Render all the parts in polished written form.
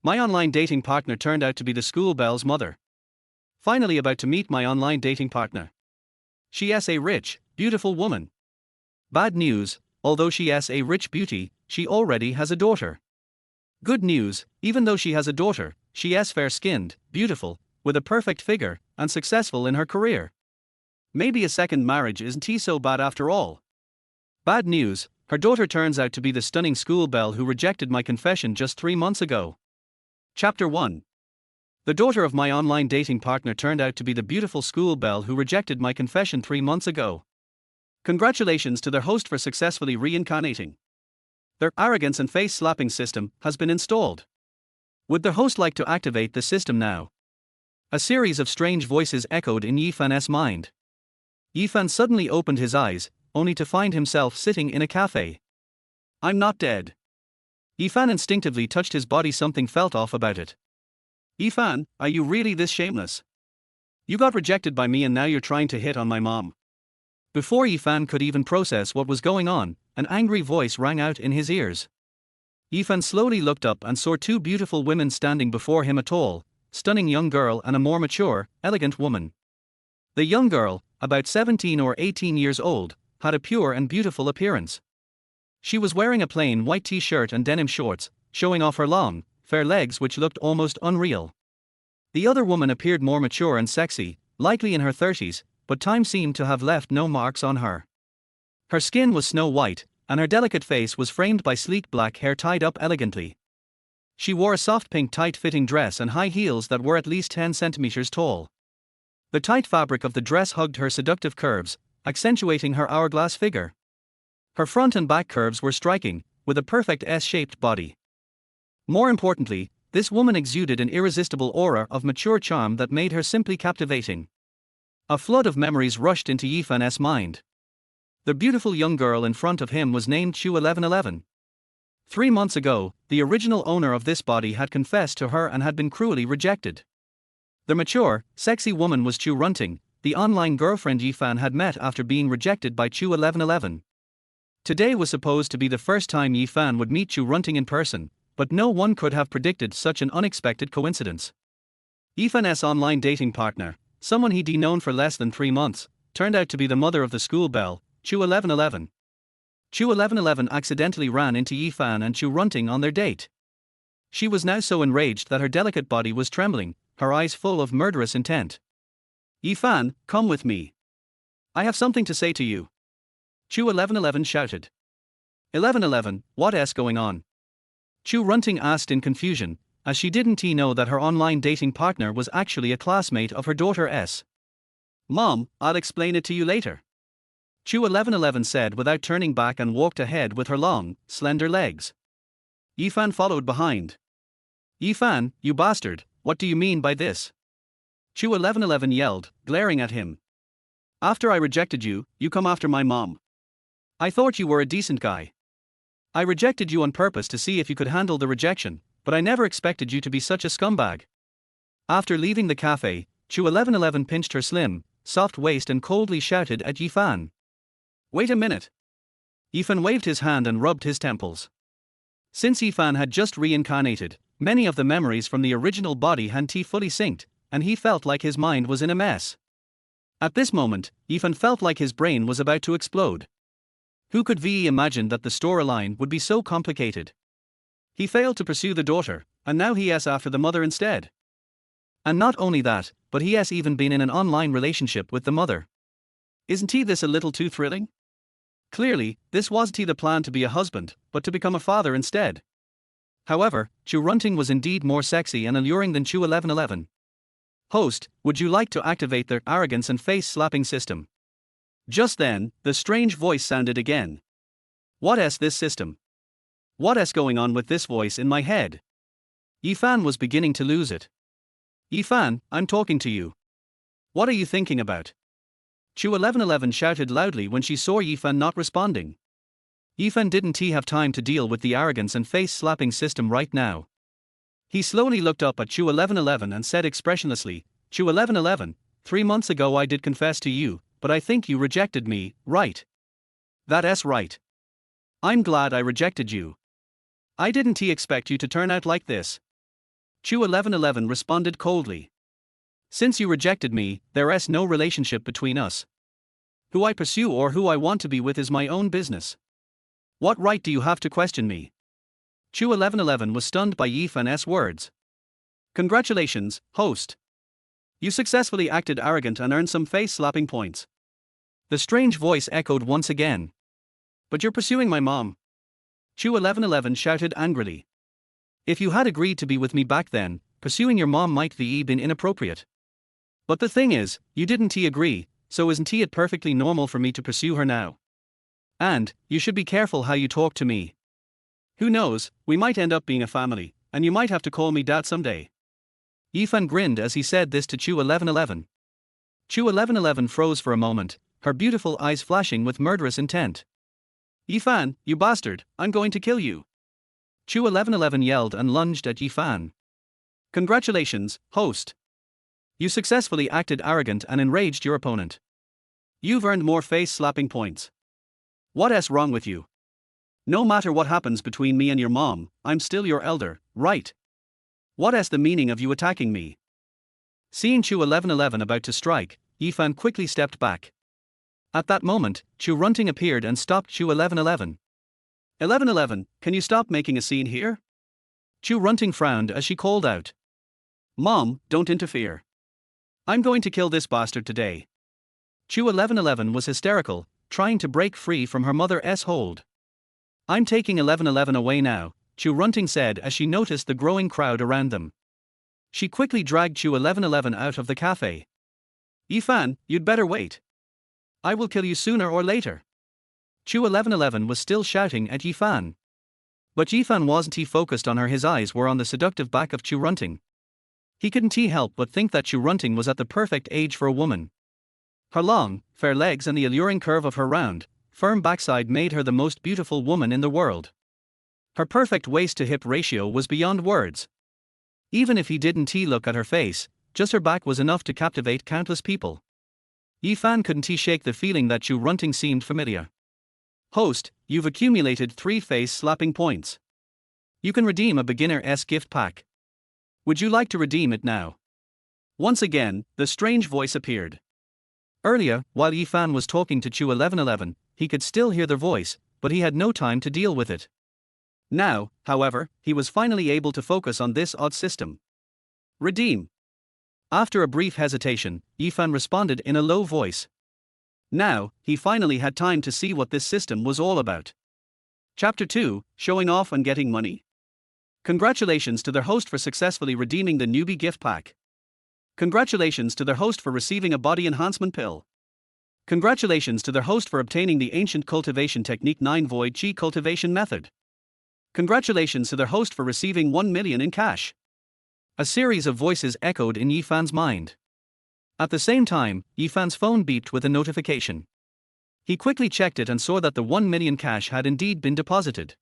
My online dating partner turned out to be the school Belle's mother. Finally about to meet my online dating partner. She is a rich, beautiful woman. Bad news, although she is a rich beauty, she already has a daughter. Good news, even though she has a daughter, she is fair-skinned, beautiful, with a perfect figure, and successful in her career. Maybe a second marriage isn't so bad after all. Bad news, her daughter turns out to be the stunning school Belle who rejected my confession just 3 months ago. Chapter 1. The daughter of my online dating partner turned out to be the beautiful school Belle who rejected my confession 3 months ago. Congratulations to their host for successfully reincarnating. Their arrogance and face-slapping system has been installed. Would the host like to activate the system now? A series of strange voices echoed in Yifan's mind. Yifan suddenly opened his eyes, only to find himself sitting in a cafe. I'm not dead. Yifan instinctively touched his body, something felt off about it. Yifan, are you really this shameless? You got rejected by me and now you're trying to hit on my mom. Before Yifan could even process what was going on, an angry voice rang out in his ears. Yifan slowly looked up and saw 2 beautiful women standing before him, a tall, stunning young girl and a more mature, elegant woman. The young girl, about 17 or 18 years old, had a pure and beautiful appearance. She was wearing a plain white t-shirt and denim shorts, showing off her long, fair legs which looked almost unreal. The other woman appeared more mature and sexy, likely in her 30s, but time seemed to have left no marks on her. Her skin was snow white, and her delicate face was framed by sleek black hair tied up elegantly. She wore a soft pink tight-fitting dress and high heels that were at least 10 centimeters tall. The tight fabric of the dress hugged her seductive curves, accentuating her hourglass figure. Her front and back curves were striking, with a perfect S-shaped body. More importantly, this woman exuded an irresistible aura of mature charm that made her simply captivating. A flood of memories rushed into Yifan's mind. The beautiful young girl in front of him was named Chu 1111. 3 months ago, the original owner of this body had confessed to her and had been cruelly rejected. The mature, sexy woman was Chu Runting, the online girlfriend Yifan had met after being rejected by Chu 1111. Today was supposed to be the first time Yifan would meet Chu Runting in person, but no one could have predicted such an unexpected coincidence. Yifan's online dating partner, someone he'd known for less than 3 months, turned out to be the mother of the school Belle, Chu 1111. Chu 1111 accidentally ran into Yifan and Chu Runting on their date. She was now so enraged that her delicate body was trembling, her eyes full of murderous intent. Yifan, come with me. I have something to say to you. Chu 1111 shouted. 1111, what is going on? Chu Runting asked in confusion, as she didn't know that her online dating partner was actually a classmate of her daughter S. Mom, I'll explain it to you later. Chu 1111 said without turning back and walked ahead with her long, slender legs. Yifan followed behind. Yifan, you bastard, what do you mean by this? Chu 1111 yelled, glaring at him. After I rejected you, you come after my mom. I thought you were a decent guy. I rejected you on purpose to see if you could handle the rejection, but I never expected you to be such a scumbag. After leaving the cafe, Chu 1111 pinched her slim, soft waist and coldly shouted at Yifan. Wait a minute. Yifan waved his hand and rubbed his temples. Since Yifan had just reincarnated, many of the memories from the original body hadn't fully synced, and he felt like his mind was in a mess. At this moment, Yifan felt like his brain was about to explode. Who could imagine that the storyline would be so complicated? He failed to pursue the daughter, and now he is after the mother instead. And not only that, but he has even been in an online relationship with the mother. Isn't this a little too thrilling? Clearly, this wasn't the plan to be a husband, but to become a father instead. However, Chu Runting was indeed more sexy and alluring than Chu 1111. Host, would you like to activate their arrogance and face-slapping system? Just then, the strange voice sounded again. What is this system? What is going on with this voice in my head? Yifan was beginning to lose it. Yifan, I'm talking to you. What are you thinking about? Chu 1111 shouted loudly when she saw Yifan not responding. Yifan didn't have time to deal with the arrogance and face-slapping system right now. He slowly looked up at Chu 1111 and said expressionlessly, Chu 1111, 3 months ago I did confess to you, but I think you rejected me, right? That's right. I'm glad I rejected you. I didn't expect you to turn out like this. Chu1111 responded coldly. Since you rejected me, there's no relationship between us. Who I pursue or who I want to be with is my own business. What right do you have to question me? Chu1111 was stunned by Yifan's words. Congratulations, host. You successfully acted arrogant and earned some face-slapping points. The strange voice echoed once again. But you're pursuing my mom. Chu1111 shouted angrily. If you had agreed to be with me back then, pursuing your mom might have been inappropriate. But the thing is, you didn't agree, so isn't it perfectly normal for me to pursue her now? And, you should be careful how you talk to me. Who knows, we might end up being a family, and you might have to call me dad someday. Yifan grinned as he said this to Chu1111. Chu1111 froze for a moment, her beautiful eyes flashing with murderous intent. Yifan, you bastard, I'm going to kill you. Chu1111 yelled and lunged at Yifan. Congratulations, host. You successfully acted arrogant and enraged your opponent. You've earned more face-slapping points. What's wrong with you? No matter what happens between me and your mom, I'm still your elder, right? What's the meaning of you attacking me? Seeing Chu1111 about to strike, Yifan quickly stepped back. At that moment, Chu Runting appeared and stopped Chu1111. 1111, can you stop making a scene here? Chu Runting frowned as she called out. Mom, don't interfere. I'm going to kill this bastard today. Chu1111 was hysterical, trying to break free from her mother's hold. I'm taking 1111 away now, Chu Runting said as she noticed the growing crowd around them. She quickly dragged Chu1111 out of the cafe. Yifan, you'd better wait. I will kill you sooner or later. Chu1111 was still shouting at Yifan. But Yifan wasn't focused on her, his eyes were on the seductive back of Chu Runting. He couldn't help but think that Chu Runting was at the perfect age for a woman. Her long, fair legs and the alluring curve of her round, firm backside made her the most beautiful woman in the world. Her perfect waist-to-hip ratio was beyond words. Even if he didn't look at her face, just her back was enough to captivate countless people. Yifan couldn't shake the feeling that Chu Runting seemed familiar. Host, you've accumulated 3 face-slapping points. You can redeem a beginner-esque gift pack. Would you like to redeem it now? Once again, the strange voice appeared. Earlier, while Yifan was talking to Chu1111, he could still hear their voice, but he had no time to deal with it. Now, however, he was finally able to focus on this odd system. Redeem. After a brief hesitation, Yifan responded in a low voice. Now, he finally had time to see what this system was all about. Chapter 2, Showing Off and Getting Money. Congratulations to their host for successfully redeeming the newbie gift pack. Congratulations to their host for receiving a body enhancement pill. Congratulations to their host for obtaining the ancient cultivation technique 9 void chi cultivation method. Congratulations to their host for receiving 1 million in cash. A series of voices echoed in Yifan's mind. At the same time, Yifan's phone beeped with a notification. He quickly checked it and saw that the 1 million cash had indeed been deposited.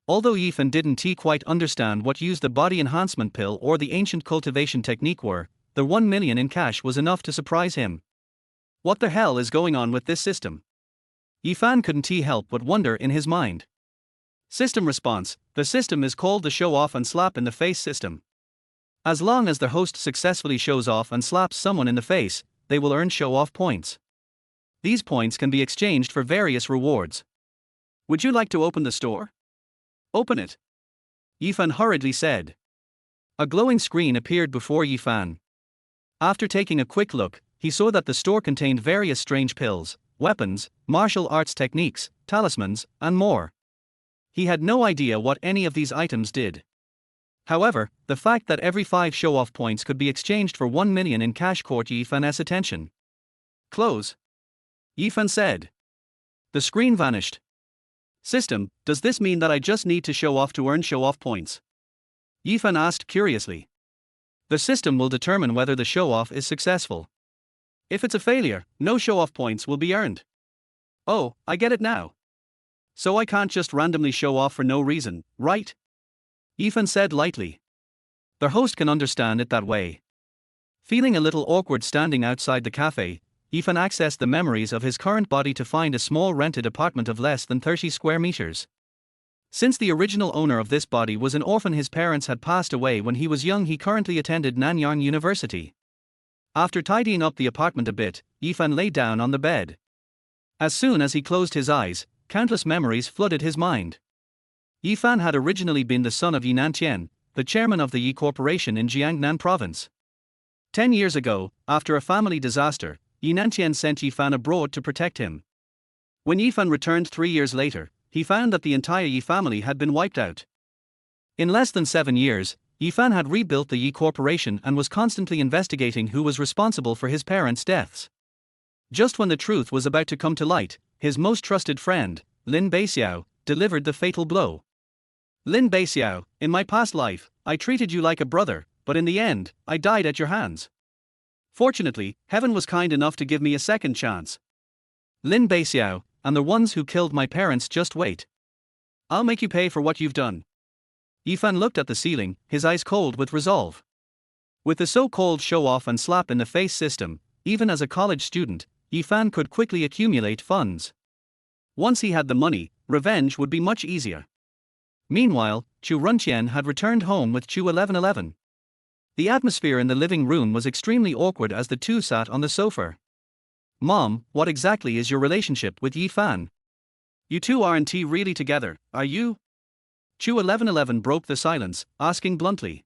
Although Yifan didn't quite understand what use the body enhancement pill or the ancient cultivation technique were, the 1 million in cash was enough to surprise him. What the hell is going on with this system? Yifan couldn't help but wonder in his mind. System response: the system is called the show off and slap in the face system. As long as the host successfully shows off and slaps someone in the face, they will earn show off points. These points can be exchanged for various rewards. Would you like to open the store? Open it. Yifan hurriedly said. A glowing screen appeared before Yifan. After taking a quick look, he saw that the store contained various strange pills, weapons, martial arts techniques, talismans, and more. He had no idea what any of these items did. However, the fact that every 5 show-off points could be exchanged for 1 million in cash caught Yifan's attention. Close. Yifan said. The screen vanished. System, does this mean that I just need to show off to earn show-off points? Yifan asked curiously. The system will determine whether the show-off is successful. If it's a failure, no show-off points will be earned. Oh, I get it now. So I can't just randomly show off for no reason, right? Yifan said lightly. The host can understand it that way. Feeling a little awkward standing outside the cafe, Yifan accessed the memories of his current body to find a small rented apartment of less than 30 square meters. Since the original owner of this body was an orphan, his parents had passed away when he was young. He currently attended Nanyang University. After tidying up the apartment a bit, Yifan lay down on the bed. As soon as he closed his eyes, countless memories flooded his mind. Yifan had originally been the son of Yi Nantian, the chairman of the Yi Corporation in Jiangnan province. 10 years ago, after a family disaster, Yi Nantian sent Yifan abroad to protect him. When Yifan returned 3 years later, he found that the entire Yi family had been wiped out. In less than 7 years, Yifan had rebuilt the Yi Corporation and was constantly investigating who was responsible for his parents' deaths. Just when the truth was about to come to light, his most trusted friend, Lin Beixiao, delivered the fatal blow. Lin Beixiao, in my past life, I treated you like a brother, but in the end, I died at your hands. Fortunately, heaven was kind enough to give me a second chance. Lin Beixiao, and the ones who killed my parents, just wait. I'll make you pay for what you've done. Yifan looked at the ceiling, his eyes cold with resolve. With the so-called show-off and slap-in-the-face system, even as a college student, Yifan could quickly accumulate funds. Once he had the money, revenge would be much easier. Meanwhile, Chu Runqian had returned home with Chu 1111. The atmosphere in the living room was extremely awkward as the two sat on the sofa. Mom, what exactly is your relationship with Yifan? You two aren't really together, are you? Chu 1111 broke the silence, asking bluntly.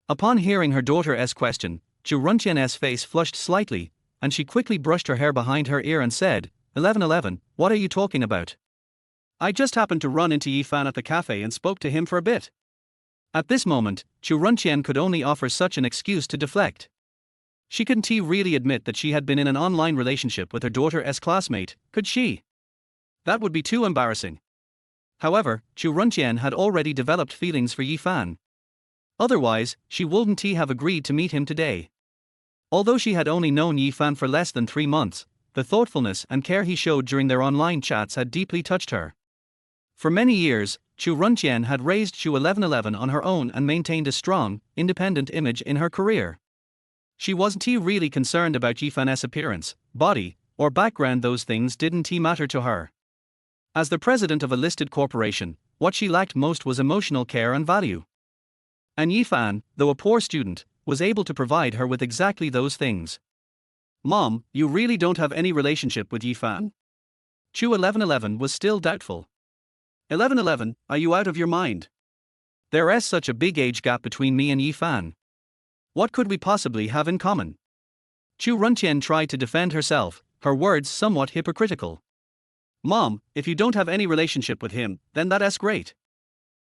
Upon hearing her daughter's question, Chu Runqian's face flushed slightly, and she quickly brushed her hair behind her ear and said, 1111, what are you talking about? I just happened to run into Yifan at the cafe and spoke to him for a bit. At this moment, Chu Runqian could only offer such an excuse to deflect. She couldn't really admit that she had been in an online relationship with her daughter's classmate, could she? That would be too embarrassing. However, Chu Runqian had already developed feelings for Yifan. Otherwise, she wouldn't have agreed to meet him today. Although she had only known Yifan for less than 3 months, the thoughtfulness and care he showed during their online chats had deeply touched her. For many years, Chu Runqian had raised Chu 1111 on her own and maintained a strong, independent image in her career. She wasn't really concerned about Yifan's appearance, body, or background. Those things didn't matter to her. As the president of a listed corporation, what she lacked most was emotional care and value. And Yifan, though a poor student, was able to provide her with exactly those things. Mom, you really don't have any relationship with Yifan? Chu 1111 was still doubtful. 1111, are you out of your mind? There is such a big age gap between me and Yifan. What could we possibly have in common? Chu Runqian tried to defend herself, her words somewhat hypocritical. Mom, if you don't have any relationship with him, then that's great.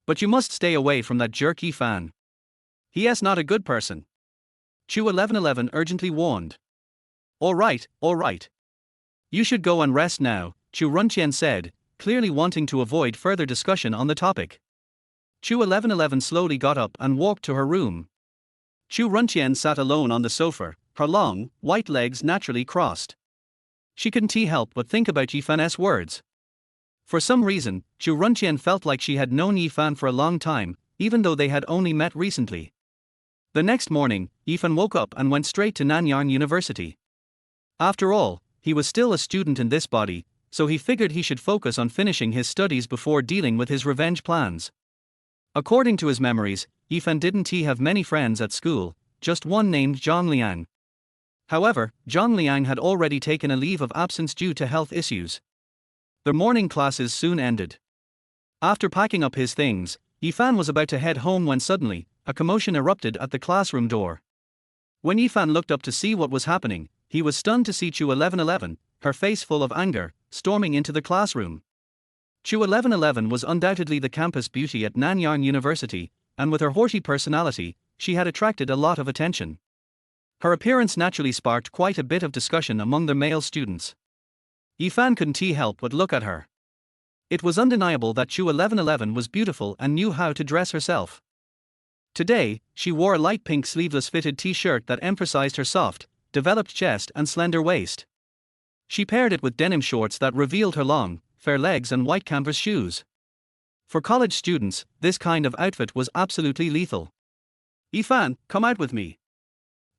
But you must stay away from that jerk Yifan. He is not a good person. Chu 1111 urgently warned. All right. You should go and rest now, Chu Runqian said, clearly wanting to avoid further discussion on the topic. Chu 1111 slowly got up and walked to her room. Chu Runqian sat alone on the sofa, her long, white legs naturally crossed. She couldn't help but think about Yifan's words. For some reason, Chu Runqian felt like she had known Yifan for a long time, even though they had only met recently. The next morning, Yifan woke up and went straight to Nanyang University. After all, he was still a student in this body, so he figured he should focus on finishing his studies before dealing with his revenge plans. According to his memories, Yifan didn't have many friends at school, just one named Zhang Liang. However, Zhang Liang had already taken a leave of absence due to health issues. The morning classes soon ended. After packing up his things, Yifan was about to head home when suddenly, a commotion erupted at the classroom door. When Yifan looked up to see what was happening, he was stunned to see Chu 1111, her face full of anger, storming into the classroom. Chu 1111 was undoubtedly the campus beauty at Nanyang University, and with her haughty personality, she had attracted a lot of attention. Her appearance naturally sparked quite a bit of discussion among the male students. Yifan couldn't help but look at her. It was undeniable that Chu 1111 was beautiful and knew how to dress herself. Today, she wore a light pink sleeveless fitted t-shirt that emphasized her soft, developed chest and slender waist. She paired it with denim shorts that revealed her long, fair legs and white canvas shoes. For college students, this kind of outfit was absolutely lethal. Yifan, come out with me.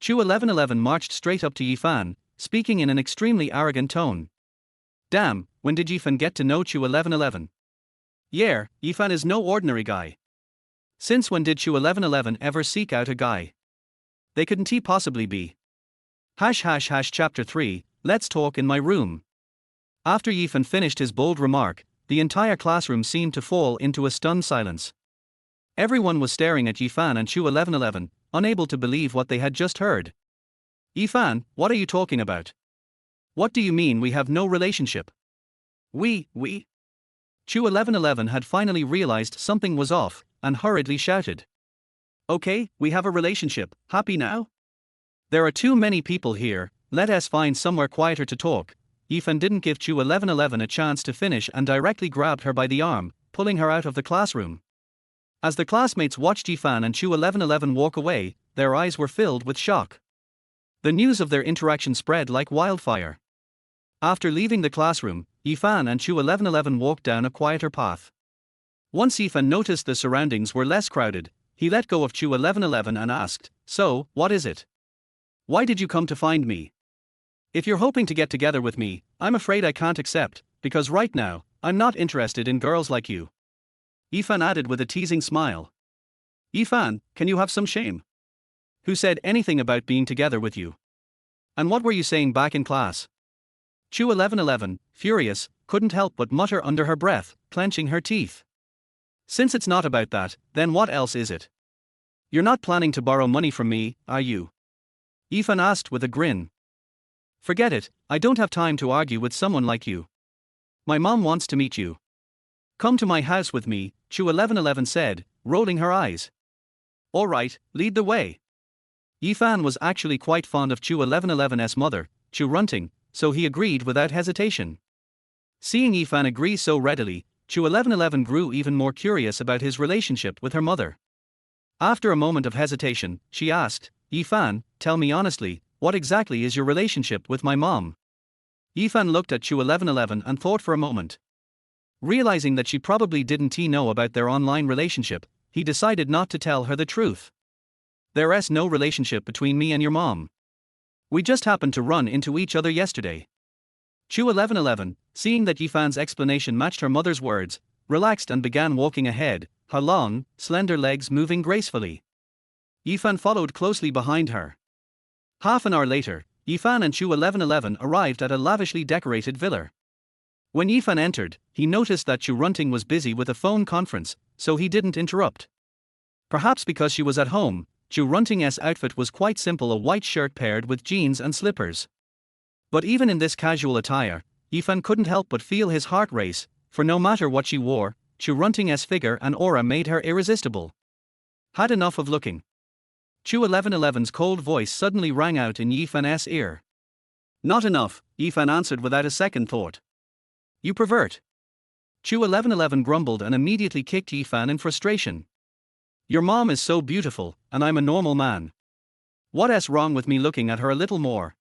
Chu 1111 marched straight up to Yifan, speaking in an extremely arrogant tone. Damn, when did Yifan get to know Chu 1111? Yeah, Yifan is no ordinary guy. Since when did Chu 1111 ever seek out a guy? They couldn't he possibly be? Chapter 3, Let's talk in my room. After Yifan finished his bold remark, the entire classroom seemed to fall into a stunned silence. Everyone was staring at Yifan and Chu 1111, unable to believe what they had just heard. Yifan, what are you talking about? What do you mean we have no relationship? We. Chu 1111 had finally realized something was off, and hurriedly shouted. Okay, we have a relationship, happy now? There are too many people here, let us find somewhere quieter to talk. Yifan didn't give Chu 1111 a chance to finish and directly grabbed her by the arm, pulling her out of the classroom. As the classmates watched Yifan and Chu 1111 walk away, their eyes were filled with shock. The news of their interaction spread like wildfire. After leaving the classroom, Yifan and Chu 1111 walked down a quieter path. Once Yifan noticed the surroundings were less crowded, he let go of Chu 1111 and asked, "So, what is it? Why did you come to find me? If you're hoping to get together with me, I'm afraid I can't accept, because right now, I'm not interested in girls like you." Yifan added with a teasing smile. Yifan, can you have some shame? Who said anything about being together with you? And what were you saying back in class? Chu 1111, furious, couldn't help but mutter under her breath, clenching her teeth. Since it's not about that, then what else is it? You're not planning to borrow money from me, are you? Yifan asked with a grin. Forget it, I don't have time to argue with someone like you. My mom wants to meet you. Come to my house with me, Chu 1111 said, rolling her eyes. Alright, lead the way. Yifan was actually quite fond of Chu 1111's mother, Chu Runting, so he agreed without hesitation. Seeing Yifan agree so readily, Chu 1111 grew even more curious about his relationship with her mother. After a moment of hesitation, she asked, Yifan, tell me honestly, what exactly is your relationship with my mom? Yifan looked at Chu 1111 and thought for a moment. Realizing that she probably didn't know about their online relationship, he decided not to tell her the truth. There's no relationship between me and your mom. We just happened to run into each other yesterday. Chu 1111, seeing that Yifan's explanation matched her mother's words, relaxed and began walking ahead, her long, slender legs moving gracefully. Yifan followed closely behind her. Half an hour later, Yifan and Chu 1111 arrived at a lavishly decorated villa. When Yifan entered, he noticed that Chu Runting was busy with a phone conference, so he didn't interrupt. Perhaps because she was at home, Chu Runting's outfit was quite simple, a white shirt paired with jeans and slippers. But even in this casual attire, Yifan couldn't help but feel his heart race, for no matter what she wore, Chu Runting's figure and aura made her irresistible. Had enough of looking? Chu 1111's cold voice suddenly rang out in Yifan's ear. Not enough, Yifan answered without a second thought. You pervert. Chu 1111 grumbled and immediately kicked Yifan in frustration. Your mom is so beautiful, and I'm a normal man. What's wrong with me looking at her a little more?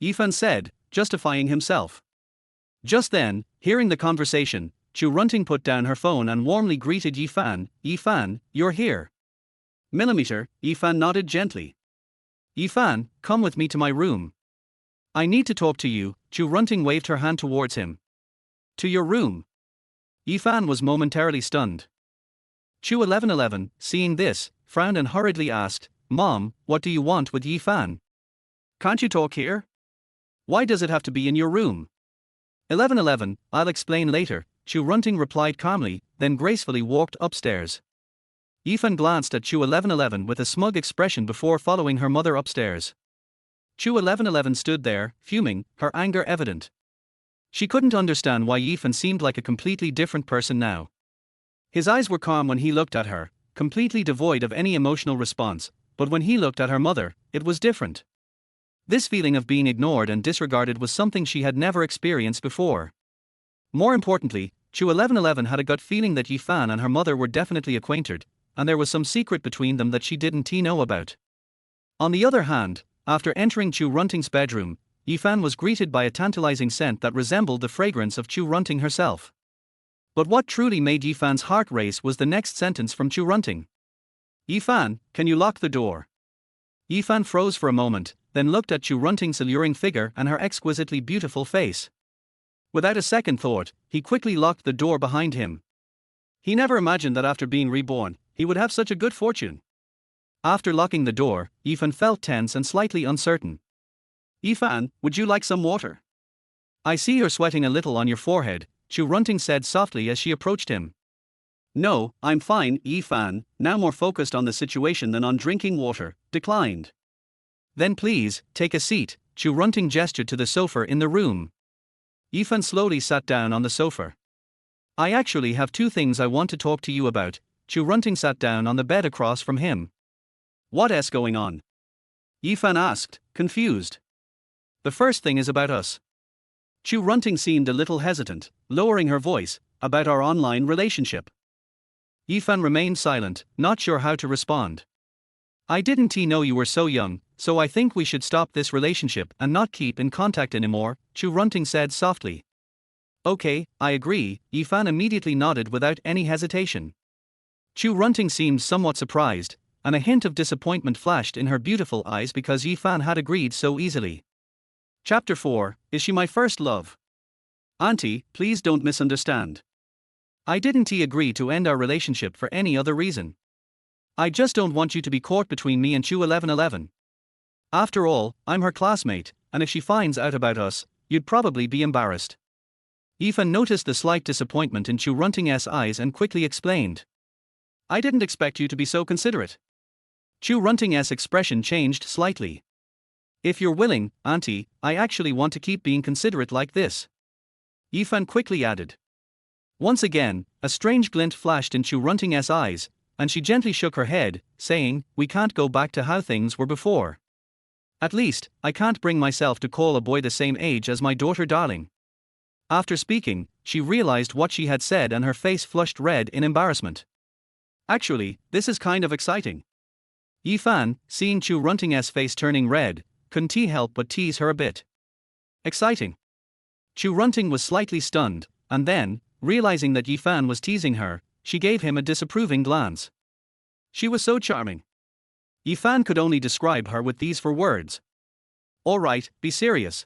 Yifan said, justifying himself. Just then, hearing the conversation, Chu Runting put down her phone and warmly greeted Yifan. Yifan, you're here. Millimeter, Yifan nodded gently. Yifan, come with me to my room. I need to talk to you, Chu Runting waved her hand towards him. To your room. Yifan was momentarily stunned. Chu 1111, seeing this, frowned and hurriedly asked, Mom, what do you want with Yifan? Can't you talk here? Why does it have to be in your room? 1111, I'll explain later, Chu Runting replied calmly, then gracefully walked upstairs. Yifan glanced at Chu 1111 with a smug expression before following her mother upstairs. Chu 1111 stood there, fuming, her anger evident. She couldn't understand why Yifan seemed like a completely different person now. His eyes were calm when he looked at her, completely devoid of any emotional response, but when he looked at her mother, it was different. This feeling of being ignored and disregarded was something she had never experienced before. More importantly, Chu 1111 had a gut feeling that Yifan and her mother were definitely acquainted, and there was some secret between them that she didn't know about. On the other hand, after entering Chu Runting's bedroom, Yifan was greeted by a tantalizing scent that resembled the fragrance of Chu Runting herself. But what truly made Yifan's heart race was the next sentence from Chu Runting. Yifan, can you lock the door? Yifan froze for a moment, then looked at Chu Runting's alluring figure and her exquisitely beautiful face. Without a second thought, he quickly locked the door behind him. He never imagined that after being reborn, he would have such a good fortune. After locking the door, Ethan felt tense and slightly uncertain. Ethan, would you like some water? I see you're sweating a little on your forehead, Chu Runting said softly as she approached him. No, I'm fine, Ethan, now more focused on the situation than on drinking water, declined. Then please, take a seat, Chu Runting gestured to the sofa in the room. Ethan slowly sat down on the sofa. I actually have two things I want to talk to you about, Chu Runting sat down on the bed across from him. What's going on? Ethan asked, confused. The first thing is about us. Chu Runting seemed a little hesitant, lowering her voice, about our online relationship. Ethan remained silent, not sure how to respond. I didn't know you were so young, so I think we should stop this relationship and not keep in contact anymore, Chu Runting said softly. Okay, I agree, Ethan immediately nodded without any hesitation. Chu Runting seemed somewhat surprised, and a hint of disappointment flashed in her beautiful eyes because Ethan had agreed so easily. Chapter 4, Is She My First Love? Auntie, please don't misunderstand. I didn't agree to end our relationship for any other reason. I just don't want you to be caught between me and Chu 1111. After all, I'm her classmate, and if she finds out about us, you'd probably be embarrassed. Ethan noticed the slight disappointment in Chu Runting's eyes and quickly explained. I didn't expect you to be so considerate. Chu Runting's expression changed slightly. If you're willing, Auntie, I actually want to keep being considerate like this. Ethan quickly added. Once again, a strange glint flashed in Chu Runting's eyes, and she gently shook her head, saying, we can't go back to how things were before. At least, I can't bring myself to call a boy the same age as my daughter darling. After speaking, she realized what she had said and her face flushed red in embarrassment. Actually, this is kind of exciting. Ethan, seeing Chu Runting's face turning red, couldn't help but tease her a bit. Exciting. Chu Runting was slightly stunned, and then, realizing that Ethan was teasing her, she gave him a disapproving glance. She was so charming. Ethan could only describe her with these 4 words. All right, be serious.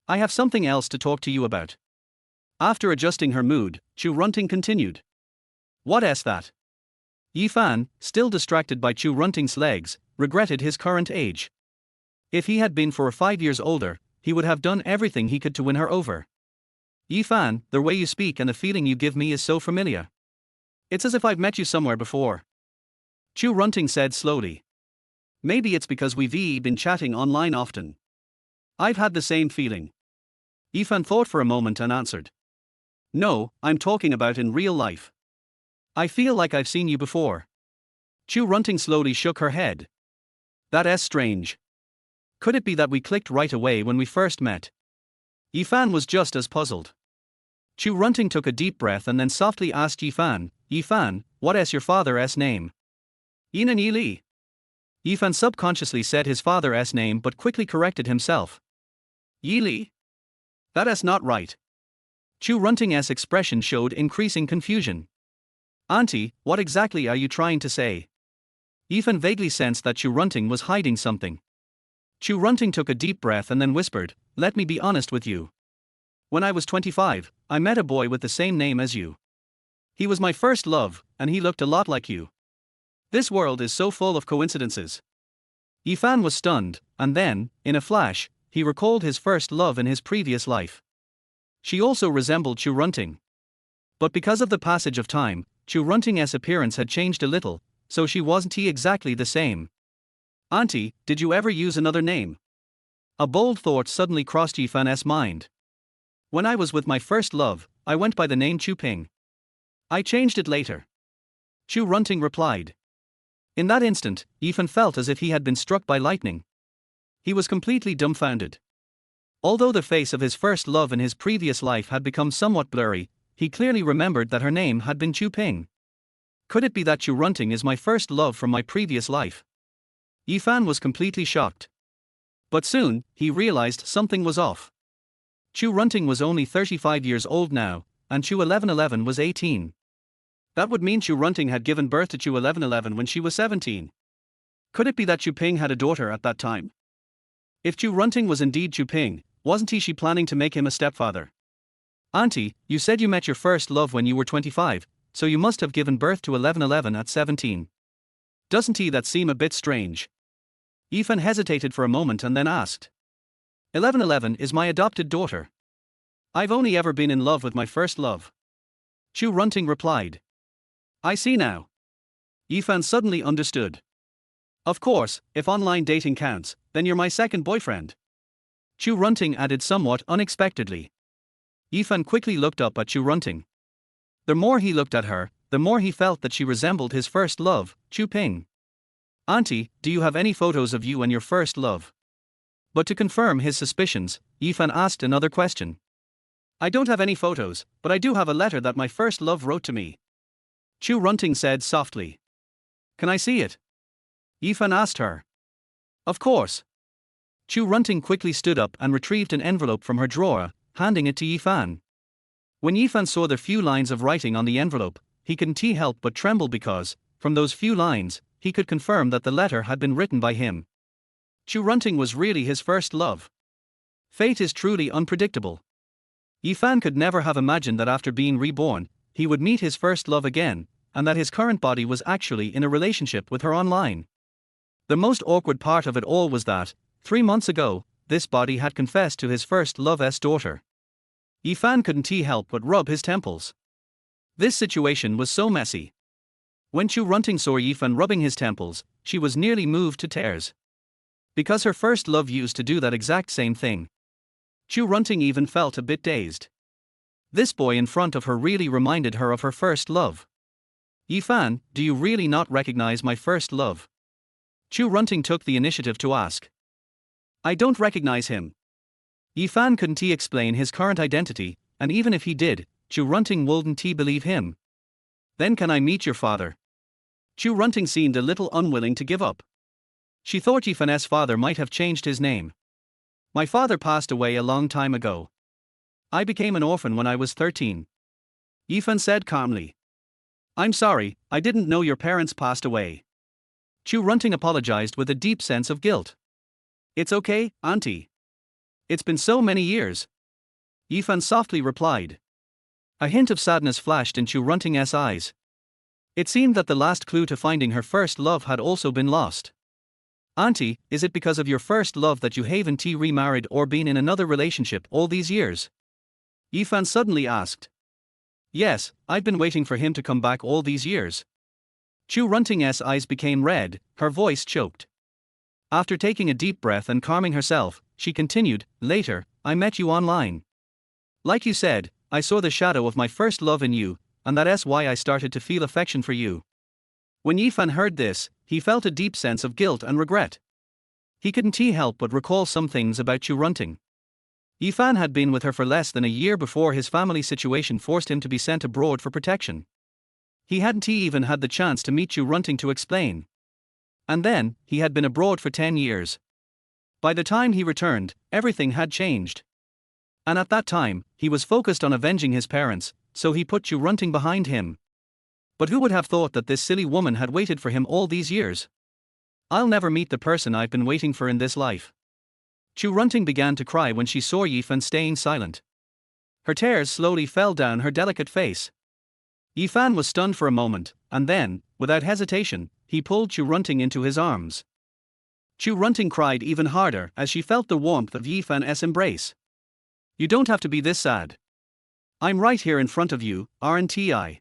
I have something else to talk to you about. After adjusting her mood, Chu Runting continued. What's that? Ethan, still distracted by Chu Runting's legs, regretted his current age. If he had been 4 or 5 years older, he would have done everything he could to win her over. Ethan, the way you speak and the feeling you give me is so familiar. It's as if I've met you somewhere before. Chu Runting said slowly. Maybe it's because we've been chatting online often. I've had the same feeling. Ethan thought for a moment and answered. No, I'm talking about in real life. I feel like I've seen you before. Chu Runting slowly shook her head. That's strange. Could it be that we clicked right away when we first met? Ethan was just as puzzled. Chu Runting took a deep breath and then softly asked Ethan, what's your father's name? Inan Li. Ethan subconsciously said his father's name but quickly corrected himself. Yi Li? That's not right. Chu Runting's expression showed increasing confusion. Auntie, what exactly are you trying to say? Ethan vaguely sensed that Chu Runting was hiding something. Chu Runting took a deep breath and then whispered, let me be honest with you. When I was 25, I met a boy with the same name as you. He was my first love, and he looked a lot like you. This world is so full of coincidences. Ethan was stunned, and then, in a flash, he recalled his first love in his previous life. She also resembled Chu Runting. But because of the passage of time, Chu Runting's appearance had changed a little, so she wasn't exactly the same. Auntie, did you ever use another name? A bold thought suddenly crossed Ethan's mind. When I was with my first love, I went by the name Chu Ping. I changed it later. Chu Runting replied. In that instant, Ethan felt as if he had been struck by lightning. He was completely dumbfounded. Although the face of his first love in his previous life had become somewhat blurry, he clearly remembered that her name had been Chu Ping. Could it be that Chu Runting is my first love from my previous life? Ethan was completely shocked. But soon, he realized something was off. Chu Runting was only 35 years old now, and Chu 1111 was 18. That would mean Chu Runting had given birth to Chu 1111 when she was 17. Could it be that Chu Ping had a daughter at that time? If Chu Runting was indeed Chu Ping, wasn't she planning to make him a stepfather? Auntie, you said you met your first love when you were 25, so you must have given birth to 1111 at 17. Doesn't that seem a bit strange? Yifan hesitated for a moment and then asked. 1111 is my adopted daughter. I've only ever been in love with my first love. Chu Runting replied. I see now. Yifan suddenly understood. Of course, if online dating counts, then you're my second boyfriend. Chu Runting added somewhat unexpectedly. Yifan quickly looked up at Chu Runting. The more he looked at her, the more he felt that she resembled his first love, Chu Ping. Auntie, do you have any photos of you and your first love? But to confirm his suspicions, Yifan asked another question. I don't have any photos, but I do have a letter that my first love wrote to me. Chu Runting said softly. Can I see it? Yifan asked her. Of course. Chu Runting quickly stood up and retrieved an envelope from her drawer, handing it to Yifan. When Yifan saw the few lines of writing on the envelope, he couldn't help but tremble because, from those few lines, he could confirm that the letter had been written by him. Chu Runting was really his first love. Fate is truly unpredictable. Yifan could never have imagined that after being reborn, he would meet his first love again, and that his current body was actually in a relationship with her online. The most awkward part of it all was that, 3 months ago, this body had confessed to his first love's daughter. Yifan couldn't help but rub his temples. This situation was so messy. When Chu Runting saw Yifan rubbing his temples, she was nearly moved to tears. Because her first love used to do that exact same thing. Chu Runting even felt a bit dazed. This boy in front of her really reminded her of her first love. Yifan, do you really not recognize my first love? Chu Runting took the initiative to ask. I don't recognize him. Yifan couldn't explain his current identity, and even if he did, Chu Runting wouldn't believe him. Then can I meet your father? Chu Runting seemed a little unwilling to give up. She thought Yifan's father might have changed his name. My father passed away a long time ago. I became an orphan when I was 13. Yifan said calmly. I'm sorry, I didn't know your parents passed away. Chu Runting apologized with a deep sense of guilt. It's okay, auntie. It's been so many years. Yifan softly replied. A hint of sadness flashed in Chu Runting's eyes. It seemed that the last clue to finding her first love had also been lost. Auntie, is it because of your first love that you haven't remarried or been in another relationship all these years? Yifan suddenly asked. Yes, I've been waiting for him to come back all these years. Chu Runting's eyes became red, her voice choked. After taking a deep breath and calming herself, she continued, later, I met you online. Like you said, I saw the shadow of my first love in you, and that's why I started to feel affection for you. When Yifan heard this, he felt a deep sense of guilt and regret. He couldn't help but recall some things about Chu Runting. Yifan had been with her for less than a year before his family situation forced him to be sent abroad for protection. He hadn't even had the chance to meet Chu Runting to explain. And then, he had been abroad for 10 years. By the time he returned, everything had changed. And at that time, he was focused on avenging his parents, so he put Chu Runting behind him. But who would have thought that this silly woman had waited for him all these years? I'll never meet the person I've been waiting for in this life. Chu Runting began to cry when she saw Yifan staying silent. Her tears slowly fell down her delicate face. Yifan was stunned for a moment, and then, without hesitation, he pulled Chu Runting into his arms. Chu Runting cried even harder as she felt the warmth of Yifan's embrace. You don't have to be this sad. I'm right here in front of you, aren't I?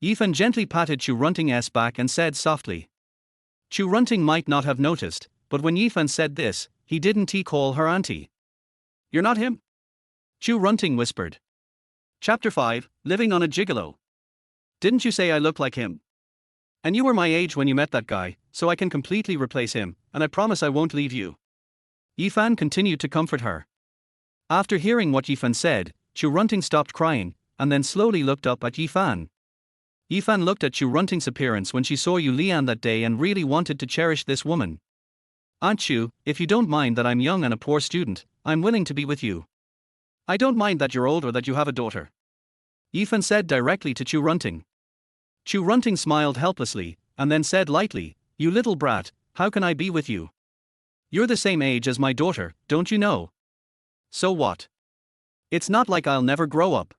Yifan gently patted Chu Runting's back and said softly. Chu Runting might not have noticed, but when Yifan said this, he didn't call her auntie. You're not him? Chu Runting whispered. Chapter 5, Living on a Gigolo. Didn't you say I look like him? And you were my age when you met that guy, so I can completely replace him, and I promise I won't leave you. Yifan continued to comfort her. After hearing what Yifan said, Chu Runting stopped crying, and then slowly looked up at Yifan. Yifan looked at Chu Runting's appearance when she saw Yu Lian that day and really wanted to cherish this woman. Aunt Chu, if you don't mind that I'm young and a poor student, I'm willing to be with you. I don't mind that you're old or that you have a daughter. Yifan said directly to Chu Runting. Chu Runting smiled helplessly, and then said lightly, You little brat, how can I be with you? You're the same age as my daughter, don't you know? So what? It's not like I'll never grow up.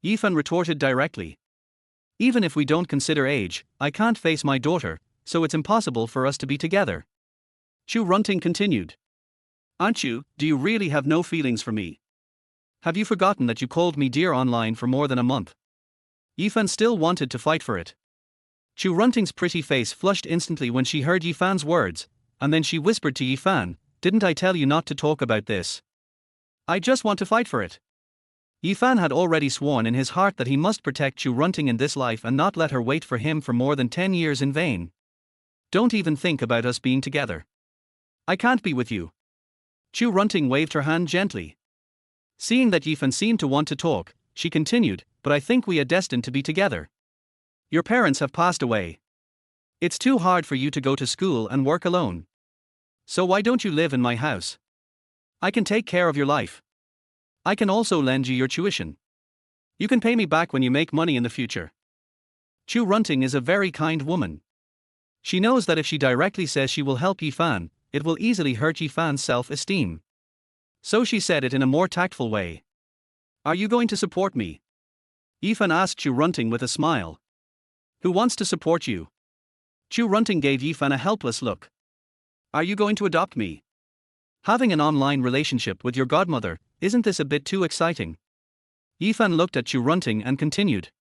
Yifan retorted directly. Even if we don't consider age, I can't face my daughter, so it's impossible for us to be together. Chu Runting continued. Aren't you? Do you really have no feelings for me? Have you forgotten that you called me dear online for more than a month? Yifan still wanted to fight for it. Chu Runting's pretty face flushed instantly when she heard Yifan's words, and then she whispered to Yifan, "Didn't I tell you not to talk about this? I just want to fight for it." Yifan had already sworn in his heart that he must protect Chu Runting in this life and not let her wait for him for more than 10 years in vain. "Don't even think about us being together. I can't be with you." Chu Runting waved her hand gently. Seeing that Yifan seemed to want to talk, she continued, "But I think we are destined to be together. Your parents have passed away. It's too hard for you to go to school and work alone. So why don't you live in my house? I can take care of your life. I can also lend you your tuition. You can pay me back when you make money in the future." Chu Runting is a very kind woman. She knows that if she directly says she will help Yifan, it will easily hurt Yifan's self-esteem. So she said it in a more tactful way. "Are you going to support me?" Yifan asked Chu Runting with a smile. "Who wants to support you?" Chu Runting gave Yifan a helpless look. "Are you going to adopt me? Having an online relationship with your godmother, isn't this a bit too exciting?" Yifan looked at Chu Runting and continued.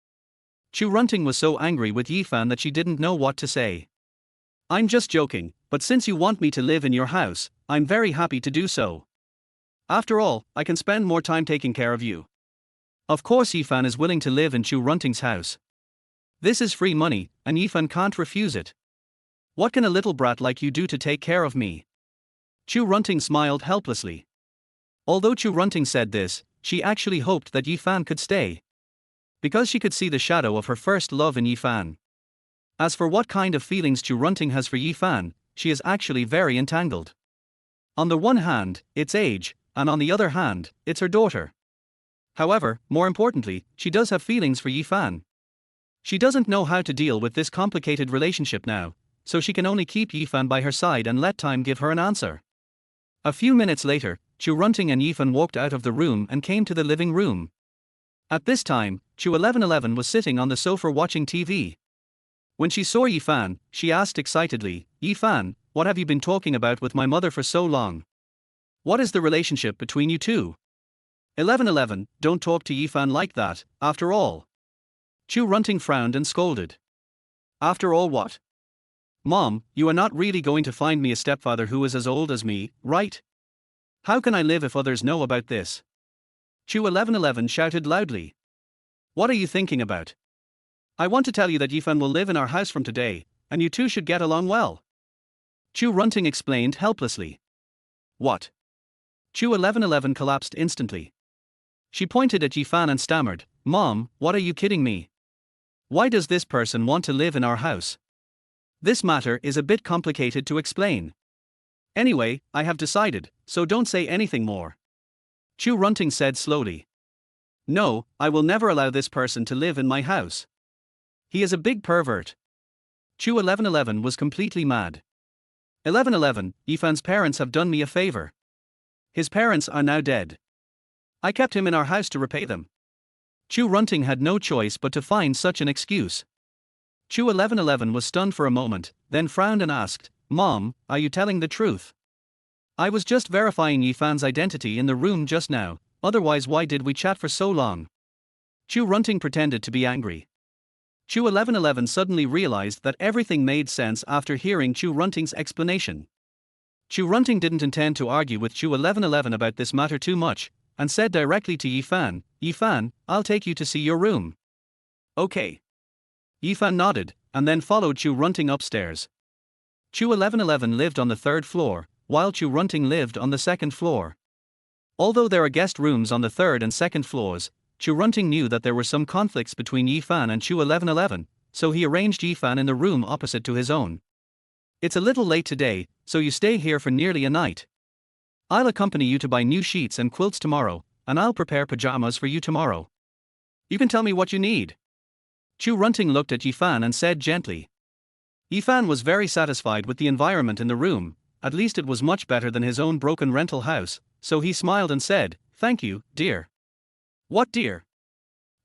Chu Runting was so angry with Yifan that she didn't know what to say. "I'm just joking, but since you want me to live in your house, I'm very happy to do so. After all, I can spend more time taking care of you." Of course Yifan is willing to live in Chu Runting's house. This is free money, and Yifan can't refuse it. "What can a little brat like you do to take care of me?" Chu Runting smiled helplessly. Although Chu Runting said this, she actually hoped that Yifan could stay. Because she could see the shadow of her first love in Yifan. As for what kind of feelings Chu Runting has for Yifan, she is actually very entangled. On the one hand, it's age, and on the other hand, it's her daughter. However, more importantly, she does have feelings for Yifan. She doesn't know how to deal with this complicated relationship now, so she can only keep Yifan by her side and let time give her an answer. A few minutes later, Chu Runting and Yifan walked out of the room and came to the living room. At this time, Chu 1111 was sitting on the sofa watching TV. When she saw Yifan, she asked excitedly, "Yifan, what have you been talking about with my mother for so long? What is the relationship between you two?" 1111, don't talk to Yifan like that, after all. Chu Runting frowned and scolded. "After all what? Mom, you are not really going to find me a stepfather who is as old as me, right? How can I live if others know about this?" Chu 1111 shouted loudly. "What are you thinking about? I want to tell you that Yifan will live in our house from today, and you two should get along well." Chu Runting explained helplessly. "What?" Chu 1111 collapsed instantly. She pointed at Yifan and stammered, "Mom, what are you kidding me? Why does this person want to live in our house? This matter is a bit complicated to explain. Anyway, I have decided, so don't say anything more." Chu Runting said slowly. "No, I will never allow this person to live in my house. He is a big pervert." Chu 1111 was completely mad. 1111, Yifan's parents have done me a favor. His parents are now dead. I kept him in our house to repay them. Chu Runting had no choice but to find such an excuse. Chu 1111 was stunned for a moment, then frowned and asked, "Mom, are you telling the truth? I was just verifying Yifan's identity in the room just now, otherwise why did we chat for so long?" Chu Runting pretended to be angry. Chu 1111 suddenly realized that everything made sense after hearing Chu Runting's explanation. Chu Runting didn't intend to argue with Chu 1111 about this matter too much, and said directly to Yifan, "Yifan, I'll take you to see your room." "Okay." Yifan nodded, and then followed Chu Runting upstairs. Chu 1111 lived on the third floor, while Chu Runting lived on the second floor. Although there are guest rooms on the third and second floors, Chu Runting knew that there were some conflicts between Yifan and Chu 1111, so he arranged Yifan in the room opposite to his own. "It's a little late today, so you stay here for nearly a night. I'll accompany you to buy new sheets and quilts tomorrow, and I'll prepare pajamas for you tomorrow. You can tell me what you need." Chu Runting looked at Yifan and said gently. Yifan was very satisfied with the environment in the room, at least it was much better than his own broken rental house, so he smiled and said, "Thank you, dear." "What dear?"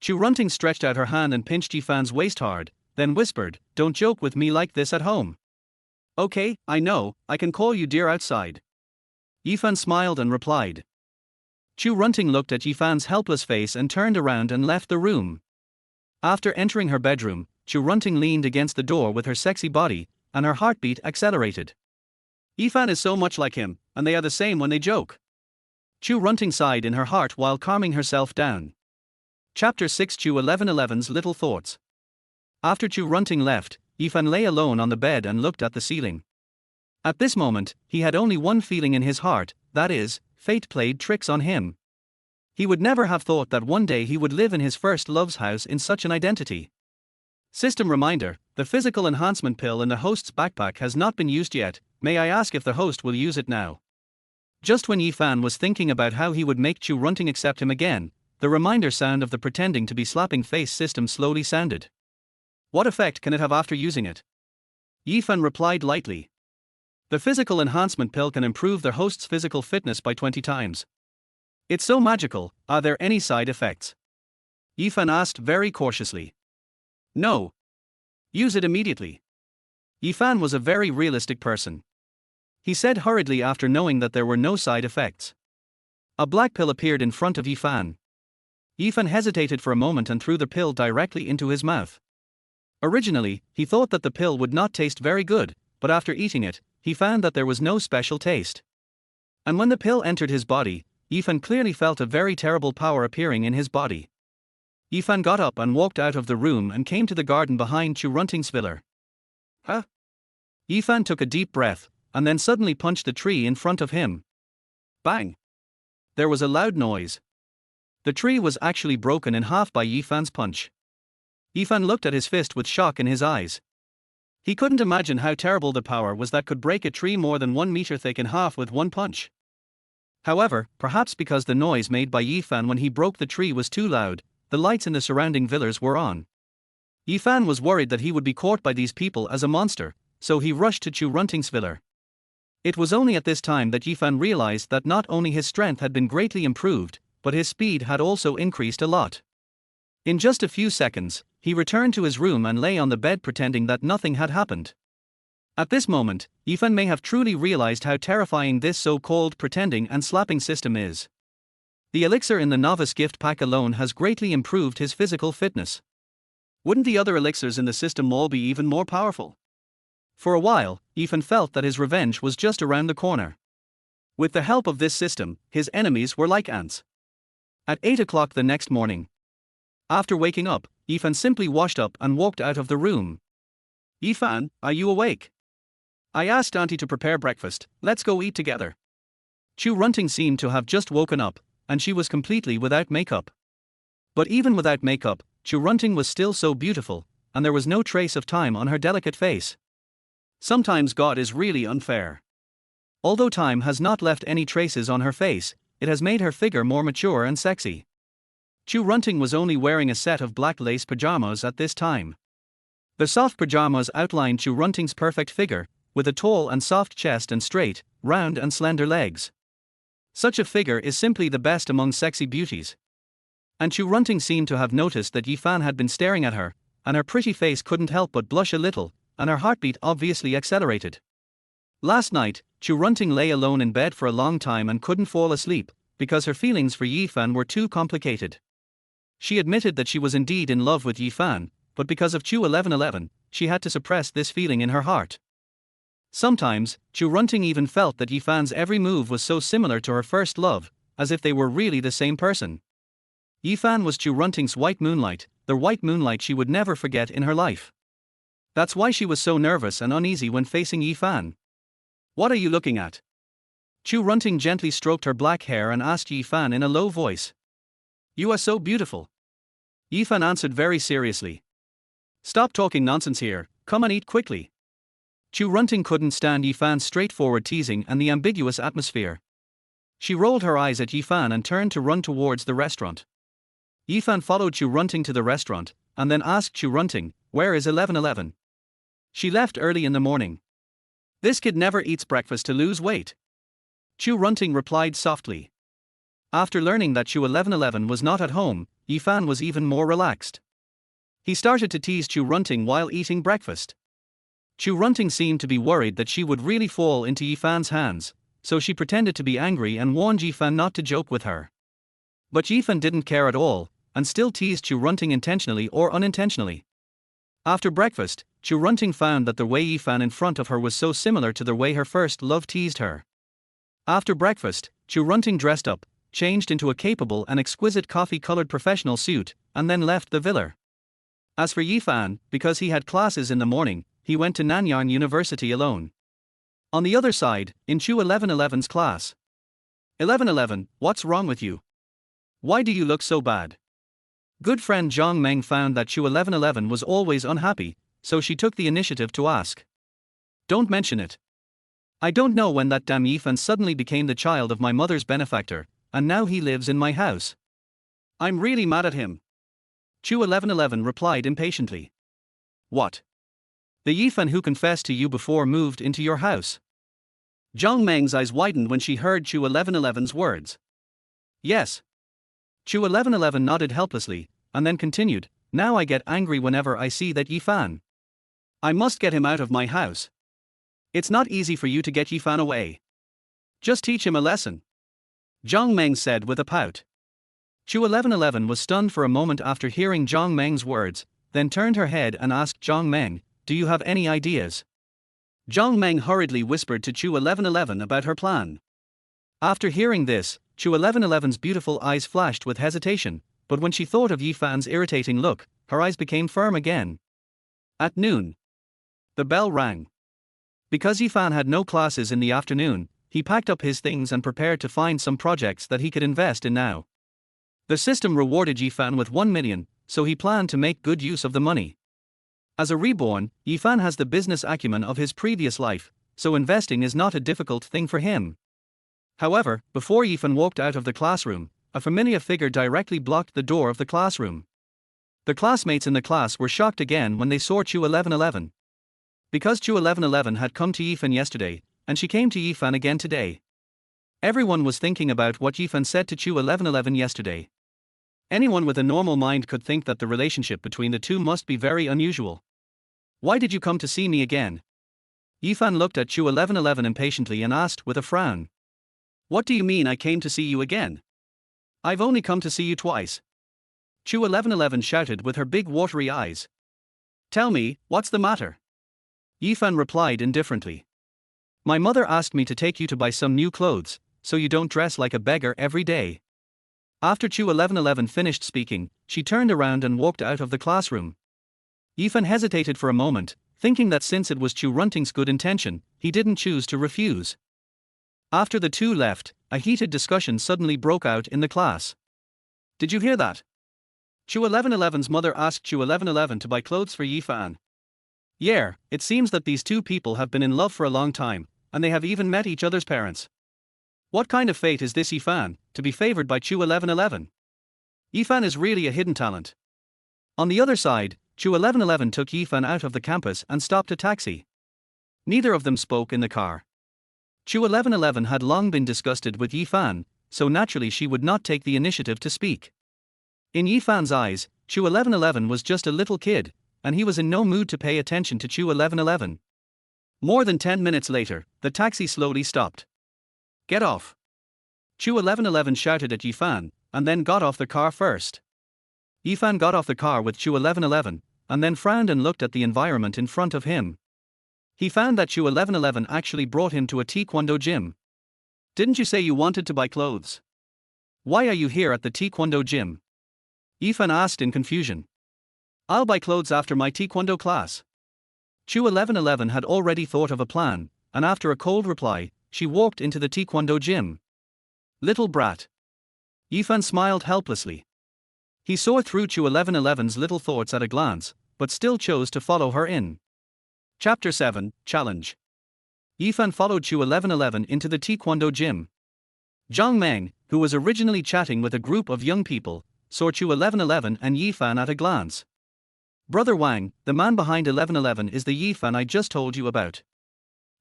Chu Runting stretched out her hand and pinched Yifan's waist hard, then whispered, "Don't joke with me like this at home." "Okay, I know, I can call you dear outside." Yifan smiled and replied. Chu Runting looked at Yifan's helpless face and turned around and left the room. After entering her bedroom, Chu Runting leaned against the door with her sexy body, and her heartbeat accelerated. Yifan is so much like him, and they are the same when they joke. Chu Runting sighed in her heart while calming herself down. Chapter 6 Chu 1111's Little Thoughts. After Chu Runting left, Yifan lay alone on the bed and looked at the ceiling. At this moment, he had only one feeling in his heart, that is, fate played tricks on him. He would never have thought that one day he would live in his first love's house in such an identity. System reminder: the physical enhancement pill in the host's backpack has not been used yet. May I ask if the host will use it now? Just when Yifan was thinking about how he would make Chu Runting accept him again, the reminder sound of the pretending to be slapping face system slowly sounded. What effect can it have after using it? Yifan replied lightly. The physical enhancement pill can improve their host's physical fitness by 20 times. It's so magical, are there any side effects? Yifan asked very cautiously. No. Use it immediately. Yifan was a very realistic person. He said hurriedly after knowing that there were no side effects. A black pill appeared in front of Yifan. Yifan hesitated for a moment and threw the pill directly into his mouth. Originally, he thought that the pill would not taste very good, but after eating it, he found that there was no special taste. And when the pill entered his body, Yifan clearly felt a very terrible power appearing in his body. Yifan got up and walked out of the room and came to the garden behind Chu Runting's villa. Huh? Yifan took a deep breath, and then suddenly punched the tree in front of him. Bang! There was a loud noise. The tree was actually broken in half by Yifan's punch. Yifan looked at his fist with shock in his eyes. He couldn't imagine how terrible the power was that could break a tree more than 1 meter thick in half with one punch. However, perhaps because the noise made by Yifan when he broke the tree was too loud, the lights in the surrounding villas were on. Yifan was worried that he would be caught by these people as a monster, so he rushed to Chu Runting's villa. It was only at this time that Yifan realized that not only his strength had been greatly improved, but his speed had also increased a lot. In just a few seconds, he returned to his room and lay on the bed pretending that nothing had happened. At this moment, Yifan may have truly realized how terrifying this so-called pretending and slapping system is. The elixir in the novice gift pack alone has greatly improved his physical fitness. Wouldn't the other elixirs in the system all be even more powerful? For a while, Yifan felt that his revenge was just around the corner. With the help of this system, his enemies were like ants. At 8 o'clock the next morning. After waking up, Yifan simply washed up and walked out of the room. Yifan, are you awake? I asked Auntie to prepare breakfast, let's go eat together. Chu Runting seemed to have just woken up, and she was completely without makeup. But even without makeup, Chu Runting was still so beautiful, and there was no trace of time on her delicate face. Sometimes God is really unfair. Although time has not left any traces on her face, it has made her figure more mature and sexy. Chu Runting was only wearing a set of black lace pajamas at this time. The soft pajamas outlined Chu Runting's perfect figure, with a tall and soft chest and straight, round and slender legs. Such a figure is simply the best among sexy beauties. And Chu Runting seemed to have noticed that Yifan had been staring at her, and her pretty face couldn't help but blush a little, and her heartbeat obviously accelerated. Last night, Chu Runting lay alone in bed for a long time and couldn't fall asleep, because her feelings for Yifan were too complicated. She admitted that she was indeed in love with Yifan, but because of Chu 1111, she had to suppress this feeling in her heart. Sometimes, Chu Runting even felt that Yifan's every move was so similar to her first love, as if they were really the same person. Yifan was Chu Runting's white moonlight, the white moonlight she would never forget in her life. That's why she was so nervous and uneasy when facing Yifan. What are you looking at? Chu Runting gently stroked her black hair and asked Yifan in a low voice. You are so beautiful. Yifan answered very seriously. Stop talking nonsense here, come and eat quickly. Chu Runting couldn't stand Yifan's straightforward teasing and the ambiguous atmosphere. She rolled her eyes at Yifan and turned to run towards the restaurant. Yifan followed Chu Runting to the restaurant, and then asked Chu Runting, where is 1111? She left early in the morning. This kid never eats breakfast to lose weight. Chu Runting replied softly. After learning that Chu 1111 was not at home, Yifan was even more relaxed. He started to tease Chu Runting while eating breakfast. Chu Runting seemed to be worried that she would really fall into Yifan's hands, so she pretended to be angry and warned Yifan not to joke with her. But Yifan didn't care at all, and still teased Chu Runting intentionally or unintentionally. After breakfast, Chu Runting found that the way Yifan in front of her was so similar to the way her first love teased her. After breakfast, Chu Runting dressed up, changed into a capable and exquisite coffee-colored professional suit, and then left the villa. As for Yifan, because he had classes in the morning, he went to Nanyang University alone. On the other side, in Chu 1111's class. 1111, what's wrong with you? Why do you look so bad? Good friend Zhang Meng found that Chu 1111 was always unhappy, so she took the initiative to ask. Don't mention it. I don't know when that damn Yifan suddenly became the child of my mother's benefactor, and now he lives in my house. I'm really mad at him. Chu 1111 replied impatiently. What? The Yifan who confessed to you before moved into your house? Zhang Meng's eyes widened when she heard Chu 1111's words. Yes. Chu 1111 nodded helplessly, and then continued, now I get angry whenever I see that Yifan. I must get him out of my house. It's not easy for you to get Yifan away. Just teach him a lesson. Zhang Meng said with a pout. Chu 1111 was stunned for a moment after hearing Zhang Meng's words, then turned her head and asked Zhang Meng, do you have any ideas? Zhang Meng hurriedly whispered to Chu 1111 about her plan. After hearing this, Chu 1111's beautiful eyes flashed with hesitation, but when she thought of Yifan's irritating look, her eyes became firm again. At noon, the bell rang. Because Yifan had no classes in the afternoon, he packed up his things and prepared to find some projects that he could invest in now. The system rewarded Yifan with 1 million, so he planned to make good use of the money. As a reborn, Yifan has the business acumen of his previous life, so investing is not a difficult thing for him. However, before Yifan walked out of the classroom, a familiar figure directly blocked the door of the classroom. The classmates in the class were shocked again when they saw Chu 1111. Because Chu 1111 had come to Yifan yesterday, and she came to Yifan again today. Everyone was thinking about what Yifan said to Chu 1111 yesterday. Anyone with a normal mind could think that the relationship between the two must be very unusual. Why did you come to see me again? Yifan looked at Chu 1111 impatiently and asked with a frown. What do you mean I came to see you again? I've only come to see you twice. Chu 1111 shouted with her big watery eyes. Tell me, what's the matter? Yifan replied indifferently. My mother asked me to take you to buy some new clothes, so you don't dress like a beggar every day. After Chu 1111 finished speaking, she turned around and walked out of the classroom. Yifan hesitated for a moment, thinking that since it was Chu Runting's good intention, he didn't choose to refuse. After the two left, a heated discussion suddenly broke out in the class. Did you hear that? Chu 1111's mother asked Chu 1111 to buy clothes for Yifan. Yeah, it seems that these two people have been in love for a long time, and they have even met each other's parents. What kind of fate is this Yifan, to be favored by Chu 1111? Yifan is really a hidden talent. On the other side, Chu 1111 took Yifan out of the campus and stopped a taxi. Neither of them spoke in the car. Chu 1111 had long been disgusted with Yifan, so naturally she would not take the initiative to speak. In Yifan's eyes, Chu 1111 was just a little kid, and he was in no mood to pay attention to Chu 1111. More than 10 minutes later, the taxi slowly stopped. Get off! Chu 1111 shouted at Yifan, and then got off the car first. Yifan got off the car with Chu 1111, and then frowned and looked at the environment in front of him. He found that Chu 1111 actually brought him to a taekwondo gym. Didn't you say you wanted to buy clothes? Why are you here at the taekwondo gym? Yifan asked in confusion. I'll buy clothes after my taekwondo class. Chu 1111 had already thought of a plan, and after a cold reply, she walked into the taekwondo gym. Little brat. Yifan smiled helplessly. He saw through Chu 1111's little thoughts at a glance, but still chose to follow her in. Chapter 7, Challenge. Yifan followed Chu 1111 into the taekwondo gym. Zhang Meng, who was originally chatting with a group of young people, saw Chu 1111 and Yifan at a glance. Brother Wang, the man behind 1111 is the Yifan I just told you about.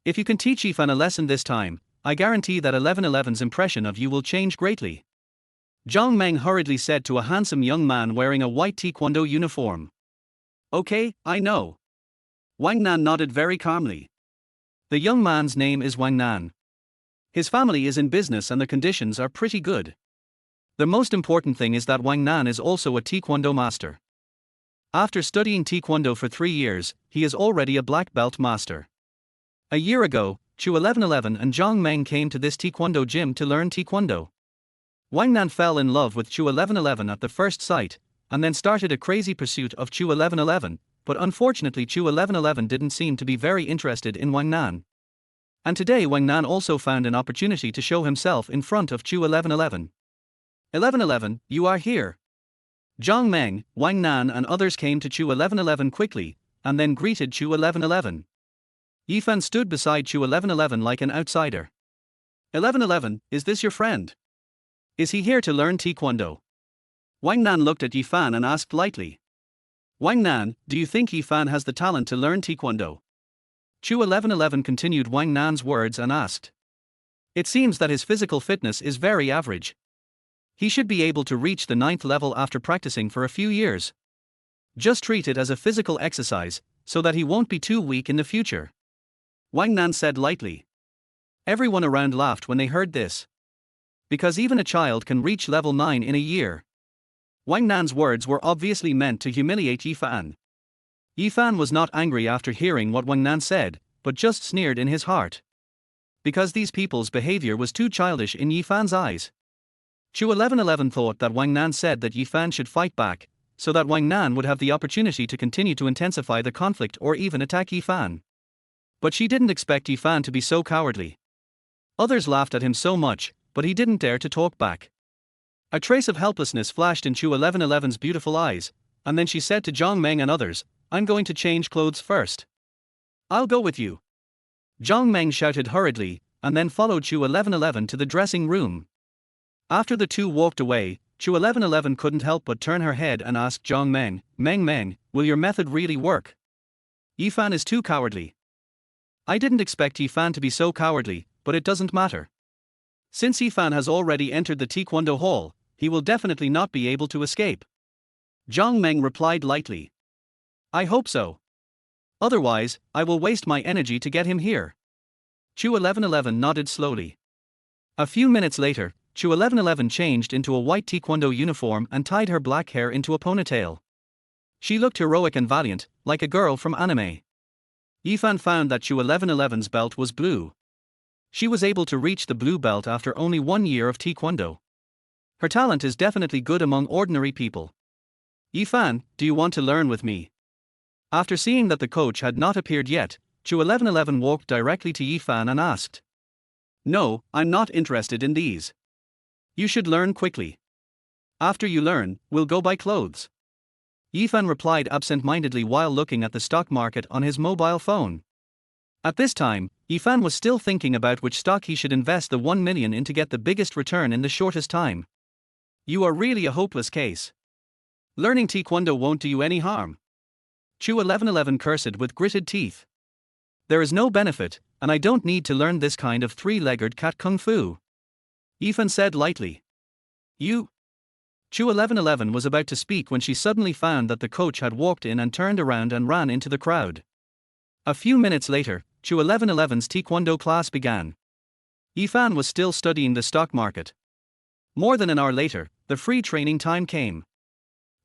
If you can teach Yifan a lesson this time, I guarantee that 1111's impression of you will change greatly. Zhang Meng hurriedly said to a handsome young man wearing a white taekwondo uniform. Okay, I know. Wang Nan nodded very calmly. The young man's name is Wang Nan. His family is in business and the conditions are pretty good. The most important thing is that Wang Nan is also a taekwondo master. After studying taekwondo for 3 years, he is already a black belt master. A year ago, Chu 1111 and Zhang Meng came to this taekwondo gym to learn taekwondo. Wang Nan fell in love with Chu 1111 at the first sight, and then started a crazy pursuit of Chu 1111, but unfortunately Chu 1111 didn't seem to be very interested in Wang Nan. And today Wang Nan also found an opportunity to show himself in front of Chu 1111. 1111, you are here. Zhang Meng, Wang Nan and others came to Chu 1111 quickly, and then greeted Chu 1111. Yifan stood beside Chu 1111 like an outsider. 1111, is this your friend? Is he here to learn taekwondo? Wang Nan looked at Yifan and asked lightly. Wang Nan, do you think Yifan has the talent to learn taekwondo? Chu 1111 continued Wang Nan's words and asked. It seems that his physical fitness is very average. He should be able to reach the 9th level after practicing for a few years. Just treat it as a physical exercise, so that he won't be too weak in the future. Wang Nan said lightly. Everyone around laughed when they heard this. Because even a child can reach level 9 in a year. Wang Nan's words were obviously meant to humiliate Yifan. Yifan was not angry after hearing what Wang Nan said, but just sneered in his heart. Because these people's behavior was too childish in Yifan's eyes. Chu 1111 thought that Wang Nan said that Yifan should fight back, so that Wang Nan would have the opportunity to continue to intensify the conflict or even attack Yifan. But she didn't expect Yifan to be so cowardly. Others laughed at him so much, but he didn't dare to talk back. A trace of helplessness flashed in Chu 1111's beautiful eyes, and then she said to Zhang Meng and others, I'm going to change clothes first. I'll go with you. Zhang Meng shouted hurriedly, and then followed Chu 1111 to the dressing room. After the two walked away, Chu 1111 couldn't help but turn her head and ask Zhang Meng, Meng, will your method really work? Yifan is too cowardly. I didn't expect Yifan to be so cowardly, but it doesn't matter. Since Yifan has already entered the taekwondo hall, he will definitely not be able to escape. Zhang Meng replied lightly. I hope so. Otherwise, I will waste my energy to get him here. Chu 1111 nodded slowly. A few minutes later, Chu 1111 changed into a white taekwondo uniform and tied her black hair into a ponytail. She looked heroic and valiant, like a girl from anime. Yifan found that Chu 1111's belt was blue. She was able to reach the blue belt after only 1 year of taekwondo. Her talent is definitely good among ordinary people. Yifan, do you want to learn with me? After seeing that the coach had not appeared yet, Chu 1111 walked directly to Yifan and asked. No, I'm not interested in these. You should learn quickly. After you learn, we'll go buy clothes. Yifan replied absent-mindedly while looking at the stock market on his mobile phone. At this time, Yifan was still thinking about which stock he should invest the 1 million in to get the biggest return in the shortest time. You are really a hopeless case. Learning taekwondo won't do you any harm. Chu 1111 cursed with gritted teeth. There is no benefit, and I don't need to learn this kind of three-legged cat kung fu. Yifan said lightly. You? Chu 1111 was about to speak when she suddenly found that the coach had walked in and turned around and ran into the crowd. A few minutes later, Chu 1111's taekwondo class began. Yifan was still studying the stock market. More than an hour later, the free training time came.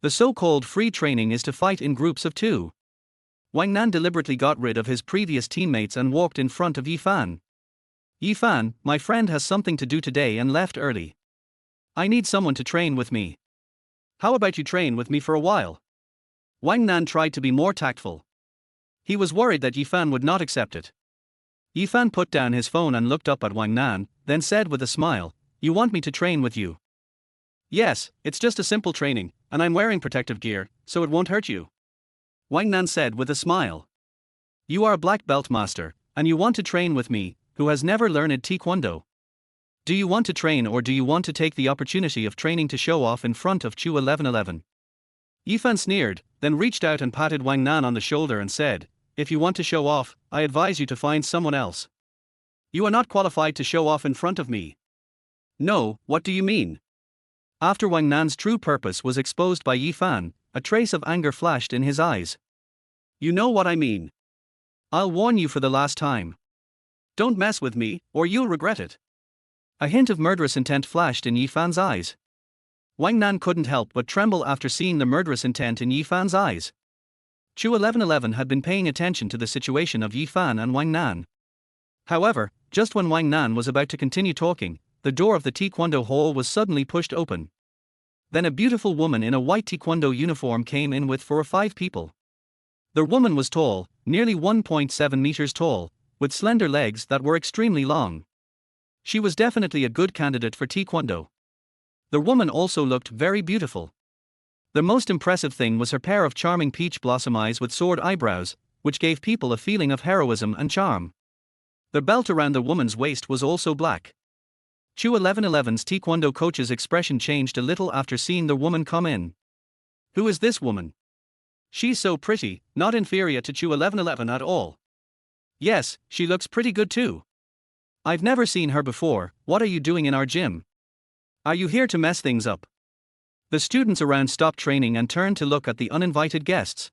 The so-called free training is to fight in groups of 2. Wang Nan deliberately got rid of his previous teammates and walked in front of Yifan. Yifan, my friend has something to do today and left early. I need someone to train with me. How about you train with me for a while? Wang Nan tried to be more tactful. He was worried that Yifan would not accept it. Yifan put down his phone and looked up at Wang Nan, then said with a smile, You want me to train with you? Yes, it's just a simple training, and I'm wearing protective gear, so it won't hurt you. Wang Nan said with a smile. You are a black belt master, and you want to train with me, who has never learned taekwondo. Do you want to train or do you want to take the opportunity of training to show off in front of Chu 1111? Yifan sneered, then reached out and patted Wang Nan on the shoulder and said, If you want to show off, I advise you to find someone else. You are not qualified to show off in front of me. No, what do you mean? After Wang Nan's true purpose was exposed by Yi Fan, a trace of anger flashed in his eyes. You know what I mean. I'll warn you for the last time. Don't mess with me, or you'll regret it. A hint of murderous intent flashed in Yi Fan's eyes. Wang Nan couldn't help but tremble after seeing the murderous intent in Yi Fan's eyes. Chu 1111 had been paying attention to the situation of Yi Fan and Wang Nan. However, just when Wang Nan was about to continue talking, the door of the taekwondo hall was suddenly pushed open. Then a beautiful woman in a white taekwondo uniform came in with 4 or 5 people. The woman was tall, nearly 1.7 meters tall, with slender legs that were extremely long. She was definitely a good candidate for taekwondo. The woman also looked very beautiful. The most impressive thing was her pair of charming peach blossom eyes with sword eyebrows, which gave people a feeling of heroism and charm. The belt around the woman's waist was also black. Chu 1111's taekwondo coach's expression changed a little after seeing the woman come in. Who is this woman? She's so pretty, not inferior to Chu 1111 at all. Yes, she looks pretty good too. I've never seen her before. What are you doing in our gym? Are you here to mess things up? The students around stopped training and turned to look at the uninvited guests.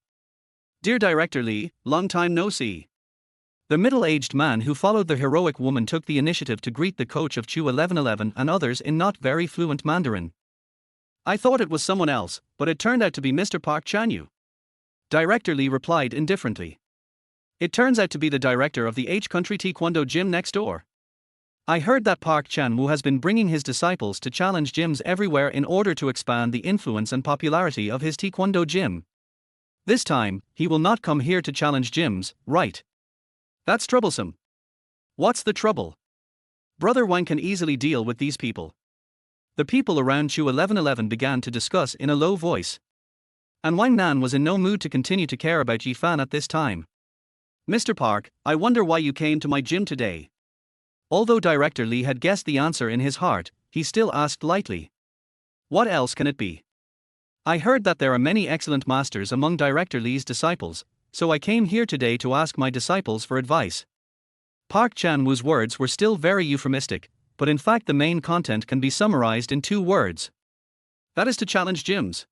Dear Director Lee, long time no see. The middle-aged man who followed the heroic woman took the initiative to greet the coach of Chu 1111 and others in not very fluent Mandarin. I thought it was someone else, but it turned out to be Mr. Park Chan-yu. Director Lee replied indifferently. It turns out to be the director of the H-Country Taekwondo gym next door. I heard that Park Chan-woo has been bringing his disciples to challenge gyms everywhere in order to expand the influence and popularity of his Taekwondo gym. This time, he will not come here to challenge gyms, right? That's troublesome. What's the trouble? Brother Wang can easily deal with these people. The people around Chu 1111 began to discuss in a low voice. And Wang Nan was in no mood to continue to care about Yi Fan at this time. Mr. Park, I wonder why you came to my gym today. Although Director Lee had guessed the answer in his heart, he still asked lightly. What else can it be? I heard that there are many excellent masters among Director Lee's disciples, so I came here today to ask my disciples for advice. Park Chan-woo's words were still very euphemistic, but in fact the main content can be summarized in 2 words. That is to challenge gyms.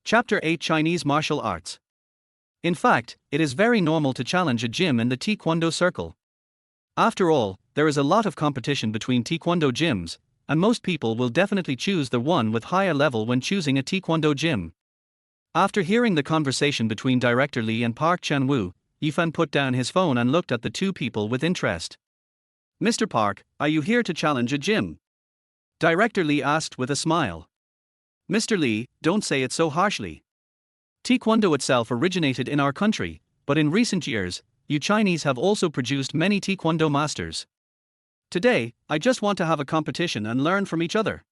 Chapter 8 Chinese Martial Arts. In fact, it is very normal to challenge a gym in the Taekwondo circle. After all, there is a lot of competition between Taekwondo gyms, and most people will definitely choose the one with higher level when choosing a Taekwondo gym. After hearing the conversation between Director Lee and Park Chan-woo, Yi Fan put down his phone and looked at the 2 people with interest. Mr. Park, are you here to challenge a gym? Director Lee asked with a smile. Mr. Lee, don't say it so harshly. Taekwondo itself originated in our country, but in recent years, you Chinese have also produced many Taekwondo masters. Today, I just want to have a competition and learn from each other.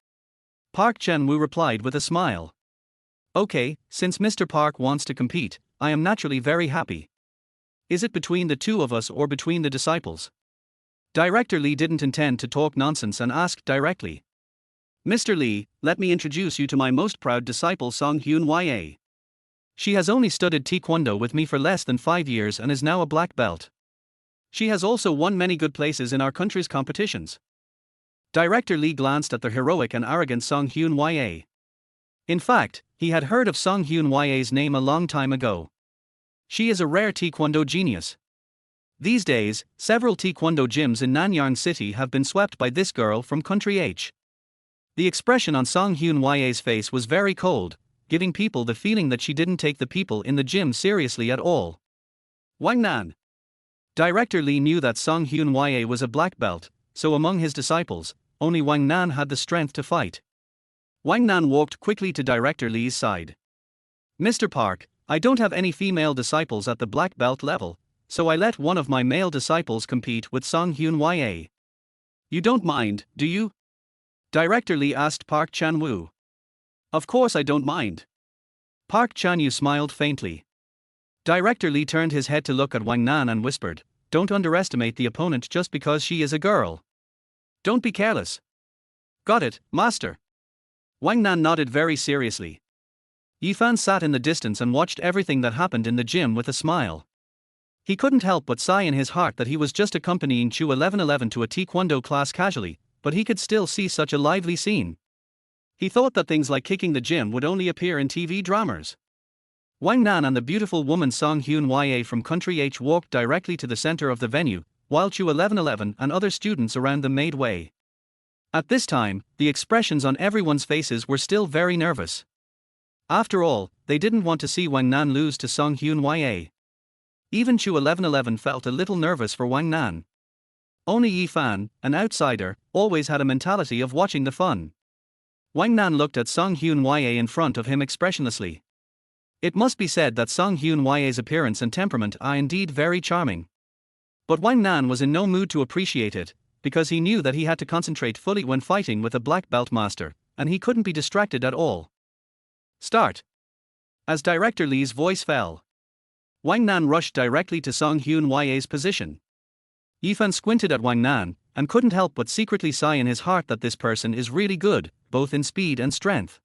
Park Chan-woo replied with a smile. Okay, since Mr. Park wants to compete, I am naturally very happy. Is it between the 2 of us or between the disciples? Director Lee didn't intend to talk nonsense and asked directly. Mr. Lee, let me introduce you to my most proud disciple Song Hyun Ya. She has only studied Taekwondo with me for less than 5 years and is now a black belt. She has also won many good places in our country's competitions. Director Lee glanced at the heroic and arrogant Song Hyun Ya. In fact, he had heard of Song Hyun Ya's name a long time ago. She is a rare Taekwondo genius. These days, several Taekwondo gyms in Nanyang City have been swept by this girl from Country H. The expression on Song Hyun Ya's face was very cold, giving people the feeling that she didn't take the people in the gym seriously at all. Wang Nan. Director Lee knew that Song Hyun Ya was a black belt, so among his disciples, only Wang Nan had the strength to fight. Wang Nan walked quickly to Director Lee's side. Mr. Park, I don't have any female disciples at the black belt level, so I let one of my male disciples compete with Song Hyun Ya. You don't mind, do you? Director Lee asked Park Chan-woo. Of course I don't mind. Park Chan-woo smiled faintly. Director Lee turned his head to look at Wang Nan and whispered, Don't underestimate the opponent just because she is a girl. Don't be careless. Got it, master. Wang Nan nodded very seriously. Yi Fan sat in the distance and watched everything that happened in the gym with a smile. He couldn't help but sigh in his heart that he was just accompanying Chu 1111 to a Taekwondo class casually, but he could still see such a lively scene. He thought that things like kicking the gym would only appear in TV dramas. Wang Nan and the beautiful woman Song Hyun Ya from Country H walked directly to the center of the venue, while Chu 1111 and other students around them made way. At this time, the expressions on everyone's faces were still very nervous. After all, they didn't want to see Wang Nan lose to Song Hyun Ya. Even Chu 1111 felt a little nervous for Wang Nan. Only Yi Fan, an outsider, always had a mentality of watching the fun. Wang Nan looked at Song Hyun Ya in front of him expressionlessly. It must be said that Song Hyun Ya's appearance and temperament are indeed very charming. But Wang Nan was in no mood to appreciate it, because he knew that he had to concentrate fully when fighting with a black belt master, and he couldn't be distracted at all. Start. As Director Lee's voice fell, Wang Nan rushed directly to Song Hyun Ya's position. Yifan squinted at Wang Nan, and couldn't help but secretly sigh in his heart that this person is really good, both in speed and strength.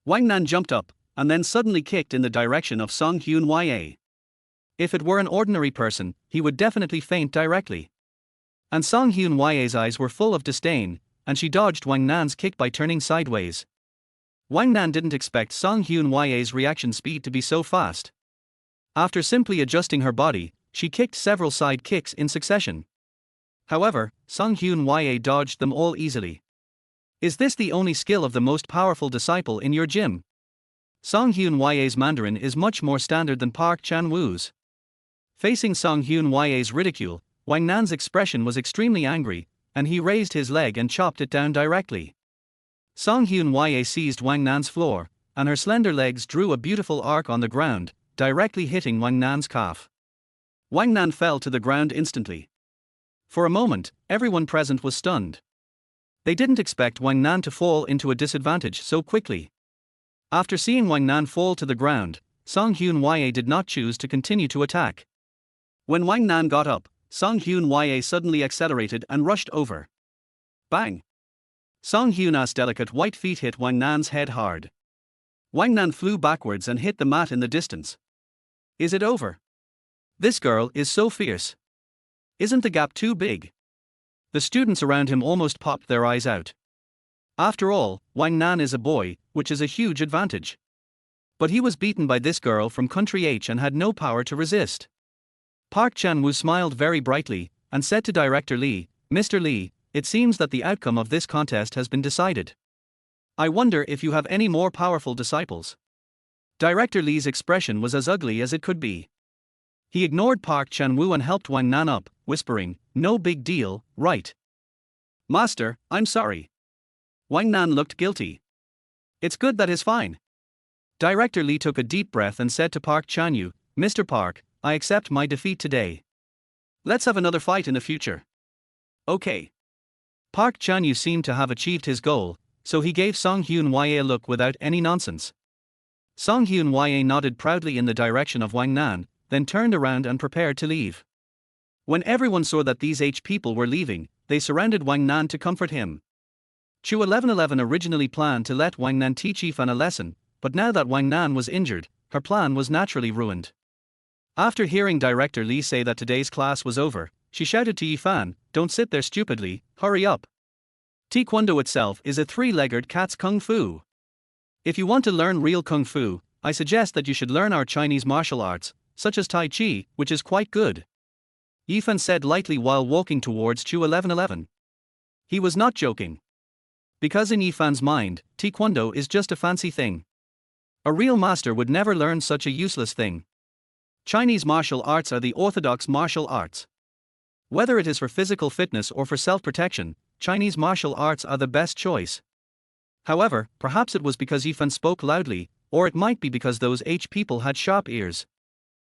Wang Nan jumped up, and then suddenly kicked in the direction of Song Hyun Ya. If it were an ordinary person, he would definitely faint directly. And Song Hyun Ya's eyes were full of disdain, and she dodged Wang Nan's kick by turning sideways. Wang Nan didn't expect Song Hyun Ya's reaction speed to be so fast. After simply adjusting her body, she kicked several side kicks in succession. However, Song Hyun Ya dodged them all easily. Is this the only skill of the most powerful disciple in your gym? Song Hyun Ya's Mandarin is much more standard than Park Chan-woo's. Facing Song Hyun Ya's ridicule, Wang Nan's expression was extremely angry, and he raised his leg and chopped it down directly. Song Hyun Ya seized Wang Nan's floor, and her slender legs drew a beautiful arc on the ground, directly hitting Wang Nan's calf. Wang Nan fell to the ground instantly. For a moment, everyone present was stunned. They didn't expect Wang Nan to fall into a disadvantage so quickly. After seeing Wang Nan fall to the ground, Song Hyun Ya did not choose to continue to attack. When Wang Nan got up, Song Hyun Ya suddenly accelerated and rushed over. Bang! Song Hyun's delicate white feet hit Wang Nan's head hard. Wang Nan flew backwards and hit the mat in the distance. Is it over? This girl is so fierce. Isn't the gap too big? The students around him almost popped their eyes out. After all, Wang Nan is a boy, which is a huge advantage. But he was beaten by this girl from Country H and had no power to resist. Park Chan-woo smiled very brightly, and said to Director Lee, "Mr. Lee, it seems that the outcome of this contest has been decided. I wonder if you have any more powerful disciples." Director Lee's expression was as ugly as it could be. He ignored Park Chan-woo and helped Wang Nan up, whispering, "No big deal, right? Master, I'm sorry." Wang Nan looked guilty. "It's good that he's fine." Director Lee took a deep breath and said to Park Chan-woo, "Mr. Park, I accept my defeat today. Let's have another fight in the future." Okay. Park Chan-woo seemed to have achieved his goal, so he gave Song Hyun Ya a look without any nonsense. Song Hyun Ya nodded proudly in the direction of Wang Nan, then turned around and prepared to leave. When everyone saw that these H people were leaving, they surrounded Wang Nan to comfort him. Chu 1111 originally planned to let Wang Nan teach Yifan a lesson, but now that Wang Nan was injured, her plan was naturally ruined. After hearing Director Lee say that today's class was over, she shouted to Yifan, "Don't sit there stupidly, hurry up. Taekwondo itself is a three-legged cat's kung fu. If you want to learn real kung fu, I suggest that you should learn our Chinese martial arts, such as Tai Chi, which is quite good," Yifan said lightly while walking towards Chu 1111. He was not joking. Because in Yifan's mind, Taekwondo is just a fancy thing. A real master would never learn such a useless thing. Chinese martial arts are the orthodox martial arts. Whether it is for physical fitness or for self-protection, Chinese martial arts are the best choice. However, perhaps it was because Yifan spoke loudly, or it might be because those H people had sharp ears.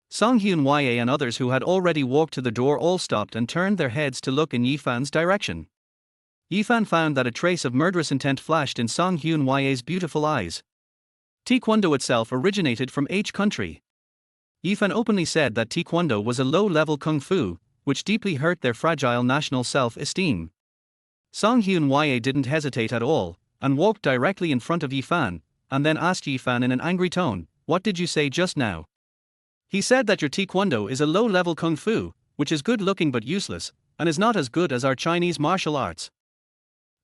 Song Hyun Ya and others who had already walked to the door all stopped and turned their heads to look in Yifan's direction. Yifan found that a trace of murderous intent flashed in Song Hyun Ya's beautiful eyes. Taekwondo itself originated from H country. Yifan openly said that Taekwondo was a low-level kung fu, which deeply hurt their fragile national self-esteem. Song Hyun Ya didn't hesitate at all, and walked directly in front of Yifan, and then asked Yifan in an angry tone, "What did you say just now?" "He said that your Taekwondo is a low-level kung fu, which is good-looking but useless, and is not as good as our Chinese martial arts."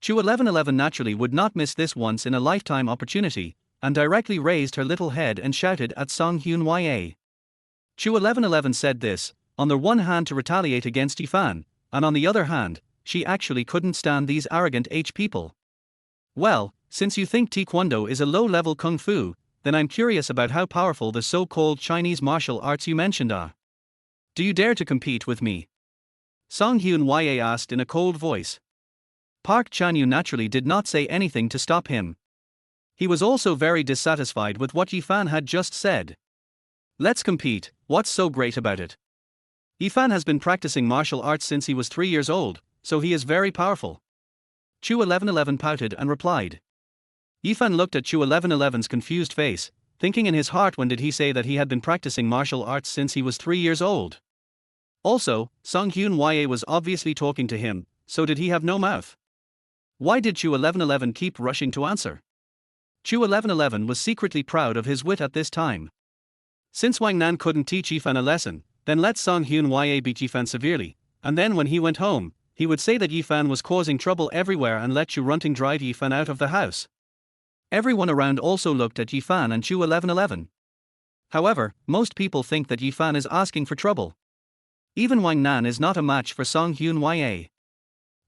Chu 1111 naturally would not miss this once in a lifetime opportunity, and directly raised her little head and shouted at Song Hyun Ya. Chu 1111 said this, on the one hand to retaliate against Yifan, and on the other hand, she actually couldn't stand these arrogant people. Well, since you think Taekwondo is a low-level kung fu, then I'm curious about how powerful the so-called Chinese martial arts you mentioned are. Do you dare to compete with me? Song Hyun Ya asked in a cold voice. Park Chan-yu naturally did not say anything to stop him. He was also very dissatisfied with what Yifan had just said. Let's compete, what's so great about it? Yifan has been practicing martial arts since he was 3 years old, so he is very powerful. Chu 1111 pouted and replied. Yifan looked at Chu 1111's confused face, thinking in his heart, when did he say that he had been practicing martial arts since he was 3 years old? Also, Song Hyun Ya was obviously talking to him, so did he have no mouth? Why did Chu 1111 keep rushing to answer? Chu 1111 was secretly proud of his wit at this time. Since Wang Nan couldn't teach Yifan a lesson, then let Song Hyun Ya beat Yifan severely, and then when he went home, he would say that Yifan was causing trouble everywhere and let Chu Runting drive Yifan out of the house. Everyone around also looked at Yifan and Chu 1111. However, most people think that Yifan is asking for trouble. Even Wang Nan is not a match for Song Hyun Ya.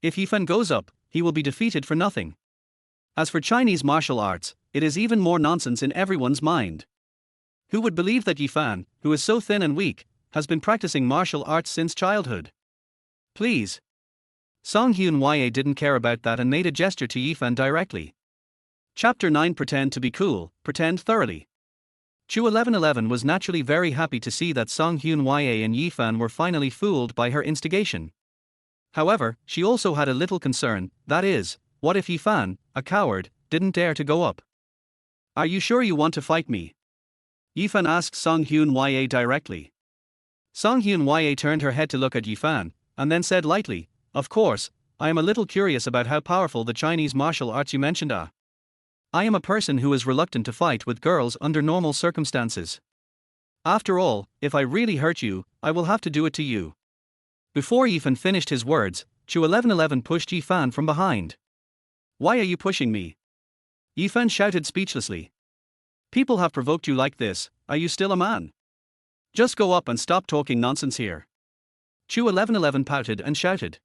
If Yifan goes up, he will be defeated for nothing. As for Chinese martial arts, it is even more nonsense in everyone's mind. Who would believe that Yifan, who is so thin and weak, has been practicing martial arts since childhood? Please. Song Hyun Ya didn't care about that and made a gesture to Yifan directly. Chapter 9 Pretend to be cool, pretend thoroughly. Chu 1111 was naturally very happy to see that Song Hyun Ya and Yifan were finally fooled by her instigation. However, she also had a little concern, that is, what if Yifan, a coward, didn't dare to go up? Are you sure you want to fight me? Yifan asked Song Hyun Ya directly. Song Hyun Ya turned her head to look at Yifan, and then said lightly, of course, I am a little curious about how powerful the Chinese martial arts you mentioned are. I am a person who is reluctant to fight with girls under normal circumstances. After all, if I really hurt you, I will have to do it to you. Before Yifan finished his words, Chu 1111 pushed Yifan from behind. Why are you pushing me? Yifan shouted speechlessly. People have provoked you like this, are you still a man? Just go up and stop talking nonsense here. Chu 1111 pouted and shouted.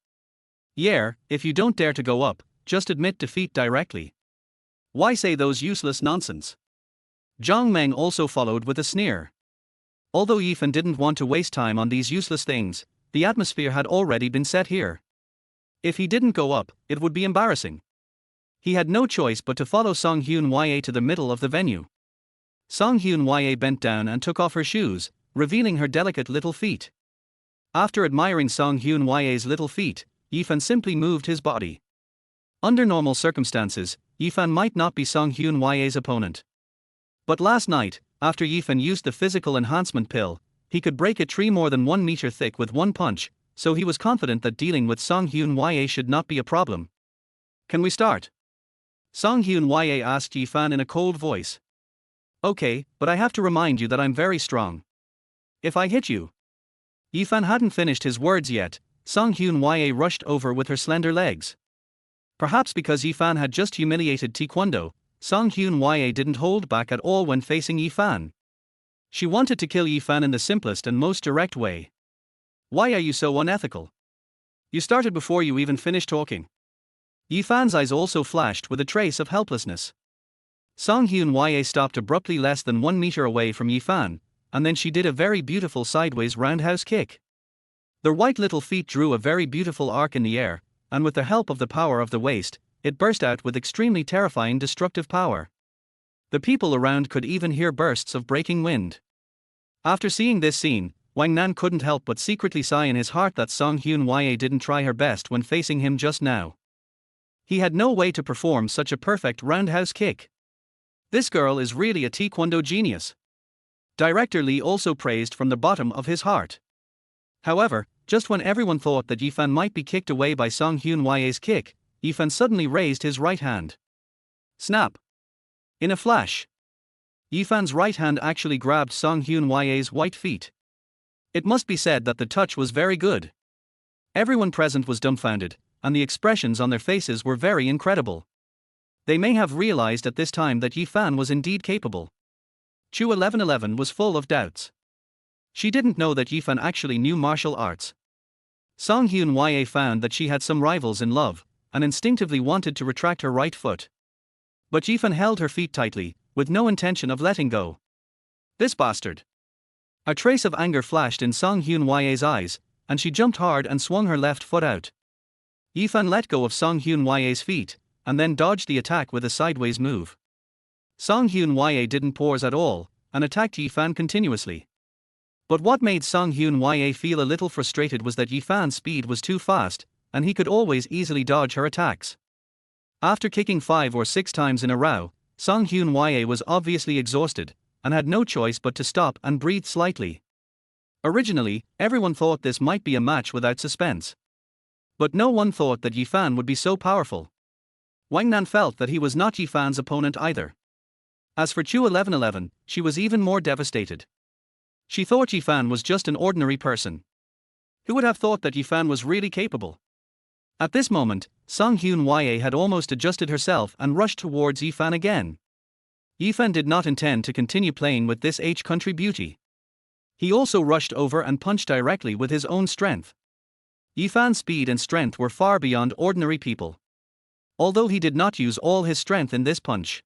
Yeah, if you don't dare to go up, just admit defeat directly. Why say those useless nonsense? Zhang Meng also followed with a sneer. Although Yifan didn't want to waste time on these useless things, the atmosphere had already been set here. If he didn't go up, it would be embarrassing. He had no choice but to follow Song Hyun Ya to the middle of the venue. Song Hyun Ya bent down and took off her shoes, revealing her delicate little feet. After admiring Song Hyun Ya's little feet, Yifan simply moved his body. Under normal circumstances, Yifan might not be Song Hyun Ya's opponent. But last night, after Yifan used the physical enhancement pill, he could break a tree more than 1 meter thick with one punch, so he was confident that dealing with Song Hyun Ya should not be a problem. Can we start? Song Hyun Ya asked Yifan in a cold voice. Okay, but I have to remind you that I'm very strong. If I hit you. Yifan hadn't finished his words yet, Song Hyun Ya rushed over with her slender legs. Perhaps because Yifan had just humiliated Taekwondo, Song Hyun Ya didn't hold back at all when facing Yifan. She wanted to kill Yifan in the simplest and most direct way. Why are you so unethical? You started before you even finished talking. Yifan's eyes also flashed with a trace of helplessness. Song Hyun Ya stopped abruptly less than 1 meter away from Yifan, and then she did a very beautiful sideways roundhouse kick. Their white little feet drew a very beautiful arc in the air, and with the help of the power of the waist, it burst out with extremely terrifying destructive power. The people around could even hear bursts of breaking wind. After seeing this scene, Wang Nan couldn't help but secretly sigh in his heart that Song Hyun Ya didn't try her best when facing him just now. He had no way to perform such a perfect roundhouse kick. This girl is really a Taekwondo genius. Director Lee also praised from the bottom of his heart. However, just when everyone thought that Yifan might be kicked away by Song Hyun Ya's kick, Yifan suddenly raised his right hand. Snap! In a flash, Yifan's right hand actually grabbed Song Hyun Ya's white feet. It must be said that the touch was very good. Everyone present was dumbfounded, and the expressions on their faces were very incredible. They may have realized at this time that Yifan was indeed capable. Chu 1111 was full of doubts. She didn't know that Yifan actually knew martial arts. Song Hyun Ya found that she had some rivals in love, and instinctively wanted to retract her right foot. But Yifan held her feet tightly, with no intention of letting go. This bastard! A trace of anger flashed in Song Hyun Ya's eyes, and she jumped hard and swung her left foot out. Yifan let go of Song Hyun Ya's feet, and then dodged the attack with a sideways move. Song Hyun Ya didn't pause at all, and attacked Yifan continuously. But what made Song Hyun Ya feel a little frustrated was that Yifan's speed was too fast, and he could always easily dodge her attacks. After kicking 5 or 6 times in a row, Song Hyun Ya was obviously exhausted, and had no choice but to stop and breathe slightly. Originally, everyone thought this might be a match without suspense. But no one thought that Yifan would be so powerful. Wang Nan felt that he was not Yifan's opponent either. As for Chu 1111, she was even more devastated. She thought Yifan was just an ordinary person. Who would have thought that Yifan was really capable? At this moment, Song Hyun Ya had almost adjusted herself and rushed towards Yifan again. Yifan did not intend to continue playing with this H-country beauty. He also rushed over and punched directly with his own strength. Yifan's speed and strength were far beyond ordinary people. Although he did not use all his strength in this punch.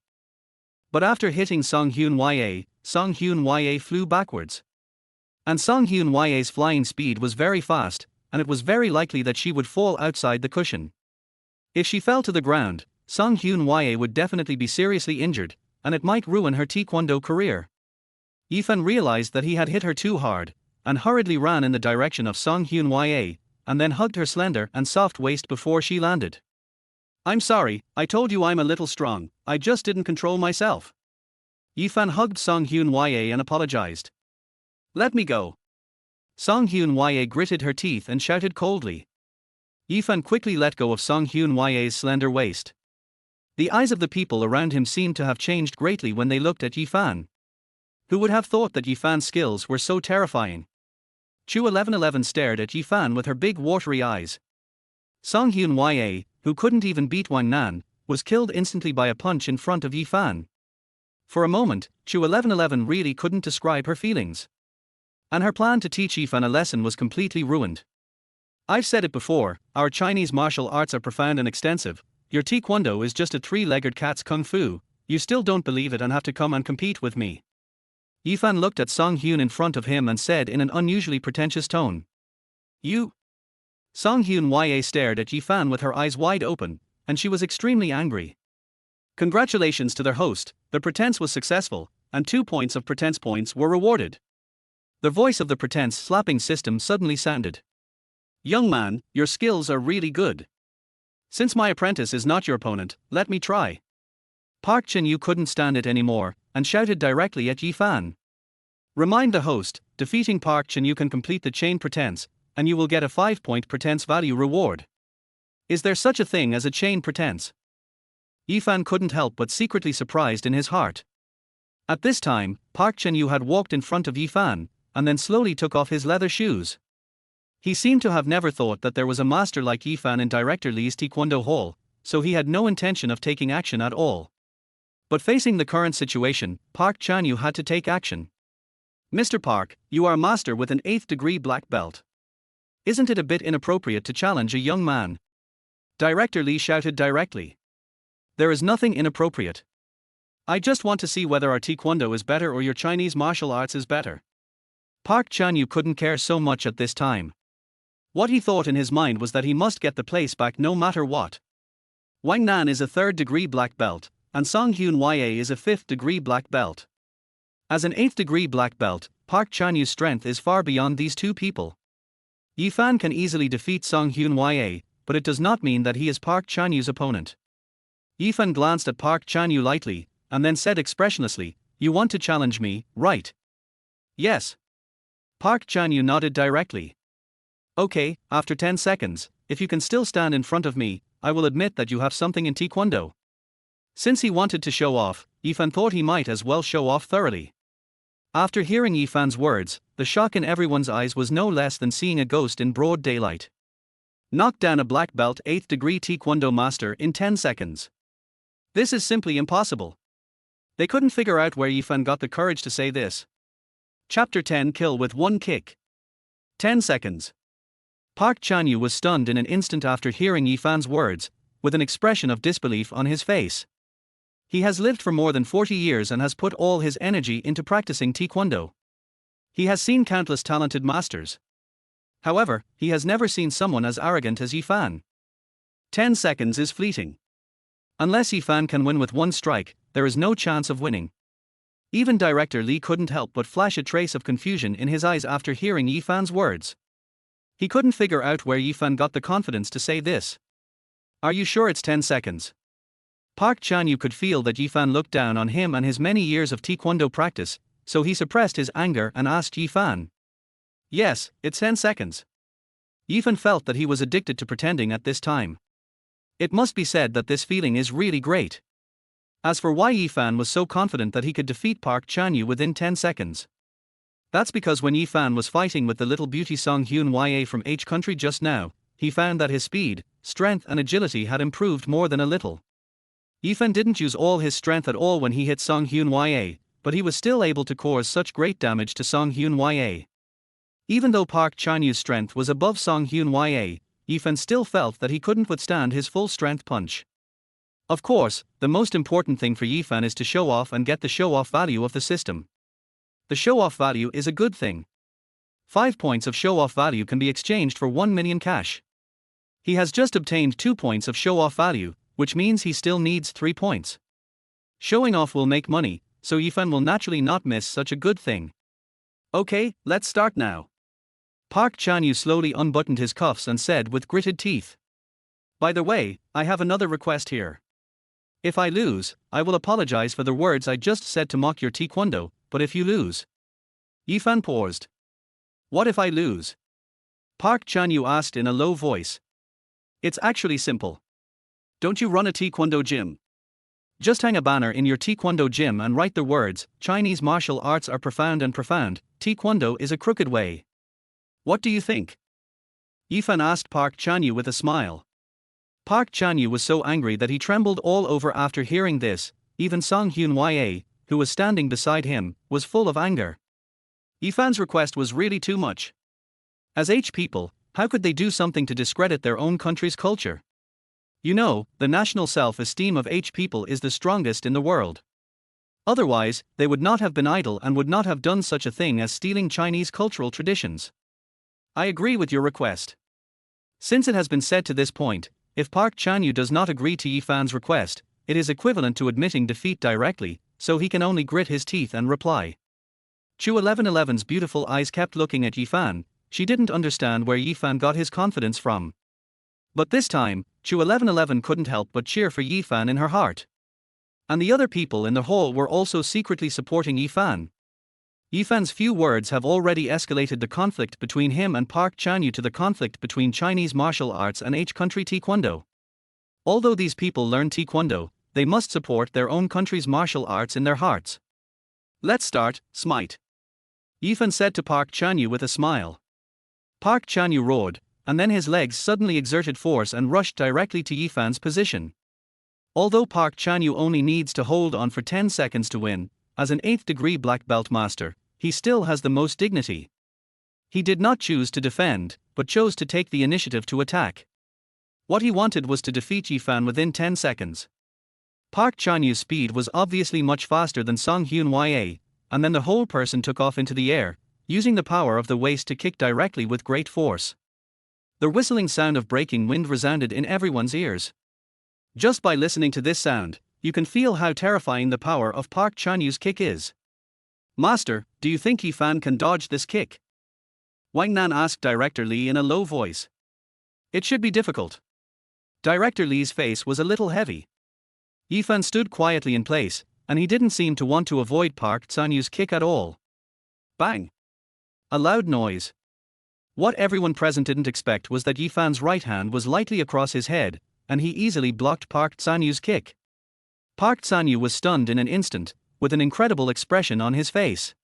But after hitting Song Hyun Ya flew backwards. And Song Hyun Ya's flying speed was very fast, and it was very likely that she would fall outside the cushion. If she fell to the ground, Song Hyun Ya would definitely be seriously injured, and it might ruin her taekwondo career. Yifan realized that he had hit her too hard, and hurriedly ran in the direction of Song Hyun Ya, and then hugged her slender and soft waist before she landed. "I'm sorry, I told you I'm a little strong, I just didn't control myself." Yifan hugged Song Hyun Ya and apologized. "Let me go." Song Hyun Ya gritted her teeth and shouted coldly. Yifan quickly let go of Song Hyun Ya's slender waist. The eyes of the people around him seemed to have changed greatly when they looked at Yifan. Who would have thought that Yifan's skills were so terrifying? Chu 1111 stared at Yifan with her big watery eyes. Song Hyun Ya, who couldn't even beat Wang Nan, was killed instantly by a punch in front of Yifan. For a moment, Chu 1111 really couldn't describe her feelings. And her plan to teach Yifan a lesson was completely ruined. "I've said it before, our Chinese martial arts are profound and extensive. Your taekwondo is just a 3-legged cat's kung fu. You still don't believe it and have to come and compete with me." Yifan looked at Song Hyun in front of him and said in an unusually pretentious tone. "You?" Song Hyun Ya stared at Yifan with her eyes wide open, and she was extremely angry. Congratulations to their host, the pretense was successful, and 2 points of pretense points were rewarded. The voice of the pretense slapping system suddenly sounded. "Young man, your skills are really good. Since my apprentice is not your opponent, let me try." Park Chin-yu couldn't stand it anymore, and shouted directly at Yifan. "Remind the host, defeating Park Chin-yu can complete the chain pretense, and you will get a 5-point pretense value reward. Is there such a thing as a chain pretense?" Yifan couldn't help but secretly surprised in his heart. At this time, Park Chin-yu had walked in front of Yifan, and then slowly took off his leather shoes. He seemed to have never thought that there was a master like Yifan in Director Lee's Taekwondo Hall, so he had no intention of taking action at all. But facing the current situation, Park Chan-yu had to take action. "Mr. Park, you are a master with an 8th degree black belt. Isn't it a bit inappropriate to challenge a young man?" Director Lee shouted directly. "There is nothing inappropriate. I just want to see whether our Taekwondo is better or your Chinese martial arts is better." Park Chan-yu couldn't care so much at this time. What he thought in his mind was that he must get the place back no matter what. Wang Nan is a 3rd degree black belt, and Song Hyun Ya is a 5th degree black belt. As an 8th degree black belt, Park Chan-yu's strength is far beyond these two people. Yifan can easily defeat Song Hyun Ya, but it does not mean that he is Park Chan-yu's opponent. Yifan glanced at Park Chan-yu lightly, and then said expressionlessly, "You want to challenge me, right?" "Yes." Park Chan-yu nodded directly. "Okay, after 10 seconds, if you can still stand in front of me, I will admit that you have something in Taekwondo." Since he wanted to show off, Yifan thought he might as well show off thoroughly. After hearing Yifan's words, the shock in everyone's eyes was no less than seeing a ghost in broad daylight. Knocked down a black belt 8th degree Taekwondo master in 10 seconds. This is simply impossible. They couldn't figure out where Yifan got the courage to say this. Chapter 10 Kill with one kick. 10 seconds. Park Chan-yu was stunned in an instant after hearing Yifan's words, with an expression of disbelief on his face. He has lived for more than 40 years and has put all his energy into practicing Taekwondo. He has seen countless talented masters. However, he has never seen someone as arrogant as Yifan. 10 seconds is fleeting. Unless Yifan can win with one strike, there is no chance of winning. Even director Lee couldn't help but flash a trace of confusion in his eyes after hearing Yifan's words. He couldn't figure out where Yifan got the confidence to say this. Are you sure it's 10 seconds? Park Chan-yu could feel that Yifan looked down on him and his many years of Taekwondo practice, so he suppressed his anger and asked Yifan. Yes, it's 10 seconds. Yifan felt that he was addicted to pretending at this time. It must be said that this feeling is really great. As for why Yifan was so confident that he could defeat Park Chan-yu within 10 seconds. That's because when Yifan was fighting with the little beauty Song Hyun-ya from H country just now, he found that his speed, strength and agility had improved more than a little. Yifan didn't use all his strength at all when he hit Song Hyun-ya, but he was still able to cause such great damage to Song Hyun-ya. Even though Park Chan-yu's strength was above Song Hyun-ya, Yifan still felt that he couldn't withstand his full strength punch. Of course, the most important thing for Yifan is to show off and get the show-off value of the system. The show-off value is a good thing. 5 points of show-off value can be exchanged for 1 million cash. He has just obtained 2 points of show-off value, which means he still needs 3 points. Showing off will make money, so Yifan will naturally not miss such a good thing. Okay, let's start now. Park Chan-yu slowly unbuttoned his cuffs and said with gritted teeth. By the way, I have another request here. If I lose, I will apologize for the words I just said to mock your Taekwondo, but if you lose. Yifan paused. What if I lose? Park Chan-yu asked in a low voice. It's actually simple. Don't you run a Taekwondo gym? Just hang a banner in your Taekwondo gym and write the words, Chinese martial arts are profound and profound, Taekwondo is a crooked way. What do you think? Yifan asked Park Chan-yu with a smile. Park Chan-yu was so angry that he trembled all over after hearing this. Even Song Hyun-ya, who was standing beside him, was full of anger. Yifan's request was really too much. As H people, how could they do something to discredit their own country's culture? You know, the national self-esteem of H people is the strongest in the world. Otherwise, they would not have been idle and would not have done such a thing as stealing Chinese cultural traditions. I agree with your request. Since it has been said to this point, if Park Chan-yu does not agree to Yifan's request, it is equivalent to admitting defeat directly, so he can only grit his teeth and reply. Chu 1111's beautiful eyes kept looking at Yifan. She didn't understand where Yifan got his confidence from. But this time, Chu 1111 couldn't help but cheer for Yifan in her heart. And the other people in the hall were also secretly supporting Yifan. Yifan's few words have already escalated the conflict between him and Park Chan-yu to the conflict between Chinese martial arts and H country Taekwondo. Although these people learn Taekwondo, they must support their own country's martial arts in their hearts. Let's start, smite. Yifan said to Park Chan-yu with a smile. Park Chan-yu roared, and then his legs suddenly exerted force and rushed directly to Yifan's position. Although Park Chan-yu only needs to hold on for 10 seconds to win, as an 8th degree black belt master, he still has the most dignity. He did not choose to defend, but chose to take the initiative to attack. What he wanted was to defeat Yifan within 10 seconds. Park Chan-yu's speed was obviously much faster than Song Hyun-ya, and then the whole person took off into the air, using the power of the waist to kick directly with great force. The whistling sound of breaking wind resounded in everyone's ears. Just by listening to this sound, you can feel how terrifying the power of Park Chan-yu's kick is. Master, do you think Yifan can dodge this kick? Wang Nan asked Director Lee in a low voice. It should be difficult. Director Lee's face was a little heavy. Yifan stood quietly in place, and he didn't seem to want to avoid Park Chan-yu's kick at all. Bang! A loud noise. What everyone present didn't expect was that Yifan's right hand was lightly across his head, and he easily blocked Park Chan-yu's kick. Park Chan-yu was stunned in an instant, with an incredible expression on his face.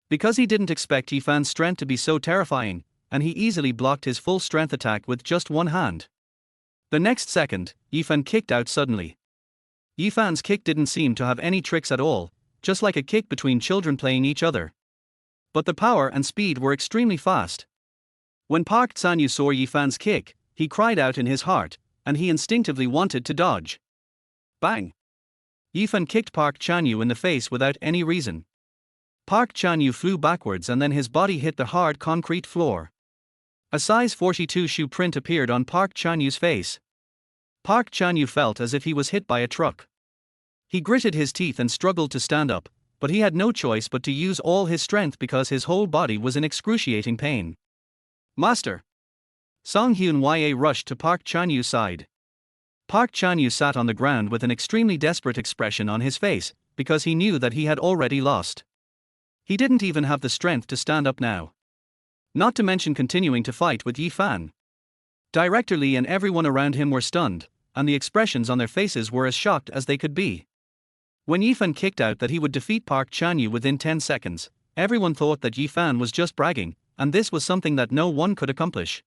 Because he didn't expect Yifan's strength to be so terrifying, and he easily blocked his full-strength attack with just one hand. The next second, Yifan kicked out suddenly. Yifan's kick didn't seem to have any tricks at all, just like a kick between children playing each other. But the power and speed were extremely fast. When Park Chanyu saw Yifan's kick, he cried out in his heart, and he instinctively wanted to dodge. Bang! Yifan kicked Park Chanyu in the face without any reason. Park Chanyu flew backwards and then his body hit the hard concrete floor. A size 42 shoe print appeared on Park Chanyu's face. Park Chanyu felt as if he was hit by a truck. He gritted his teeth and struggled to stand up, but he had no choice but to use all his strength because his whole body was in excruciating pain. Master! Song Hyun-ya rushed to Park Chanyu's side. Park Chanyu sat on the ground with an extremely desperate expression on his face, because he knew that he had already lost. He didn't even have the strength to stand up now. Not to mention continuing to fight with Yifan. Director Lee and everyone around him were stunned, and the expressions on their faces were as shocked as they could be. When Yifan kicked out that he would defeat Park Chanyu within 10 seconds, everyone thought that Yifan was just bragging, and this was something that no one could accomplish.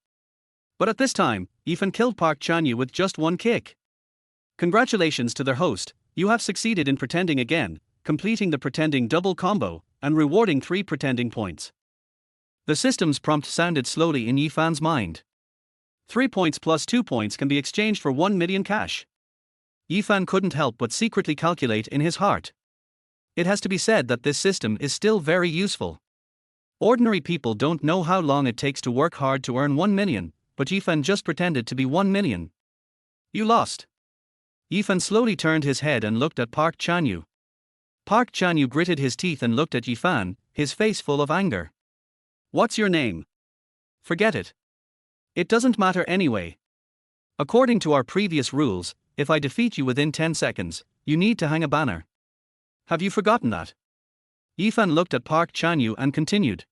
But at this time, Yifan killed Park Chanyu with just one kick. Congratulations to their host, you have succeeded in pretending again, completing the pretending double combo, and rewarding 3 pretending points. The system's prompt sounded slowly in Yifan's mind. 3 points plus 2 points can be exchanged for 1 million cash. Yifan couldn't help but secretly calculate in his heart. It has to be said that this system is still very useful. Ordinary people don't know how long it takes to work hard to earn 1 million, but Yifan just pretended to be 1 million. You lost. Yifan slowly turned his head and looked at Park Chanyu. Park Chanyu gritted his teeth and looked at Yifan, his face full of anger. What's your name? Forget it. It doesn't matter anyway. According to our previous rules, if I defeat you within 10 seconds, you need to hang a banner. Have you forgotten that? Yifan looked at Park Chanyu and continued.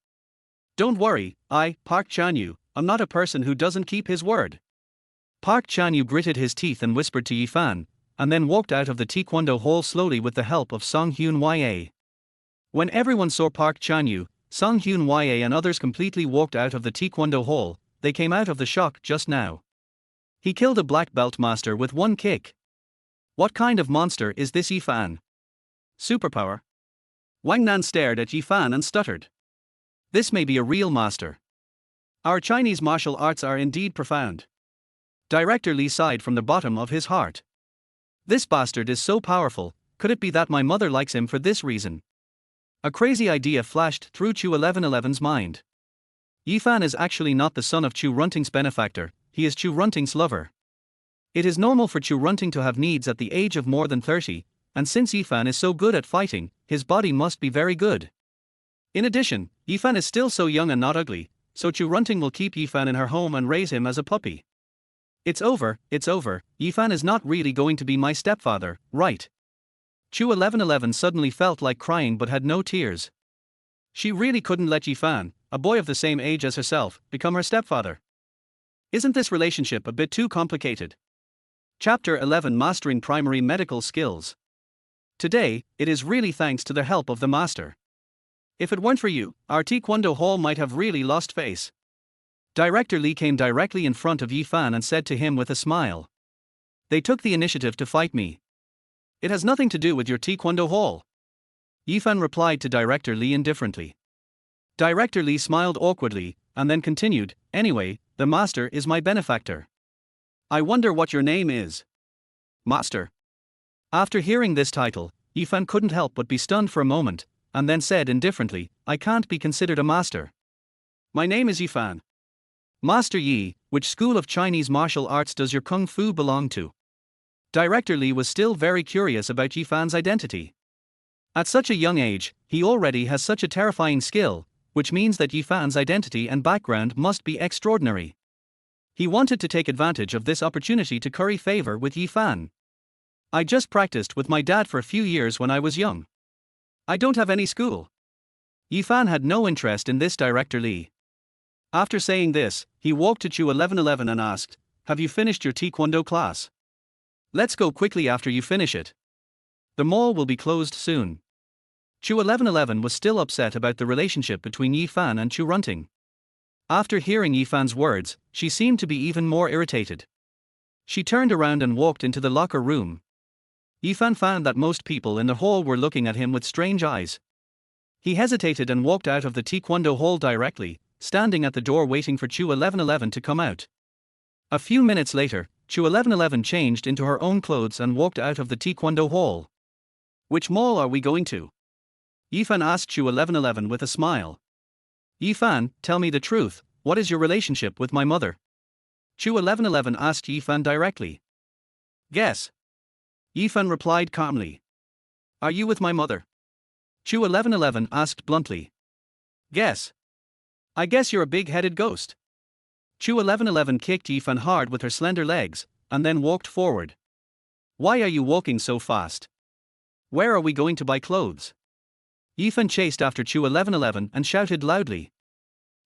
Don't worry, Park Chanyu, I'm not a person who doesn't keep his word. Park Chanyu gritted his teeth and whispered to Yifan, and then walked out of the taekwondo hall slowly with the help of Song Hyun-ya. When everyone saw Park Chanyu, Song Hyun-ya and others completely walked out of the taekwondo hall, they came out of the shock just now. He killed a black belt master with one kick. What kind of monster is this Yifan? Superpower? Wang Nan stared at Yifan and stuttered. This may be a real master. Our Chinese martial arts are indeed profound. Director Lee sighed from the bottom of his heart. This bastard is so powerful, could it be that my mother likes him for this reason? A crazy idea flashed through Chu 1111's mind. Yifan is actually not the son of Chu Runting's benefactor, he is Chu Runting's lover. It is normal for Chu Runting to have needs at the age of more than 30, and since Yifan is so good at fighting, his body must be very good. In addition, Yifan is still so young and not ugly, so Chu Runting will keep Yifan in her home and raise him as a puppy. It's over, Yifan is not really going to be my stepfather, right? Chu 1111 suddenly felt like crying but had no tears. She really couldn't let Yifan, a boy of the same age as herself, become her stepfather. Isn't this relationship a bit too complicated? Chapter 11 Mastering Primary Medical Skills. Today, it is really thanks to the help of the master. If it weren't for you, our taekwondo hall might have really lost face. Director Lee came directly in front of Yifan and said to him with a smile. They took the initiative to fight me. It has nothing to do with your taekwondo hall. Yifan replied to Director Lee indifferently. Director Lee smiled awkwardly, and then continued, anyway, the master is my benefactor. I wonder what your name is. Master. After hearing this title, Yifan couldn't help but be stunned for a moment, and then said indifferently, I can't be considered a master. My name is Yifan. Master Yi, which school of Chinese martial arts does your kung fu belong to? Director Lee was still very curious about Yifan's identity. At such a young age, he already has such a terrifying skill, which means that Yifan's identity and background must be extraordinary. He wanted to take advantage of this opportunity to curry favor with Yifan. I just practiced with my dad for a few years when I was young. I don't have any school. Yifan had no interest in this Director Lee. After saying this, he walked to Chu 1111 and asked, have you finished your taekwondo class? Let's go quickly after you finish it. The mall will be closed soon. Chu 1111 was still upset about the relationship between Yifan and Chu Runting. After hearing Yifan's words, she seemed to be even more irritated. She turned around and walked into the locker room. Yifan found that most people in the hall were looking at him with strange eyes. He hesitated and walked out of the taekwondo hall directly, standing at the door waiting for Chu 1111 to come out. A few minutes later, Chu 1111 changed into her own clothes and walked out of the taekwondo hall. "Which mall are we going to?" Yifan asked Chu 1111 with a smile. "Yifan, tell me the truth, what is your relationship with my mother?" Chu 1111 asked Yifan directly. "Guess." Yifan replied calmly. "Are you with my mother?" Chu 1111 asked bluntly. "Guess." "I guess you're a big-headed ghost." Chu 1111 kicked Yifan hard with her slender legs, and then walked forward. "Why are you walking so fast? Where are we going to buy clothes?" Yifan chased after Chu 1111 and shouted loudly.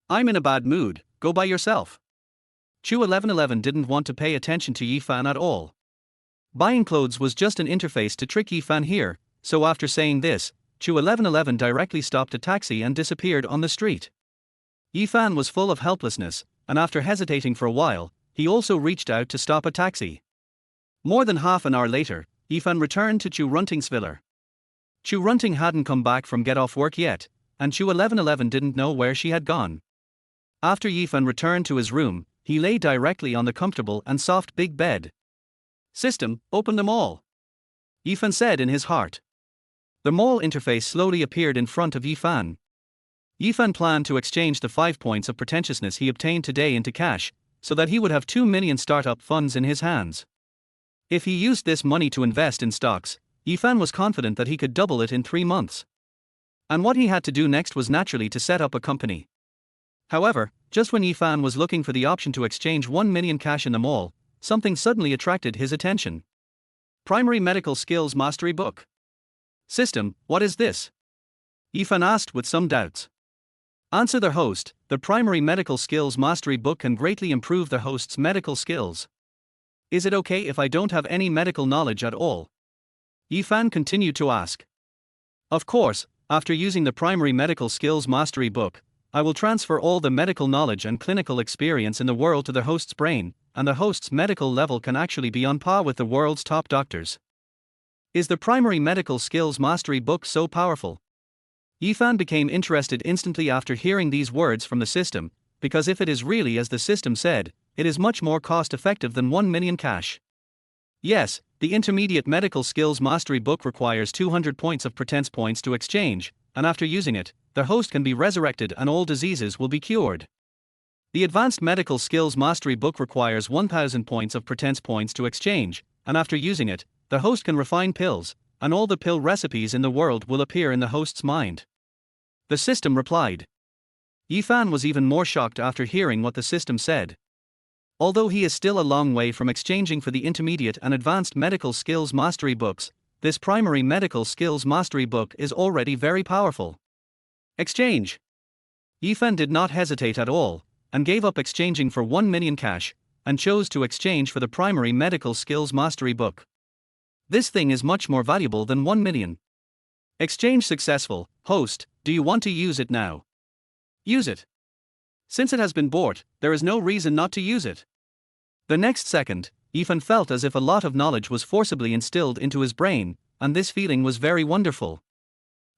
"I'm in a bad mood, go by yourself." Chu 1111 didn't want to pay attention to Yifan at all. Buying clothes was just an interface to trick Yifan here, so after saying this, Chu 1111 directly stopped a taxi and disappeared on the street. Yifan was full of helplessness, and after hesitating for a while, he also reached out to stop a taxi. More than half an hour later, Yifan returned to Chu Runting's villa. Chu Runting hadn't come back from get off work yet, and Chu 1111 didn't know where she had gone. After Yifan returned to his room, he lay directly on the comfortable and soft big bed. "System, open them all," Yifan said in his heart. The mall interface slowly appeared in front of Yifan. Yifan planned to exchange the 5 points of pretentiousness he obtained today into cash, so that he would have 2 million startup funds in his hands. If he used this money to invest in stocks, Yifan was confident that he could double it in 3 months. And what he had to do next was naturally to set up a company. However, just when Yifan was looking for the option to exchange 1 million cash in the mall, something suddenly attracted his attention. Primary Medical Skills Mastery Book. "System, what is this?" Yifan asked with some doubts. Answer the host, the Primary Medical Skills Mastery Book can greatly improve the host's medical skills. Is it okay if I don't have any medical knowledge at all? Yifan continued to ask. Of course, after using the Primary Medical Skills Mastery Book, I will transfer all the medical knowledge and clinical experience in the world to the host's brain, and the host's medical level can actually be on par with the world's top doctors. Is the Primary Medical Skills Mastery Book so powerful? Yifan became interested instantly after hearing these words from the system, because if it is really as the system said, it is much more cost-effective than 1 million cash. Yes, the Intermediate Medical Skills Mastery Book requires 200 points of pretense points to exchange, and after using it, the host can be resurrected and all diseases will be cured. The Advanced Medical Skills Mastery Book requires 1000 points of pretense points to exchange, and after using it, the host can refine pills, and all the pill recipes in the world will appear in the host's mind. The system replied. Yifan was even more shocked after hearing what the system said. Although he is still a long way from exchanging for the Intermediate and Advanced Medical Skills Mastery Books, this Primary Medical Skills Mastery Book is already very powerful. Exchange. Yifan did not hesitate at all, and gave up exchanging for 1 million cash, and chose to exchange for the Primary Medical Skills Mastery Book. This thing is much more valuable than 1 million. Exchange successful. Host, do you want to use it now? Use it. Since it has been bought, there is no reason not to use it. The next second, Yifan felt as if a lot of knowledge was forcibly instilled into his brain, and this feeling was very wonderful.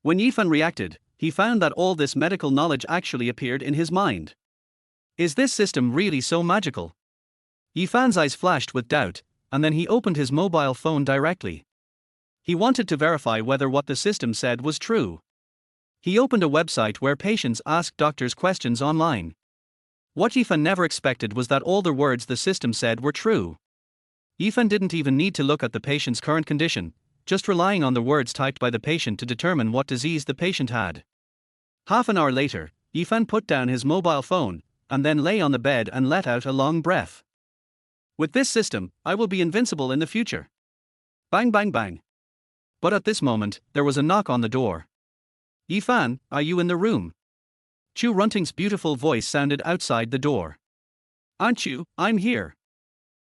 When Yifan reacted, he found that all this medical knowledge actually appeared in his mind. Is this system really so magical? Yifan's eyes flashed with doubt, and then he opened his mobile phone directly. He wanted to verify whether what the system said was true. He opened a website where patients asked doctors questions online. What Yifan never expected was that all the words the system said were true. Yifan didn't even need to look at the patient's current condition, just relying on the words typed by the patient to determine what disease the patient had. Half an hour later, Yifan put down his mobile phone, and then lay on the bed and let out a long breath. With this system, I will be invincible in the future. Bang bang bang. But at this moment, there was a knock on the door. Yifan, are you in the room? Chu Runting's beautiful voice sounded outside the door. Aren't you? I'm here.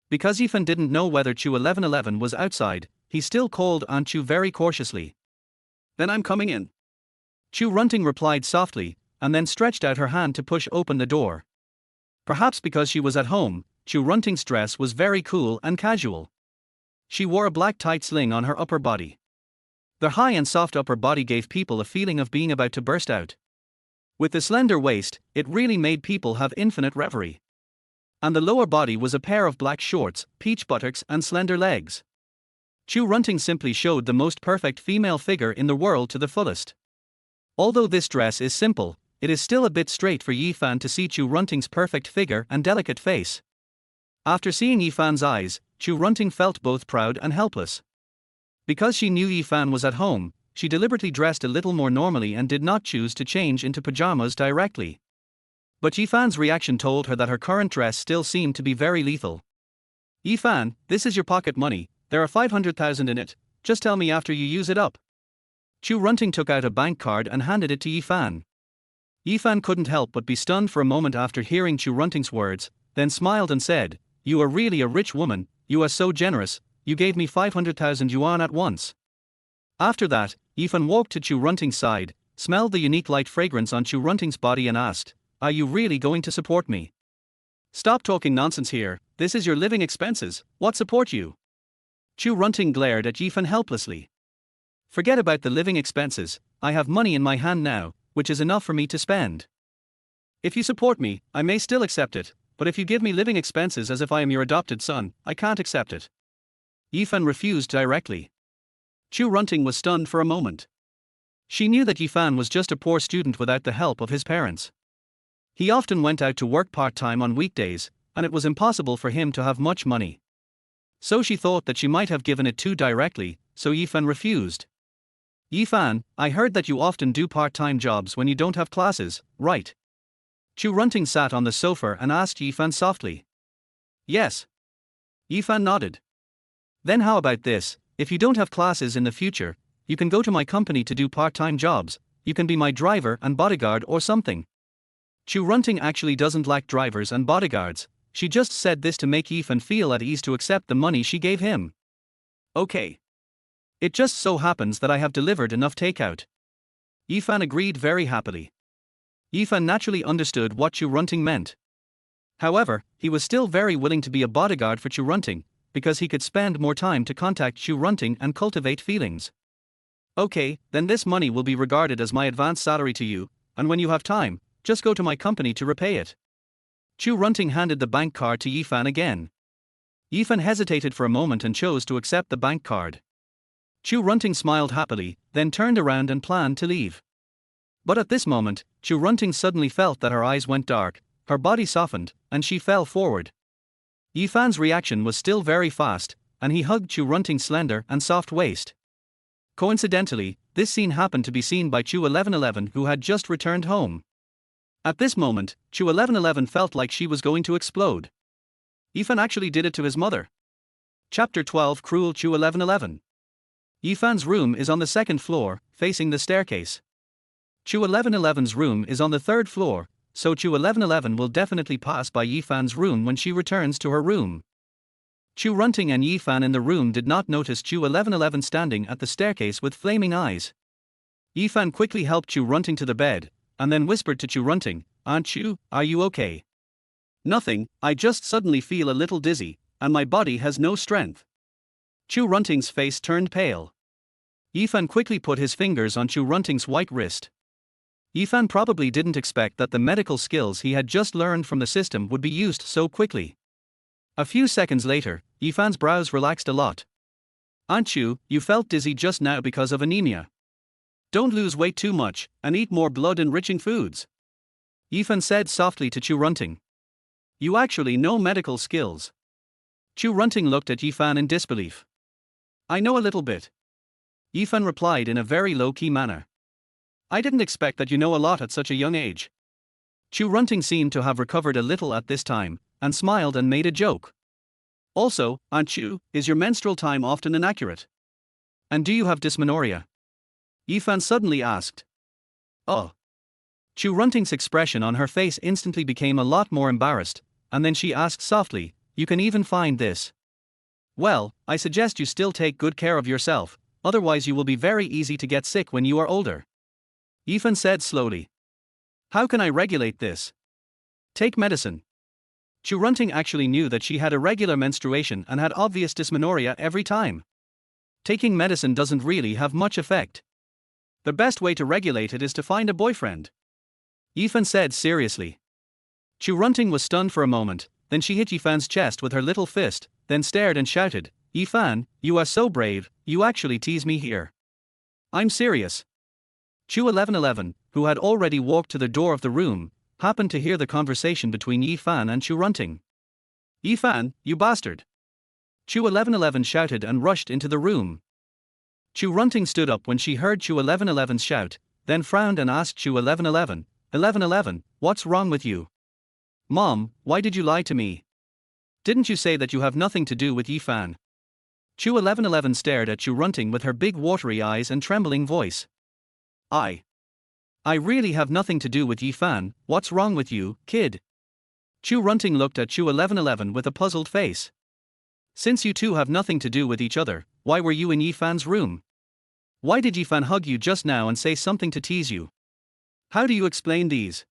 Because Yifan didn't know whether Chu 1111 was outside, he still called Aunt Chu very cautiously. Then I'm coming in. Chu Runting replied softly, and then stretched out her hand to push open the door. Perhaps because she was at home, Chu Runting's dress was very cool and casual. She wore a black tight sling on her upper body. The high and soft upper body gave people a feeling of being about to burst out. With the slender waist, it really made people have infinite reverie. And the lower body was a pair of black shorts, peach buttocks and slender legs. Chu Runting simply showed the most perfect female figure in the world to the fullest. Although this dress is simple, it is still a bit straight for Yifan to see Chu Runting's perfect figure and delicate face. After seeing Yifan's eyes, Chu Runting felt both proud and helpless. Because she knew Yifan was at home, she deliberately dressed a little more normally and did not choose to change into pajamas directly. But Yifan's reaction told her that her current dress still seemed to be very lethal. "Yifan, this is your pocket money, there are 500,000 in it, just tell me after you use it up." Chu Runting took out a bank card and handed it to Yifan. Yifan couldn't help but be stunned for a moment after hearing Chu Runting's words, then smiled and said, "You are really a rich woman, you are so generous, you gave me 500,000 yuan at once." After that, Yifan walked to Chu Runting's side, smelled the unique light fragrance on Chu Runting's body and asked, "Are you really going to support me?" "Stop talking nonsense here, this is your living expenses, what support you?" Chu Runting glared at Yifan helplessly. "Forget about the living expenses, I have money in my hand now, which is enough for me to spend. If you support me, I may still accept it, but if you give me living expenses as if I am your adopted son, I can't accept it." Yifan refused directly. Chu Runting was stunned for a moment. She knew that Yifan was just a poor student without the help of his parents. He often went out to work part-time on weekdays, and it was impossible for him to have much money. So she thought that she might have given it too directly, so Yifan refused. "Yifan, I heard that you often do part-time jobs when you don't have classes, right?" Chu Runting sat on the sofa and asked Yifan softly. "Yes." Yifan nodded. "Then how about this, if you don't have classes in the future, you can go to my company to do part-time jobs, you can be my driver and bodyguard or something." Chu Runting actually doesn't like drivers and bodyguards, she just said this to make Yifan feel at ease to accept the money she gave him. "Okay. It just so happens that I have delivered enough takeout." Yifan agreed very happily. Yifan naturally understood what Chu Runting meant. However, he was still very willing to be a bodyguard for Chu Runting, because he could spend more time to contact Chu Runting and cultivate feelings. "Okay, then this money will be regarded as my advance salary to you, and when you have time, just go to my company to repay it." Chu Runting handed the bank card to Yifan again. Yifan hesitated for a moment and chose to accept the bank card. Chu Runting smiled happily, then turned around and planned to leave. But at this moment, Chu Runting suddenly felt that her eyes went dark, her body softened, and she fell forward. Yifan's reaction was still very fast, and he hugged Chu Runting's slender and soft waist. Coincidentally, this scene happened to be seen by Chu 1111, who had just returned home. At this moment, Chu 1111 felt like she was going to explode. Yifan actually did it to his mother. Chapter 12, Cruel Chu 1111. Yifan's room is on the second floor, facing the staircase. Chu 1111's room is on the third floor, so Chu 1111 will definitely pass by Yifan's room when she returns to her room. Chu Runting and Yifan in the room did not notice Chu 1111 standing at the staircase with flaming eyes. Yifan quickly helped Chu Runting to the bed, and then whispered to Chu Runting, "Aunt Chu, are you okay?" "Nothing, I just suddenly feel a little dizzy, and my body has no strength." Chu Runting's face turned pale. Yifan quickly put his fingers on Chu Runting's white wrist. Yifan probably didn't expect that the medical skills he had just learned from the system would be used so quickly. A few seconds later, Yifan's brows relaxed a lot. "Aunt Chu, you felt dizzy just now because of anemia. Don't lose weight too much, and eat more blood-enriching foods," Yifan said softly to Chu Runting. "You actually know medical skills." Chu Runting looked at Yifan in disbelief. "I know a little bit," Yifan replied in a very low-key manner. "I didn't expect that you know a lot at such a young age." Chu Runting seemed to have recovered a little at this time, and smiled and made a joke. "Also, Aunt Chu, is your menstrual time often inaccurate? And do you have dysmenorrhea?" Yifan suddenly asked. "Oh." Chu Runting's expression on her face instantly became a lot more embarrassed, and then she asked softly, "You can even find this? Well, I suggest you still take good care of yourself, otherwise you will be very easy to get sick when you are older," Yifan said slowly. "How can I regulate this?" "Take medicine. Chu Runting actually knew that she had irregular menstruation and had obvious dysmenorrhea every time. Taking medicine doesn't really have much effect. The best way to regulate it is to find a boyfriend. Yifan said seriously. Chu Runting was stunned for a moment, then she hit Yifan's chest with her little fist, then stared and shouted, "Yifan, you are so brave, you actually tease me here. I'm serious." Chu 1111, who had already walked to the door of the room, happened to hear the conversation between Yifan and Chu Runting. "Yifan, you bastard!" Chu 1111 shouted and rushed into the room. Chu Runting stood up when she heard Chu 1111's shout, then frowned and asked Chu 1111, "1111, what's wrong with you? Mom, why did you lie to me? Didn't you say that you have nothing to do with Yifan?" Chu 1111 stared at Chu Runting with her big watery eyes and trembling voice. I really have nothing to do with Yifan, what's wrong with you, kid?" Chu Runting looked at Chu 1111 with a puzzled face. "Since you two have nothing to do with each other, why were you in Yifan's room? Why did Yifan hug you just now and say something to tease you? How do you explain these?"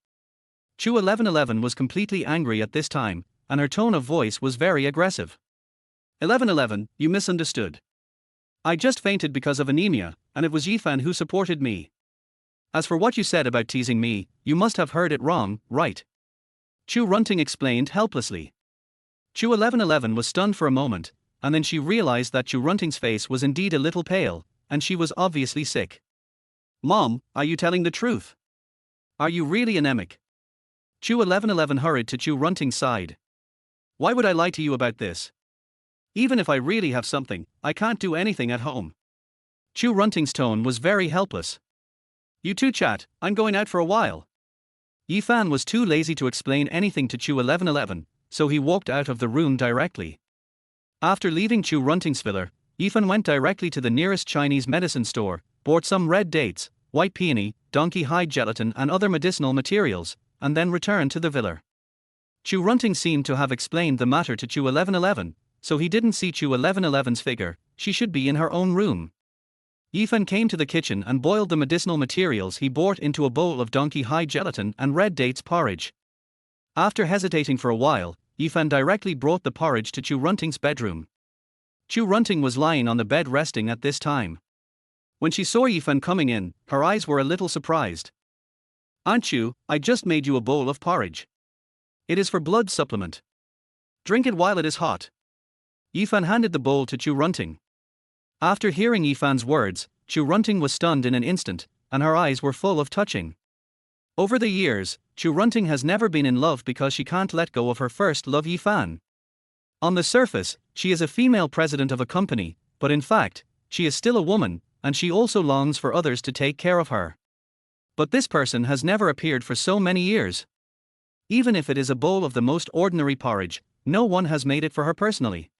Chu 1111 was completely angry at this time, and her tone of voice was very aggressive. 1111, you misunderstood. I just fainted because of anemia, and it was Yifan who supported me. As for what you said about teasing me, you must have heard it wrong, right?" Chu Runting explained helplessly. Chu 1111 was stunned for a moment, and then she realized that Chu Runting's face was indeed a little pale, and she was obviously sick. "Mom, are you telling the truth? Are you really anemic?" Chu 1111 hurried to Chu Runting's side. "Why would I lie to you about this? Even if I really have something, I can't do anything at home." Chu Runting's tone was very helpless. "You two chat, I'm going out for a while." Yifan was too lazy to explain anything to Chu 1111, so he walked out of the room directly. After leaving Chu Runting's villa, Yifan went directly to the nearest Chinese medicine store, bought some red dates, white peony, donkey hide gelatin and other medicinal materials, and then returned to the villa. Chu Runting seemed to have explained the matter to Chu 1111, so he didn't see Chu 1111's figure. She should be in her own room. Yifan came to the kitchen and boiled the medicinal materials he bought into a bowl of donkey hide gelatin and red dates porridge. After hesitating for a while, Yifan directly brought the porridge to Chu Runting's bedroom. Chu Runting was lying on the bed resting at this time. When she saw Yifan coming in, her eyes were a little surprised. "Aunt Chu, I just made you a bowl of porridge. It is for blood supplement. Drink it while it is hot." Yifan handed the bowl to Chu Runting. After hearing Yifan's words, Chu Runting was stunned in an instant, and her eyes were full of touching. Over the years, Chu Runting has never been in love because she can't let go of her first love Yifan. On the surface, she is a female president of a company, but in fact, she is still a woman, and she also longs for others to take care of her. But this person has never appeared for so many years. Even if it is a bowl of the most ordinary porridge, no one has made it for her personally.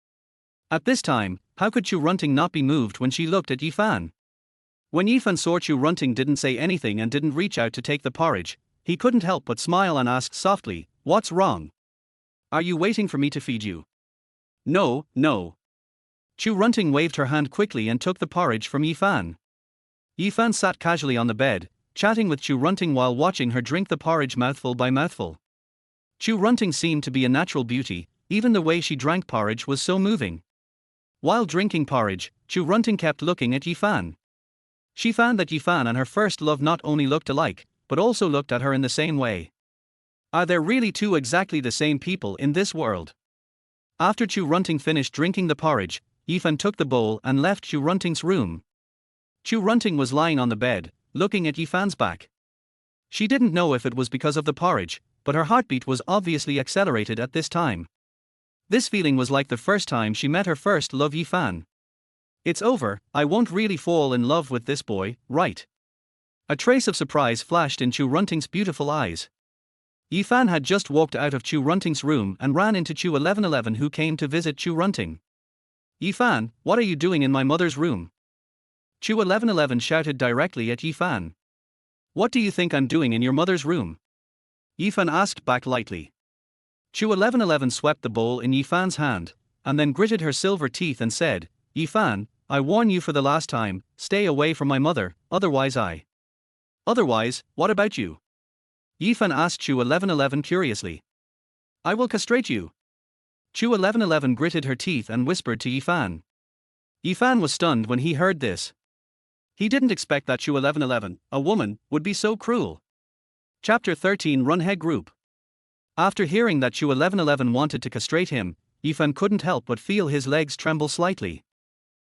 At this time, how could Chu Runting not be moved when she looked at Yifan? When Yifan saw Chu Runting didn't say anything and didn't reach out to take the porridge, he couldn't help but smile and ask softly, "What's wrong? Are you waiting for me to feed you?" "No, no." Chu Runting waved her hand quickly and took the porridge from Yifan. Yifan sat casually on the bed, chatting with Chu Runting while watching her drink the porridge mouthful by mouthful. Chu Runting seemed to be a natural beauty, even the way she drank porridge was so moving. While drinking porridge, Chu Runting kept looking at Yifan. She found that Yifan and her first love not only looked alike, but also looked at her in the same way. Are there really two exactly the same people in this world? After Chu Runting finished drinking the porridge, Yifan took the bowl and left Chu Runting's room. Chu Runting was lying on the bed, looking at Yifan's back. She didn't know if it was because of the porridge, but her heartbeat was obviously accelerated at this time. This feeling was like the first time she met her first love Yifan. "It's over, I won't really fall in love with this boy, right?" A trace of surprise flashed in Chu Runting's beautiful eyes. Yifan had just walked out of Chu Runting's room and ran into Chu 1111 who came to visit Chu Runting. "Yifan, what are you doing in my mother's room?" Chu 1111 shouted directly at Yifan. "What do you think I'm doing in your mother's room?" Yifan asked back lightly. Chu 1111 swept the bowl in Yifan's hand, and then gritted her silver teeth and said, "Yifan, I warn you for the last time, stay away from my mother, otherwise I." "Otherwise, what about you?" Yifan asked Chu 1111 curiously. I will castrate you. Chu 1111 gritted her teeth and whispered to Yifan. Yifan was stunned when he heard this. He didn't expect that Chu 1111, a woman, would be so cruel. Chapter 13 Runhe Group. After hearing that Chu 1111 wanted to castrate him, Yifan couldn't help but feel his legs tremble slightly.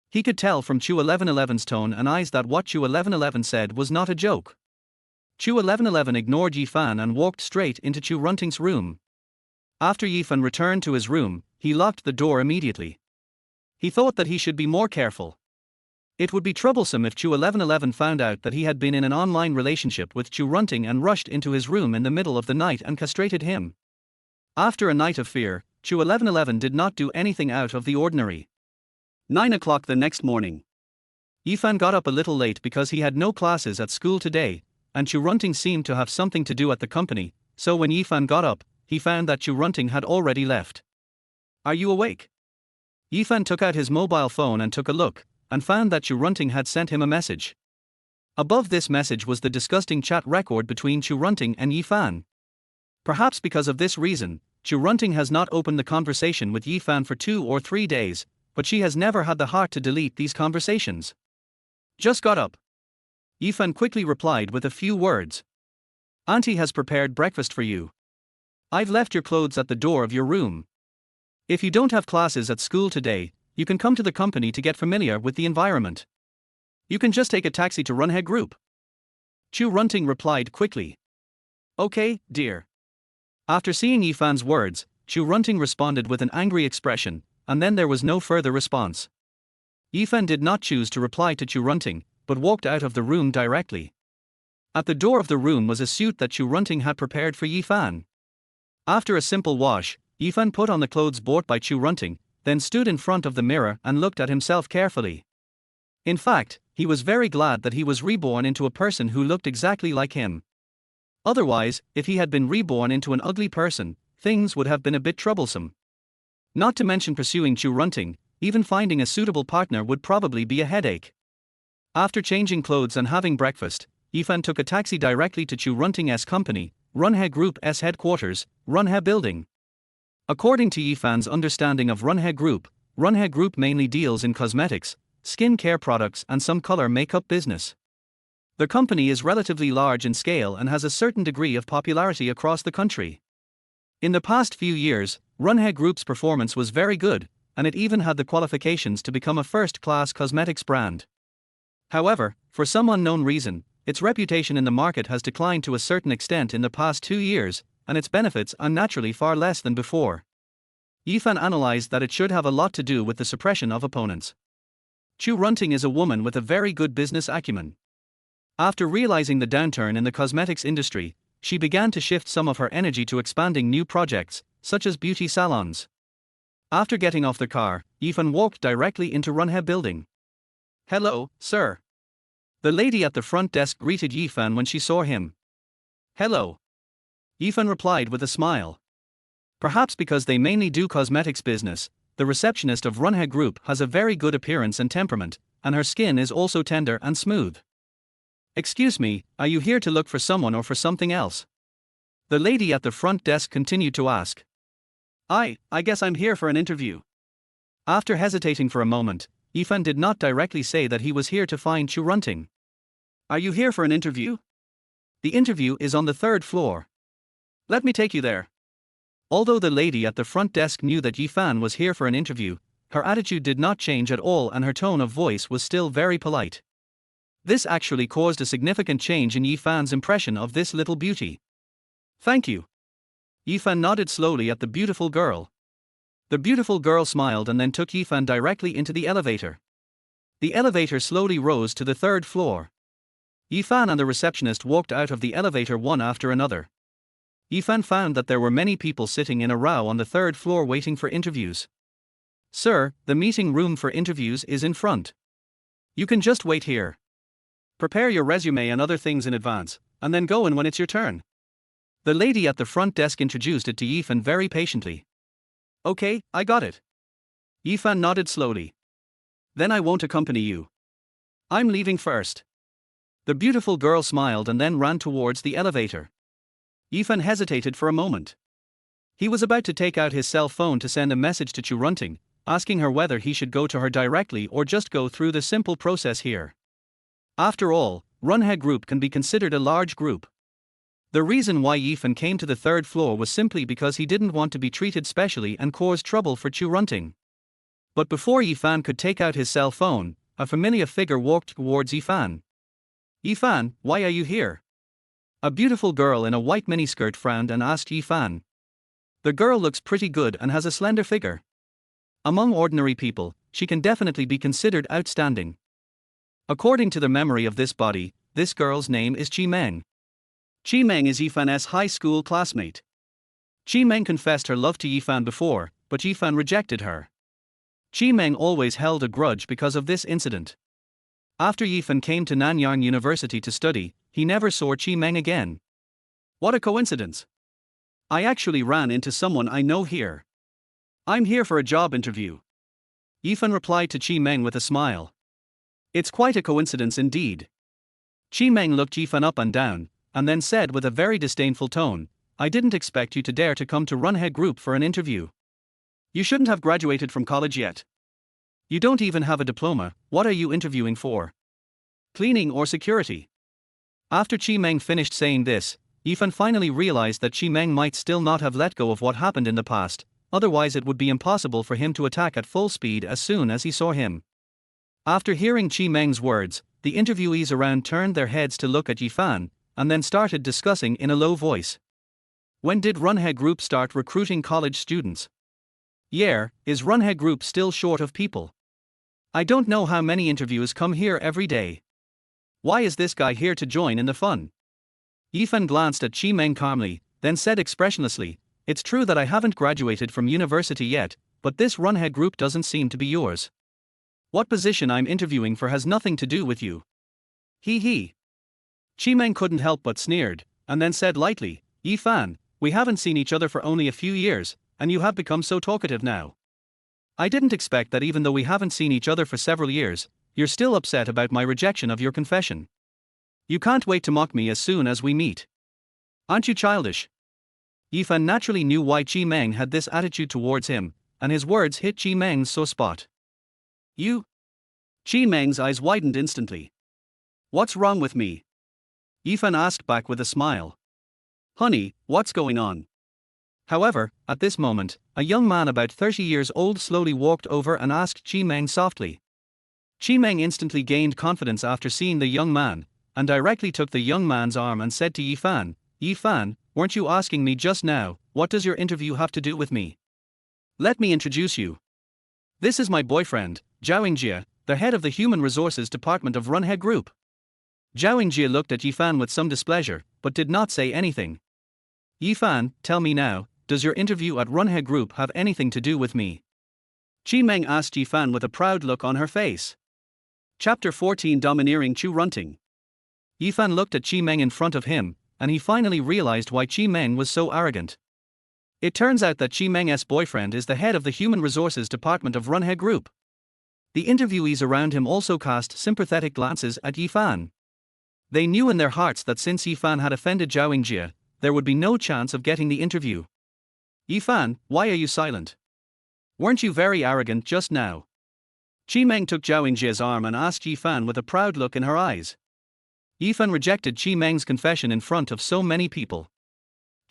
He could tell from Chu 1111's tone and eyes that what Chu 1111 said was not a joke. Chu 1111 ignored Yifan and walked straight into Chu Runting's room. After Yifan returned to his room, he locked the door immediately. He thought that he should be more careful. It would be troublesome if Chu 1111 found out that he had been in an online relationship with Chu Runting and rushed into his room in the middle of the night and castrated him. After a night of fear, Chu 1111 did not do anything out of the ordinary. 9 o'clock the next morning. Yifan got up a little late because he had no classes at school today, and Chu Runting seemed to have something to do at the company, so when Yifan got up, he found that Chu Runting had already left. Are you awake? Yifan took out his mobile phone and took a look, and found that Chu Runting had sent him a message. Above this message was the disgusting chat record between Chu Runting and Yifan. Perhaps because of this reason, Chu Runting has not opened the conversation with Yifan for 2 or 3 days, but she has never had the heart to delete these conversations. Just got up. Yifan quickly replied with a few words. Auntie has prepared breakfast for you. I've left your clothes at the door of your room. If you don't have classes at school today, you can come to the company to get familiar with the environment. You can just take a taxi to Runhe Group. Chu Runting replied quickly. Okay, dear. After seeing Yifan's words, Chu Runting responded with an angry expression, and then there was no further response. Yifan did not choose to reply to Chu Runting, but walked out of the room directly. At the door of the room was a suit that Chu Runting had prepared for Yifan. After a simple wash, Yifan put on the clothes bought by Chu Runting, then stood in front of the mirror and looked at himself carefully. In fact, he was very glad that he was reborn into a person who looked exactly like him. Otherwise, if he had been reborn into an ugly person, things would have been a bit troublesome. Not to mention pursuing Chu Runting, even finding a suitable partner would probably be a headache. After changing clothes and having breakfast, Yifan took a taxi directly to Chu Runting's company, Runhe Group's headquarters, Runhe Building. According to Yifan's understanding of Runhe Group mainly deals in cosmetics, skin care products and some color makeup business. The company is relatively large in scale and has a certain degree of popularity across the country. In the past few years, Runhe Group's performance was very good, and it even had the qualifications to become a first-class cosmetics brand. However, for some unknown reason, its reputation in the market has declined to a certain extent in the past 2 years, and its benefits are naturally far less than before. Yifan analyzed that it should have a lot to do with the suppression of opponents. Chu Runting is a woman with a very good business acumen. After realizing the downturn in the cosmetics industry, she began to shift some of her energy to expanding new projects, such as beauty salons. After getting off the car, Yifan walked directly into Runhe Building. Hello, sir. The lady at the front desk greeted Yifan when she saw him. Hello. Yifan replied with a smile. Perhaps because they mainly do cosmetics business, the receptionist of Runhe Group has a very good appearance and temperament, and her skin is also tender and smooth. Excuse me, are you here to look for someone or for something else? The lady at the front desk continued to ask. I guess I'm here for an interview. After hesitating for a moment, Yifan did not directly say that he was here to find Chu Runting. Are you here for an interview? The interview is on the 3rd floor. Let me take you there. Although the lady at the front desk knew that Yifan was here for an interview, her attitude did not change at all and her tone of voice was still very polite. This actually caused a significant change in Yifan's impression of this little beauty. Thank you. Yifan nodded slowly at the beautiful girl. The beautiful girl smiled and then took Yifan directly into the elevator. The elevator slowly rose to the 3rd floor. Yifan and the receptionist walked out of the elevator one after another. Yifan found that there were many people sitting in a row on the 3rd floor waiting for interviews. Sir, the meeting room for interviews is in front. You can just wait here. Prepare your resume and other things in advance, and then go in when it's your turn. The lady at the front desk introduced it to Yifan very patiently. Okay, I got it. Yifan nodded slowly. Then I won't accompany you. I'm leaving first. The beautiful girl smiled and then ran towards the elevator. Yifan hesitated for a moment. He was about to take out his cell phone to send a message to Chu Runting, asking her whether he should go to her directly or just go through the simple process here. After all, Runhe Group can be considered a large group. The reason why Yifan came to the third floor was simply because he didn't want to be treated specially and cause trouble for Chu Runting. But before Yifan could take out his cell phone, a familiar figure walked towards Yifan. "Yifan, why are you here?" A beautiful girl in a white miniskirt frowned and asked Yifan. The girl looks pretty good and has a slender figure. Among ordinary people, she can definitely be considered outstanding. According to the memory of this body, this girl's name is Chi Meng. Chi Meng is Yifan's high school classmate. Chi Meng confessed her love to Yifan before, but Yifan rejected her. Chi Meng always held a grudge because of this incident. After Yifan came to Nanyang University to study, he never saw Chi Meng again. What a coincidence! I actually ran into someone I know here. I'm here for a job interview. Yifan replied to Chi Meng with a smile. It's quite a coincidence indeed. Chi Meng looked Yifan up and down, and then said with a very disdainful tone, I didn't expect you to dare to come to Runhe Group for an interview. You shouldn't have graduated from college yet. You don't even have a diploma. What are you interviewing for? Cleaning or security? After Chi Meng finished saying this, Yifan finally realized that Chi Meng might still not have let go of what happened in the past, otherwise it would be impossible for him to attack at full speed as soon as he saw him. After hearing Chi Meng's words, the interviewees around turned their heads to look at Yifan, and then started discussing in a low voice. When did Runhe Group start recruiting college students? Is Runhe Group still short of people? I don't know how many interviews come here every day. Why is this guy here to join in the fun? Yifan glanced at Chi Meng calmly, then said expressionlessly, It's true that I haven't graduated from university yet, but this Runhe Group doesn't seem to be yours. What position I'm interviewing for has nothing to do with you. He. Chi Meng couldn't help but sneered, and then said lightly, Yifan, we haven't seen each other for only a few years, and you have become so talkative now. I didn't expect that even though we haven't seen each other for several years, you're still upset about my rejection of your confession. You can't wait to mock me as soon as we meet. Aren't you childish? Yifan naturally knew why Chi Meng had this attitude towards him, and his words hit Chi Meng's sore spot. You? Chi Meng's eyes widened instantly. What's wrong with me? Yifan asked back with a smile. Honey, what's going on? However, at this moment, a young man about 30 years old slowly walked over and asked Chi Meng softly. Chi Meng instantly gained confidence after seeing the young man, and directly took the young man's arm and said to Yifan, Yifan, weren't you asking me just now, what does your interview have to do with me? Let me introduce you. This is my boyfriend, Zhao Yingjie, the head of the Human Resources Department of Runhe Group. Zhao Yingjie looked at Yifan with some displeasure, but did not say anything. Yifan, tell me now, does your interview at Runhe Group have anything to do with me? Chi Meng asked Yifan with a proud look on her face. Chapter 14 Domineering Chu Runting. Yifan looked at Chi Meng in front of him, and he finally realized why Chi Meng was so arrogant. It turns out that Chi Meng's boyfriend is the head of the Human Resources Department of Runhe Group. The interviewees around him also cast sympathetic glances at Yifan. They knew in their hearts that since Yifan had offended Zhao Yingjie, there would be no chance of getting the interview. Yifan, why are you silent? Weren't you very arrogant just now? Chi Meng took Zhao Yingjie's arm and asked Yifan with a proud look in her eyes. Yifan rejected Chi Meng's confession in front of so many people.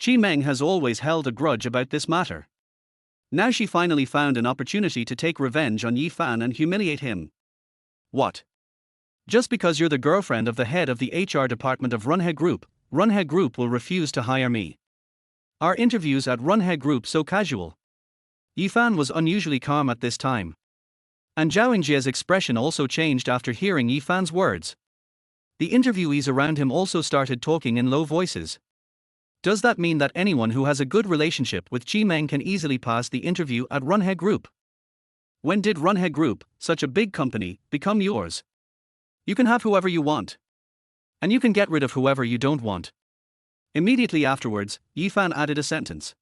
Chi Meng has always held a grudge about this matter. Now she finally found an opportunity to take revenge on Yifan and humiliate him. What? Just because you're the girlfriend of the head of the HR department of Runhe Group will refuse to hire me. Are interviews at Runhe Group so casual? Yifan was unusually calm at this time. And Zhao Yingjie's expression also changed after hearing Yifan's words. The interviewees around him also started talking in low voices. Does that mean that anyone who has a good relationship with Chi Meng can easily pass the interview at Runhe Group? When did Runhe Group, such a big company, become yours? You can have whoever you want. And you can get rid of whoever you don't want. Immediately afterwards, Yifan added a sentence.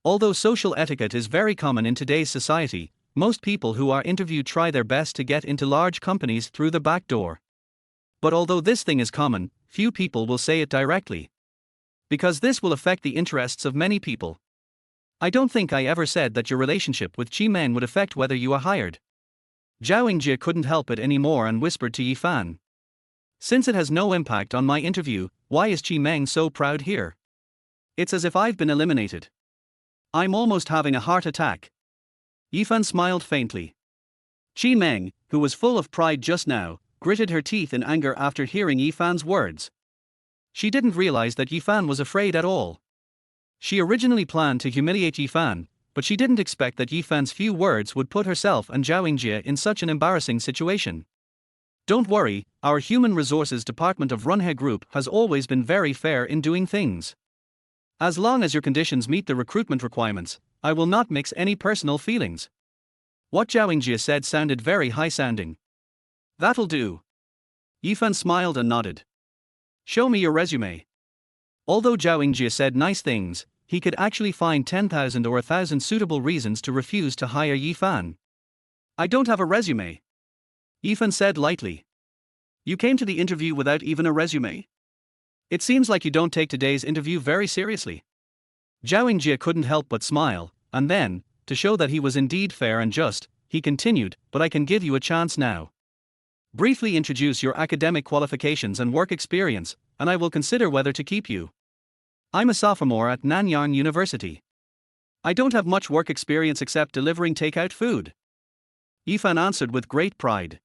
Although social etiquette is very common in today's society, most people who are interviewed try their best to get into large companies through the back door. But although this thing is common, few people will say it directly. Because this will affect the interests of many people. I don't think I ever said that your relationship with Chi Meng would affect whether you are hired. Zhao Yingjie couldn't help it anymore and whispered to Yi Fan. Since it has no impact on my interview, why is Chi Meng so proud here? It's as if I've been eliminated. I'm almost having a heart attack. Yi Fan smiled faintly. Chi Meng, who was full of pride just now, gritted her teeth in anger after hearing Yi Fan's words. She didn't realize that Yi Fan was afraid at all. She originally planned to humiliate Yi Fan, but she didn't expect that Yi Fan's few words would put herself and Zhao Yingjie in such an embarrassing situation. Don't worry, our Human Resources Department of Runhe Group has always been very fair in doing things. As long as your conditions meet the recruitment requirements, I will not mix any personal feelings. What Zhao Yingjie said sounded very high-sounding. That'll do. Yi Fan smiled and nodded. Show me your resume. Although Zhao Yingjie said nice things, he could actually find 10,000 or 1,000 suitable reasons to refuse to hire Yi Fan. I don't have a resume. Yi Fan said lightly. You came to the interview without even a resume? It seems like you don't take today's interview very seriously. Zhao Yingjie couldn't help but smile, and then, to show that he was indeed fair and just, he continued, but I can give you a chance now. Briefly introduce your academic qualifications and work experience, and I will consider whether to keep you. I'm a sophomore at Nanyang University. I don't have much work experience except delivering takeout food. Yi Fan answered with great pride.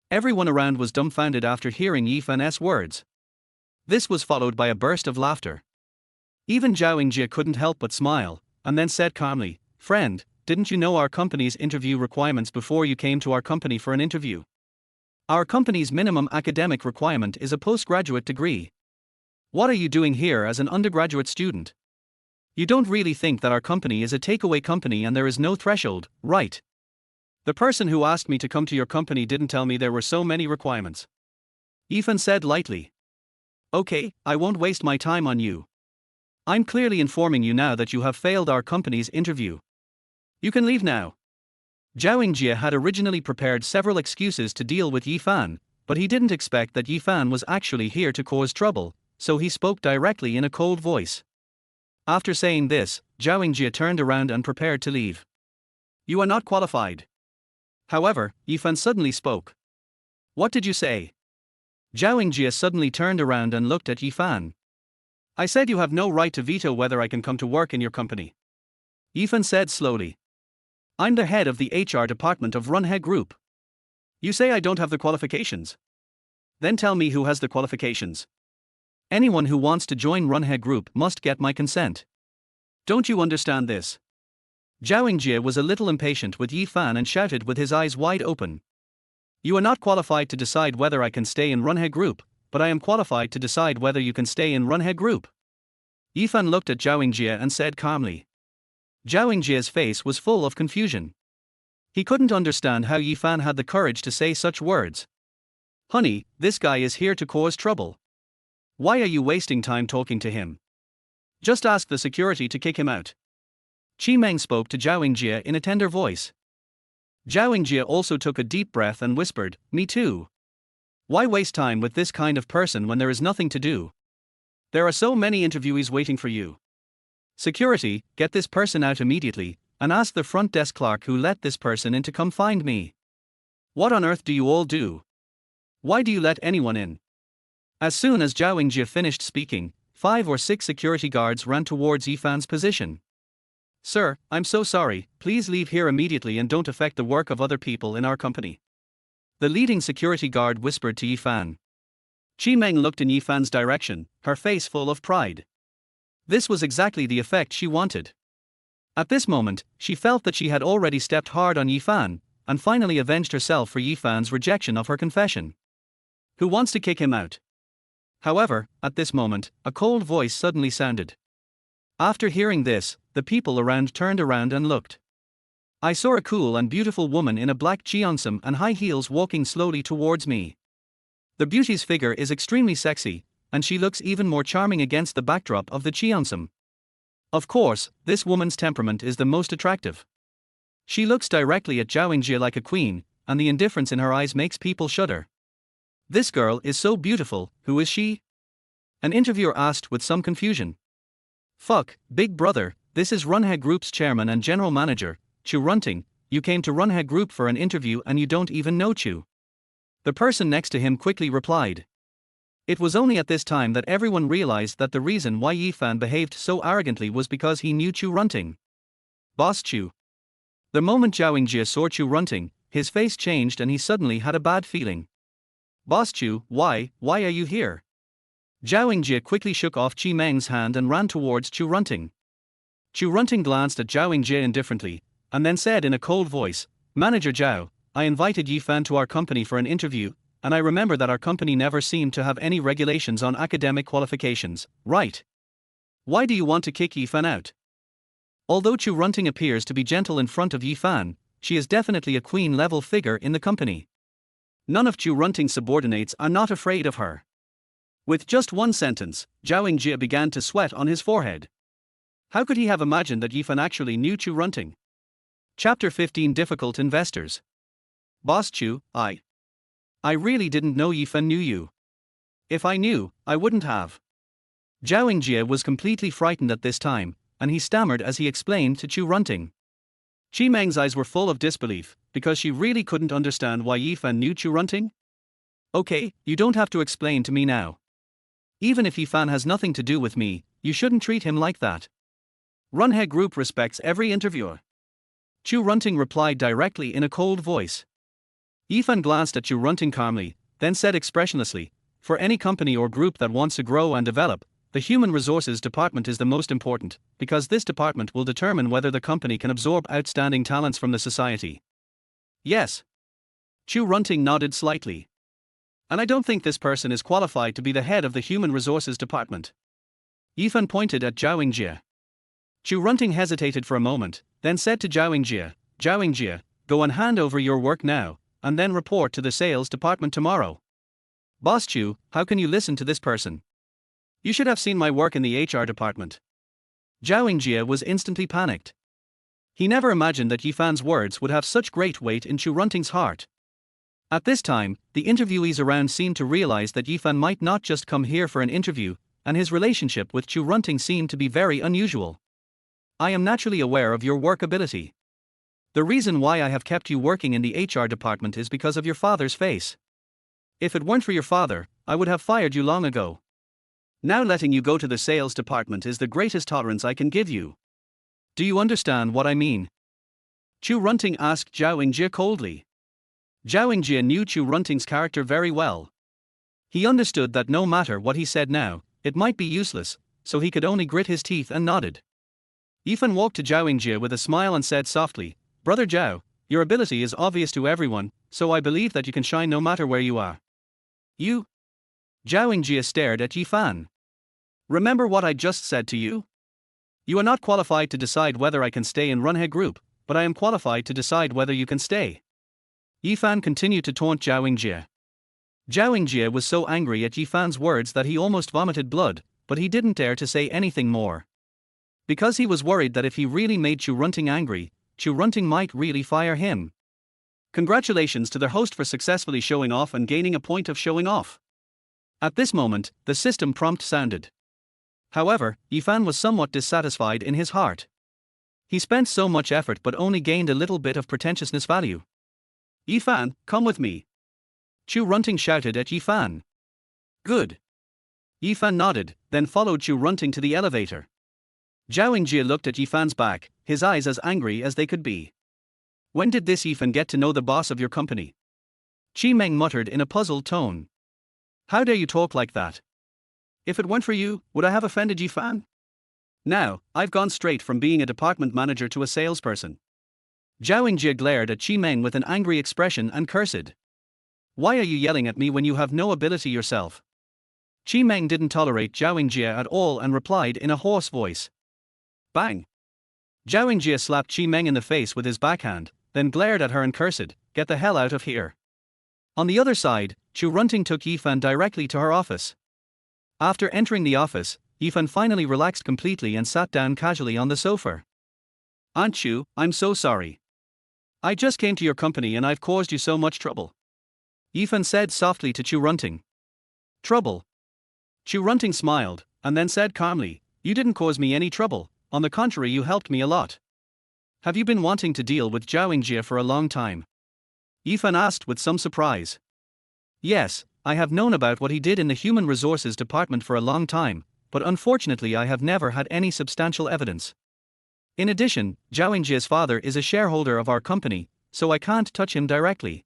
Everyone around was dumbfounded after hearing Yi Fan's words. This was followed by a burst of laughter. Even Zhao Yingjie couldn't help but smile, and then said calmly, Friend, didn't you know our company's interview requirements before you came to our company for an interview? Our company's minimum academic requirement is a postgraduate degree. What are you doing here as an undergraduate student? You don't really think that our company is a takeaway company and there is no threshold, right? The person who asked me to come to your company didn't tell me there were so many requirements. Yi Fan said lightly. Okay, I won't waste my time on you. I'm clearly informing you now that you have failed our company's interview. You can leave now. Zhao Yingjie had originally prepared several excuses to deal with Yi Fan, but he didn't expect that Yi Fan was actually here to cause trouble, so he spoke directly in a cold voice. After saying this, Zhao Yingjie turned around and prepared to leave. You are not qualified. However, Yi Fan suddenly spoke. What did you say? Zhao Yingjie suddenly turned around and looked at Yi Fan. I said you have no right to veto whether I can come to work in your company. Yi Fan said slowly. I'm the head of the HR department of Runhe Group. You say I don't have the qualifications? Then tell me who has the qualifications. Anyone who wants to join Runhe Group must get my consent. Don't you understand this? Zhao Yingjie was a little impatient with Yi Fan and shouted with his eyes wide open. You are not qualified to decide whether I can stay in Runhe Group, but I am qualified to decide whether you can stay in Runhe Group. Yi Fan looked at Zhao Yingjie and said calmly. Zhao Yingjie's face was full of confusion. He couldn't understand how Yi Fan had the courage to say such words. Honey, this guy is here to cause trouble. Why are you wasting time talking to him? Just ask the security to kick him out. Chi Meng spoke to Zhao Yingjie in a tender voice. Zhao Yingjie also took a deep breath and whispered, Me too. Why waste time with this kind of person when there is nothing to do? There are so many interviewees waiting for you. Security, get this person out immediately, and ask the front desk clerk who let this person in to come find me. What on earth do you all do? Why do you let anyone in? As soon as Zhao Yingjie finished speaking, 5 or 6 security guards ran towards Yi Fan's position. Sir, I'm so sorry, please leave here immediately and don't affect the work of other people in our company. The leading security guard whispered to Yi Fan. Chi Meng looked in Yi Fan's direction, her face full of pride. This was exactly the effect she wanted. At this moment, she felt that she had already stepped hard on Yi Fan, and finally avenged herself for Yi Fan's rejection of her confession. Who wants to kick him out? However, at this moment, a cold voice suddenly sounded. After hearing this, the people around turned around and looked. I saw a cool and beautiful woman in a black cheongsam and high heels walking slowly towards me. The beauty's figure is extremely sexy, and she looks even more charming against the backdrop of the cheongsam. Of course, this woman's temperament is the most attractive. She looks directly at Zhao Yingjie like a queen, and the indifference in her eyes makes people shudder. This girl is so beautiful, who is she? An interviewer asked with some confusion. Fuck, big brother, this is Runhe Group's chairman and general manager, Chu Runting. You came to Runhe Group for an interview and you don't even know Chu. The person next to him quickly replied. It was only at this time that everyone realized that the reason why Yifan behaved so arrogantly was because he knew Chu Runting. Boss Chu. The moment Zhao Yingjie saw Chu Runting, his face changed and he suddenly had a bad feeling. Boss Chu, why are you here? Zhao Yingjie quickly shook off Chi Meng's hand and ran towards Chu Runting. Chu Runting glanced at Zhao Yingjie indifferently, and then said in a cold voice, Manager Zhao, I invited Yifan to our company for an interview, and I remember that our company never seemed to have any regulations on academic qualifications, right? Why do you want to kick Yifan out? Although Chu Runting appears to be gentle in front of Yifan, she is definitely a queen-level figure in the company. None of Chu Runting's subordinates are not afraid of her. With just one sentence, Zhao Yingjie began to sweat on his forehead. How could he have imagined that Yifan actually knew Chu Runting? Chapter 15 Difficult Investors. Boss Chu, I really didn't know Yifan knew you. If I knew, I wouldn't have. Zhao Yingjie was completely frightened at this time, and he stammered as he explained to Chu Runting. Chi Meng's eyes were full of disbelief, because she really couldn't understand why Yifan knew Chu Runting. Okay, you don't have to explain to me now. Even if Yifan has nothing to do with me, you shouldn't treat him like that. Runhe Group respects every interviewer. Chu Runting replied directly in a cold voice. Yifan glanced at Chu Runting calmly, then said expressionlessly, for any company or group that wants to grow and develop, the Human Resources Department is the most important, because this department will determine whether the company can absorb outstanding talents from the society. Yes. Chu Runting nodded slightly. And I don't think this person is qualified to be the head of the Human Resources Department. Yifan pointed at Zhao Yingjie. Chu Runting hesitated for a moment, then said to Zhao Yingjie, go and hand over your work now, and then report to the sales department tomorrow. Boss Chu, how can you listen to this person? You should have seen my work in the HR department. Zhao Yingjie was instantly panicked. He never imagined that Yifan's words would have such great weight in Chu Runting's heart. At this time, the interviewees around seemed to realize that Yifan might not just come here for an interview, and his relationship with Chu Runting seemed to be very unusual. I am naturally aware of your work ability. The reason why I have kept you working in the HR department is because of your father's face. If it weren't for your father, I would have fired you long ago. Now letting you go to the sales department is the greatest tolerance I can give you. Do you understand what I mean? Chu Runting asked Zhao Yingjie coldly. Zhao Yingjie knew Chu Runting's character very well. He understood that no matter what he said now, it might be useless, so he could only grit his teeth and nodded. Yifan walked to Zhao Yingjie with a smile and said softly, Brother Zhao, your ability is obvious to everyone, so I believe that you can shine no matter where you are. You? Zhao Yingjie stared at Yifan. Remember what I just said to you? You are not qualified to decide whether I can stay in Runhe Group, but I am qualified to decide whether you can stay. Yifan continued to taunt Zhao Yingjie. Zhao Yingjie was so angry at Yifan's words that he almost vomited blood, but he didn't dare to say anything more. Because he was worried that if he really made Chu Runting angry, Chu Runting might really fire him. Congratulations to their host for successfully showing off and gaining a point of showing off. At this moment, the system prompt sounded. However, Yifan was somewhat dissatisfied in his heart. He spent so much effort but only gained a little bit of pretentiousness value. Yifan, come with me. Chu Runting shouted at Yifan. Good. Yifan nodded, then followed Chu Runting to the elevator. Zhao Yingjie looked at Yifan's back, his eyes as angry as they could be. When did this Yifan get to know the boss of your company? Chi Meng muttered in a puzzled tone. How dare you talk like that? If it weren't for you, would I have offended Yifan? Now, I've gone straight from being a department manager to a salesperson. Zhao Yingjie glared at Chi Meng with an angry expression and cursed. Why are you yelling at me when you have no ability yourself? Chi Meng didn't tolerate Zhao Yingjie at all and replied in a hoarse voice. Bang! Zhao Yingjie slapped Chi Meng in the face with his backhand, then glared at her and cursed, get the hell out of here. On the other side, Chu Runting took Yifan directly to her office. After entering the office, Yifan finally relaxed completely and sat down casually on the sofa. Aunt Chu, I'm so sorry. I just came to your company and I've caused you so much trouble. Yifan said softly to Chu Runting. Trouble? Chu Runting smiled, and then said calmly, you didn't cause me any trouble, on the contrary, you helped me a lot. Have you been wanting to deal with Zhao Yingjie for a long time? Yifan asked with some surprise. Yes, I have known about what he did in the Human Resources Department for a long time, but unfortunately I have never had any substantial evidence. In addition, Zhao Yingjie's father is a shareholder of our company, so I can't touch him directly.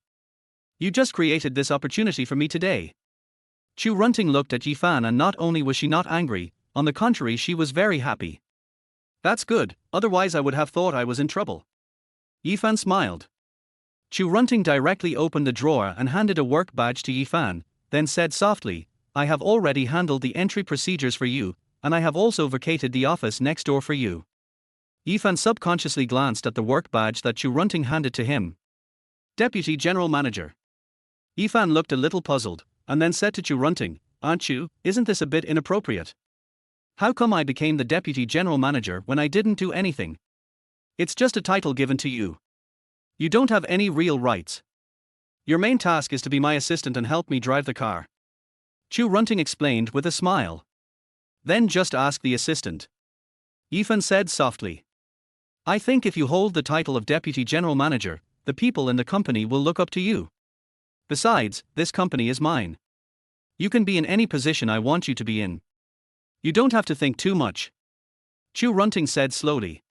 You just created this opportunity for me today. Chu Runting looked at Yifan, and not only was she not angry, on the contrary, she was very happy. That's good, otherwise I would have thought I was in trouble. Yifan smiled. Chu Runting directly opened the drawer and handed a work badge to Yifan, then said softly, I have already handled the entry procedures for you, and I have also vacated the office next door for you. Yifan subconsciously glanced at the work badge that Chu Runting handed to him. Deputy General Manager. Yifan looked a little puzzled, and then said to Chu Runting, Aunt Chu, isn't this a bit inappropriate? How come I became the Deputy General Manager when I didn't do anything? It's just a title given to you. You don't have any real rights. Your main task is to be my assistant and help me drive the car. Chu Runting explained with a smile. Then just ask the assistant. Yifan said softly. I think if you hold the title of Deputy General Manager, the people in the company will look up to you. Besides, this company is mine. You can be in any position I want you to be in. You don't have to think too much. Chu Runting said slowly.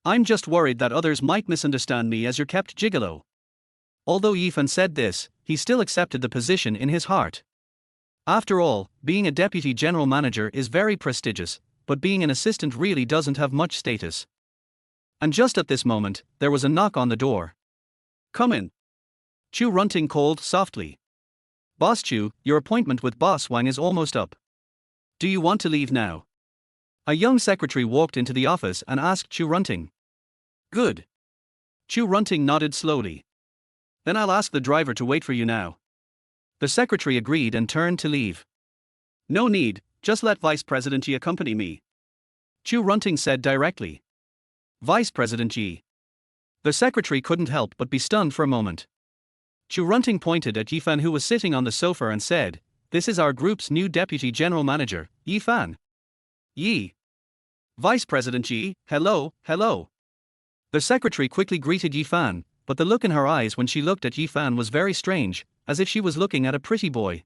I'm just worried that others might misunderstand me as your kept gigolo. Although Yifan said this, he still accepted the position in his heart. After all, being a deputy general manager is very prestigious, but being an assistant really doesn't have much status. And just at this moment, there was a knock on the door. Come in. Chu Runting called softly. Boss Chu, your appointment with Boss Wang is almost up. Do you want to leave now? A young secretary walked into the office and asked Chu Runting. Good. Chu Runting nodded slowly. Then I'll ask the driver to wait for you now. The secretary agreed and turned to leave. No need, just let Vice President Yi accompany me. Chu Runting said directly. Vice President Yi. The secretary couldn't help but be stunned for a moment. Chu Runting pointed at Yifan, who was sitting on the sofa, and said, This is our group's new deputy general manager, Yifan. Yi. Vice President Yi, hello, hello. The secretary quickly greeted Yifan, but the look in her eyes when she looked at Yifan was very strange, as if she was looking at a pretty boy.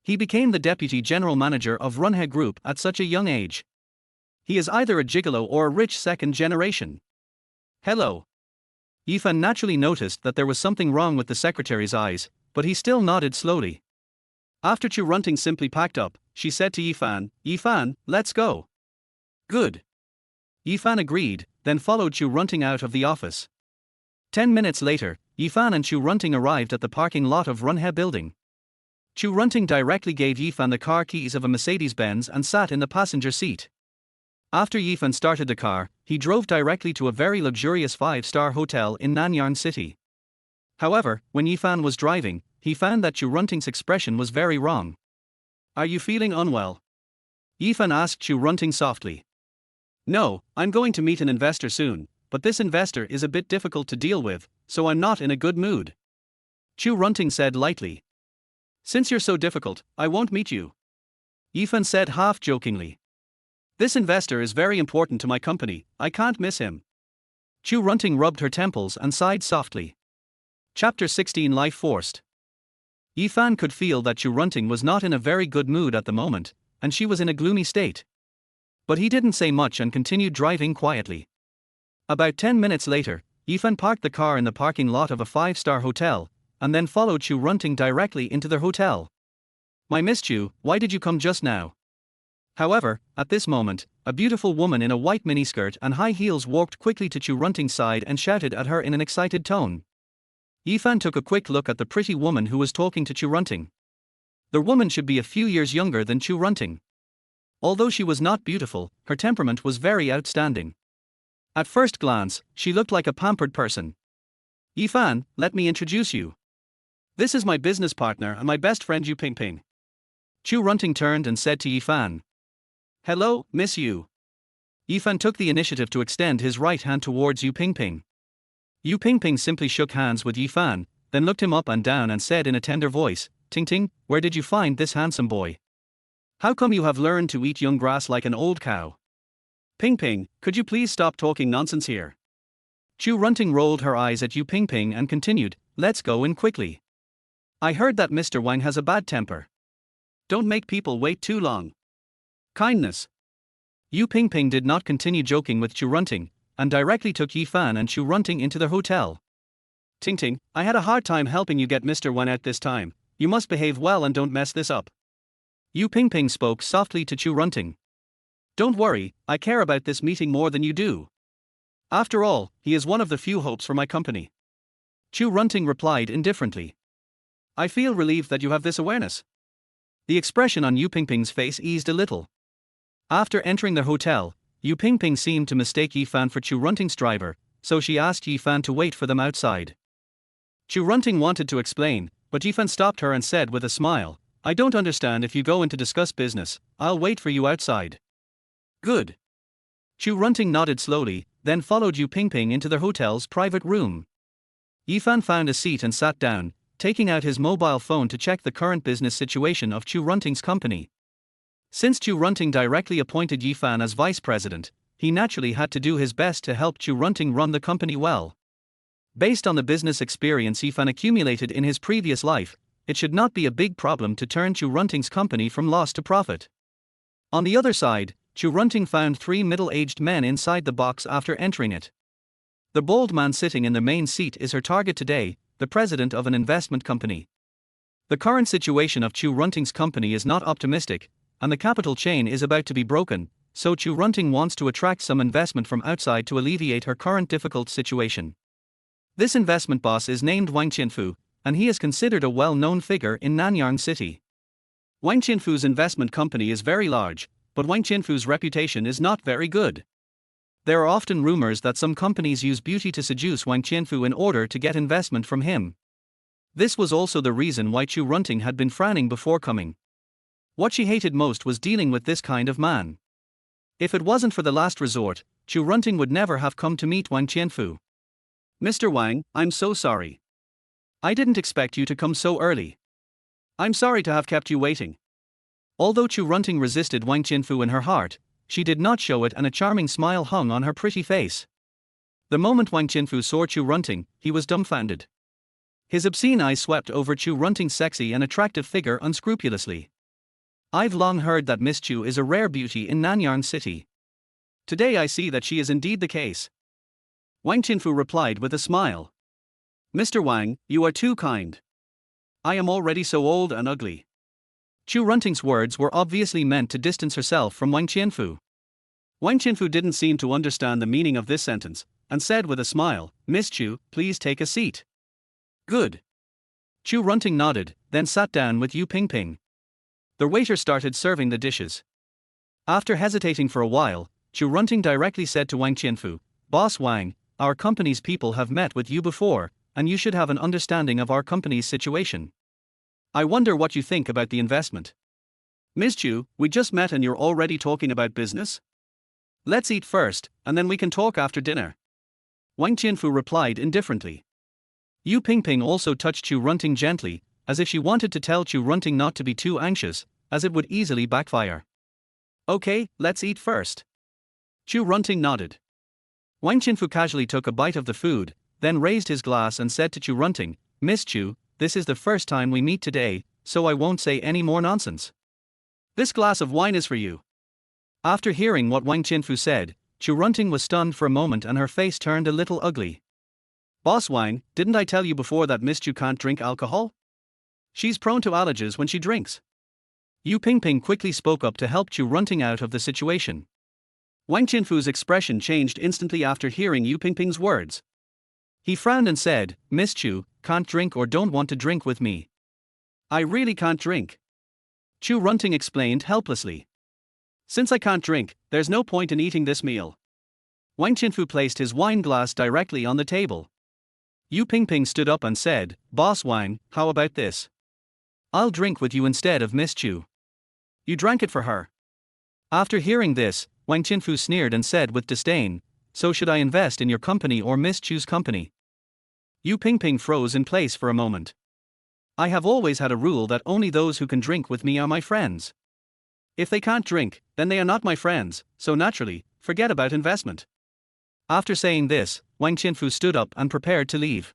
He became the deputy general manager of Runhe Group at such a young age. He is either a gigolo or a rich second generation. Hello. Yifan naturally noticed that there was something wrong with the secretary's eyes, but he still nodded slowly. After Chu Runting simply packed up, she said to Yifan, Yifan, let's go. Good. Yifan agreed, then followed Chu Runting out of the office. 10 minutes later, Yifan and Chu Runting arrived at the parking lot of Runhe building. Chu Runting directly gave Yifan the car keys of a Mercedes-Benz and sat in the passenger seat. After Yifan started the car, he drove directly to a very luxurious 5-star hotel in Nanyang City. However, when Yifan was driving, he found that Chu Runting's expression was very wrong. Are you feeling unwell? Yifan asked Chu Runting softly. No, I'm going to meet an investor soon, but this investor is a bit difficult to deal with, so I'm not in a good mood. Chu Runting said lightly. Since you're so difficult, I won't meet you. Yifan said half-jokingly. This investor is very important to my company, I can't miss him. Chu Runting rubbed her temples and sighed softly. Chapter 16 Life Forced. Yifan could feel that Chu Runting was not in a very good mood at the moment, and she was in a gloomy state. But he didn't say much and continued driving quietly. About 10 minutes later, Yifan parked the car in the parking lot of a 5-star hotel, and then followed Chu Runting directly into the hotel. I missed you, why did you come just now? However, at this moment, a beautiful woman in a white miniskirt and high heels walked quickly to Chu Runting's side and shouted at her in an excited tone. Yifan took a quick look at the pretty woman who was talking to Chu Runting. The woman should be a few years younger than Chu Runting. Although she was not beautiful, her temperament was very outstanding. At first glance, she looked like a pampered person. Yifan, let me introduce you. This is my business partner and my best friend Yu Pingping. Chu Runting turned and said to Yifan. Hello, Miss Yu. Yifan took the initiative to extend his right hand towards Yu Pingping. Yu Pingping simply shook hands with Yifan, then looked him up and down and said in a tender voice, Ting Ting, where did you find this handsome boy? How come you have learned to eat young grass like an old cow? Ping Ping, could you please stop talking nonsense here? Chu Runting rolled her eyes at Yu Ping Ping and continued, let's go in quickly. I heard that Mr. Wang has a bad temper. Don't make people wait too long. Kindness. Yu Ping Ping did not continue joking with Chu Runting, and directly took Yi Fan and Chu Runting into the hotel. Ting Ting, I had a hard time helping you get Mr. Wang out this time. You must behave well and don't mess this up. Yu Ping Ping spoke softly to Chu Runting. Don't worry, I care about this meeting more than you do. After all, he is one of the few hopes for my company. Chu Runting replied indifferently. I feel relieved that you have this awareness. The expression on Yu Ping Ping's face eased a little. After entering the hotel, Yu Ping Ping seemed to mistake Yi Fan for Chu Runting's driver, so she asked Yi Fan to wait for them outside. Chu Runting wanted to explain, but Yi Fan stopped her and said with a smile, I don't understand. If you go in to discuss business, I'll wait for you outside. Good. Chu Runting nodded slowly, then followed Yu Ping Ping into the hotel's private room. Yi Fan found a seat and sat down, taking out his mobile phone to check the current business situation of Chu Runting's company. Since Chu Runting directly appointed Yi Fan as vice president, he naturally had to do his best to help Chu Runting run the company well. Based on the business experience Yi Fan accumulated in his previous life, it should not be a big problem to turn Chu Runting's company from loss to profit. On the other side, Chu Runting found 3 middle-aged men inside the box after entering it. The bald man sitting in the main seat is her target today, the president of an investment company. The current situation of Chu Runting's company is not optimistic, and the capital chain is about to be broken, so Chu Runting wants to attract some investment from outside to alleviate her current difficult situation. This investment boss is named Wang Qianfu, and he is considered a well-known figure in Nanyang City. Wang Qianfu's investment company is very large, but Wang Qianfu's reputation is not very good. There are often rumors that some companies use beauty to seduce Wang Qianfu in order to get investment from him. This was also the reason why Chu Runting had been frowning before coming. What she hated most was dealing with this kind of man. If it wasn't for the last resort, Chu Runting would never have come to meet Wang Qianfu. Mr. Wang, I'm so sorry. I didn't expect you to come so early. I'm sorry to have kept you waiting. Although Chu Runting resisted Wang Qianfu in her heart, she did not show it, and a charming smile hung on her pretty face. The moment Wang Qianfu saw Chu Runting, he was dumbfounded. His obscene eyes swept over Chu Runting's sexy and attractive figure unscrupulously. I've long heard that Miss Chu is a rare beauty in Nanyang City. Today I see that she is indeed the case. Wang Qianfu replied with a smile. Mr. Wang, you are too kind. I am already so old and ugly. Chu Runting's words were obviously meant to distance herself from Wang Qianfu. Wang Qianfu didn't seem to understand the meaning of this sentence, and said with a smile, Miss Chu, please take a seat. Good. Chu Runting nodded, then sat down with Yu Ping Ping. The waiter started serving the dishes. After hesitating for a while, Chu Runting directly said to Wang Qianfu, Boss Wang, our company's people have met with you before, and you should have an understanding of our company's situation. I wonder what you think about the investment. Miss Chu, we just met and you're already talking about business? Let's eat first, and then we can talk after dinner. Wang Qianfu replied indifferently. Yu Ping Ping also touched Chu Runting gently, as if she wanted to tell Chu Runting not to be too anxious, as it would easily backfire. Okay, let's eat first. Chu Runting nodded. Wang Qianfu casually took a bite of the food, then raised his glass and said to Chu Runting, Miss Chu, this is the first time we meet today, so I won't say any more nonsense. This glass of wine is for you. After hearing what Wang Qianfu said, Chu Runting was stunned for a moment and her face turned a little ugly. Boss Wang, didn't I tell you before that Miss Chu can't drink alcohol? She's prone to allergies when she drinks. Yu Ping Ping quickly spoke up to help Chu Runting out of the situation. Wang Qianfu's expression changed instantly after hearing Yu Ping Ping's words. He frowned and said, Miss Chu, can't drink or don't want to drink with me. I really can't drink. Chu Runting explained helplessly. Since I can't drink, there's no point in eating this meal. Wang Qianfu placed his wine glass directly on the table. Yu Ping Ping stood up and said, Boss Wang, how about this? I'll drink with you instead of Miss Chu. You drank it for her. After hearing this, Wang Qianfu sneered and said with disdain, So should I invest in your company or Miss Chu's company? Yu Ping Ping froze in place for a moment. I have always had a rule that only those who can drink with me are my friends. If they can't drink, then they are not my friends, so naturally, forget about investment. After saying this, Wang Qianfu stood up and prepared to leave.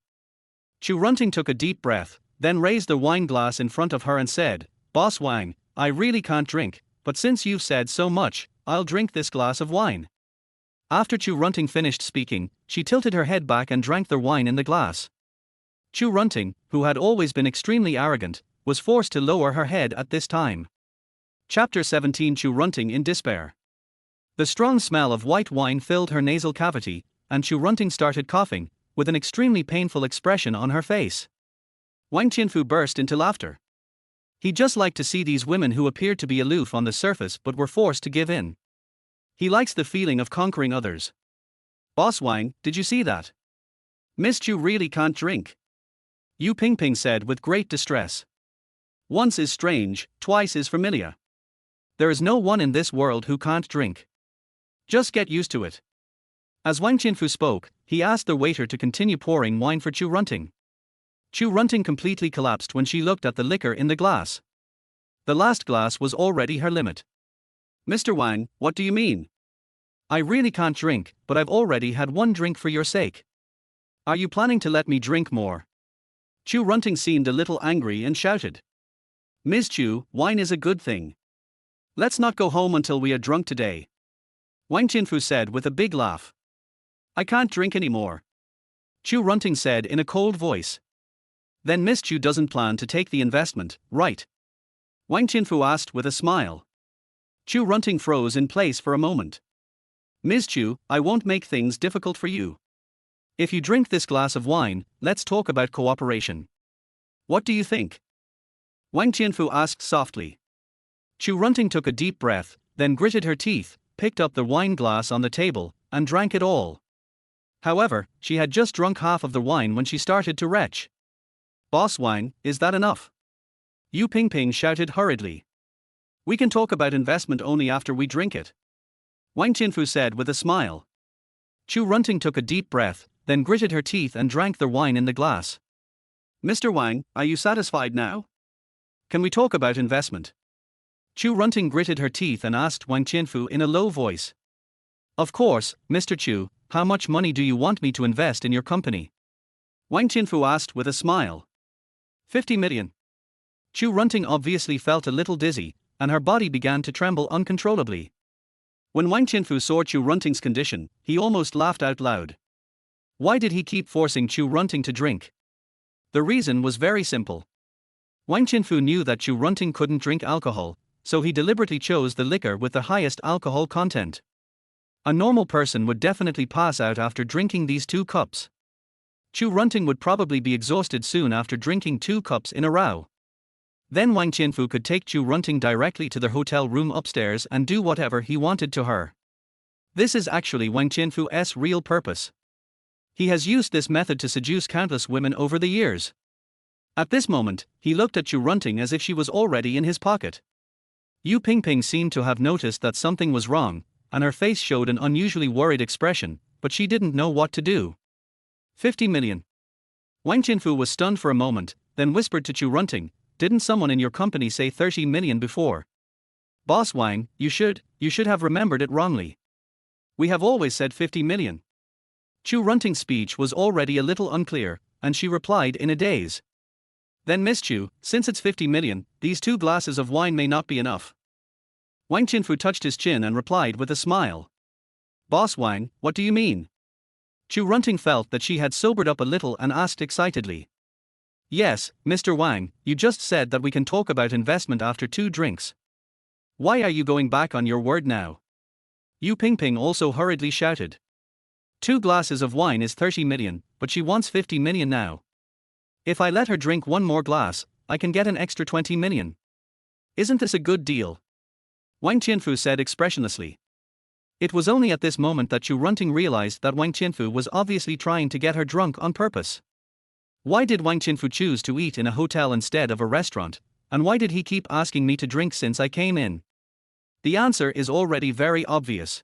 Chu Runting took a deep breath, then raised the wine glass in front of her and said, "Boss Wang, I really can't drink, but since you've said so much, I'll drink this glass of wine." After Chu Runting finished speaking, she tilted her head back and drank the wine in the glass. Chu Runting, who had always been extremely arrogant, was forced to lower her head at this time. Chapter 17. Chu Runting in despair. The strong smell of white wine filled her nasal cavity, and Chu Runting started coughing, with an extremely painful expression on her face. Wang Qianfu burst into laughter. He just liked to see these women who appeared to be aloof on the surface but were forced to give in. He likes the feeling of conquering others. "Boss Wang, did you see that? Miss Chu really can't drink," Yu Pingping said with great distress. "Once is strange, twice is familiar. There is no one in this world who can't drink. Just get used to it." As Wang Qianfu spoke, he asked the waiter to continue pouring wine for Chu Runting. Chu Runting completely collapsed when she looked at the liquor in the glass. The last glass was already her limit. "Mr. Wang, what do you mean? I really can't drink, but I've already had one drink for your sake. Are you planning to let me drink more?" Chu Runting seemed a little angry and shouted. "Ms. Chu, wine is a good thing. Let's not go home until we are drunk today," Wang Qianfu said with a big laugh. "I can't drink anymore," Chu Runting said in a cold voice. "Then Miss Chu doesn't plan to take the investment, right?" Wang Qianfu asked with a smile. Chu Runting froze in place for a moment. "Ms. Chu, I won't make things difficult for you. If you drink this glass of wine, let's talk about cooperation. What do you think?" Wang Qianfu asked softly. Chu Runting took a deep breath, then gritted her teeth, picked up the wine glass on the table, and drank it all. However, she had just drunk half of the wine when she started to retch. "Boss Wang, is that enough?" Yu Pingping shouted hurriedly. "We can talk about investment only after we drink it," Wang Qianfu said with a smile. Chu Runting took a deep breath, then gritted her teeth and drank the wine in the glass. "Mr. Wang, are you satisfied now? Can we talk about investment?" Chu Runting gritted her teeth and asked Wang Qianfu in a low voice. "Of course, Mr. Chu, how much money do you want me to invest in your company?" Wang Qianfu asked with a smile. 50 million. Chu Runting obviously felt a little dizzy, and her body began to tremble uncontrollably. When Wang Qianfu saw Chu Runting's condition, he almost laughed out loud. Why did he keep forcing Chu Runting to drink? The reason was very simple. Wang Qianfu knew that Chu Runting couldn't drink alcohol, so he deliberately chose the liquor with the highest alcohol content. A normal person would definitely pass out after drinking these 2 cups. Chu Runting would probably be exhausted soon after drinking 2 cups in a row. Then Wang Qianfu could take Chu Runting directly to their hotel room upstairs and do whatever he wanted to her. This is actually Wang Qianfu's real purpose. He has used this method to seduce countless women over the years. At this moment, he looked at Chu Runting as if she was already in his pocket. Yu Pingping seemed to have noticed that something was wrong, and her face showed an unusually worried expression, but she didn't know what to do. 50 million. Wang Qianfu was stunned for a moment, then whispered to Chu Runting, "Didn't someone in your company say 30 million before?" "Boss Wang, you should have remembered it wrongly. We have always said 50 million. Chu Runting's speech was already a little unclear, and she replied in a daze. "Then Miss Chu, since it's 50 million, these 2 glasses of wine may not be enough." Wang Qianfu touched his chin and replied with a smile. "Boss Wang, what do you mean?" Chu Runting felt that she had sobered up a little and asked excitedly. "Yes, Mr. Wang, you just said that we can talk about investment after 2 drinks. Why are you going back on your word now?" Yu Pingping also hurriedly shouted. 2 glasses of wine is 30 million, but she wants 50 million now. If I let her drink 1 more glass, I can get an extra 20 million. Isn't this a good deal?" Wang Qianfu said expressionlessly. It was only at this moment that Chu Runting realized that Wang Qianfu was obviously trying to get her drunk on purpose. Why did Wang Qianfu choose to eat in a hotel instead of a restaurant, and why did he keep asking me to drink since I came in? The answer is already very obvious.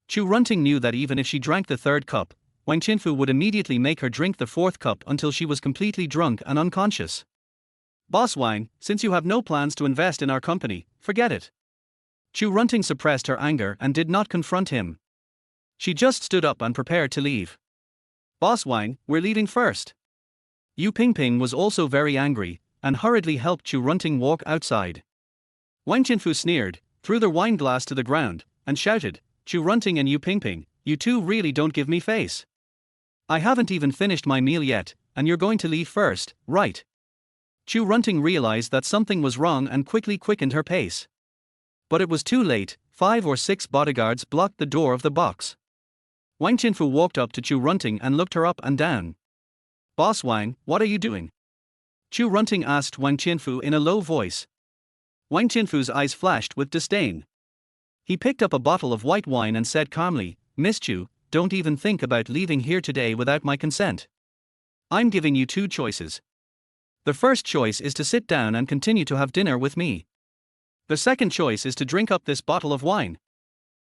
Chu Runting knew that even if she drank the 3rd cup, Wang Qianfu would immediately make her drink the 4th cup until she was completely drunk and unconscious. "Boss Wang, since you have no plans to invest in our company, forget it. Chu Runting suppressed her anger and did not confront him. She just stood up and prepared to leave. Boss Wang, we're leaving first. Yu Pingping was also very angry, and hurriedly helped Chu Runting walk outside. Wang Qinfu sneered, threw their wine glass to the ground, and shouted, Chu Runting and Yu Pingping, you two really don't give me face. I haven't even finished my meal yet, and you're going to leave first, right? Chu Runting realized that something was wrong and quickly quickened her pace. But it was too late, 5 or 6 bodyguards blocked the door of the box. Wang Qinfu walked up to Chu Runting and looked her up and down. Boss Wang, what are you doing? Chu Runting asked Wang Qinfu in a low voice. Wang Qinfu's eyes flashed with disdain. He picked up a bottle of white wine and said calmly, Miss Chu, don't even think about leaving here today without my consent. I'm giving you 2 choices. The first choice is to sit down and continue to have dinner with me. The second choice is to drink up this bottle of wine.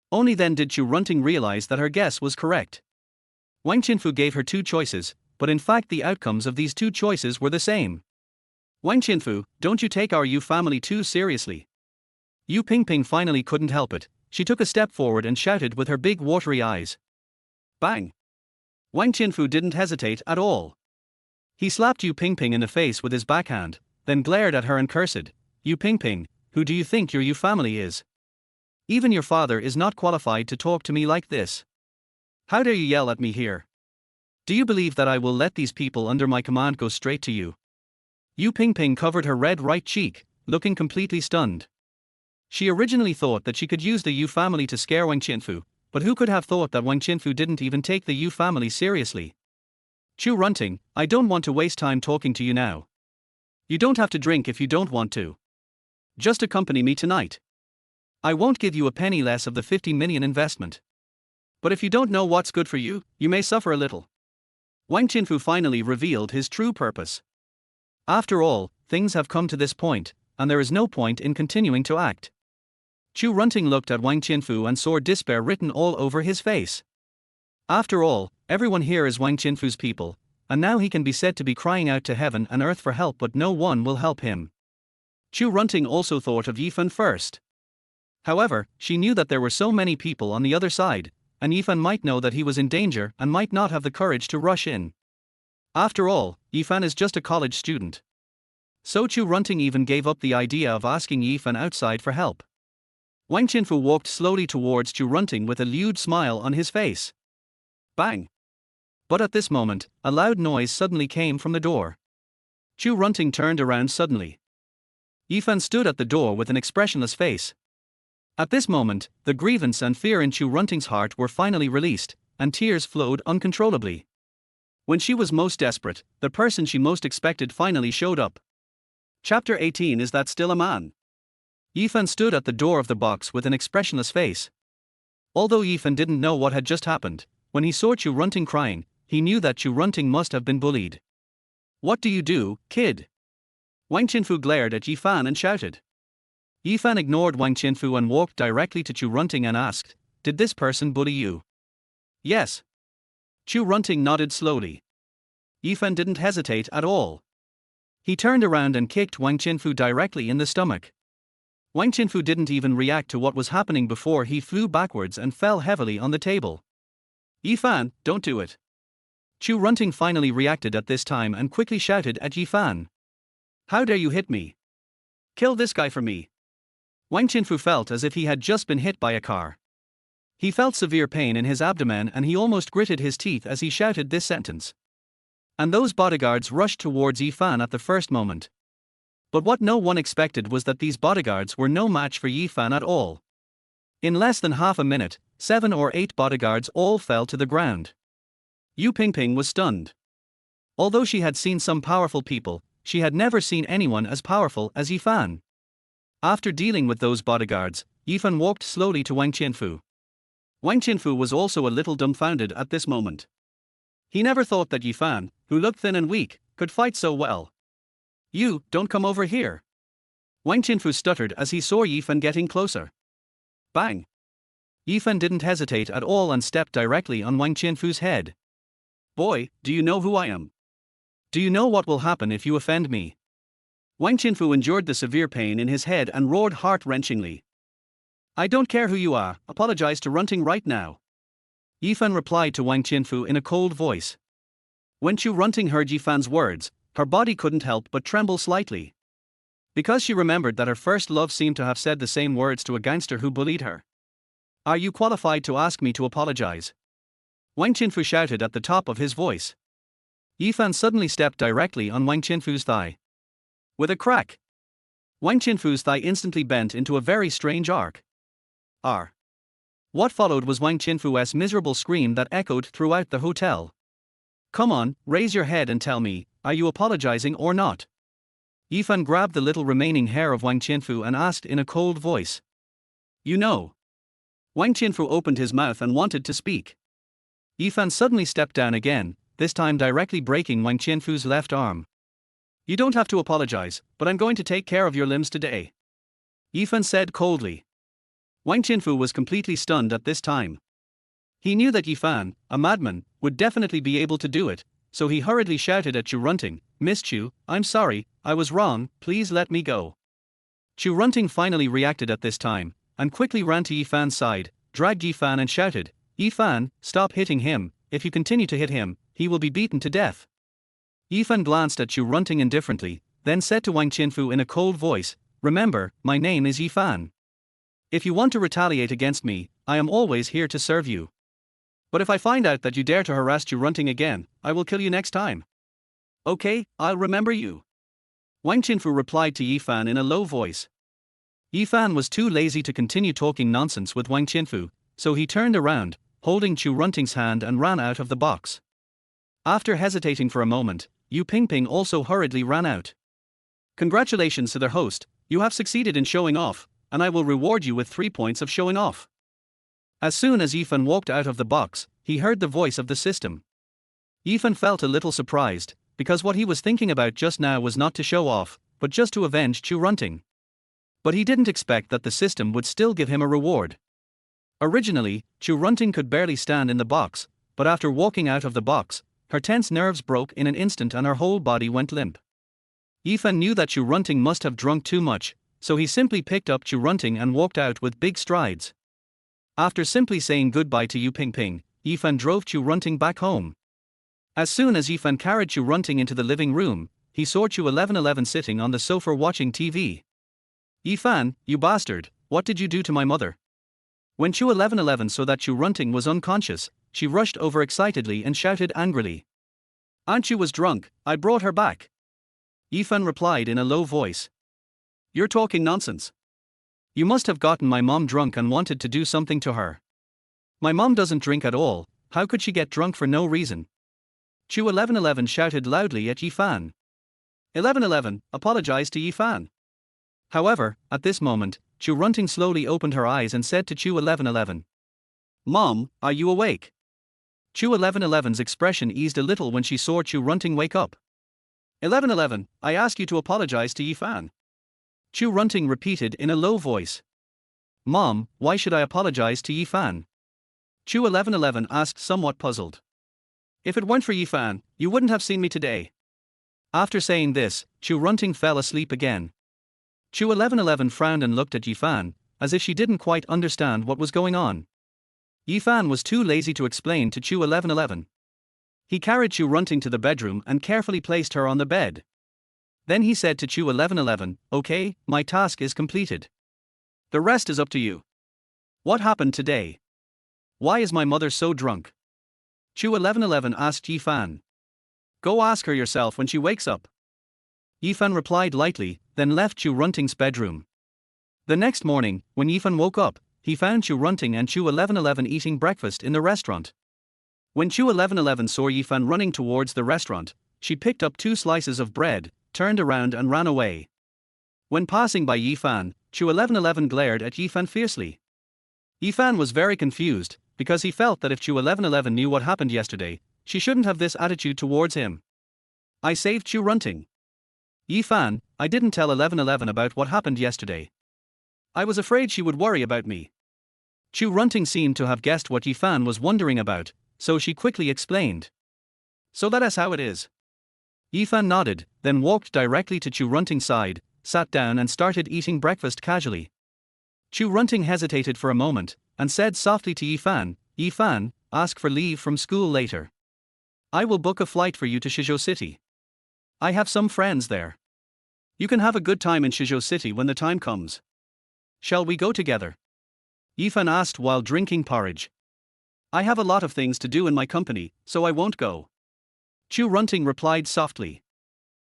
Only then did Chu Runting realize that her guess was correct. Wang Qinfu gave her 2 choices, but in fact the outcomes of these 2 choices were the same. Wang Qinfu, don't you take our Yu family too seriously? Yu Pingping finally couldn't help it. She took a step forward and shouted with her big watery eyes. Bang! Wang Qinfu didn't hesitate at all. He slapped Yu Pingping in the face with his backhand, then glared at her and cursed, Yu Pingping, who do you think your Yu family is? Even your father is not qualified to talk to me like this. How dare you yell at me here? Do you believe that I will let these people under my command go straight to you? Yu Pingping covered her red right cheek, looking completely stunned. She originally thought that she could use the Yu family to scare Wang Qinfu, but who could have thought that Wang Qinfu didn't even take the Yu family seriously? Chu Runting, I don't want to waste time talking to you now. You don't have to drink if you don't want to. Just accompany me tonight. I won't give you a penny less of the 50 million investment. But if you don't know what's good for you, you may suffer a little. Wang Qinfu finally revealed his true purpose. After all, things have come to this point, and there is no point in continuing to act. Chu Runting looked at Wang Qinfu and saw despair written all over his face. After all, everyone here is Wang Qinfu's people, and now he can be said to be crying out to heaven and earth for help, but no one will help him. Chu Runting also thought of Yifan first. However, she knew that there were so many people on the other side, and Yifan might know that he was in danger and might not have the courage to rush in. After all, Yifan is just a college student. So Chu Runting even gave up the idea of asking Yifan outside for help. Wang Qinfu walked slowly towards Chu Runting with a lewd smile on his face. Bang! But at this moment, a loud noise suddenly came from the door. Chu Runting turned around suddenly. Yifan stood at the door with an expressionless face. At this moment, the grievance and fear in Chu Runting's heart were finally released, and tears flowed uncontrollably. When she was most desperate, the person she most expected finally showed up. Chapter 18 Is That Still a Man? Yifan stood at the door of the box with an expressionless face. Although Yifan didn't know what had just happened, when he saw Chu Runting crying, he knew that Chu Runting must have been bullied. What do you do, kid? Wang Qinfu glared at Yifan and shouted. Yifan ignored Wang Qinfu and walked directly to Chu Runting and asked, Did this person bully you? Yes. Chu Runting nodded slowly. Yifan didn't hesitate at all. He turned around and kicked Wang Qinfu directly in the stomach. Wang Qinfu didn't even react to what was happening before he flew backwards and fell heavily on the table. Yifan, don't do it. Chu Runting finally reacted at this time and quickly shouted at Yifan. How dare you hit me? Kill this guy for me. Wang Qinfu felt as if he had just been hit by a car. He felt severe pain in his abdomen and he almost gritted his teeth as he shouted this sentence. And those bodyguards rushed towards Yifan at the first moment. But what no one expected was that these bodyguards were no match for Yifan at all. In less than half a minute, 7 or 8 bodyguards all fell to the ground. Yu Pingping was stunned. Although she had seen some powerful people, she had never seen anyone as powerful as Yifan. After dealing with those bodyguards, Yifan walked slowly to Wang Qinfu. Wang Qinfu was also a little dumbfounded at this moment. He never thought that Yifan, who looked thin and weak, could fight so well. You, don't come over here. Wang Qinfu stuttered as he saw Yifan getting closer. Bang! Yifan didn't hesitate at all and stepped directly on Wang Qinfu's head. Boy, do you know who I am? Do you know what will happen if you offend me? Wang Qinfu endured the severe pain in his head and roared heart-wrenchingly. I don't care who you are, apologize to Runting right now. Yifan replied to Wang Qinfu in a cold voice. When Chu Runting heard Yifan's words, her body couldn't help but tremble slightly. Because she remembered that her first love seemed to have said the same words to a gangster who bullied her. Are you qualified to ask me to apologize? Wang Qinfu shouted at the top of his voice. Yifan suddenly stepped directly on Wang Qinfu's thigh. With a crack, Wang Qinfu's thigh instantly bent into a very strange arc. R. What followed was Wang Qinfu's miserable scream that echoed throughout the hotel. Come on, raise your head and tell me, are you apologizing or not? Yifan grabbed the little remaining hair of Wang Qinfu and asked in a cold voice. You know. Wang Qinfu opened his mouth and wanted to speak. Yifan suddenly stepped down again, this time directly breaking Wang Qinfu's left arm. You don't have to apologize, but I'm going to take care of your limbs today. Yifan said coldly. Wang Qinfu was completely stunned at this time. He knew that Yifan, a madman, would definitely be able to do it, so he hurriedly shouted at Chu Runting, Miss Chu, I'm sorry, I was wrong, please let me go. Chu Runting finally reacted at this time, and quickly ran to Yifan's side, dragged Yifan and shouted, Yifan, stop hitting him, if you continue to hit him, he will be beaten to death. Yifan glanced at Chu Runting indifferently, then said to Wang Qinfu in a cold voice, Remember, my name is Yifan. If you want to retaliate against me, I am always here to serve you. But if I find out that you dare to harass Chu Runting again, I will kill you next time. Okay, I'll remember you. Wang Qinfu replied to Yifan in a low voice. Yifan was too lazy to continue talking nonsense with Wang Qinfu, so he turned around, holding Chu Runting's hand and ran out of the box. After hesitating for a moment, Yu Pingping also hurriedly ran out. Congratulations to their host, you have succeeded in showing off, and I will reward you with 3 points of showing off. As soon as Yifan walked out of the box, he heard the voice of the system. Yifan felt a little surprised, because what he was thinking about just now was not to show off, but just to avenge Chu Runting. But he didn't expect that the system would still give him a reward. Originally, Chu Runting could barely stand in the box, but after walking out of the box, her tense nerves broke in an instant and her whole body went limp. Yifan knew that Chu Runting must have drunk too much, so he simply picked up Chu Runting and walked out with big strides. After simply saying goodbye to Yu Pingping, Yifan drove Chu Runting back home. As soon as Yifan carried Chu Runting into the living room, he saw Chu 1111 sitting on the sofa watching TV. Yifan, you bastard, what did you do to my mother? When Chu 1111 saw that Chu Runting was unconscious, she rushed over excitedly and shouted angrily. Aunt Chu was drunk, I brought her back. Yifan replied in a low voice. You're talking nonsense. You must have gotten my mom drunk and wanted to do something to her. My mom doesn't drink at all, how could she get drunk for no reason? Chu 1111 shouted loudly at Yifan. 1111, apologized to Yifan. However, at this moment, Chu Runting slowly opened her eyes and said to Chu 1111. Mom, are you awake? Chu 1111's expression eased a little when she saw Chu Runting wake up. 1111, I ask you to apologize to Yifan. Chu Runting repeated in a low voice. Mom, why should I apologize to Yifan? Chu 1111 asked somewhat puzzled. If it weren't for Yifan, you wouldn't have seen me today. After saying this, Chu Runting fell asleep again. Chu 1111 frowned and looked at Yifan, as if she didn't quite understand what was going on. Yifan was too lazy to explain to Chu 1111. He carried Chu Runting to the bedroom and carefully placed her on the bed. Then he said to Chu 1111, okay, my task is completed. The rest is up to you. What happened today? Why is my mother so drunk? Chu 1111 asked Yifan. Go ask her yourself when she wakes up. Yifan replied lightly, then left Chu Runting's bedroom. The next morning, when Yifan woke up, he found Chu Runting and Chu 1111 eating breakfast in the restaurant. When Chu 1111 saw Yifan running towards the restaurant, she picked up 2 slices of bread, turned around and ran away. When passing by Yifan, Chu 1111 glared at Yifan fiercely. Yifan was very confused, because he felt that if Chu 1111 knew what happened yesterday, she shouldn't have this attitude towards him. I saved Chu Runting. Yifan, I didn't tell 1111 about what happened yesterday. I was afraid she would worry about me. Chu Runting seemed to have guessed what Yifan was wondering about, so she quickly explained. So that is how it is. Yifan nodded, then walked directly to Chu Runting's side, sat down and started eating breakfast casually. Chu Runting hesitated for a moment, and said softly to Yifan, Yifan, ask for leave from school later. I will book a flight for you to Shizhou City. I have some friends there. You can have a good time in Shizhou City when the time comes. Shall we go together? Yifan asked while drinking porridge. I have a lot of things to do in my company, so I won't go. Chu Runting replied softly.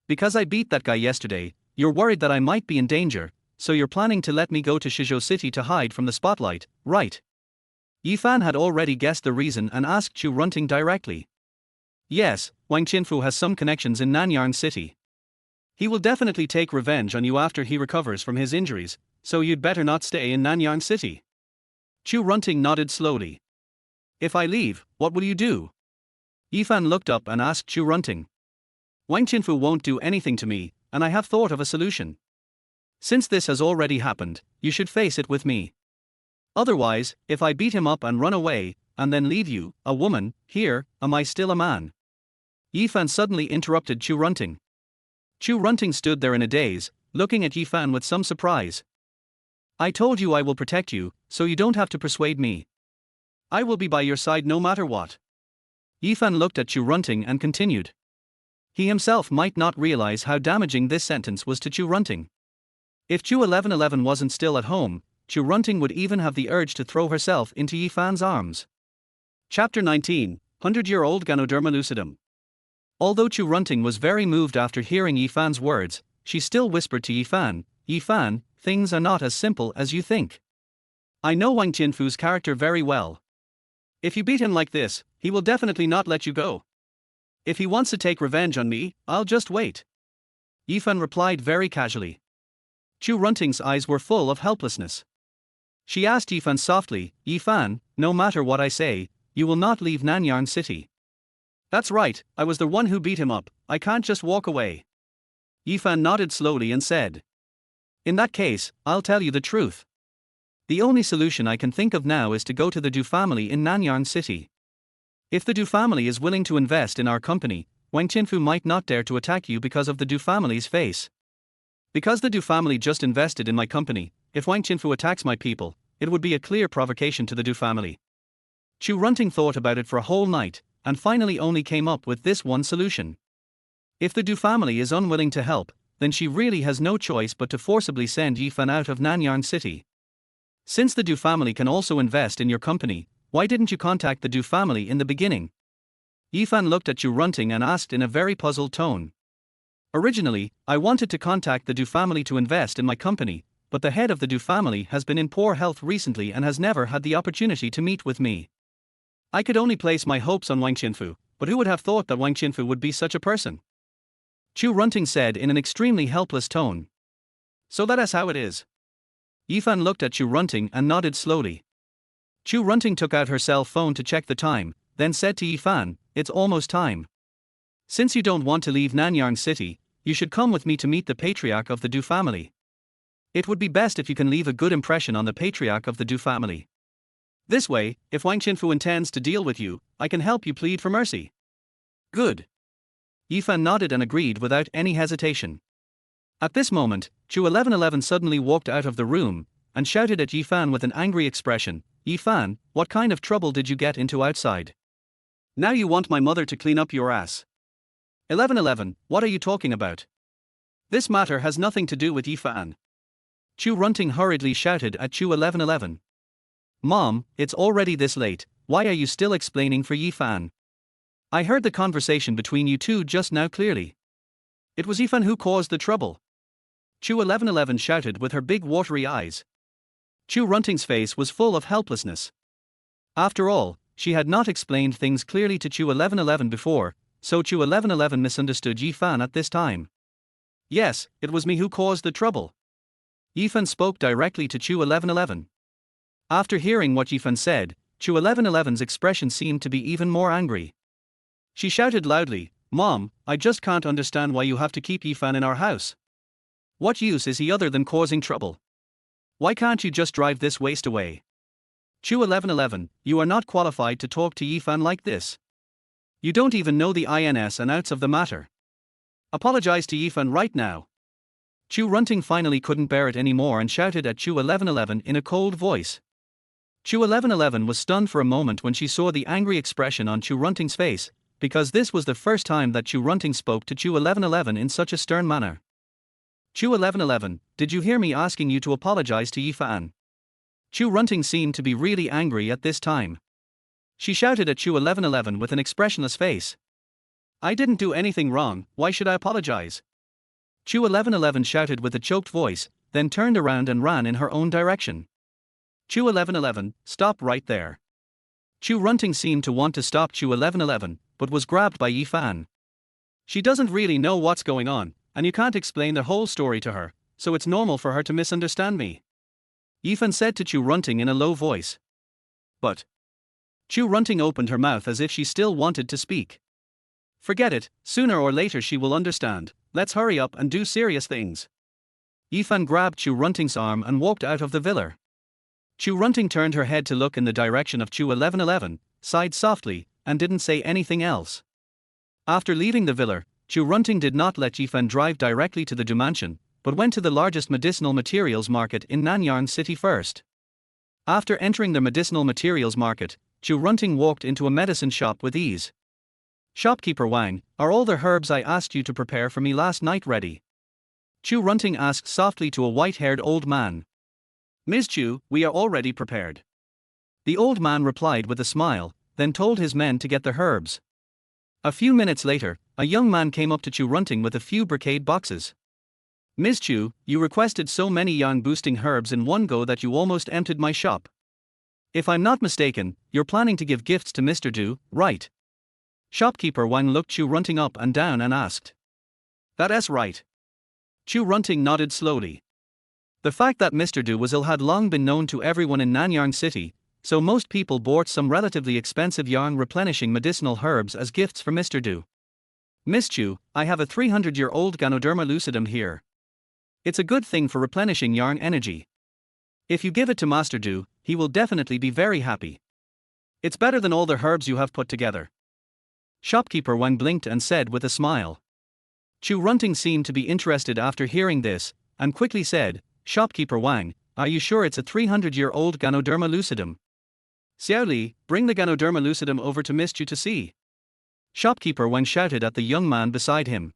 Because I beat that guy yesterday, you're worried that I might be in danger, so you're planning to let me go to Shizhou City to hide from the spotlight, right? Yifan had already guessed the reason and asked Chu Runting directly. Yes, Wang Qinfu has some connections in Nanyang City. He will definitely take revenge on you after he recovers from his injuries, so you'd better not stay in Nanyang City. Chu Runting nodded slowly. If I leave, what will you do? Yifan looked up and asked Chu Runting. Wang Qinfu won't do anything to me, and I have thought of a solution. Since this has already happened, you should face it with me. Otherwise, if I beat him up and run away, and then leave you, a woman, here, am I still a man? Yifan suddenly interrupted Chu Runting. Chu Runting stood there in a daze, looking at Yifan with some surprise. I told you I will protect you, so you don't have to persuade me. I will be by your side no matter what. Yifan looked at Chu Runting and continued. He himself might not realize how damaging this sentence was to Chu Runting. If Chu 1111 wasn't still at home, Chu Runting would even have the urge to throw herself into Yifan's arms. Chapter 19, 100-Year-Old Ganoderma Lucidum. Although Chu Runting was very moved after hearing Yifan's words, she still whispered to Yifan, Yifan, things are not as simple as you think. I know Wang Qinfu's character very well. If you beat him like this, he will definitely not let you go. If he wants to take revenge on me, I'll just wait. Yifan replied very casually. Chu Runting's eyes were full of helplessness. She asked Yifan softly, Yifan, no matter what I say, you will not leave Nanyang City. That's right, I was the one who beat him up, I can't just walk away. Yifan nodded slowly and said. In that case, I'll tell you the truth. The only solution I can think of now is to go to the Du family in Nanyang City. If the Du family is willing to invest in our company, Wang Qinfu might not dare to attack you because of the Du family's face. Because the Du family just invested in my company, if Wang Qinfu attacks my people, it would be a clear provocation to the Du family. Chu Runting thought about it for a whole night, and finally only came up with this one solution. If the Du family is unwilling to help, then she really has no choice but to forcibly send Yifan out of Nanyang City. Since the Du family can also invest in your company, why didn't you contact the Du family in the beginning? Yifan looked at Chu Runting and asked in a very puzzled tone. Originally, I wanted to contact the Du family to invest in my company, but the head of the Du family has been in poor health recently and has never had the opportunity to meet with me. I could only place my hopes on Wang Qinfu, but who would have thought that Wang Qinfu would be such a person? Chu Runting said in an extremely helpless tone. So that is how it is. Yifan looked at Chu Runting and nodded slowly. Chu Runting took out her cell phone to check the time, then said to Yifan, it's almost time. Since you don't want to leave Nanyang City, you should come with me to meet the patriarch of the Du family. It would be best if you can leave a good impression on the patriarch of the Du family. This way, if Wang Qinfu intends to deal with you, I can help you plead for mercy. Good. Yifan nodded and agreed without any hesitation. At this moment, Chu 1111 suddenly walked out of the room, and shouted at Yifan with an angry expression, Yifan, what kind of trouble did you get into outside? Now you want my mother to clean up your ass. 1111, what are you talking about? This matter has nothing to do with Yifan. Chu Runting hurriedly shouted at Chu 1111. Mom, it's already this late, why are you still explaining for Yifan? I heard the conversation between you two just now clearly. It was Yifan who caused the trouble. Chu 1111 shouted with her big watery eyes. Chu Runting's face was full of helplessness. After all, she had not explained things clearly to Chu 1111 before, so Chu 1111 misunderstood Yifan at this time. Yes, it was me who caused the trouble. Yifan spoke directly to Chu 1111. After hearing what Yifan said, Chu 1111's expression seemed to be even more angry. She shouted loudly, Mom, I just can't understand why you have to keep Yifan in our house. What use is he other than causing trouble? Why can't you just drive this waste away? Chu 1111, you are not qualified to talk to Yifan like this. You don't even know the ins and outs of the matter. Apologize to Yifan right now. Chu Runting finally couldn't bear it anymore and shouted at Chu 1111 in a cold voice. Chu 1111 was stunned for a moment when she saw the angry expression on Chu Runting's face, because this was the first time that Chu Runting spoke to Chu 1111 in such a stern manner. Chu 1111, did you hear me asking you to apologize to Yifan? Chu Runting seemed to be really angry at this time. She shouted at Chu 1111 with an expressionless face. I didn't do anything wrong, why should I apologize? Chu 1111 shouted with a choked voice, then turned around and ran in her own direction. Chu 1111, stop right there. Chu Runting seemed to want to stop Chu 1111, but was grabbed by Yifan. She doesn't really know what's going on, and you can't explain the whole story to her, so it's normal for her to misunderstand me. Yifan said to Chu Runting in a low voice. But Chu Runting opened her mouth as if she still wanted to speak. Forget it, sooner or later she will understand, let's hurry up and do serious things. Yifan grabbed Chu Runting's arm and walked out of the villa. Chu Runting turned her head to look in the direction of Chu 1111, sighed softly, and didn't say anything else. After leaving the villa, Chu Runting did not let Yifan drive directly to the Du mansion, but went to the largest medicinal materials market in Nanyang City first. After entering the medicinal materials market, Chu Runting walked into a medicine shop with ease. Shopkeeper Wang, are all the herbs I asked you to prepare for me last night ready? Chu Runting asked softly to a white-haired old man. Ms. Chu, we are already prepared. The old man replied with a smile, then told his men to get the herbs. A few minutes later, a young man came up to Chu Runting with a few brocade boxes. Ms. Chu, you requested so many yang-boosting herbs in one go that you almost emptied my shop. If I'm not mistaken, you're planning to give gifts to Mr. Du, right? Shopkeeper Wang looked Chu Runting up and down and asked. That's right. Chu Runting nodded slowly. The fact that Mr. Du was ill had long been known to everyone in Nanyang City, so most people bought some relatively expensive yang replenishing medicinal herbs as gifts for Mr. Du. Miss Chu, I have a 300-year-old Ganoderma lucidum here. It's a good thing for replenishing yang energy. If you give it to Master Du, he will definitely be very happy. It's better than all the herbs you have put together. Shopkeeper Wang blinked and said with a smile. Chu Runting seemed to be interested after hearing this, and quickly said, Shopkeeper Wang, are you sure it's a 300-year-old Ganoderma lucidum? Xiao Li, bring the Ganoderma lucidum over to Miss Chu to see. Shopkeeper Wang shouted at the young man beside him.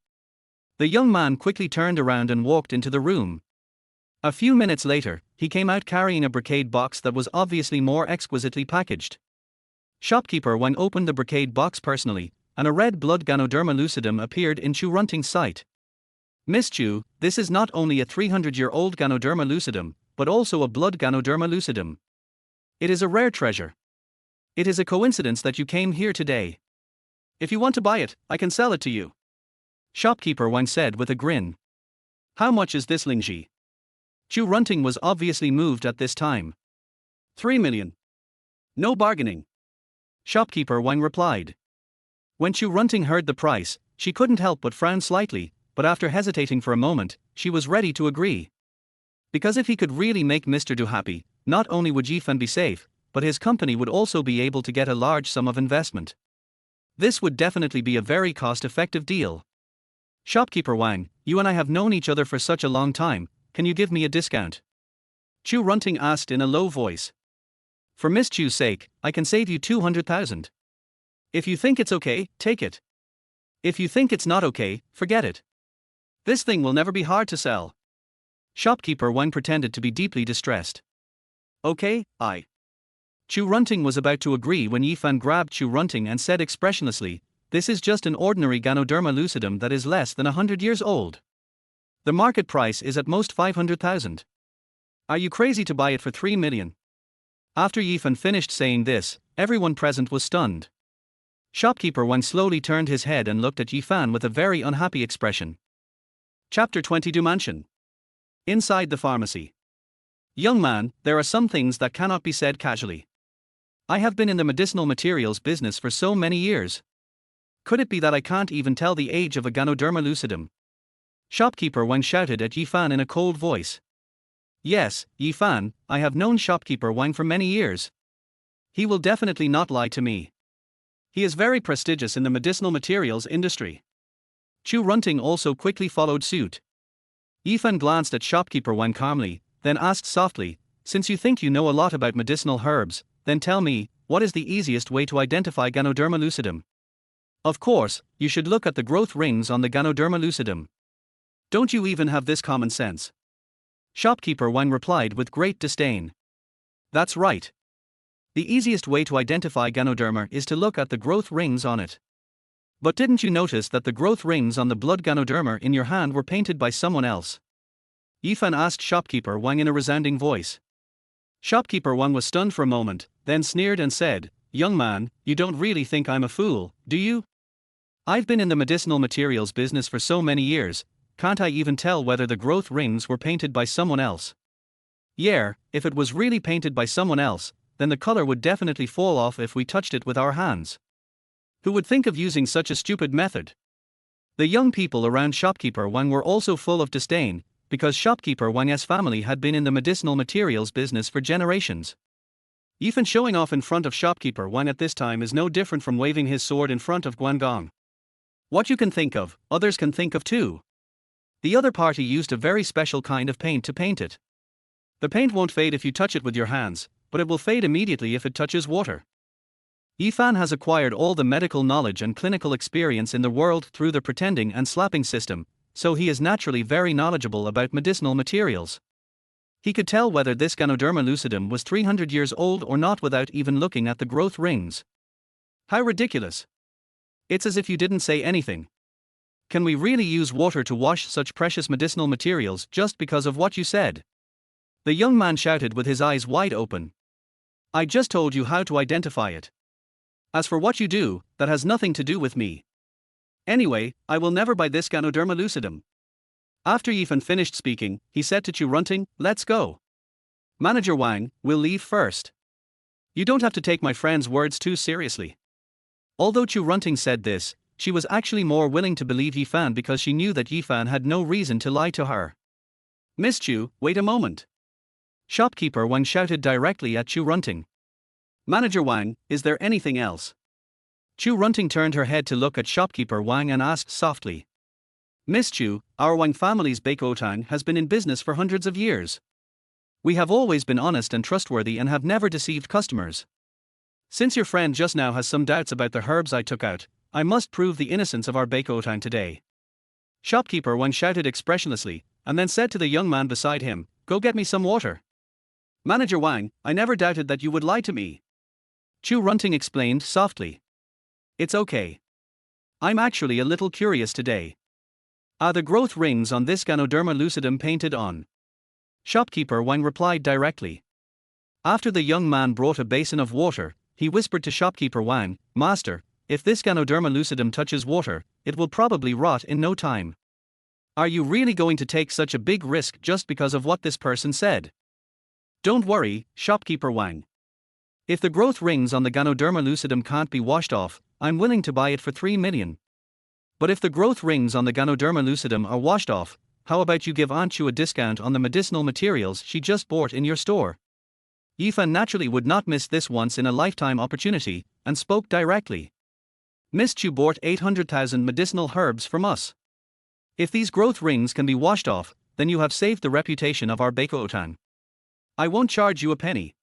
The young man quickly turned around and walked into the room. A few minutes later, he came out carrying a brocade box that was obviously more exquisitely packaged. Shopkeeper Wang opened the brocade box personally, and a red blood Ganoderma lucidum appeared in Chu Runting's sight. Miss Chu, this is not only a 300-year-old Ganoderma lucidum, but also a blood Ganoderma lucidum. It is a rare treasure. It is a coincidence that you came here today. If you want to buy it, I can sell it to you. Shopkeeper Wang said with a grin. How much is this Lingji? Chu Runting was obviously moved at this time. 3 million. No bargaining. Shopkeeper Wang replied. When Chu Runting heard the price, she couldn't help but frown slightly, but after hesitating for a moment, she was ready to agree. Because if he could really make Mr. Du happy, not only would Yifan be safe, but his company would also be able to get a large sum of investment. This would definitely be a very cost-effective deal. Shopkeeper Wang, you and I have known each other for such a long time, can you give me a discount? Chu Runting asked in a low voice. For Miss Chu's sake, I can save you 200,000. If you think it's okay, take it. If you think it's not okay, forget it. This thing will never be hard to sell. Shopkeeper Wang pretended to be deeply distressed. Okay, Chu Runting was about to agree when Yifan grabbed Chu Runting and said expressionlessly, this is just an ordinary Ganoderma lucidum that is less than 100 years old. The market price is at most 500,000. Are you crazy to buy it for 3 million? After Yifan finished saying this, everyone present was stunned. Shopkeeper Wang slowly turned his head and looked at Yifan with a very unhappy expression. Chapter 20 Du Mansion. Inside the pharmacy. Young man, there are some things that cannot be said casually. I have been in the medicinal materials business for so many years. Could it be that I can't even tell the age of a Ganoderma lucidum? Shopkeeper Wang shouted at Yifan in a cold voice. Yes, Yifan, I have known Shopkeeper Wang for many years. He will definitely not lie to me. He is very prestigious in the medicinal materials industry. Chu Runting also quickly followed suit. Yifan glanced at shopkeeper Wang calmly, then asked softly, "Since you think you know a lot about medicinal herbs, then tell me, what is the easiest way to identify Ganoderma lucidum?" "Of course, you should look at the growth rings on the Ganoderma lucidum. Don't you even have this common sense?" Shopkeeper Wang replied with great disdain. "That's right. The easiest way to identify Ganoderma is to look at the growth rings on it. But didn't you notice that the growth rings on the blood Ganoderma in your hand were painted by someone else?" Yifan asked Shopkeeper Wang in a resounding voice. Shopkeeper Wang was stunned for a moment, then sneered and said, "Young man, you don't really think I'm a fool, do you? I've been in the medicinal materials business for so many years, can't I even tell whether the growth rings were painted by someone else? Yeah, if it was really painted by someone else, then the color would definitely fall off if we touched it with our hands. Who would think of using such a stupid method?" The young people around Shopkeeper Wang were also full of disdain, because Shopkeeper Wang's family had been in the medicinal materials business for generations. Yifan showing off in front of Shopkeeper Wang at this time is no different from waving his sword in front of Guangdong. What you can think of, others can think of too. The other party used a very special kind of paint to paint it. The paint won't fade if you touch it with your hands, but it will fade immediately if it touches water. Yifan has acquired all the medical knowledge and clinical experience in the world through the pretending and slapping system, so he is naturally very knowledgeable about medicinal materials. He could tell whether this Ganoderma lucidum was 300 years old or not without even looking at the growth rings. How ridiculous! It's as if you didn't say anything. Can we really use water to wash such precious medicinal materials just because of what you said?" The young man shouted with his eyes wide open. "I just told you how to identify it. As for what you do, that has nothing to do with me. Anyway, I will never buy this Ganoderma lucidum." After Yifan finished speaking, he said to Chu Runting, "Let's go. Manager Wang, we'll leave first. You don't have to take my friend's words too seriously." Although Chu Runting said this, she was actually more willing to believe Yifan because she knew that Yifan had no reason to lie to her. "Miss Chu, wait a moment." Shopkeeper Wang shouted directly at Chu Runting. "Manager Wang, is there anything else?" Chu Runting turned her head to look at Shopkeeper Wang and asked softly. "Miss Chu, our Wang family's Bakeotang has been in business for hundreds of years. We have always been honest and trustworthy and have never deceived customers. Since your friend just now has some doubts about the herbs I took out, I must prove the innocence of our Bakeotang today." Shopkeeper Wang shouted expressionlessly, and then said to the young man beside him, "Go get me some water." "Manager Wang, I never doubted that you would lie to me." Chu Runting explained softly. "It's okay. I'm actually a little curious today. Are the growth rings on this Ganoderma lucidum painted on?" Shopkeeper Wang replied directly. After the young man brought a basin of water, he whispered to Shopkeeper Wang, "Master, if this Ganoderma lucidum touches water, it will probably rot in no time. Are you really going to take such a big risk just because of what this person said?" "Don't worry, Shopkeeper Wang. If the growth rings on the Ganoderma lucidum can't be washed off, I'm willing to buy it for 3 million. But if the growth rings on the Ganoderma lucidum are washed off, how about you give Aunt Chu a discount on the medicinal materials she just bought in your store?" Yifan naturally would not miss this once-in-a-lifetime opportunity, and spoke directly. "Miss Chu bought 800,000 medicinal herbs from us. If these growth rings can be washed off, then you have saved the reputation of our Bakeotang. I won't charge you a penny.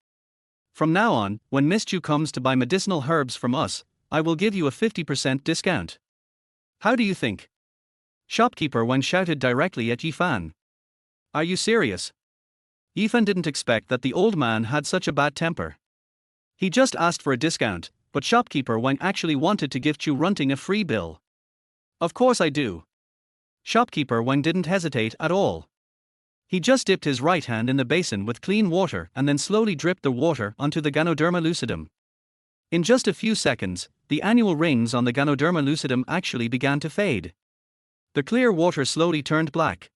From now on, when Miss Chu comes to buy medicinal herbs from us, I will give you a 50% discount. How do you think?" Shopkeeper Wang shouted directly at Yifan. "Are you serious?" Yifan didn't expect that the old man had such a bad temper. He just asked for a discount, but Shopkeeper Wang actually wanted to give Chu Runting a free bill. "Of course I do." Shopkeeper Wang didn't hesitate at all. He just dipped his right hand in the basin with clean water and then slowly dripped the water onto the Ganoderma lucidum. In just a few seconds, the annual rings on the Ganoderma lucidum actually began to fade. The clear water slowly turned black.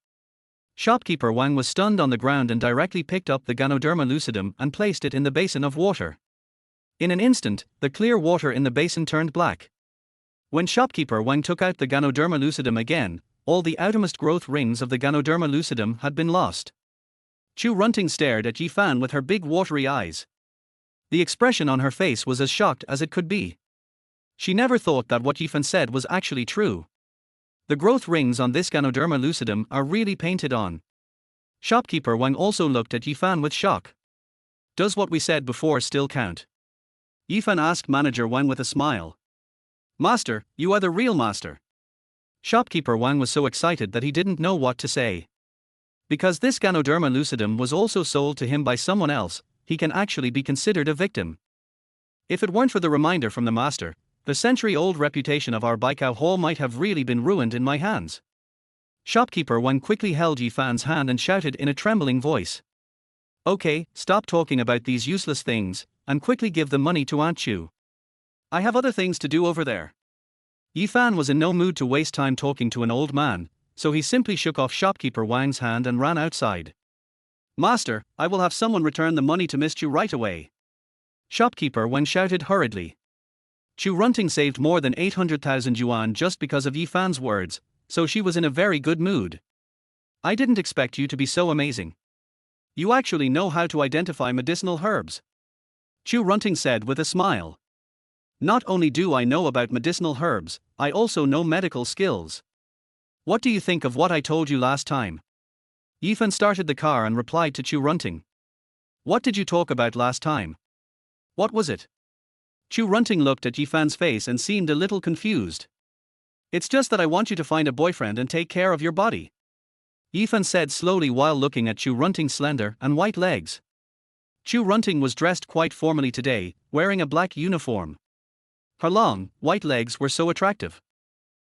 Shopkeeper Wang was stunned on the ground and directly picked up the Ganoderma lucidum and placed it in the basin of water. In an instant, the clear water in the basin turned black. When Shopkeeper Wang took out the Ganoderma lucidum again, all the outermost growth rings of the Ganoderma lucidum had been lost. Chu Runting stared at Yifan with her big watery eyes. The expression on her face was as shocked as it could be. She never thought that what Yifan said was actually true. The growth rings on this Ganoderma lucidum are really painted on. Shopkeeper Wang also looked at Yifan with shock. Does what we said before still count? Yifan asked Manager Wang with a smile. Master, you are the real master. Shopkeeper Wang was so excited that he didn't know what to say. Because this Ganoderma lucidum was also sold to him by someone else, he can actually be considered a victim. If it weren't for the reminder from the master, the century-old reputation of our Baikao Hall might have really been ruined in my hands. Shopkeeper Wang quickly held Yifan's hand and shouted in a trembling voice. Okay, stop talking about these useless things, and quickly give the money to Aunt Chu. I have other things to do over there. Yifan was in no mood to waste time talking to an old man, so he simply shook off Shopkeeper Wang's hand and ran outside. Master, I will have someone return the money to Miss Chu right away. Shopkeeper Wang shouted hurriedly. Chu Runting saved more than 800,000 yuan just because of Yifan's words, so she was in a very good mood. I didn't expect you to be so amazing. You actually know how to identify medicinal herbs. Chu Runting said with a smile. Not only do I know about medicinal herbs, I also know medical skills. What do you think of what I told you last time? Yifan started the car and replied to Chu Runting. What did you talk about last time? What was it? Chu Runting looked at Yifan's face and seemed a little confused. It's just that I want you to find a boyfriend and take care of your body. Yifan said slowly while looking at Chu Runting's slender and white legs. Chu Runting was dressed quite formally today, wearing a black uniform. Her long, white legs were so attractive.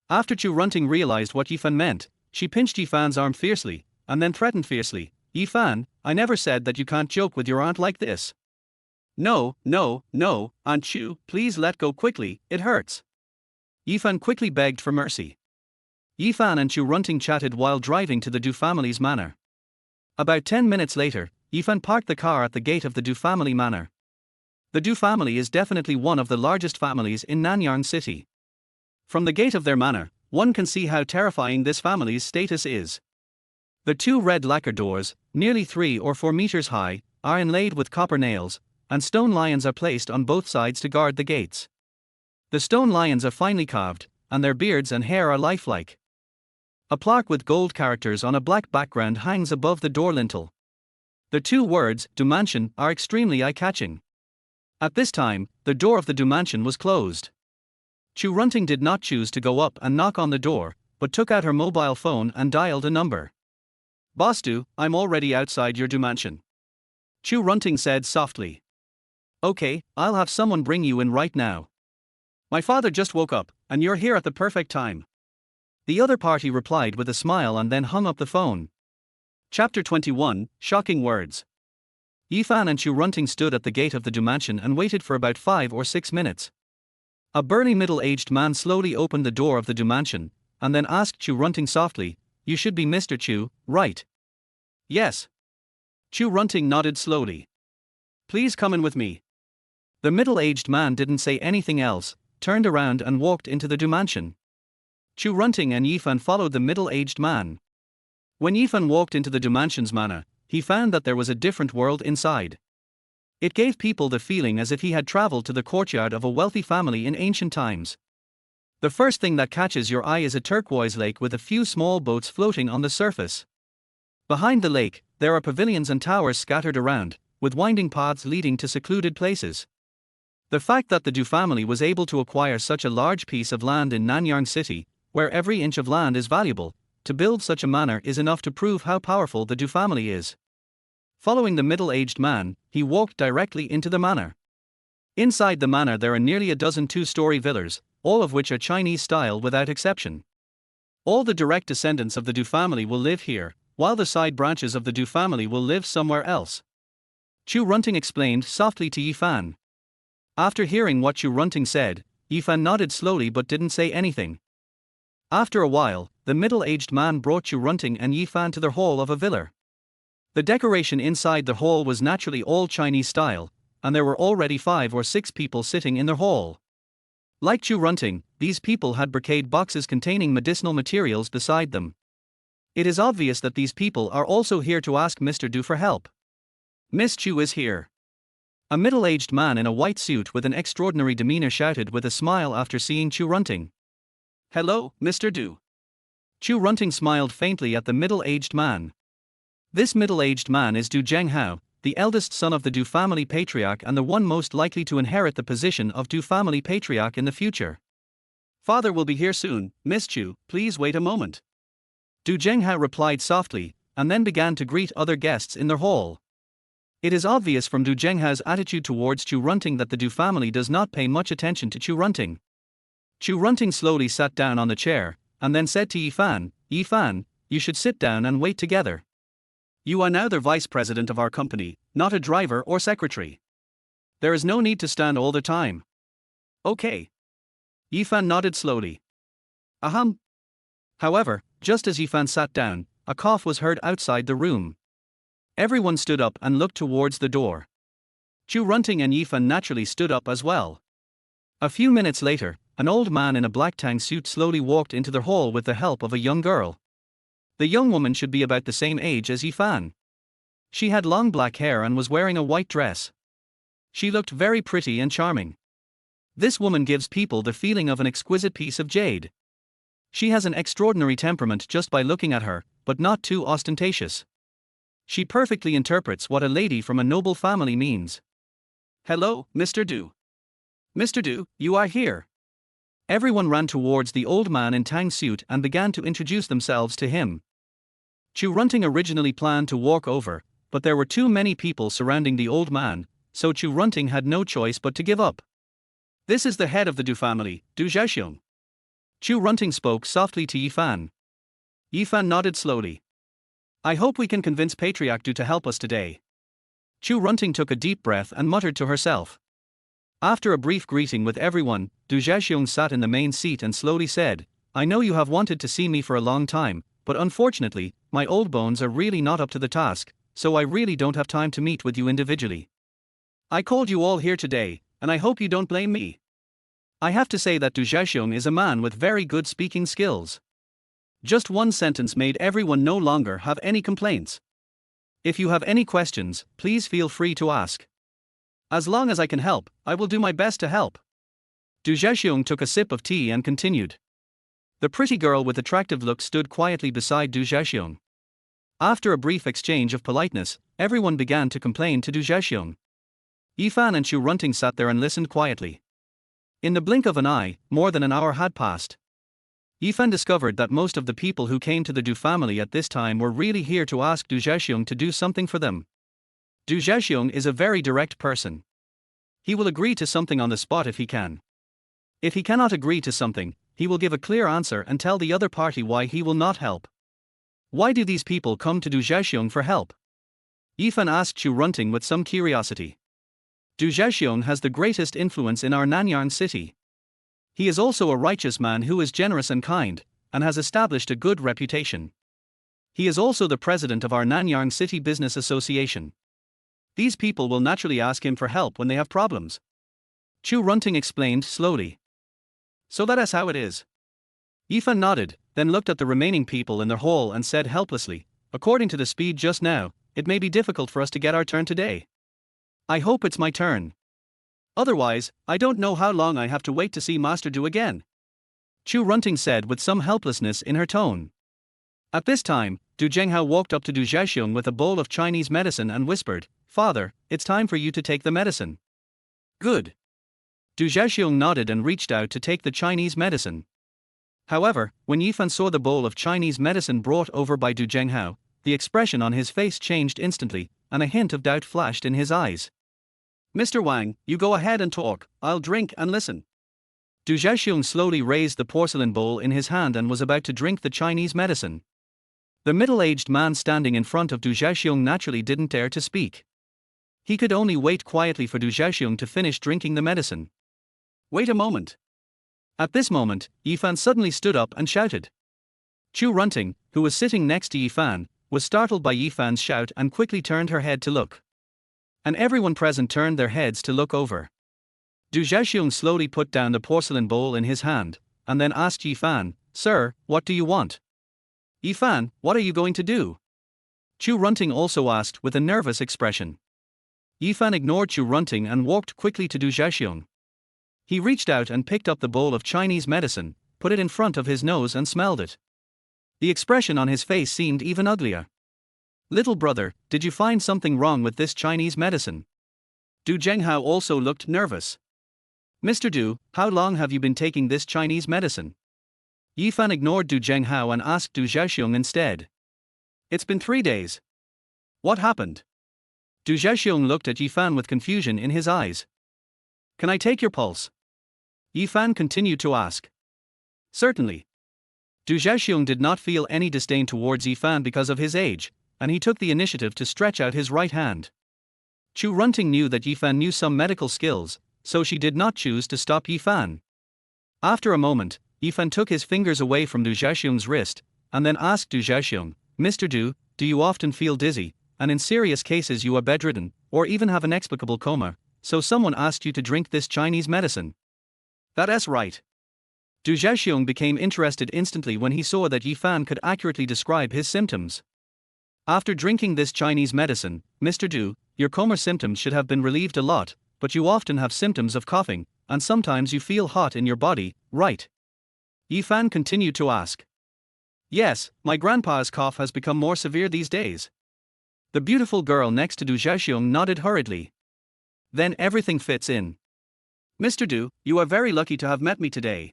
After Chu Runting realized what Yifan meant, she pinched Yifan's arm fiercely, and then threatened fiercely, Yifan, I never said that you can't joke with your aunt like this. No, Aunt Chu, please let go quickly, it hurts. Yifan quickly begged for mercy. Yifan and Chu Runting chatted while driving to the Du family's manor. About 10 minutes later, Yifan parked the car at the gate of the Du family manor. The Du family is definitely one of the largest families in Nanyang City. From the gate of their manor, one can see how terrifying this family's status is. The two red lacquer doors, nearly 3 or 4 meters high, are inlaid with copper nails, and stone lions are placed on both sides to guard the gates. The stone lions are finely carved, and their beards and hair are lifelike. A plaque with gold characters on a black background hangs above the door lintel. The two words, Du Mansion, are extremely eye-catching. At this time, the door of the Du Mansion was closed. Chu Runting did not choose to go up and knock on the door, but took out her mobile phone and dialed a number. Boss Du, I'm already outside your Du Mansion. Chu Runting said softly. Okay, I'll have someone bring you in right now. My father just woke up, and you're here at the perfect time. The other party replied with a smile and then hung up the phone. Chapter 21, Shocking Words. Yifan and Chu Runting stood at the gate of the Du Mansion and waited for about 5 or 6 minutes. A burly middle-aged man slowly opened the door of the Du Mansion, and then asked Chu Runting softly, You should be Mr. Chu, right? Yes. Chu Runting nodded slowly. Please come in with me. The middle-aged man didn't say anything else, turned around and walked into the Du Mansion. Chu Runting and Yifan followed the middle-aged man. When Yifan walked into the Du Mansion's manor, he found that there was a different world inside. It gave people the feeling as if he had traveled to the courtyard of a wealthy family in ancient times. The first thing that catches your eye is a turquoise lake with a few small boats floating on the surface. Behind the lake, there are pavilions and towers scattered around, with winding paths leading to secluded places. The fact that the Du family was able to acquire such a large piece of land in Nanyang City, where every inch of land is valuable, to build such a manor is enough to prove how powerful the Du family is. Following the middle-aged man, he walked directly into the manor. Inside the manor there are nearly a dozen 2-story villas, all of which are Chinese style without exception. All the direct descendants of the Du family will live here, while the side branches of the Du family will live somewhere else. Chu Runting explained softly to Yifan. After hearing what Chu Runting said, Yifan nodded slowly but didn't say anything. After a while, the middle-aged man brought Chu Runting and Yifan to their hall of a villa. The decoration inside the hall was naturally all Chinese style, and there were already 5 or 6 people sitting in their hall. Like Chu Runting, these people had brocade boxes containing medicinal materials beside them. It is obvious that these people are also here to ask Mr. Du for help. Miss Chu is here. A middle-aged man in a white suit with an extraordinary demeanor shouted with a smile after seeing Chu Runting. Hello, Mr. Du. Chu Runting smiled faintly at the middle-aged man. This middle-aged man is Du Zhenghao, the eldest son of the Du family patriarch and the one most likely to inherit the position of Du family patriarch in the future. Father will be here soon, Miss Chu, please wait a moment. Du Zhenghao replied softly, and then began to greet other guests in their hall. It is obvious from Du Zhenghao's attitude towards Chu Runting that the Du family does not pay much attention to Chu Runting. Chu Runting slowly sat down on the chair, and then said to Yi Fan, you should sit down and wait together. You are now the vice president of our company, not a driver or secretary. There is no need to stand all the time. Okay. Yi Fan nodded slowly. Ahem. However, just as Yi Fan sat down, a cough was heard outside the room. Everyone stood up and looked towards the door. Chu Runting and Yi Fan naturally stood up as well. A few minutes later, an old man in a black tang suit slowly walked into the hall with the help of a young girl. The young woman should be about the same age as Yi Fan. She had long black hair and was wearing a white dress. She looked very pretty and charming. This woman gives people the feeling of an exquisite piece of jade. She has an extraordinary temperament just by looking at her, but not too ostentatious. She perfectly interprets what a lady from a noble family means. Hello, Mr. Du. Mr. Du, you are here. Everyone ran towards the old man in tang suit and began to introduce themselves to him. Chu Runting originally planned to walk over, but there were too many people surrounding the old man, so Chu Runting had no choice but to give up. This is the head of the Du family, Du Zhaxiong. Chu Runting spoke softly to Yi Fan. Yi Fan nodded slowly. I hope we can convince Patriarch Du to help us today. Chu Runting took a deep breath and muttered to herself. After a brief greeting with everyone, Du Zhaxiong sat in the main seat and slowly said, I know you have wanted to see me for a long time, but unfortunately, my old bones are really not up to the task, so I really don't have time to meet with you individually. I called you all here today, and I hope you don't blame me. I have to say that Du Zhaxiong is a man with very good speaking skills. Just one sentence made everyone no longer have any complaints. If you have any questions, please feel free to ask. As long as I can help, I will do my best to help. Du Zhaxiong took a sip of tea and continued. The pretty girl with attractive looks stood quietly beside Du Zhaxiong. After a brief exchange of politeness, everyone began to complain to Du Zhaxiong. Yi Fan and Chu Runting sat there and listened quietly. In the blink of an eye, more than an hour had passed. Yi Fan discovered that most of the people who came to the Du family at this time were really here to ask Du Zhaxiong to do something for them. Du Zhaxiong is a very direct person. He will agree to something on the spot if he can. If he cannot agree to something, he will give a clear answer and tell the other party why he will not help. Why do these people come to Du Zhaxiong for help? Yi Fan asked Chu Runting with some curiosity. Du Zhaxiong has the greatest influence in our Nanyang city. He is also a righteous man who is generous and kind, and has established a good reputation. He is also the president of our Nanyang City Business Association. These people will naturally ask him for help when they have problems. Chu Runting explained slowly. So that is how it is. Yi Fan nodded, then looked at the remaining people in their hall and said helplessly, according to the speed just now, it may be difficult for us to get our turn today. I hope it's my turn. Otherwise, I don't know how long I have to wait to see Master Du again. Chu Runting said with some helplessness in her tone. At this time, Du Zhenghao walked up to Du Zhaxiong with a bowl of Chinese medicine and whispered, Father, it's time for you to take the medicine. Good. Du Zhaxiong nodded and reached out to take the Chinese medicine. However, when Yi Fan saw the bowl of Chinese medicine brought over by Du Zhenghao, the expression on his face changed instantly, and a hint of doubt flashed in his eyes. Mr. Wang, you go ahead and talk, I'll drink and listen. Du Zhaxiong slowly raised the porcelain bowl in his hand and was about to drink the Chinese medicine. The middle-aged man standing in front of Du Zhaxiong naturally didn't dare to speak. He could only wait quietly for Du Zhaxiong to finish drinking the medicine. Wait a moment. At this moment, Yi Fan suddenly stood up and shouted. Chu Runting, who was sitting next to Yi Fan, was startled by Yi Fan's shout and quickly turned her head to look. And everyone present turned their heads to look over. Du Zhaxiong slowly put down the porcelain bowl in his hand, and then asked Yi Fan, Sir, what do you want? Yi Fan, what are you going to do? Chu Runting also asked with a nervous expression. Yi Fan ignored Chu Runting and walked quickly to Du Zhaxiong. He reached out and picked up the bowl of Chinese medicine, put it in front of his nose and smelled it. The expression on his face seemed even uglier. Little brother, did you find something wrong with this Chinese medicine? Du Zhenghao also looked nervous. Mr. Du, how long have you been taking this Chinese medicine? Yifan ignored Du Zhenghao and asked Du Zhaoxiong instead. It's been 3 days. What happened? Du Zhaoxiong looked at Yifan with confusion in his eyes. Can I take your pulse? Yifan continued to ask. Certainly. Du Zhaoxiong did not feel any disdain towards Yifan because of his age, and he took the initiative to stretch out his right hand. Chu Runting knew that Yifan knew some medical skills, so she did not choose to stop Yifan. After a moment, Yifan took his fingers away from Du Zhaoxiong's wrist, and then asked Du Zhaoxiong, Mr. Du, do you often feel dizzy, and in serious cases you are bedridden, or even have an inexplicable coma, so someone asked you to drink this Chinese medicine? That's right. Du Zhaoxiong became interested instantly when he saw that Yifan could accurately describe his symptoms. After drinking this Chinese medicine, Mr. Du, your coma symptoms should have been relieved a lot, but you often have symptoms of coughing, and sometimes you feel hot in your body, right? Yifan continued to ask. Yes, my grandpa's cough has become more severe these days. The beautiful girl next to Du Zhaoxiong nodded hurriedly. Then everything fits in. Mr. Du, you are very lucky to have met me today.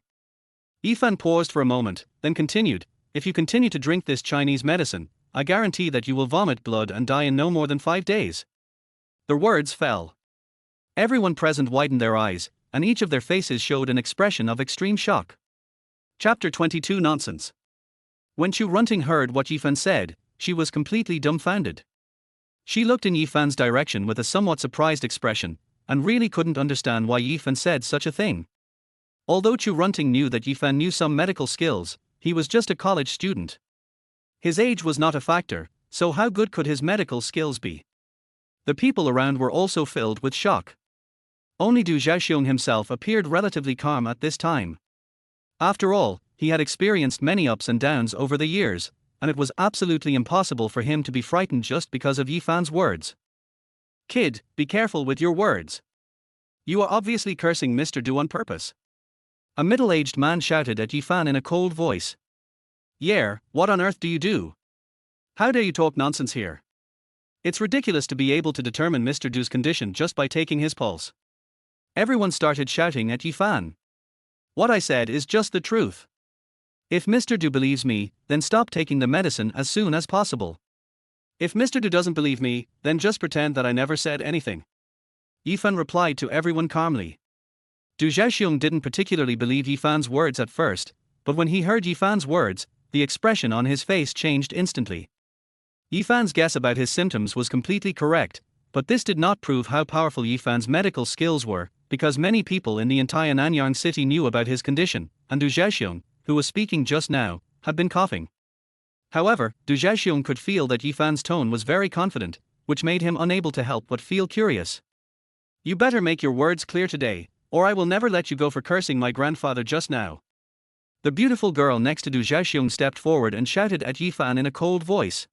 Yifan paused for a moment, then continued, if you continue to drink this Chinese medicine, I guarantee that you will vomit blood and die in no more than 5 days. The words fell. Everyone present widened their eyes, and each of their faces showed an expression of extreme shock. Chapter 22 Nonsense. When Chu Runting heard what Yifan said, she was completely dumbfounded. She looked in Yifan's direction with a somewhat surprised expression, and really couldn't understand why Yifan said such a thing. Although Chu Runting knew that Yifan knew some medical skills, he was just a college student. His age was not a factor, so how good could his medical skills be? The people around were also filled with shock. Only Du Zhaoxiong himself appeared relatively calm at this time. After all, he had experienced many ups and downs over the years, and it was absolutely impossible for him to be frightened just because of Yifan's words. Kid, be careful with your words. You are obviously cursing Mr. Du on purpose. A middle-aged man shouted at Yifan in a cold voice. Yer, what on earth do you do? How dare you talk nonsense here? It's ridiculous to be able to determine Mr. Du's condition just by taking his pulse. Everyone started shouting at Yifan. What I said is just the truth. If Mr. Du believes me, then stop taking the medicine as soon as possible. If Mr. Du doesn't believe me, then just pretend that I never said anything. Yifan replied to everyone calmly. Du Zhaoxiong didn't particularly believe Yifan's words at first, but when he heard Yifan's words, the expression on his face changed instantly. Yifan's guess about his symptoms was completely correct, but this did not prove how powerful Yifan's medical skills were, because many people in the entire Nanyang city knew about his condition, and Du Zhaoxiong, who was speaking just now, had been coughing. However, Du Zhaoxiong could feel that Yifan's tone was very confident, which made him unable to help but feel curious. You better make your words clear today, or I will never let you go for cursing my grandfather just now. The beautiful girl next to Du Zhaoxiong stepped forward and shouted at Yifan in a cold voice.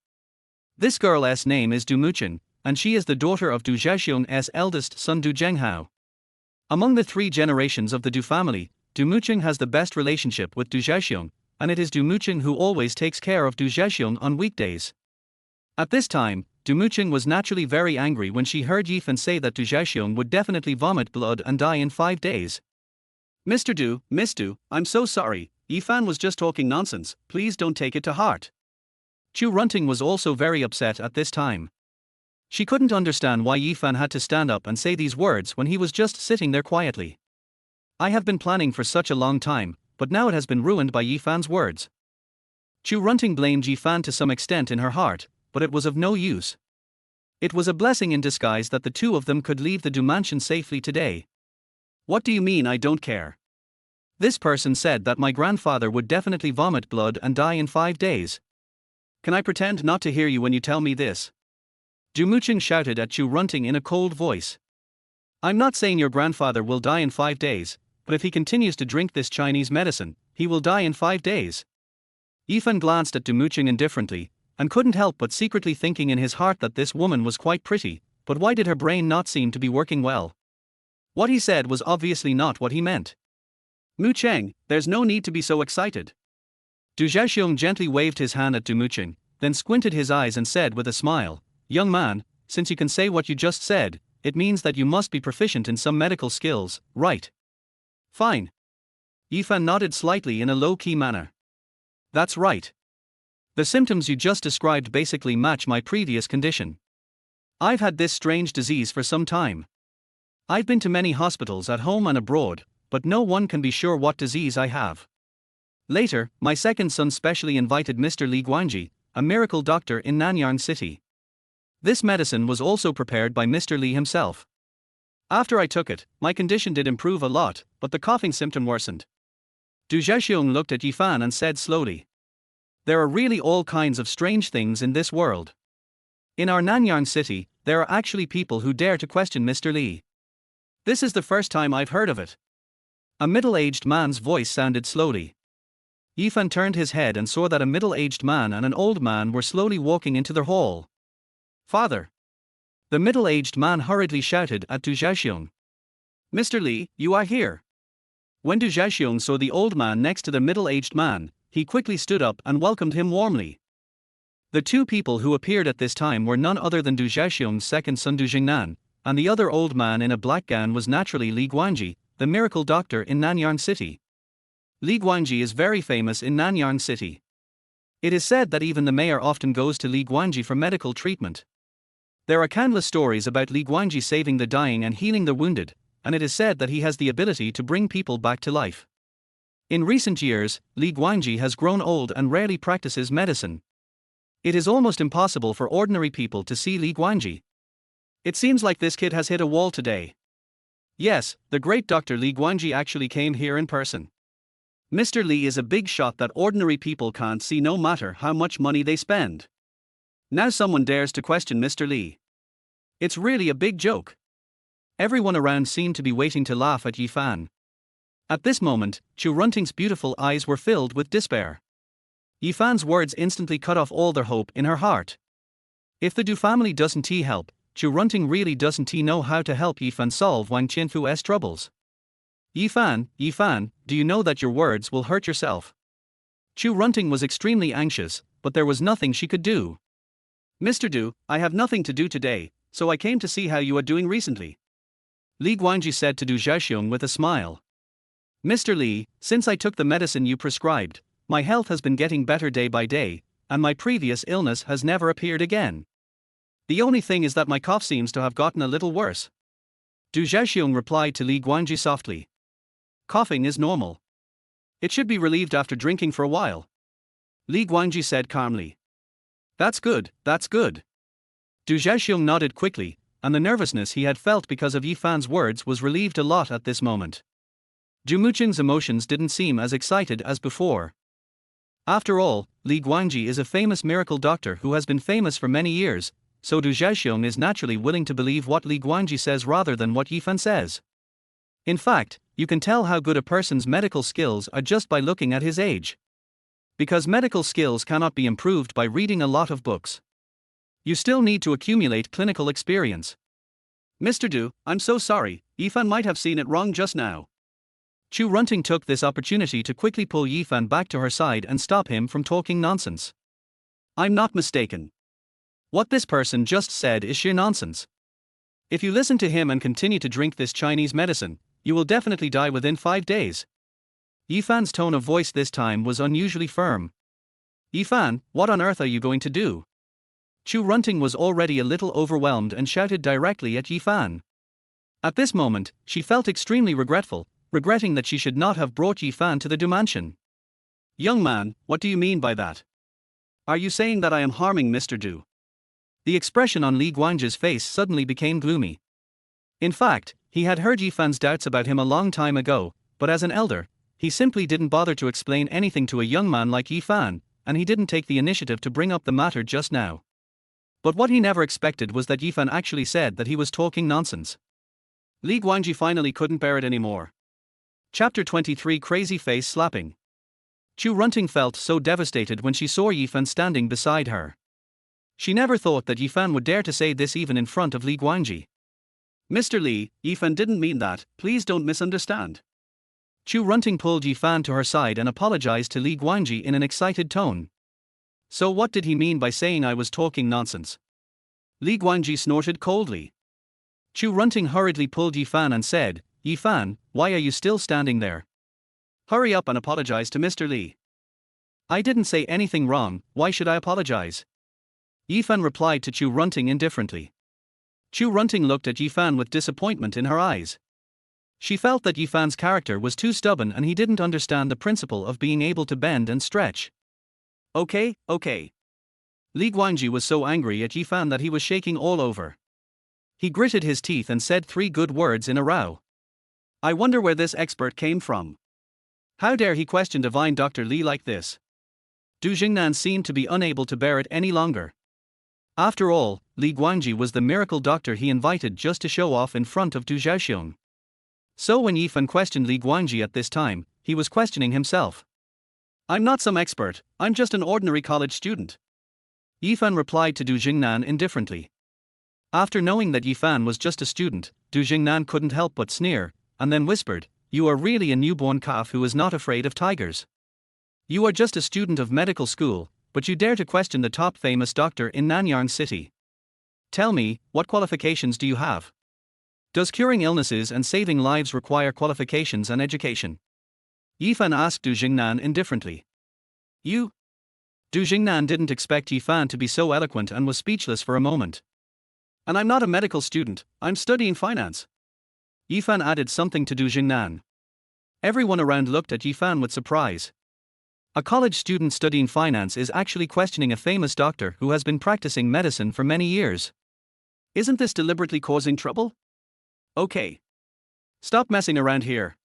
This girl's name is Du Muqing, and she is the daughter of Du Zhaoxiong's eldest son Du Zhenghao. Among the 3 generations of the Du family, Du Muqing has the best relationship with Du Zhaoxiong, and it is Du Muqing who always takes care of Du Zhaoxiong on weekdays. At this time, Du Muqing was naturally very angry when she heard Yifan say that Du Zhaoxiong would definitely vomit blood and die in 5 days. Mr. Du, Miss Du, I'm so sorry, Yifan was just talking nonsense, please don't take it to heart. Chu Runting was also very upset at this time. She couldn't understand why Yifan had to stand up and say these words when he was just sitting there quietly. I have been planning for such a long time, but now it has been ruined by Yifan's words. Chu Runting blamed Yifan to some extent in her heart, but it was of no use. It was a blessing in disguise that the two of them could leave the Du mansion safely today. What do you mean I don't care? This person said that my grandfather would definitely vomit blood and die in 5 days. Can I pretend not to hear you when you tell me this? Du Muqing shouted at Chu Runting in a cold voice. I'm not saying your grandfather will die in 5 days, but if he continues to drink this Chinese medicine, he will die in 5 days. Yifan glanced at Du Muqing indifferently, and couldn't help but secretly thinking in his heart that this woman was quite pretty, but why did her brain not seem to be working well? What he said was obviously not what he meant. Muqing, there's no need to be so excited. Du Zhaoxiong gently waved his hand at Du Muqing, then squinted his eyes and said with a smile, "Young man, since you can say what you just said, it means that you must be proficient in some medical skills, right?" "Fine." Yifan nodded slightly in a low-key manner. "That's right. The symptoms you just described basically match my previous condition. I've had this strange disease for some time. I've been to many hospitals at home and abroad, but no one can be sure what disease I have. Later, my second son specially invited Mr. Li Guanji, a miracle doctor in Nanyang City. This medicine was also prepared by Mr. Li himself. After I took it, my condition did improve a lot, but the coughing symptom worsened." Du Zhaoxiong looked at Yifan and said slowly, "There are really all kinds of strange things in this world. In our Nanyang City, there are actually people who dare to question Mr. Li. This is the first time I've heard of it." A middle-aged man's voice sounded slowly. Yifan turned his head and saw that a middle-aged man and an old man were slowly walking into their hall. "Father!" The middle-aged man hurriedly shouted at Du Zhaoxiong. "Mr. Li, you are here." When Du Zhaoxiong saw the old man next to the middle-aged man, he quickly stood up and welcomed him warmly. The two people who appeared at this time were none other than Du Zhaoxiong's second son Du Jingnan, and the other old man in a black gown was naturally Li Guanji, the miracle doctor in Nanyang City. Li Guanji is very famous in Nanyang City. It is said that even the mayor often goes to Li Guanji for medical treatment. There are countless stories about Li Guanji saving the dying and healing the wounded, and it is said that he has the ability to bring people back to life. In recent years, Li Guanji has grown old and rarely practices medicine. It is almost impossible for ordinary people to see Li Guanji. It seems like this kid has hit a wall today. Yes, the great Dr. Li Guanji actually came here in person. Mr. Li is a big shot that ordinary people can't see no matter how much money they spend. Now someone dares to question Mr. Li. It's really a big joke. Everyone around seemed to be waiting to laugh at Yifan. At this moment, Chu Runting's beautiful eyes were filled with despair. Yifan's words instantly cut off all their hope in her heart. If the Du family doesn't help, Chu Runting really doesn't know how to help Yifan solve Wang Qianfu's troubles. Yifan, do you know that your words will hurt yourself?" Chu Runting was extremely anxious, but there was nothing she could do. "Mr. Du, I have nothing to do today, so I came to see how you are doing recently," Li Guanji said to Du Zhaoxiong with a smile. "Mr. Li, since I took the medicine you prescribed, my health has been getting better day by day, and my previous illness has never appeared again. The only thing is that my cough seems to have gotten a little worse." Du Zhaoxiong replied to Li Guanji softly. "Coughing is normal. It should be relieved after drinking for a while," Li Guanji said calmly. That's good. Du Zhaoxiong nodded quickly, and the nervousness he had felt because of Yifan's words was relieved a lot at this moment. Du Muqing's emotions didn't seem as excited as before. After all, Li Guanji is a famous miracle doctor who has been famous for many years, so Du Zhaoxiong is naturally willing to believe what Li Guanji says rather than what Yifan says. In fact, you can tell how good a person's medical skills are just by looking at his age. Because medical skills cannot be improved by reading a lot of books. You still need to accumulate clinical experience. "Mr. Du, I'm so sorry, Yifan might have seen it wrong just now." Chu Runting took this opportunity to quickly pull Yifan back to her side and stop him from talking nonsense. "I'm not mistaken. What this person just said is sheer nonsense. If you listen to him and continue to drink this Chinese medicine, you will definitely die within 5 days. Yifan's tone of voice this time was unusually firm. "Yifan, what on earth are you going to do?" Chu Runting was already a little overwhelmed and shouted directly at Yifan. At this moment, she felt extremely regretting that she should not have brought Yifan to the Du mansion. "Young man, what do you mean by that? Are you saying that I am harming Mr. Du?" The expression on Li Guanji's face suddenly became gloomy. In fact, he had heard Yifan's doubts about him a long time ago, but as an elder, he simply didn't bother to explain anything to a young man like Yifan, and he didn't take the initiative to bring up the matter just now. But what he never expected was that Yifan actually said that he was talking nonsense. Li Guanji finally couldn't bear it anymore. Chapter 23 Crazy Face Slapping. Chu Runting felt so devastated when she saw Yifan standing beside her. She never thought that Yifan would dare to say this even in front of Li Guanji. "Mr. Li, Yifan didn't mean that, please don't misunderstand." Chu Runting pulled Yifan to her side and apologized to Li Guangji in an excited tone. So what did he mean by saying I was talking nonsense? Li Guangji snorted coldly. Chu Runting hurriedly pulled Yifan and said, Yifan, why are you still standing there? Hurry up and apologize to Mr. Li. I didn't say anything wrong, why should I apologize? Yifan replied to Chu Runting indifferently. Chu Runting looked at Yifan with disappointment in her eyes. She felt that Yifan's character was too stubborn and he didn't understand the principle of being able to bend and stretch. Okay. Li Guangji was so angry at Yifan that he was shaking all over. He gritted his teeth and said 3 good words in a row. I wonder where this expert came from. How dare he question divine Dr. Li like this? Du Jingnan seemed to be unable to bear it any longer. After all, Li Guangji was the miracle doctor he invited just to show off in front of Du Zhaoxiong. So when Yifan questioned Li Guangji at this time, he was questioning himself. I'm not some expert, I'm just an ordinary college student. Yifan replied to Du Jingnan indifferently. After knowing that Yifan was just a student, Du Jingnan couldn't help but sneer, and then whispered, You are really a newborn calf who is not afraid of tigers. You are just a student of medical school, but you dare to question the top famous doctor in Nanyang City. Tell me, what qualifications do you have? Does curing illnesses and saving lives require qualifications and education? Yifan asked Du Jingnan indifferently. You? Du Jingnan didn't expect Yifan to be so eloquent and was speechless for a moment. And I'm not a medical student, I'm studying finance. Yifan added something to Du Jingnan. Everyone around looked at Yifan with surprise. A college student studying finance is actually questioning a famous doctor who has been practicing medicine for many years. Isn't this deliberately causing trouble? Okay. Stop messing around here.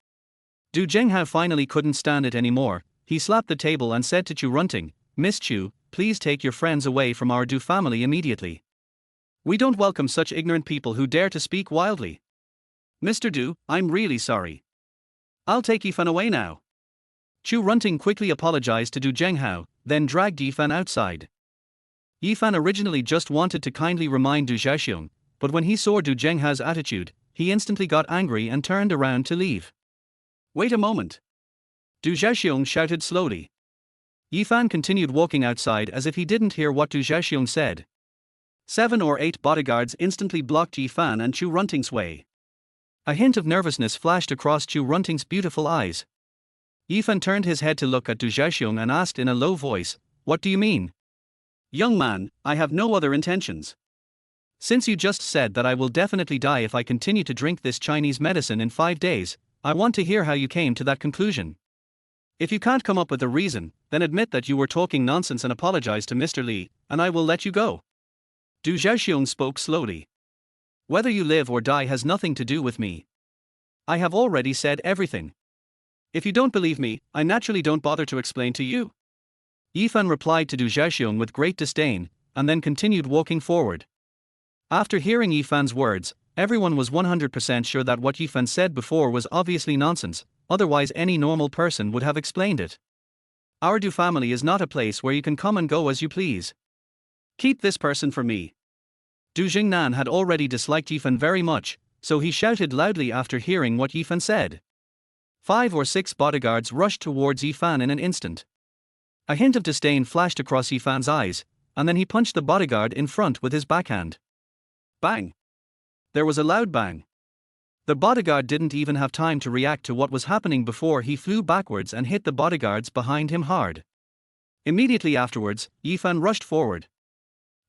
Du Zhenghao finally couldn't stand it anymore. He slapped the table and said to Chu Runting, Miss Chu, please take your friends away from our Du family immediately. We don't welcome such ignorant people who dare to speak wildly. Mr. Du, I'm really sorry. I'll take Yifan away now. Chu Runting quickly apologized to Du Zhenghao, then dragged Yifan outside. Yifan originally just wanted to kindly remind Du Zhaoxiong, but when he saw Du Zhenghao's attitude, he instantly got angry and turned around to leave. Wait a moment. Du Zhaoxiong shouted slowly. Yifan continued walking outside as if he didn't hear what Du Zhaoxiong said. 7 or 8 bodyguards instantly blocked Yifan and Chu Runting's way. A hint of nervousness flashed across Chu Runting's beautiful eyes. Yifan turned his head to look at Du Zhaoxiong and asked in a low voice, What do you mean? Young man, I have no other intentions. Since you just said that I will definitely die if I continue to drink this Chinese medicine in 5 days, I want to hear how you came to that conclusion. If you can't come up with a reason, then admit that you were talking nonsense and apologize to Mr. Li, and I will let you go. Du Zhaoxiong spoke slowly. Whether you live or die has nothing to do with me. I have already said everything. If you don't believe me, I naturally don't bother to explain to you. Yifan replied to Du Zhaoxiong with great disdain, and then continued walking forward. After hearing Yifan's words, everyone was 100% sure that what Yifan said before was obviously nonsense, otherwise any normal person would have explained it. Our Du family is not a place where you can come and go as you please. Keep this person for me. Du Jingnan had already disliked Yifan very much, so he shouted loudly after hearing what Yifan said. 5 or 6 bodyguards rushed towards Yifan in an instant. A hint of disdain flashed across Yifan's eyes, and then he punched the bodyguard in front with his backhand. Bang! There was a loud bang. The bodyguard didn't even have time to react to what was happening before he flew backwards and hit the bodyguards behind him hard. Immediately afterwards, Yifan rushed forward.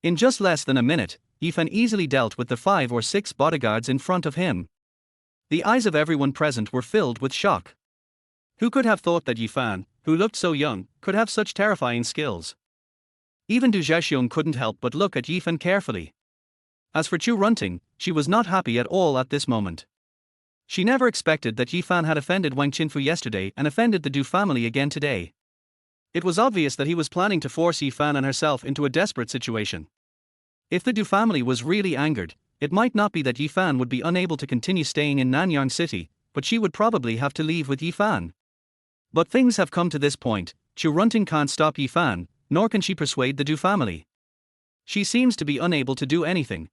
In just less than a minute, Yifan easily dealt with the 5 or 6 bodyguards in front of him. The eyes of everyone present were filled with shock. Who could have thought that Yifan, who looked so young, could have such terrifying skills? Even Du Zhaoxiong couldn't help but look at Yifan carefully. As for Chu Runting, she was not happy at all at this moment. She never expected that Yifan had offended Wang Qinfu yesterday and offended the Du family again today. It was obvious that he was planning to force Yifan and herself into a desperate situation. If the Du family was really angered, it might not be that Yifan would be unable to continue staying in Nanyang City, but she would probably have to leave with Yifan. But things have come to this point, Chu Runting can't stop Yifan, nor can she persuade the Du family. She seems to be unable to do anything.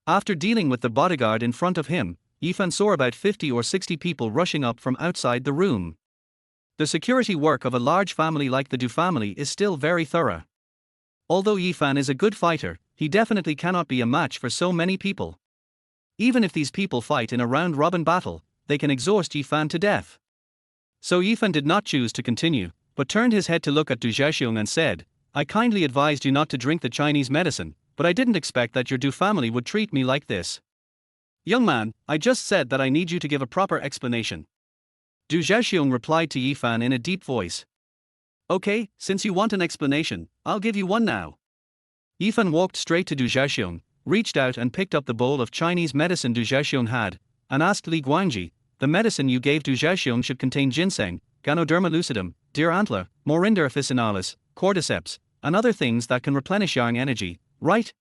After dealing with the bodyguard in front of him, Yifan saw about 50 or 60 people rushing up from outside the room. The security work of a large family like the Du family is still very thorough. Although Yifan is a good fighter, he definitely cannot be a match for so many people. Even if these people fight in a round-robin battle, they can exhaust Yifan to death. So Yifan did not choose to continue, but turned his head to look at Du Zhaxiong and said, "I kindly advised you not to drink the Chinese medicine, but I didn't expect that your Du family would treat me like this." "Young man, I just said that I need you to give a proper explanation." Du Zhaxiong replied to Yifan in a deep voice. "Okay, since you want an explanation, I'll give you one now." Yifan walked straight to Du Zhaxiong, reached out and picked up the bowl of Chinese medicine Du Zhaxiong had, and asked Li Guangji, "The medicine you gave Du Zhaxiong should contain ginseng, Ganoderma lucidum, deer antler, Morinda officinalis, cordyceps, and other things that can replenish yang energy, right?"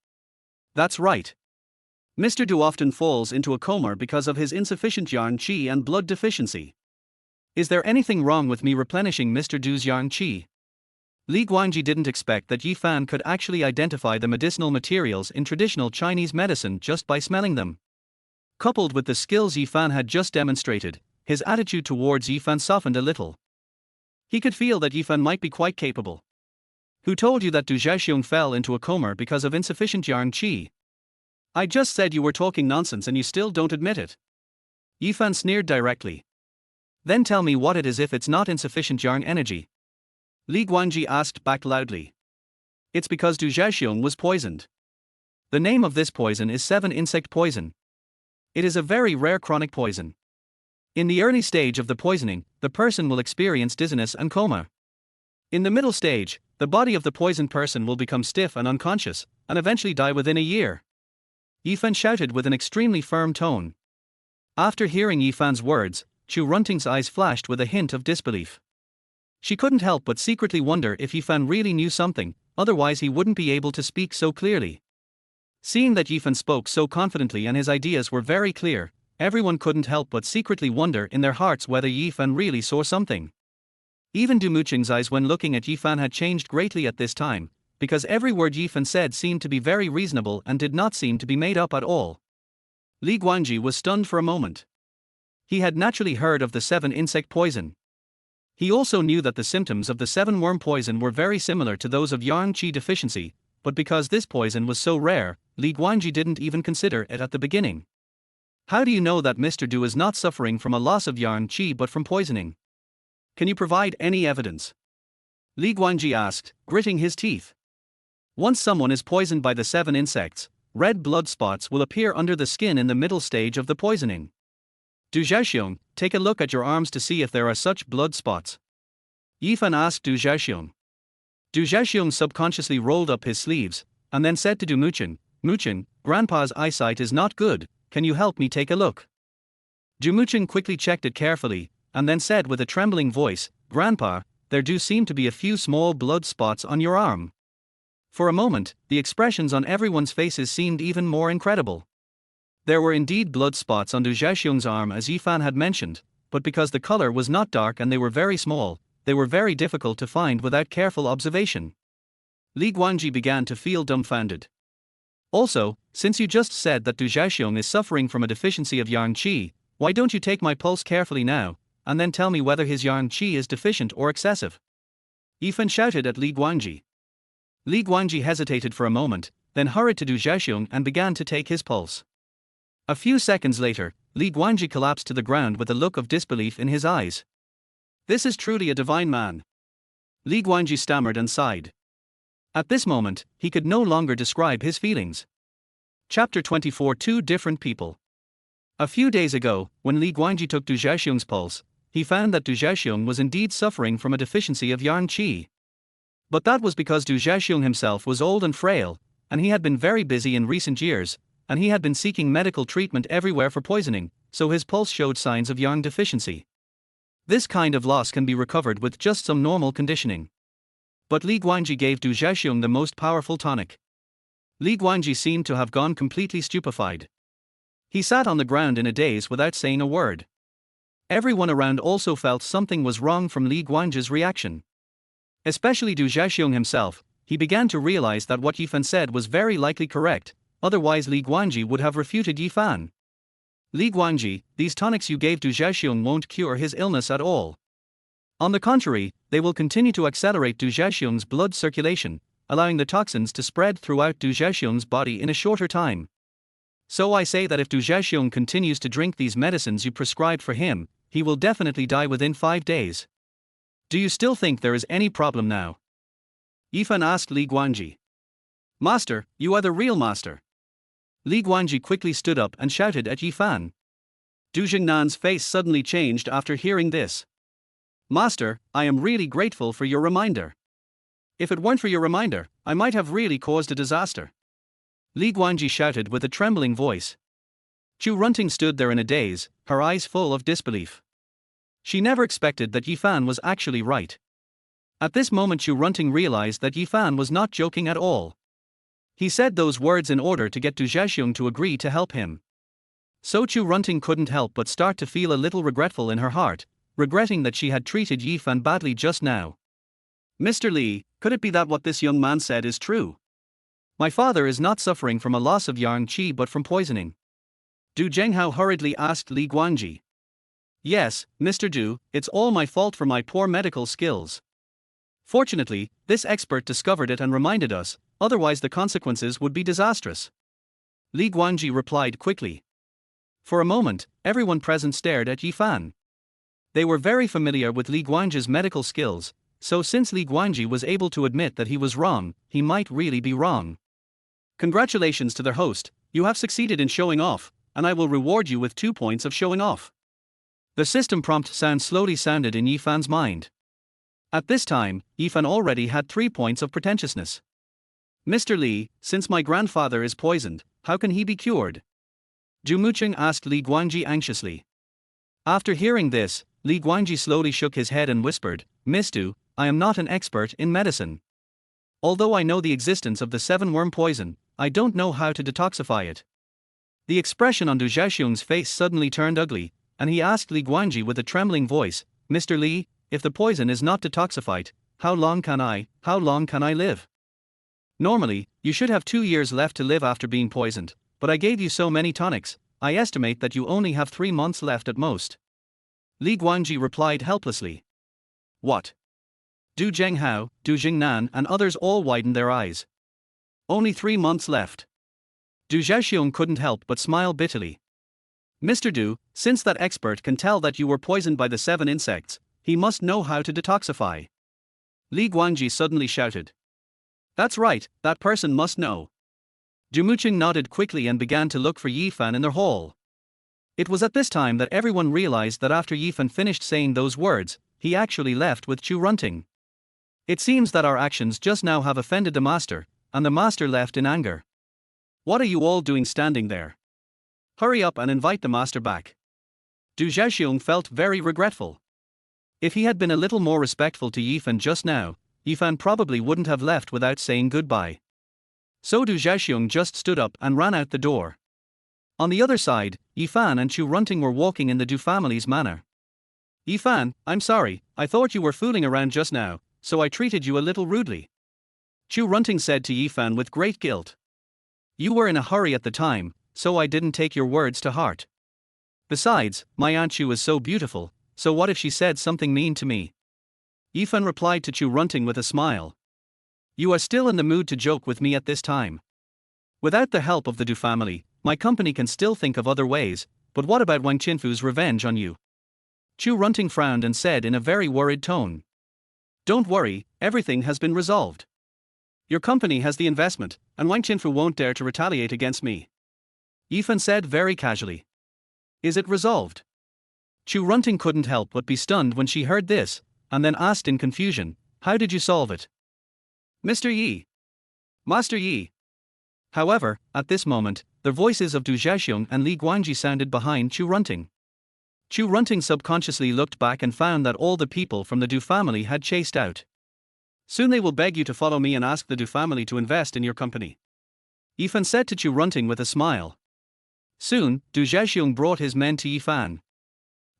"That's right. Mr. Du often falls into a coma because of his insufficient yang qi and blood deficiency. Is there anything wrong with me replenishing Mr. Du's yang qi?" Li Guangji didn't expect that Yifan could actually identify the medicinal materials in traditional Chinese medicine just by smelling them. Coupled with the skills Yifan had just demonstrated, his attitude towards Yifan softened a little. He could feel that Yifan might be quite capable. "Who told you that Du Zhaxiong fell into a coma because of insufficient yang qi? I just said you were talking nonsense and you still don't admit it." Yifan sneered directly. "Then tell me what it is if it's not insufficient yang energy." Li Guangji asked back loudly. "It's because Du Zhaxiong was poisoned. The name of this poison is 7-insect poison. It is a very rare chronic poison. In the early stage of the poisoning, the person will experience dizziness and coma. In the middle stage, the body of the poisoned person will become stiff and unconscious, and eventually die within a year." Yifan shouted with an extremely firm tone. After hearing Yifan's words, Chu Runting's eyes flashed with a hint of disbelief. She couldn't help but secretly wonder if Yifan really knew something, otherwise he wouldn't be able to speak so clearly. Seeing that Yifan spoke so confidently and his ideas were very clear, everyone couldn't help but secretly wonder in their hearts whether Yifan really saw something. Even Du Muqing's eyes when looking at Yifan had changed greatly at this time, because every word Yifan said seemed to be very reasonable and did not seem to be made up at all. Li Guangji was stunned for a moment. He had naturally heard of the 7-insect poison. He also knew that the symptoms of the 7-worm poison were very similar to those of yang qi deficiency, but because this poison was so rare, Li Guangji didn't even consider it at the beginning. "How do you know that Mr. Du is not suffering from a loss of yang qi but from poisoning? Can you provide any evidence?" Li Guangji asked, gritting his teeth. "Once someone is poisoned by the 7 insects, red blood spots will appear under the skin in the middle stage of the poisoning. Du Zhaxiong, take a look at your arms to see if there are such blood spots." Yifan asked Du Zhaxiong. Du Zhaxiong subconsciously rolled up his sleeves, and then said to Du Muqing, "Muqing, Grandpa's eyesight is not good, can you help me take a look?" Du Muqing quickly checked it carefully, and then said with a trembling voice, "Grandpa, there do seem to be a few small blood spots on your arm." For a moment, the expressions on everyone's faces seemed even more incredible. There were indeed blood spots on Du Zhaxiong's arm as Yifan had mentioned, but because the color was not dark and they were very small, they were very difficult to find without careful observation. Li Guangji began to feel dumbfounded. "Also, since you just said that Du Zhaxiong is suffering from a deficiency of yang qi, why don't you take my pulse carefully now, and then tell me whether his yang qi is deficient or excessive?" Yifan shouted at Li Guangji. Li Guangji hesitated for a moment, then hurried to Du Zhaxiong and began to take his pulse. A few seconds later, Li Guangji collapsed to the ground with a look of disbelief in his eyes. "This is truly a divine man." Li Guangji stammered and sighed. At this moment, he could no longer describe his feelings. Chapter 24: Two different people. A few days ago, when Li Guangji took Du Zhaxiong's pulse, he found that Du Zhaxiong was indeed suffering from a deficiency of yang qi. But that was because Du Zhaxiong himself was old and frail, and he had been very busy in recent years, and he had been seeking medical treatment everywhere for poisoning, so his pulse showed signs of yang deficiency. This kind of loss can be recovered with just some normal conditioning. But Li Guangji gave Du Zhaxiong the most powerful tonic. Li Guangji seemed to have gone completely stupefied. He sat on the ground in a daze without saying a word. Everyone around also felt something was wrong from Li Guangji's reaction. Especially Du Zhaxiong himself, he began to realize that what Yifan said was very likely correct, otherwise Li Guangji would have refuted Yifan. Li Guangji, these tonics you gave to Zhexiong won't cure his illness at all. On the contrary, they will continue to accelerate Du Zhexiong's blood circulation, allowing the toxins to spread throughout Du Zhexiong's body in a shorter time. So I say that if Du Zhexiong continues to drink these medicines you prescribed for him, he will definitely die within 5 days. Do you still think there is any problem now? Yifan asked Li Guangji. Master, you are the real master. Li Guangji quickly stood up and shouted at Yifan. Du Jingnan's face suddenly changed after hearing this. Master, I am really grateful for your reminder. If it weren't for your reminder, I might have really caused a disaster. Li Guangji shouted with a trembling voice. Chu Runting stood there in a daze, her eyes full of disbelief. She never expected that Yifan was actually right. At this moment Chu Runting realized that Yifan was not joking at all. He said those words in order to get Du Zhexiong to agree to help him. So Chu Runting couldn't help but start to feel a little regretful in her heart, regretting that she had treated Yifan badly just now. Mr. Li, could it be that what this young man said is true? My father is not suffering from a loss of yang qi but from poisoning. Du Zhenghao hurriedly asked Li Guangji. Yes, Mr. Du, it's all my fault for my poor medical skills. Fortunately, this expert discovered it and reminded us, otherwise the consequences would be disastrous. Li Guangji replied quickly. For a moment, everyone present stared at Yifan. They were very familiar with Li Guangji's medical skills, so since Li Guangji was able to admit that he was wrong, he might really be wrong. Congratulations to their host, you have succeeded in showing off, and I will reward you with 2 points of showing off. The system prompt sound slowly sounded in Yifan's mind. At this time, Yifan already had 3 points of pretentiousness. Mr. Li, since my grandfather is poisoned, how can he be cured? Zhu Muqing asked Li Guangji anxiously. After hearing this, Li Guangji slowly shook his head and whispered, Miss Du, I am not an expert in medicine. Although I know the existence of the 7-worm poison, I don't know how to detoxify it. The expression on Du Zhexiong's face suddenly turned ugly, and he asked Li Guangji with a trembling voice, Mr. Li, if the poison is not detoxified, how long can I live? Normally, you should have 2 years left to live after being poisoned, but I gave you so many tonics, I estimate that you only have 3 months left at most. Li Guangji replied helplessly. What? Du Zhenghao, Du Jingnan and others all widened their eyes. Only 3 months left. Du Zhexiong couldn't help but smile bitterly. Mr. Du, since that expert can tell that you were poisoned by the 7 insects, he must know how to detoxify. Li Guangji suddenly shouted. That's right, that person must know. Zhu Muqing nodded quickly and began to look for Yifan in their hall. It was at this time that everyone realized that after Yifan finished saying those words, he actually left with Chu Runting. It seems that our actions just now have offended the master, and the master left in anger. What are you all doing standing there? Hurry up and invite the master back. Du Zhexiong felt very regretful. If he had been a little more respectful to Yifan just now, Yifan probably wouldn't have left without saying goodbye. So Du Zhexiong just stood up and ran out the door. On the other side, Yifan and Chu Runting were walking in the Du family's manner. Yifan, I'm sorry, I thought you were fooling around just now, so I treated you a little rudely. Chu Runting said to Yifan with great guilt. You were in a hurry at the time, so I didn't take your words to heart. Besides, my Aunt Chu is so beautiful, so what if she said something mean to me? Yifan replied to Chu Runting with a smile. You are still in the mood to joke with me at this time. Without the help of the Du family, my company can still think of other ways, but what about Wang Qinfu's revenge on you? Chu Runting frowned and said in a very worried tone. Don't worry, everything has been resolved. Your company has the investment, and Wang Qinfu won't dare to retaliate against me. Yifan said very casually. Is it resolved? Chu Runting couldn't help but be stunned when she heard this, and then asked in confusion, how did you solve it? Mr. Yi. Master Yi. However, at this moment, the voices of Du Zhexiong and Li Guangji sounded behind Chu Runting. Chu Runting subconsciously looked back and found that all the people from the Du family had chased out. Soon they will beg you to follow me and ask the Du family to invest in your company. Yifan said to Chu Runting with a smile. Soon, Du Zhexiong brought his men to Yifan.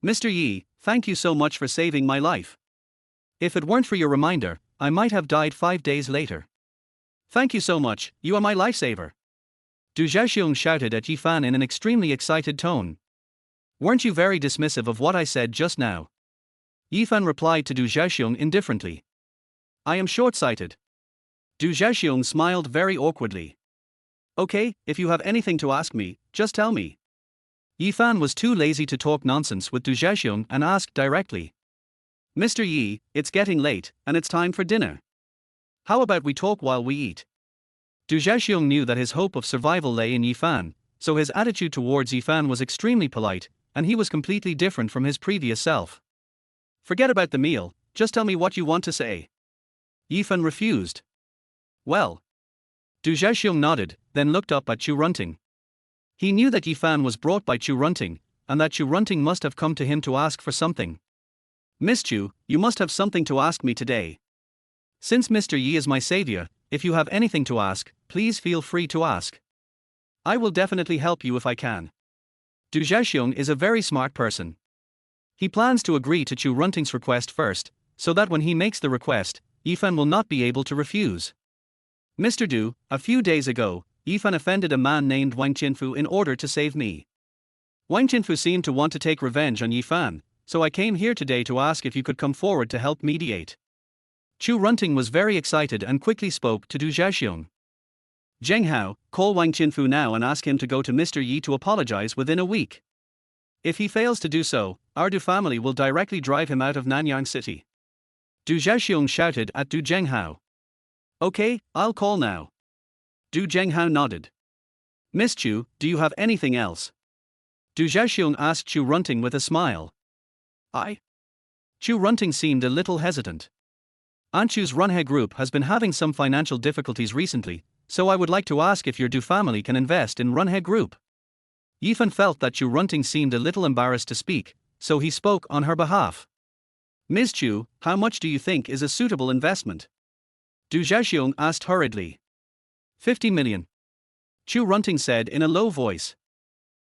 Mr. Yi, thank you so much for saving my life. If it weren't for your reminder, I might have died 5 days later. Thank you so much, you are my lifesaver. Du Zhexiong shouted at Yifan in an extremely excited tone. Weren't you very dismissive of what I said just now? Yifan replied to Du Zhaxiong indifferently. I am short-sighted. Du Zhaxiong smiled very awkwardly. Okay, if you have anything to ask me, just tell me. Yifan was too lazy to talk nonsense with Du Zhaxiong and asked directly. Mr. Yi, it's getting late, and it's time for dinner. How about we talk while we eat? Du Zhaxiong knew that his hope of survival lay in Yifan, so his attitude towards Yifan was extremely polite, and he was completely different from his previous self. Forget about the meal, just tell me what you want to say. Yifan refused. Well. Du Zhaxiong nodded, then looked up at Chu Runting. He knew that Yifan was brought by Chu Runting, and that Chu Runting must have come to him to ask for something. Miss Chu, you must have something to ask me today. Since Mr. Yi is my savior, if you have anything to ask, please feel free to ask. I will definitely help you if I can. Du Zhaxiong is a very smart person. He plans to agree to Chu Runting's request first, so that when he makes the request, Yifan will not be able to refuse. Mr. Du, a few days ago, Yifan offended a man named Wang Qinfu in order to save me. Wang Qinfu seemed to want to take revenge on Yifan, so I came here today to ask if you could come forward to help mediate. Chu Runting was very excited and quickly spoke to Du Zhaxiong. Zheng Hao, call Wang Qinfu now and ask him to go to Mr. Yi to apologize within a week. If he fails to do so, our Du family will directly drive him out of Nanyang City. Du Zhaxiong shouted at Du Zhenghao. Okay, I'll call now. Du Zhenghao nodded. Miss Chu, do you have anything else? Du Zhaxiong asked Chu Runting with a smile. Chu Runting seemed a little hesitant. Anchu's Runhe Group has been having some financial difficulties recently, so I would like to ask if your Du family can invest in Runhe Group. Yifan felt that Chu Runting seemed a little embarrassed to speak, so he spoke on her behalf. Ms. Chu, how much do you think is a suitable investment? Du Zhaxiong asked hurriedly. 50 million. Chu Runting said in a low voice.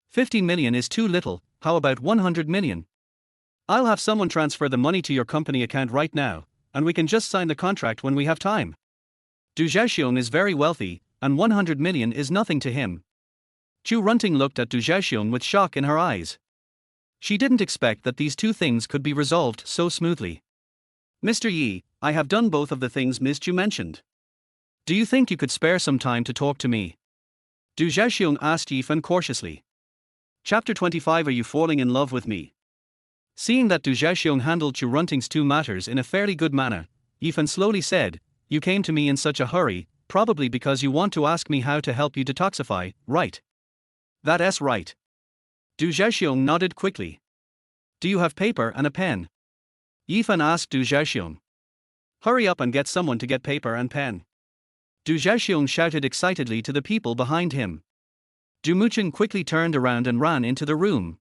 50 million is too little, how about 100 million? I'll have someone transfer the money to your company account right now, and we can just sign the contract when we have time. Du Zhaxiong is very wealthy, and 100 million is nothing to him. Chu Runting looked at Du Zhaxiong with shock in her eyes. She didn't expect that these two things could be resolved so smoothly. Mr. Yi, I have done both of the things Ms. Chu mentioned. Do you think you could spare some time to talk to me? Du Zhaxiong asked Yifan cautiously. Chapter 25. Are you falling in love with me? Seeing that Du Zhaxiong handled Chu Runting's two matters in a fairly good manner, Yifan slowly said, You came to me in such a hurry, probably because you want to ask me how to help you detoxify, right? That's right. Du Zhaxiong nodded quickly. Do you have paper and a pen? Yifan asked Du Zhaxiong. Hurry up and get someone to get paper and pen. Du Zhaxiong shouted excitedly to the people behind him. Du Mucheng quickly turned around and ran into the room.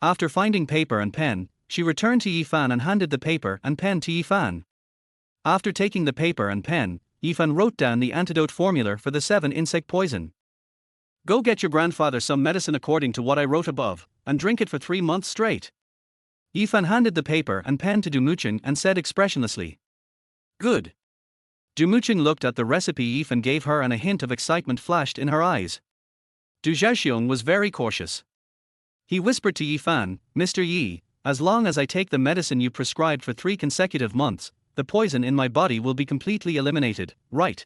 After finding paper and pen, she returned to Yifan and handed the paper and pen to Yifan. After taking the paper and pen, Yifan wrote down the antidote formula for the 7 insect poison. Go get your grandfather some medicine according to what I wrote above, and drink it for 3 months straight. Yifan handed the paper and pen to Du Mucheng and said expressionlessly. Good. Du Mucheng looked at the recipe Yifan gave her and a hint of excitement flashed in her eyes. Du Zhaxiong was very cautious. He whispered to Yifan, Mr. Yi, as long as I take the medicine you prescribed for 3 consecutive months, the poison in my body will be completely eliminated, right?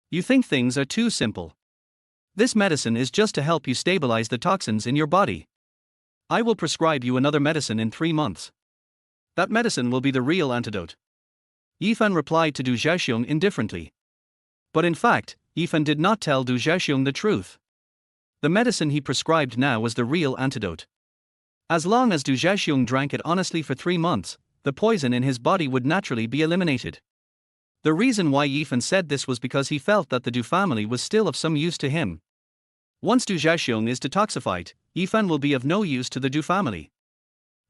You think things are too simple. This medicine is just to help you stabilize the toxins in your body. I will prescribe you another medicine in 3 months. That medicine will be the real antidote. Yifan replied to Du Zhaxiong indifferently. But in fact, Yifan did not tell Du Zhaxiong the truth. The medicine he prescribed now was the real antidote. As long as Du Zhaxiong drank it honestly for 3 months, the poison in his body would naturally be eliminated. The reason why Yifan said this was because he felt that the Du family was still of some use to him. Once Du Zhaxiong is detoxified, Yifan will be of no use to the Du family.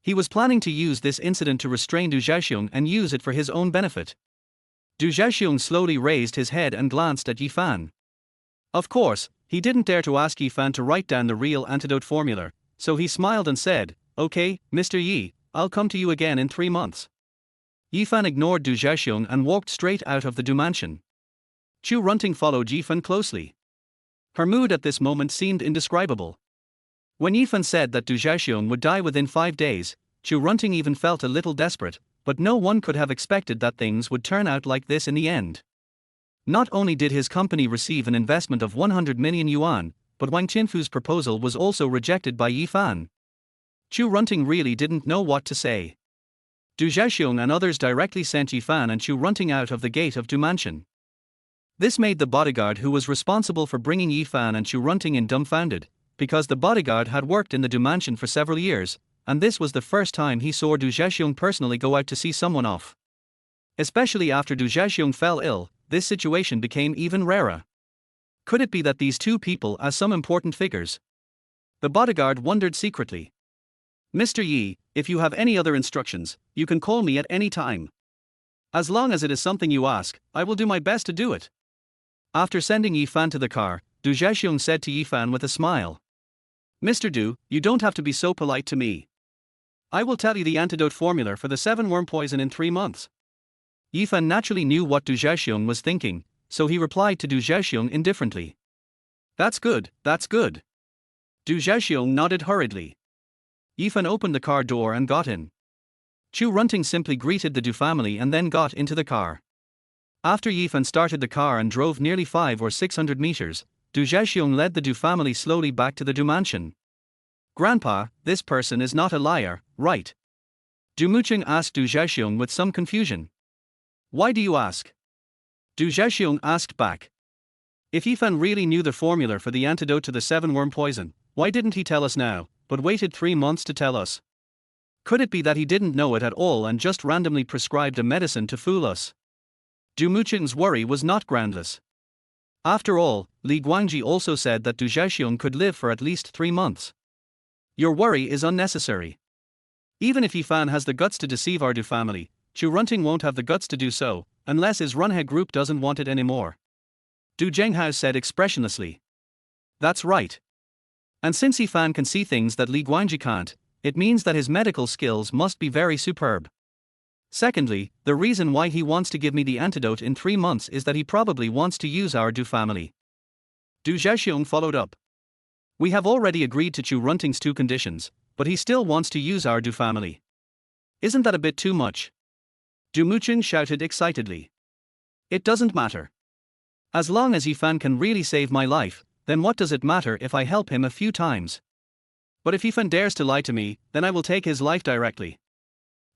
He was planning to use this incident to restrain Du Zhaxiong and use it for his own benefit. Du Zhaxiong slowly raised his head and glanced at Yifan. Of course, he didn't dare to ask Yifan to write down the real antidote formula, so he smiled and said, Okay, Mr. Yi, I'll come to you again in 3 months. Yifan ignored Du Zhaxiong and walked straight out of the Du mansion. Chu Runting followed Yifan closely. Her mood at this moment seemed indescribable. When Yifan said that Du Zhaxiong would die within 5 days, Chu Runting even felt a little desperate, but no one could have expected that things would turn out like this in the end. Not only did his company receive an investment of 100 million yuan, but Wang Qinfu's proposal was also rejected by Yifan. Chu Runting really didn't know what to say. Du Zhaxiong and others directly sent Yifan and Chu Runting out of the gate of Du Mansion. This made the bodyguard who was responsible for bringing Yifan and Chu Runting in dumbfounded, because the bodyguard had worked in the Du Mansion for several years, and this was the first time he saw Du Zhaxiong personally go out to see someone off. Especially after Du Zhaxiong fell ill, this situation became even rarer. Could it be that these two people are some important figures? The bodyguard wondered secretly. Mr. Yi, if you have any other instructions, you can call me at any time. As long as it is something you ask, I will do my best to do it. After sending Yifan to the car, Du Zhaxiong said to Yifan with a smile. Mr. Du, you don't have to be so polite to me. I will tell you the antidote formula for the 7-worm poison in 3 months. Yifan naturally knew what Du Zhaxiong was thinking, so he replied to Du Zhaxiong indifferently. That's good, that's good. Du Zhaxiong nodded hurriedly. Yifan opened the car door and got in. Chu Runting simply greeted the Du family and then got into the car. After Yifan started the car and drove nearly 500 or 600 meters, Du Zhaxiong led the Du family slowly back to the Du Mansion. Grandpa, this person is not a liar, right? Du Mucheng asked Du Zhaxiong with some confusion. Why do you ask? Du Zhaxiong asked back. If Yifan really knew the formula for the antidote to the 7-worm poison, why didn't he tell us now, but waited 3 months to tell us? Could it be that he didn't know it at all and just randomly prescribed a medicine to fool us? Du Mucheng's worry was not groundless. After all, Li Guangji also said that Du Zhaxiong could live for at least 3 months. Your worry is unnecessary. Even if Yifan has the guts to deceive our Du family, Chu Runting won't have the guts to do so, unless his Runhe group doesn't want it anymore. Du Zhenghao said expressionlessly. That's right. And since Yifan can see things that Li Guangji can't, it means that his medical skills must be very superb. Secondly, the reason why he wants to give me the antidote in 3 months is that he probably wants to use our Du family. Du Zhaxiong followed up. We have already agreed to Chu Runting's 2 conditions, but he still wants to use our Du family. Isn't that a bit too much? Du Mucheng shouted excitedly. It doesn't matter. As long as Yifan can really save my life, then what does it matter if I help him a few times? But if Yifan dares to lie to me, then I will take his life directly.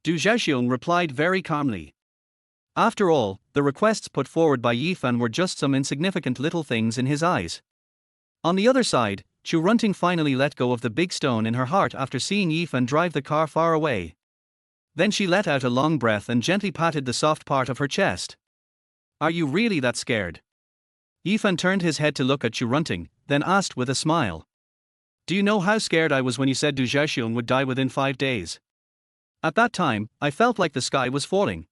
Du Zhaxiong replied very calmly. After all, the requests put forward by Yifan were just some insignificant little things in his eyes. On the other side, Chu Runting finally let go of the big stone in her heart after seeing Yifan drive the car far away. Then she let out a long breath and gently patted the soft part of her chest. Are you really that scared? Yifan turned his head to look at Chu Runting, then asked with a smile. Do you know how scared I was when you said Du Zhaxiong would die within 5 days? At that time, I felt like the sky was falling.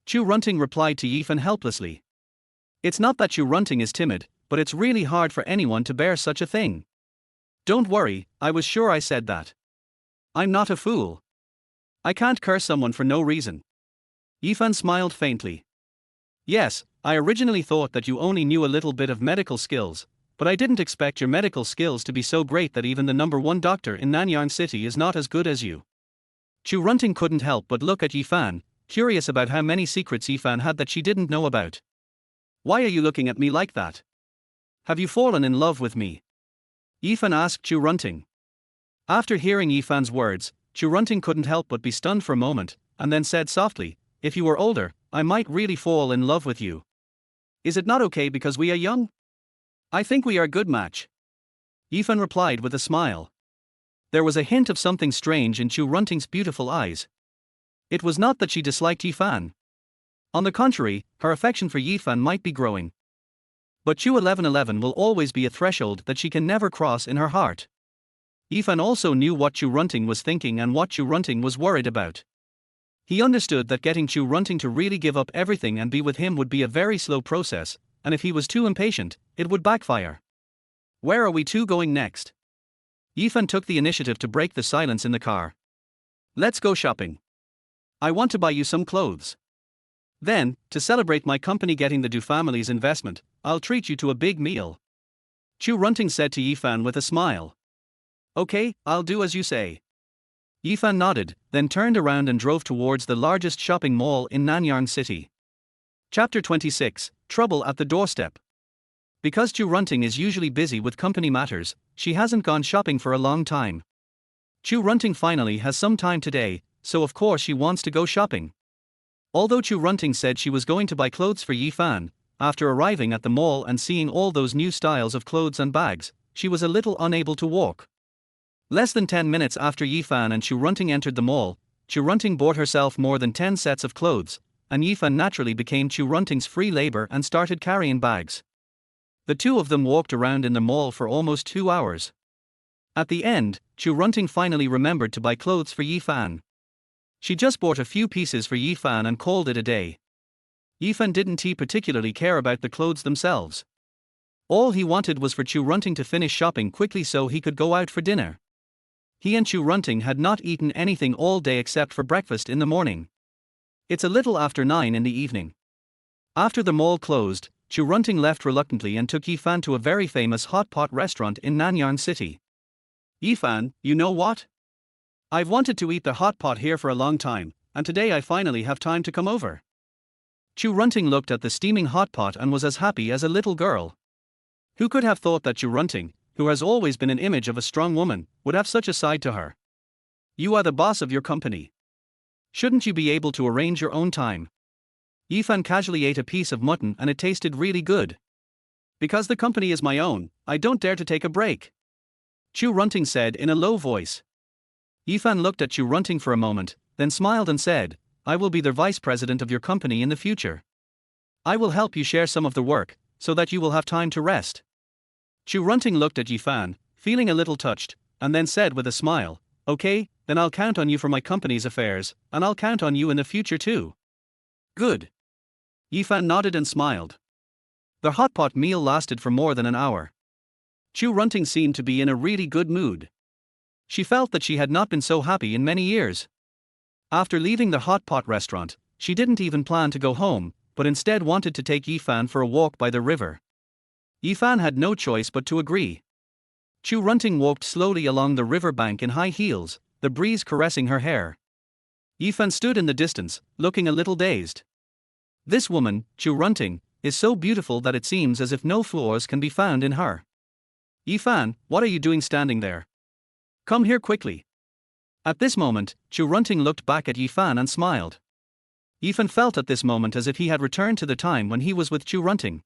Chu Runting replied to Yifan helplessly. It's not that Chu Runting is timid, but it's really hard for anyone to bear such a thing. Don't worry, I was sure I said that. I'm not a fool. I can't curse someone for no reason. Yifan smiled faintly. Yes, I originally thought that you only knew a little bit of medical skills, but I didn't expect your medical skills to be so great that even the #1 doctor in Nanyang City is not as good as you. Chu Runting couldn't help but look at Yifan, curious about how many secrets Yifan had that she didn't know about. Why are you looking at me like that? Have you fallen in love with me? Yifan asked Chu Runting. After hearing Yifan's words, Chu Runting couldn't help but be stunned for a moment, and then said softly, if you were older, I might really fall in love with you. Is it not okay because we are young? I think we are a good match. Yifan replied with a smile. There was a hint of something strange in Chu Runting's beautiful eyes. It was not that she disliked Yifan. On the contrary, her affection for Yifan might be growing. But Chu 1111 will always be a threshold that she can never cross in her heart. Yifan also knew what Chu Runting was thinking and what Chu Runting was worried about. He understood that getting Chu Runting to really give up everything and be with him would be a very slow process, and if he was too impatient, it would backfire. Where are we two going next? Yifan took the initiative to break the silence in the car. Let's go shopping. I want to buy you some clothes. Then, to celebrate my company getting the Du family's investment, I'll treat you to a big meal. Chu Runting said to Yifan with a smile. Okay, I'll do as you say. Yifan nodded, then turned around and drove towards the largest shopping mall in Nanyang City. Chapter 26, Trouble at the Doorstep. Because Chu Runting is usually busy with company matters, she hasn't gone shopping for a long time. Chu Runting finally has some time today, so of course she wants to go shopping. Although Chu Runting said she was going to buy clothes for Yifan, after arriving at the mall and seeing all those new styles of clothes and bags, she was a little unable to walk. Less than 10 minutes after Yifan and Chu Runting entered the mall, Chu Runting bought herself more than 10 sets of clothes, and Yifan naturally became Chu Runting's free labor and started carrying bags. The two of them walked around in the mall for almost 2 hours. At the end, Chu Runting finally remembered to buy clothes for Yifan. She just bought a few pieces for Yifan and called it a day. Yifan didn't particularly care about the clothes themselves. All he wanted was for Chu Runting to finish shopping quickly so he could go out for dinner. He and Chu Runting had not eaten anything all day except for breakfast in the morning. It's a little after 9 in the evening. After the mall closed, Chu Runting left reluctantly and took Yifan to a very famous hot pot restaurant in Nanyang City. Yifan, you know what? I've wanted to eat the hot pot here for a long time, and today I finally have time to come over. Chu Runting looked at the steaming hot pot and was as happy as a little girl. Who could have thought that Chu Runting, who has always been an image of a strong woman, would have such a side to her? You are the boss of your company. Shouldn't you be able to arrange your own time? Yifan casually ate a piece of mutton and it tasted really good. Because the company is my own, I don't dare to take a break. Chu Runting said in a low voice. Yifan looked at Chu Runting for a moment, then smiled and said, I will be the vice president of your company in the future. I will help you share some of the work, so that you will have time to rest. Chu Runting looked at Yifan, feeling a little touched, and then said with a smile, Okay, then I'll count on you for my company's affairs, and I'll count on you in the future too. Good. Yifan nodded and smiled. The hot pot meal lasted for more than an hour. Chu Runting seemed to be in a really good mood. She felt that she had not been so happy in many years. After leaving the hot pot restaurant, she didn't even plan to go home, but instead wanted to take Yifan for a walk by the river. Yifan had no choice but to agree. Chu Runting walked slowly along the river bank in high heels, the breeze caressing her hair. Yifan stood in the distance, looking a little dazed. This woman, Chu Runting, is so beautiful that it seems as if no flaws can be found in her. Yifan, what are you doing standing there? Come here quickly. At this moment, Chu Runting looked back at Yifan and smiled. Yifan felt at this moment as if he had returned to the time when he was with Chu Runting.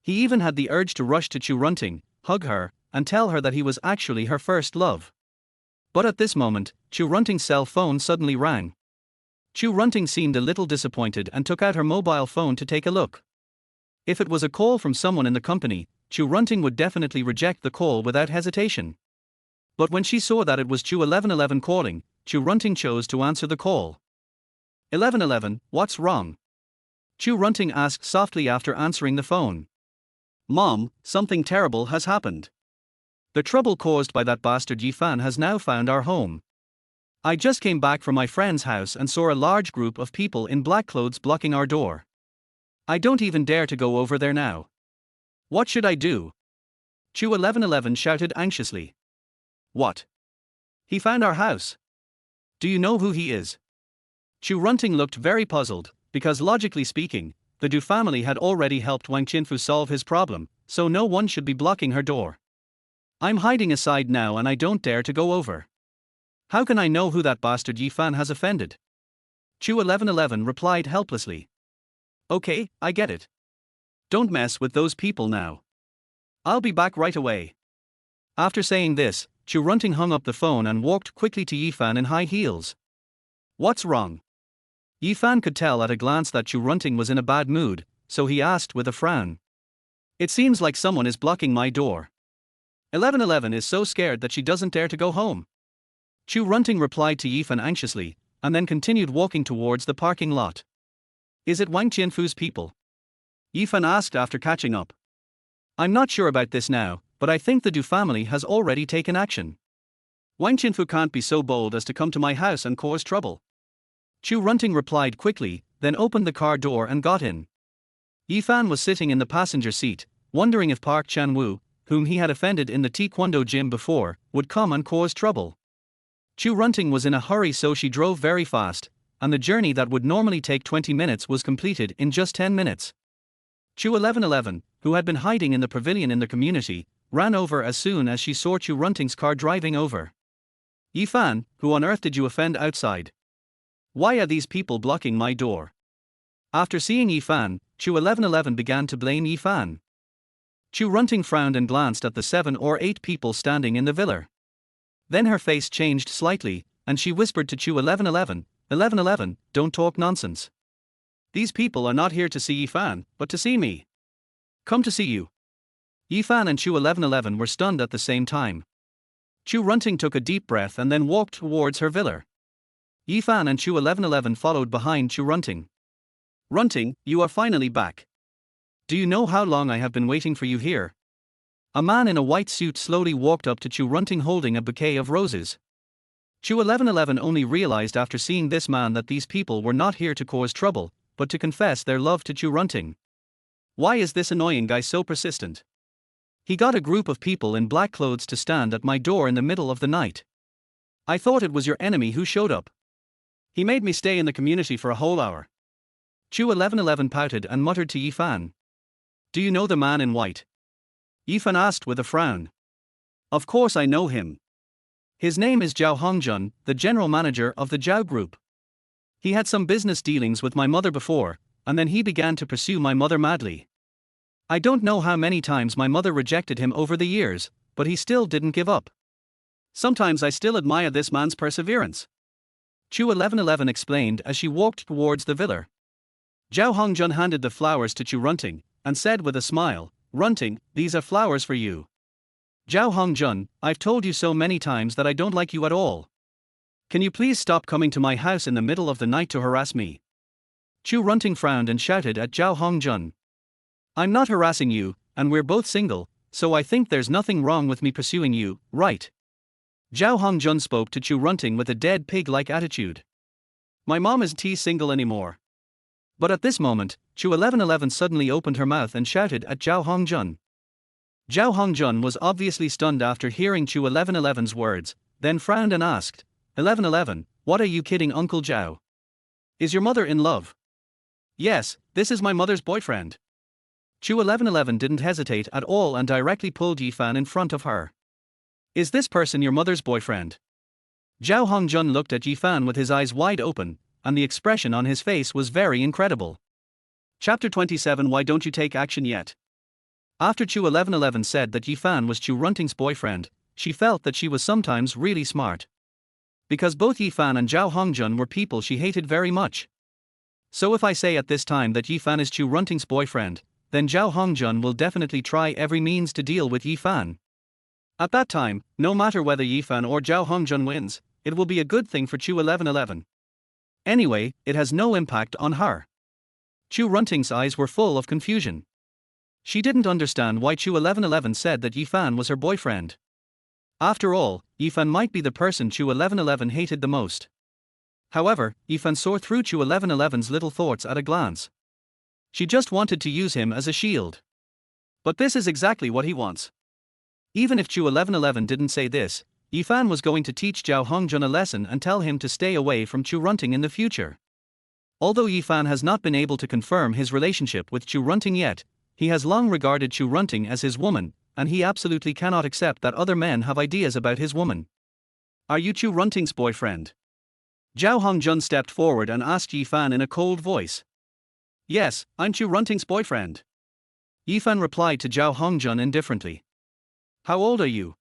He even had the urge to rush to Chu Runting, hug her, and tell her that he was actually her first love. But at this moment, Chu Runting's cell phone suddenly rang. Chu Runting seemed a little disappointed and took out her mobile phone to take a look. If it was a call from someone in the company, Chu Runting would definitely reject the call without hesitation. But when she saw that it was Chu 1111 calling, Chu Runting chose to answer the call. 1111, what's wrong? Chu Runting asked softly after answering the phone. Mom, something terrible has happened. The trouble caused by that bastard Yifan has now found our home. I just came back from my friend's house and saw a large group of people in black clothes blocking our door. I don't even dare to go over there now. What should I do? Chu 1111 shouted anxiously. What? He found our house. Do you know who he is? Chu Runting looked very puzzled, because logically speaking, the Du family had already helped Wang Qinfu solve his problem, so no one should be blocking her door. I'm hiding aside now and I don't dare to go over. How can I know who that bastard Yifan has offended? Chu 1111 replied helplessly. Okay, I get it. Don't mess with those people now. I'll be back right away. After saying this, Chu Runting hung up the phone and walked quickly to Yifan in high heels. What's wrong? Yifan could tell at a glance that Chu Runting was in a bad mood, so he asked with a frown. It seems like someone is blocking my door. 1111 is so scared that she doesn't dare to go home. Chu Runting replied to Yifan anxiously, and then continued walking towards the parking lot. Is it Wang Qianfu's people? Yifan asked after catching up. I'm not sure about this now, but I think the Du family has already taken action. Wang Qianfu can't be so bold as to come to my house and cause trouble. Chu Runting replied quickly, then opened the car door and got in. Yifan was sitting in the passenger seat, wondering if Park Chan-woo, whom he had offended in the taekwondo gym before, would come and cause trouble. Chu Runting was in a hurry, so she drove very fast, and the journey that would normally take 20 minutes was completed in just 10 minutes. Chu 1111, who had been hiding in the pavilion in the community, ran over as soon as she saw Chu Runting's car driving over. Yifan, who on earth did you offend outside? Why are these people blocking my door? After seeing Yifan, Chu 1111 began to blame Yifan. Chu Runting frowned and glanced at the 7 or 8 people standing in the villa. Then her face changed slightly, and she whispered to Chu 1111, 1111, don't talk nonsense. These people are not here to see Yifan, but to see me. Come to see you. Yifan and Chu 1111 were stunned at the same time. Chu Runting took a deep breath and then walked towards her villa. Yifan and Chu 1111 followed behind Chu Runting. Runting, you are finally back. Do you know how long I have been waiting for you here? A man in a white suit slowly walked up to Chu Runting holding a bouquet of roses. Chu 1111 only realized after seeing this man that these people were not here to cause trouble, but to confess their love to Chu Runting. Why is this annoying guy so persistent? He got a group of people in black clothes to stand at my door in the middle of the night. I thought it was your enemy who showed up. He made me stay in the community for a whole hour. Chu 1111 pouted and muttered to Yifan. Do you know the man in white? Yifan asked with a frown. Of course I know him. His name is Zhao Hongjun, the general manager of the Zhao Group. He had some business dealings with my mother before, and then he began to pursue my mother madly. I don't know how many times my mother rejected him over the years, but he still didn't give up. Sometimes I still admire this man's perseverance. Chu 1111 explained as she walked towards the villa. Zhao Hongjun handed the flowers to Chu Runting, and said with a smile, Runting, these are flowers for you. Zhao Hongjun, I've told you so many times that I don't like you at all. Can you please stop coming to my house in the middle of the night to harass me? Chu Runting frowned and shouted at Zhao Hongjun. I'm not harassing you, and we're both single, so I think there's nothing wrong with me pursuing you, right? Zhao Hongjun spoke to Chu Runting with a dead pig-like attitude. My mom isn't single anymore. But at this moment, Chu 1111 suddenly opened her mouth and shouted at Zhao Hongjun. Zhao Hongjun was obviously stunned after hearing Chu 1111's words, then frowned and asked, 1111, what are you kidding Uncle Zhao? Is your mother in love? Yes, this is my mother's boyfriend. Chu 1111 didn't hesitate at all and directly pulled Yifan in front of her. Is this person your mother's boyfriend? Zhao Hongjun looked at Yifan with his eyes wide open, and the expression on his face was very incredible. Chapter 27 Why don't you take action yet? After Chu 1111 said that Yifan was Chu Runting's boyfriend, she felt that she was sometimes really smart. Because both Yifan and Zhao Hongjun were people she hated very much. So if I say at this time that Yifan is Chu Runting's boyfriend, then Zhao Hongjun will definitely try every means to deal with Yifan. At that time, no matter whether Yifan or Zhao Hongjun wins, it will be a good thing for Chu 1111. Anyway, it has no impact on her. Chu Runting's eyes were full of confusion. She didn't understand why Chu 1111 said that Yifan was her boyfriend. After all, Yifan might be the person Chu 1111 hated the most. However, Yifan saw through Chu 1111's little thoughts at a glance. She just wanted to use him as a shield. But this is exactly what he wants. Even if Chu 1111 didn't say this, Yifan was going to teach Zhao Hongjun a lesson and tell him to stay away from Chu Runting in the future. Although Yifan has not been able to confirm his relationship with Chu Runting yet, he has long regarded Chu Runting as his woman, and he absolutely cannot accept that other men have ideas about his woman. Are you Chu Runting's boyfriend? Zhao Hongjun stepped forward and asked Yifan in a cold voice. Yes, I'm Chu Runting's boyfriend. Yifan replied to Zhao Hongjun indifferently. How old are you?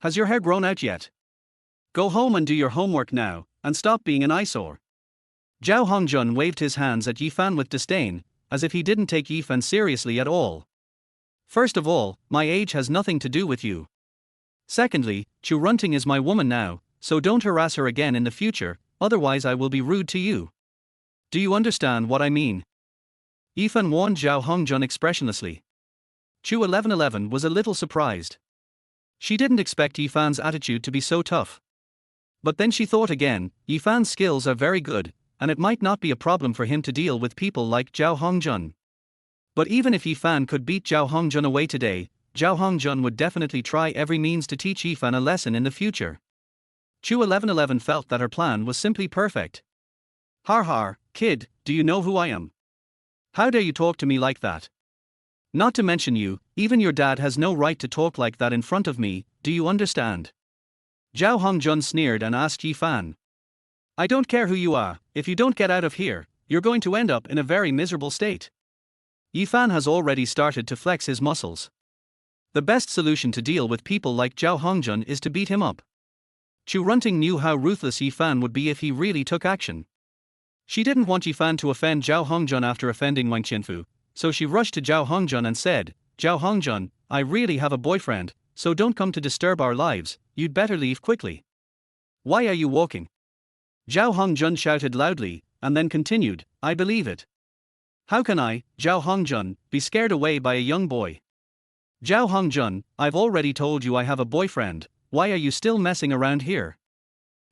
Has your hair grown out yet? Go home and do your homework now, and stop being an eyesore. Zhao Hongjun waved his hands at Yifan with disdain, as if he didn't take Yifan seriously at all. First of all, my age has nothing to do with you. Secondly, Chu Runting is my woman now, so don't harass her again in the future, otherwise I will be rude to you. Do you understand what I mean? Yifan warned Zhao Hongjun expressionlessly. Chu 1111 was a little surprised. She didn't expect Yifan's attitude to be so tough. But then she thought again, Yifan's skills are very good, and it might not be a problem for him to deal with people like Zhao Hongjun. But even if Yifan could beat Zhao Hongjun away today, Zhao Hongjun would definitely try every means to teach Yifan a lesson in the future. Chu 1111 felt that her plan was simply perfect. Har har, kid, do you know who I am? How dare you talk to me like that? Not to mention you, even your dad has no right to talk like that in front of me, do you understand? Zhao Hongjun sneered and asked Yifan. I don't care who you are, if you don't get out of here, you're going to end up in a very miserable state. Yifan has already started to flex his muscles. The best solution to deal with people like Zhao Hongjun is to beat him up. Chu Runting knew how ruthless Yifan would be if he really took action. She didn't want Yifan to offend Zhao Hongjun after offending Wang Qianfu, so she rushed to Zhao Hongjun and said, Zhao Hongjun, I really have a boyfriend, so don't come to disturb our lives, you'd better leave quickly. Why are you walking? Zhao Hongjun shouted loudly, and then continued, I believe it. How can I, Zhao Hongjun, be scared away by a young boy? Zhao Hongjun, I've already told you I have a boyfriend, why are you still messing around here?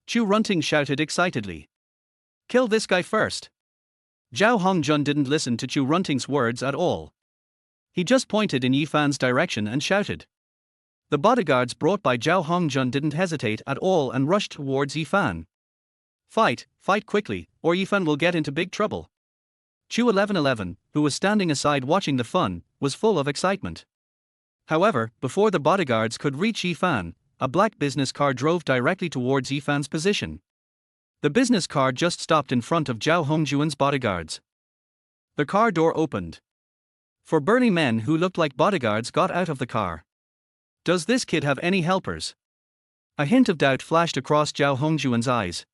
Chu Runting shouted excitedly. Kill this guy first. Zhao Hongjun didn't listen to Chu Runting's words at all. He just pointed in Yifan's direction and shouted. The bodyguards brought by Zhao Hongjun didn't hesitate at all and rushed towards Yifan. Fight quickly, or Yifan will get into big trouble. Chu 1111, who was standing aside watching the fun, was full of excitement. However, before the bodyguards could reach Yifan, a black business car drove directly towards Yifan's position. The business car just stopped in front of Zhao Hongjuan's bodyguards. The car door opened. Four burly men who looked like bodyguards got out of the car. Does this kid have any helpers? A hint of doubt flashed across Zhao Hongjuan's eyes.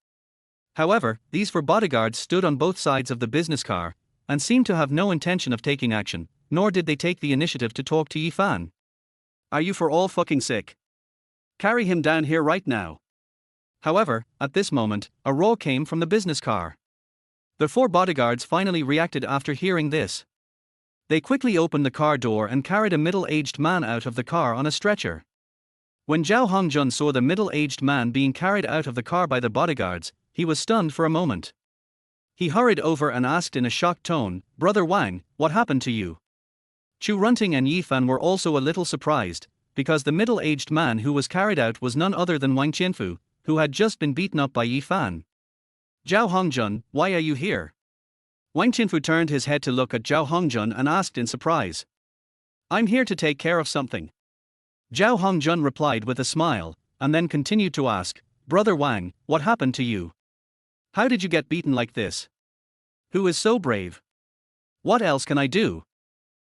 However, these four bodyguards stood on both sides of the business car, and seemed to have no intention of taking action, nor did they take the initiative to talk to Yifan. Are you for all fucking sick? Carry him down here right now. However, at this moment, a roar came from the business car. The four bodyguards finally reacted after hearing this. They quickly opened the car door and carried a middle-aged man out of the car on a stretcher. When Zhao Hongjun saw the middle-aged man being carried out of the car by the bodyguards, he was stunned for a moment. He hurried over and asked in a shocked tone, Brother Wang, what happened to you? Chu Runting and Yifan were also a little surprised, because the middle-aged man who was carried out was none other than Wang Qianfu, who had just been beaten up by Yifan. Zhao Hongjun, why are you here? Wang Qianfu turned his head to look at Zhao Hongjun and asked in surprise. I'm here to take care of something. Zhao Hongjun replied with a smile, and then continued to ask, Brother Wang, what happened to you? How did you get beaten like this? Who is so brave? What else can I do?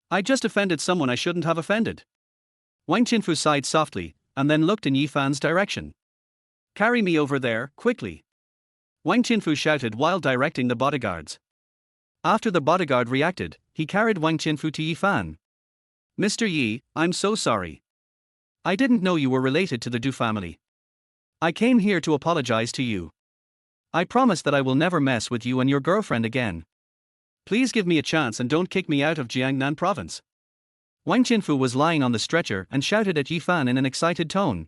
I just offended someone I shouldn't have offended. Wang Qianfu sighed softly, and then looked in Yifan's direction. Carry me over there, quickly. Wang Qianfu shouted while directing the bodyguards. After the bodyguard reacted, he carried Wang Qianfu to Yifan. Mr. Yi, I'm so sorry. I didn't know you were related to the Du family. I came here to apologize to you. I promise that I will never mess with you and your girlfriend again. Please give me a chance and don't kick me out of Jiangnan province. Wang Qianfu was lying on the stretcher and shouted at Yifan in an excited tone.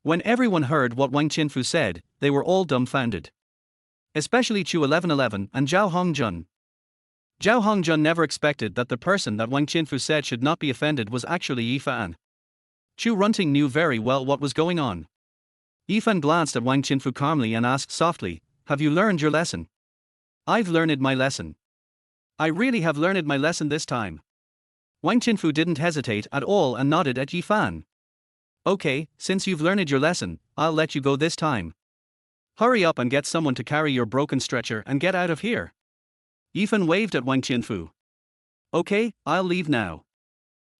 When everyone heard what Wang Qianfu said, they were all dumbfounded. Especially Chu 1111 and Zhao Hongjun. Zhao Hongjun never expected that the person that Wang Qianfu said should not be offended was actually Yifan. Chu Runting knew very well what was going on. Yifan glanced at Wang Qianfu calmly and asked softly, Have you learned your lesson? I've learned my lesson. I really have learned my lesson this time. Wang Qianfu didn't hesitate at all and nodded at Yifan. Okay, since you've learned your lesson, I'll let you go this time. Hurry up and get someone to carry your broken stretcher and get out of here. Yifan waved at Wang Qianfu. Okay, I'll leave now.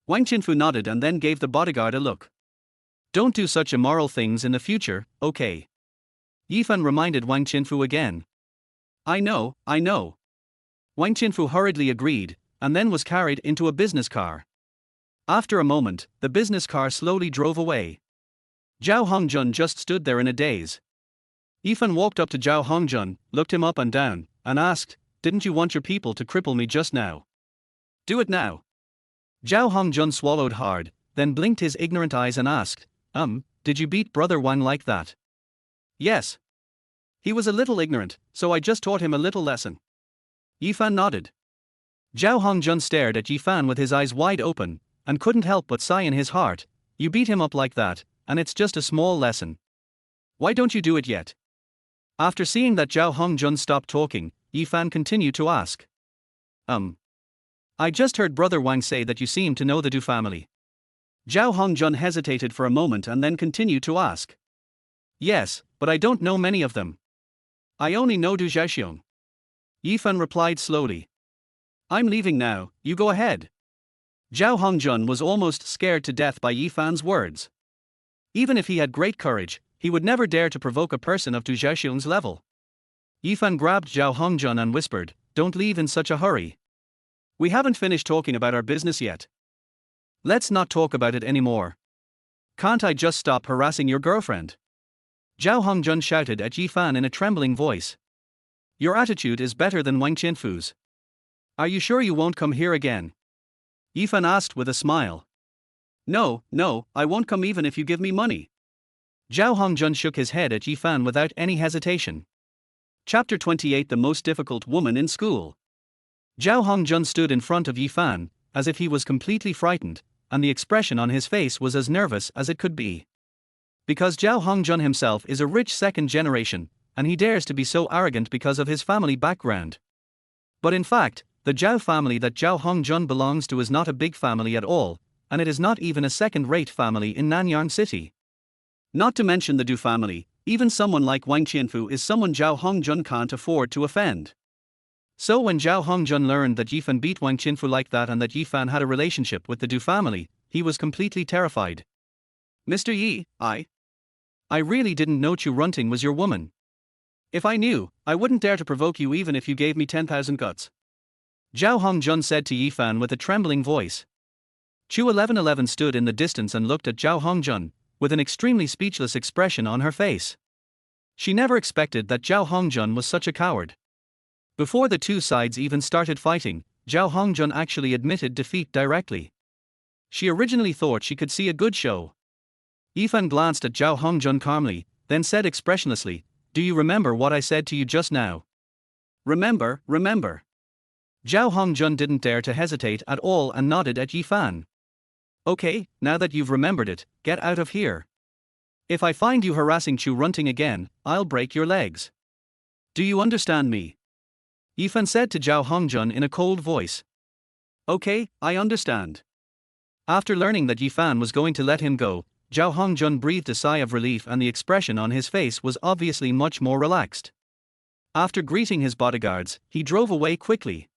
Wang Qianfu nodded and then gave the bodyguard a look. Don't do such immoral things in the future, okay? Yifan reminded Wang Qianfu again. I know. Wang Qianfu hurriedly agreed, and then was carried into a business car. After a moment, the business car slowly drove away. Zhao Hongjun just stood there in a daze. Yifan walked up to Zhao Hongjun, looked him up and down, and asked, Didn't you want your people to cripple me just now? Do it now. Zhao Hongjun swallowed hard, then blinked his ignorant eyes and asked, Did you beat Brother Wang like that? Yes. He was a little ignorant, so I just taught him a little lesson. Yifan nodded. Zhao Hongjun stared at Yifan with his eyes wide open, and couldn't help but sigh in his heart. You beat him up like that, and it's just a small lesson. Why don't you do it yet? After seeing that Zhao Hongjun stopped talking, Yifan continued to ask. I just heard Brother Wang say that you seem to know the Du family. Zhao Hongjun hesitated for a moment and then continued to ask. Yes, but I don't know many of them. I only know Du Xiaoxiong. Yifan replied slowly. I'm leaving now, you go ahead. Zhao Hongjun was almost scared to death by Yifan's words. Even if he had great courage, he would never dare to provoke a person of Du Xiaoxiong's level. Yifan grabbed Zhao Hongjun and whispered, Don't leave in such a hurry. We haven't finished talking about our business yet. Let's not talk about it anymore. Can't I just stop harassing your girlfriend? Zhao Hongjun shouted at Yifan in a trembling voice. Your attitude is better than Wang Qianfu's. Are you sure you won't come here again? Yifan asked with a smile. No, I won't come even if you give me money. Zhao Hongjun shook his head at Yifan without any hesitation. Chapter 28 The Most Difficult Woman in School. Zhao Hongjun stood in front of Yifan, as if he was completely frightened, and the expression on his face was as nervous as it could be. Because Zhao Hongjun himself is a rich second generation, and he dares to be so arrogant because of his family background. But in fact, the Zhao family that Zhao Hongjun belongs to is not a big family at all, and it is not even a second-rate family in Nanyang City. Not to mention the Du family, even someone like Wang Qianfu is someone Zhao Hongjun can't afford to offend. So when Zhao Hongjun learned that Yifan beat Wang Qianfu like that and that Yifan had a relationship with the Du family, he was completely terrified. Mr. Yi, I really didn't know Chu Runting was your woman. If I knew, I wouldn't dare to provoke you even if you gave me 10,000 guts. Zhao Hongjun said to Yifan with a trembling voice. Chu 1111 stood in the distance and looked at Zhao Hongjun, with an extremely speechless expression on her face. She never expected that Zhao Hongjun was such a coward. Before the two sides even started fighting, Zhao Hongjun actually admitted defeat directly. She originally thought she could see a good show. Yifan glanced at Zhao Hongjun calmly, then said expressionlessly, Do you remember what I said to you just now? Remember. Zhao Hongjun didn't dare to hesitate at all and nodded at Yifan. Okay, now that you've remembered it, get out of here. If I find you harassing Chu Runting again, I'll break your legs. Do you understand me? Yifan said to Zhao Hongjun in a cold voice. Okay, I understand. After learning that Yifan was going to let him go, Zhao Hongjun breathed a sigh of relief and the expression on his face was obviously much more relaxed. After greeting his bodyguards, he drove away quickly.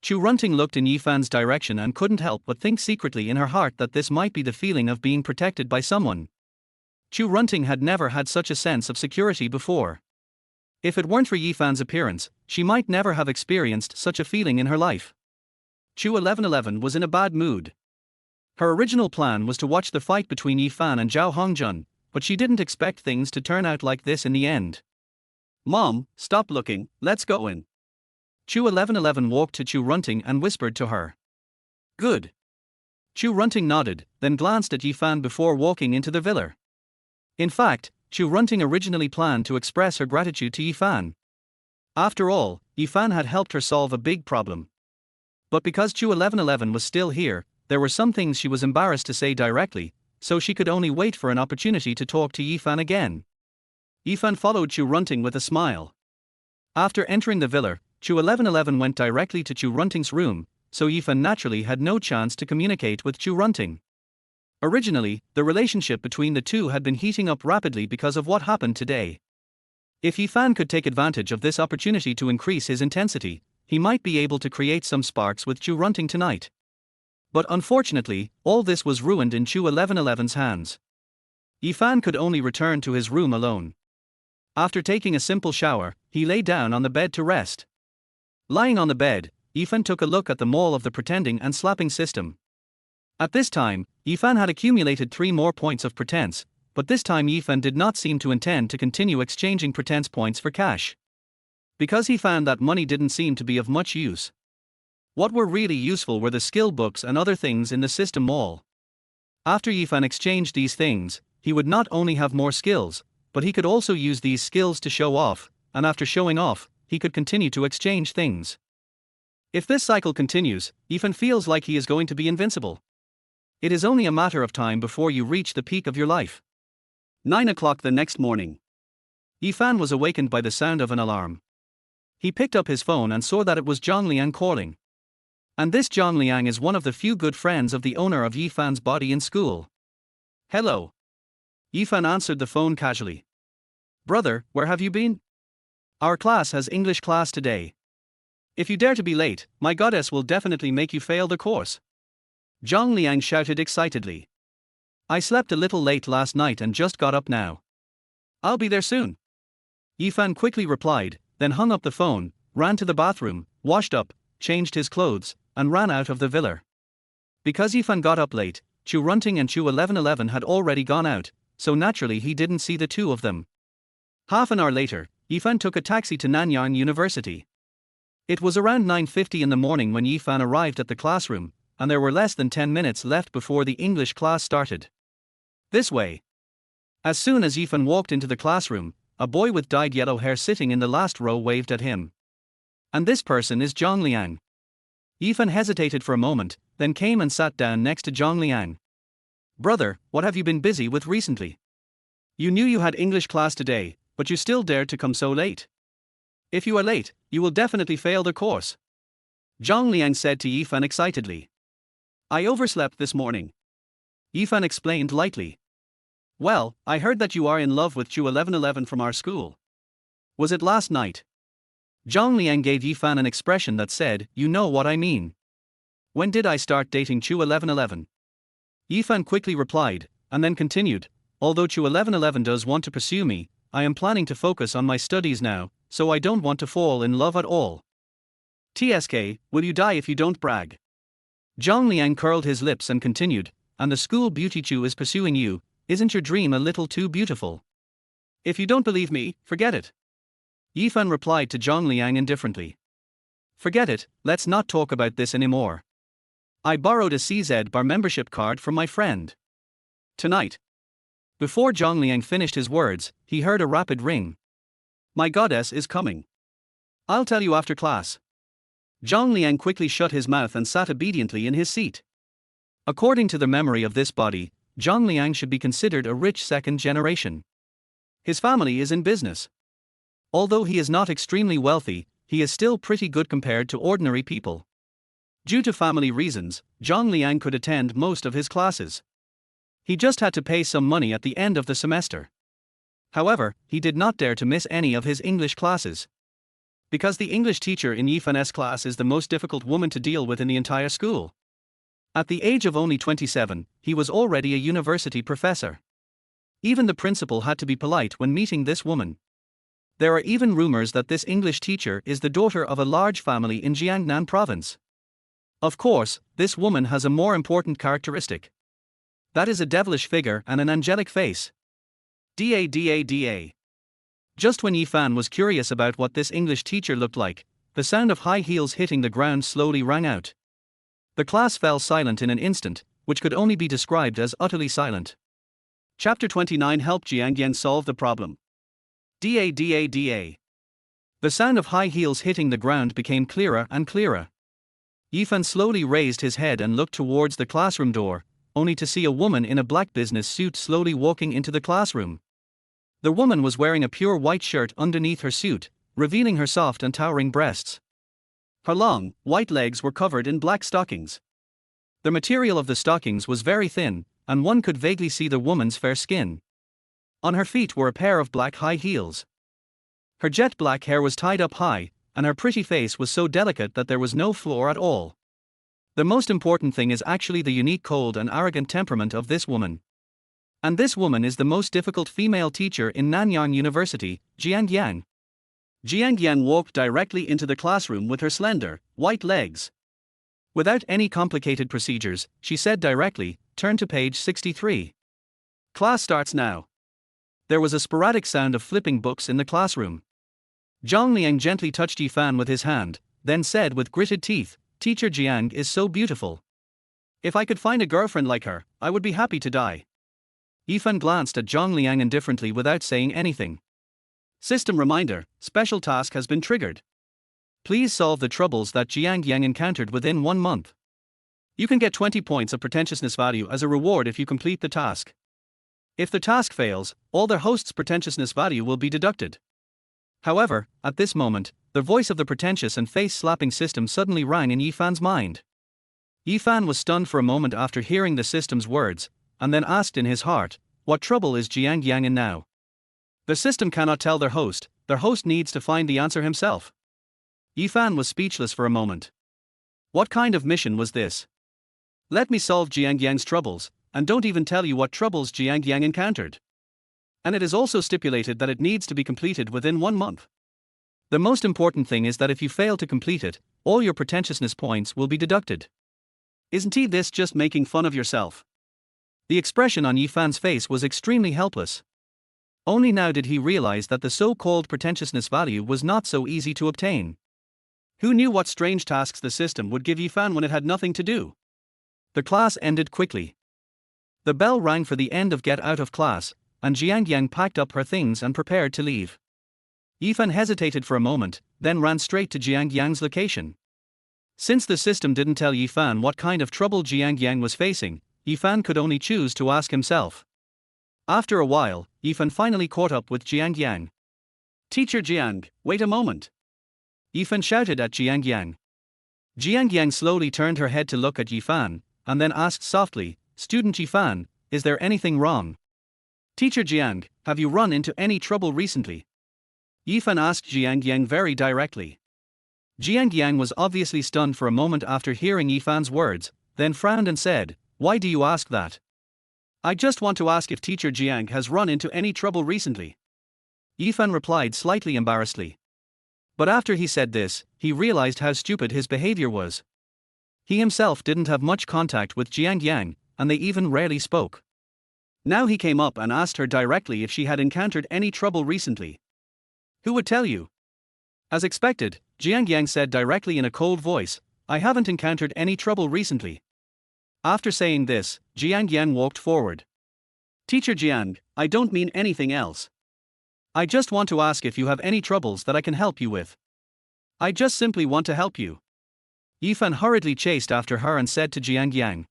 Chu Runting looked in Yifan's direction and couldn't help but think secretly in her heart that this might be the feeling of being protected by someone. Chu Runting had never had such a sense of security before. If it weren't for Yifan's appearance, she might never have experienced such a feeling in her life. Chu 1111 was in a bad mood. Her original plan was to watch the fight between Yifan and Zhao Hongjun, but she didn't expect things to turn out like this in the end. Mom, stop looking, let's go in. Chu 1111 walked to Chu Runting and whispered to her. Good. Chu Runting nodded, then glanced at Yifan before walking into the villa. In fact, Chu Runting originally planned to express her gratitude to Yifan. After all, Yifan had helped her solve a big problem. But because Chu 1111 was still here, there were some things she was embarrassed to say directly, so she could only wait for an opportunity to talk to Yifan again. Yifan followed Chu Runting with a smile. After entering the villa, Chu 1111 went directly to Chu Runting's room, so Yifan naturally had no chance to communicate with Chu Runting. Originally, the relationship between the two had been heating up rapidly because of what happened today. If Yifan could take advantage of this opportunity to increase his intensity, he might be able to create some sparks with Chu Runting tonight. But unfortunately, all this was ruined in Chu 1111's hands. Yifan could only return to his room alone. After taking a simple shower, he lay down on the bed to rest. Lying on the bed, Yifan took a look at the mall of the pretending and slapping system. At this time, Yifan had accumulated 3 more points of pretense, but this time Yifan did not seem to intend to continue exchanging pretense points for cash. Because he found that money didn't seem to be of much use. What were really useful were the skill books and other things in the system mall. After Yifan exchanged these things, he would not only have more skills, but he could also use these skills to show off, and after showing off, he could continue to exchange things. If this cycle continues, Yifan feels like he is going to be invincible. It is only a matter of time before you reach the peak of your life. 9 o'clock the next morning. Yifan was awakened by the sound of an alarm. He picked up his phone and saw that it was Zhang Liang calling. And this Zhang Liang is one of the few good friends of the owner of Yifan's body in school. Hello. Yifan answered the phone casually. Brother, where have you been? Our class has English class today. If you dare to be late, my goddess will definitely make you fail the course. Zhang Liang shouted excitedly. I slept a little late last night and just got up now. I'll be there soon. Yifan quickly replied, then hung up the phone, ran to the bathroom, washed up, changed his clothes, and ran out of the villa. Because Yifan got up late, Chu Runting and Chu 1111 had already gone out, so naturally he didn't see the two of them. Half an hour later, Yifan took a taxi to Nanyang University. It was around 9:50 in the morning when Yifan arrived at the classroom, and there were less than 10 minutes left before the English class started. This way. As soon as Yifan walked into the classroom, a boy with dyed yellow hair sitting in the last row waved at him. And this person is Zhang Liang. Yifan hesitated for a moment, then came and sat down next to Zhang Liang. Brother, what have you been busy with recently? You knew you had English class today, but you still dared to come so late. If you are late, you will definitely fail the course. Zhang Liang said to Yifan excitedly. I overslept this morning. Yifan explained lightly. Well, I heard that you are in love with Chu 1111 from our school. Was it last night? Zhang Liang gave Yifan an expression that said, you know what I mean. When did I start dating Chu 1111? Yifan quickly replied, and then continued, although Chu 1111 does want to pursue me, I am planning to focus on my studies now, so I don't want to fall in love at all. TSK, will you die if you don't brag? Zhang Liang curled his lips and continued, and the school beauty Chu is pursuing you, isn't your dream a little too beautiful? If you don't believe me, forget it. Yifan replied to Zhang Liang indifferently. Forget it, let's not talk about this anymore. I borrowed a CZ bar membership card from my friend. Tonight. Before Zhang Liang finished his words, he heard a rapid ring. My goddess is coming. I'll tell you after class. Zhang Liang quickly shut his mouth and sat obediently in his seat. According to the memory of this body, Zhang Liang should be considered a rich second generation. His family is in business. Although he is not extremely wealthy, he is still pretty good compared to ordinary people. Due to family reasons, Zhang Liang could attend most of his classes. He just had to pay some money at the end of the semester. However, he did not dare to miss any of his English classes. Because the English teacher in Yifan's class is the most difficult woman to deal with in the entire school. At the age of only 27, he was already a university professor. Even the principal had to be polite when meeting this woman. There are even rumors that this English teacher is the daughter of a large family in Jiangnan province. Of course, this woman has a more important characteristic. That is a devilish figure and an angelic face. Da. Just when Yifan was curious about what this English teacher looked like, the sound of high heels hitting the ground slowly rang out. The class fell silent in an instant, which could only be described as utterly silent. Chapter 29 helped Jiang Yan solve the problem. Da. The sound of high heels hitting the ground became clearer and clearer. Yifan slowly raised his head and looked towards the classroom door, only to see a woman in a black business suit slowly walking into the classroom. The woman was wearing a pure white shirt underneath her suit, revealing her soft and towering breasts. Her long, white legs were covered in black stockings. The material of the stockings was very thin, and one could vaguely see the woman's fair skin. On her feet were a pair of black high heels. Her jet black hair was tied up high, and her pretty face was so delicate that there was no floor at all. The most important thing is actually the unique cold and arrogant temperament of this woman. And this woman is the most difficult female teacher in Nanyang University, Jiang Yan. Jiang Yan walked directly into the classroom with her slender, white legs. Without any complicated procedures, she said directly, turn to page 63. Class starts now. There was a sporadic sound of flipping books in the classroom. Zhang Liang gently touched Yifan with his hand, then said with gritted teeth, Teacher Jiang is so beautiful. If I could find a girlfriend like her, I would be happy to die. Yifan glanced at Zhang Liang indifferently without saying anything. System reminder, special task has been triggered. Please solve the troubles that Jiang Yang encountered within 1 month. You can get 20 points of pretentiousness value as a reward if you complete the task. If the task fails, all their host's pretentiousness value will be deducted. However, at this moment, the voice of the pretentious and face-slapping system suddenly rang in Yifan's mind. Yifan was stunned for a moment after hearing the system's words, and then asked in his heart, what trouble is Jiang Yang in now? The system cannot tell their host needs to find the answer himself. Yifan was speechless for a moment. What kind of mission was this? Let me solve Jiang Yang's troubles, and don't even tell you what troubles Jiang Yang encountered. And it is also stipulated that it needs to be completed within 1 month. The most important thing is that if you fail to complete it, all your pretentiousness points will be deducted. Isn't he this just making fun of yourself? The expression on Yifan's face was extremely helpless. Only now did he realize that the so-called pretentiousness value was not so easy to obtain. Who knew what strange tasks the system would give Yifan when it had nothing to do? The class ended quickly. The bell rang for the end of get out of class, and Jiang Yang packed up her things and prepared to leave. Yifan hesitated for a moment, then ran straight to Jiang Yang's location. Since the system didn't tell Yifan what kind of trouble Jiang Yang was facing, Yifan could only choose to ask himself. After a while, Yifan finally caught up with Jiang Yang. Teacher Jiang, wait a moment. Yifan shouted at Jiang Yang. Jiang Yang slowly turned her head to look at Yifan, and then asked softly, Student Yifan, is there anything wrong? Teacher Jiang, have you run into any trouble recently? Yifan asked Jiang Yang very directly. Jiang Yang was obviously stunned for a moment after hearing Yifan's words, then frowned and said, Why do you ask that? I just want to ask if Teacher Jiang has run into any trouble recently. Yifan replied slightly embarrassedly. But after he said this, he realized how stupid his behavior was. He himself didn't have much contact with Jiang Yang, and they even rarely spoke. Now he came up and asked her directly if she had encountered any trouble recently. Who would tell you? As expected, Jiang Yang said directly in a cold voice, I haven't encountered any trouble recently. After saying this, Jiang Yang walked forward. Teacher Jiang, I don't mean anything else. I just want to ask if you have any troubles that I can help you with. I just simply want to help you. Yifan hurriedly chased after her and said to Jiang Yang.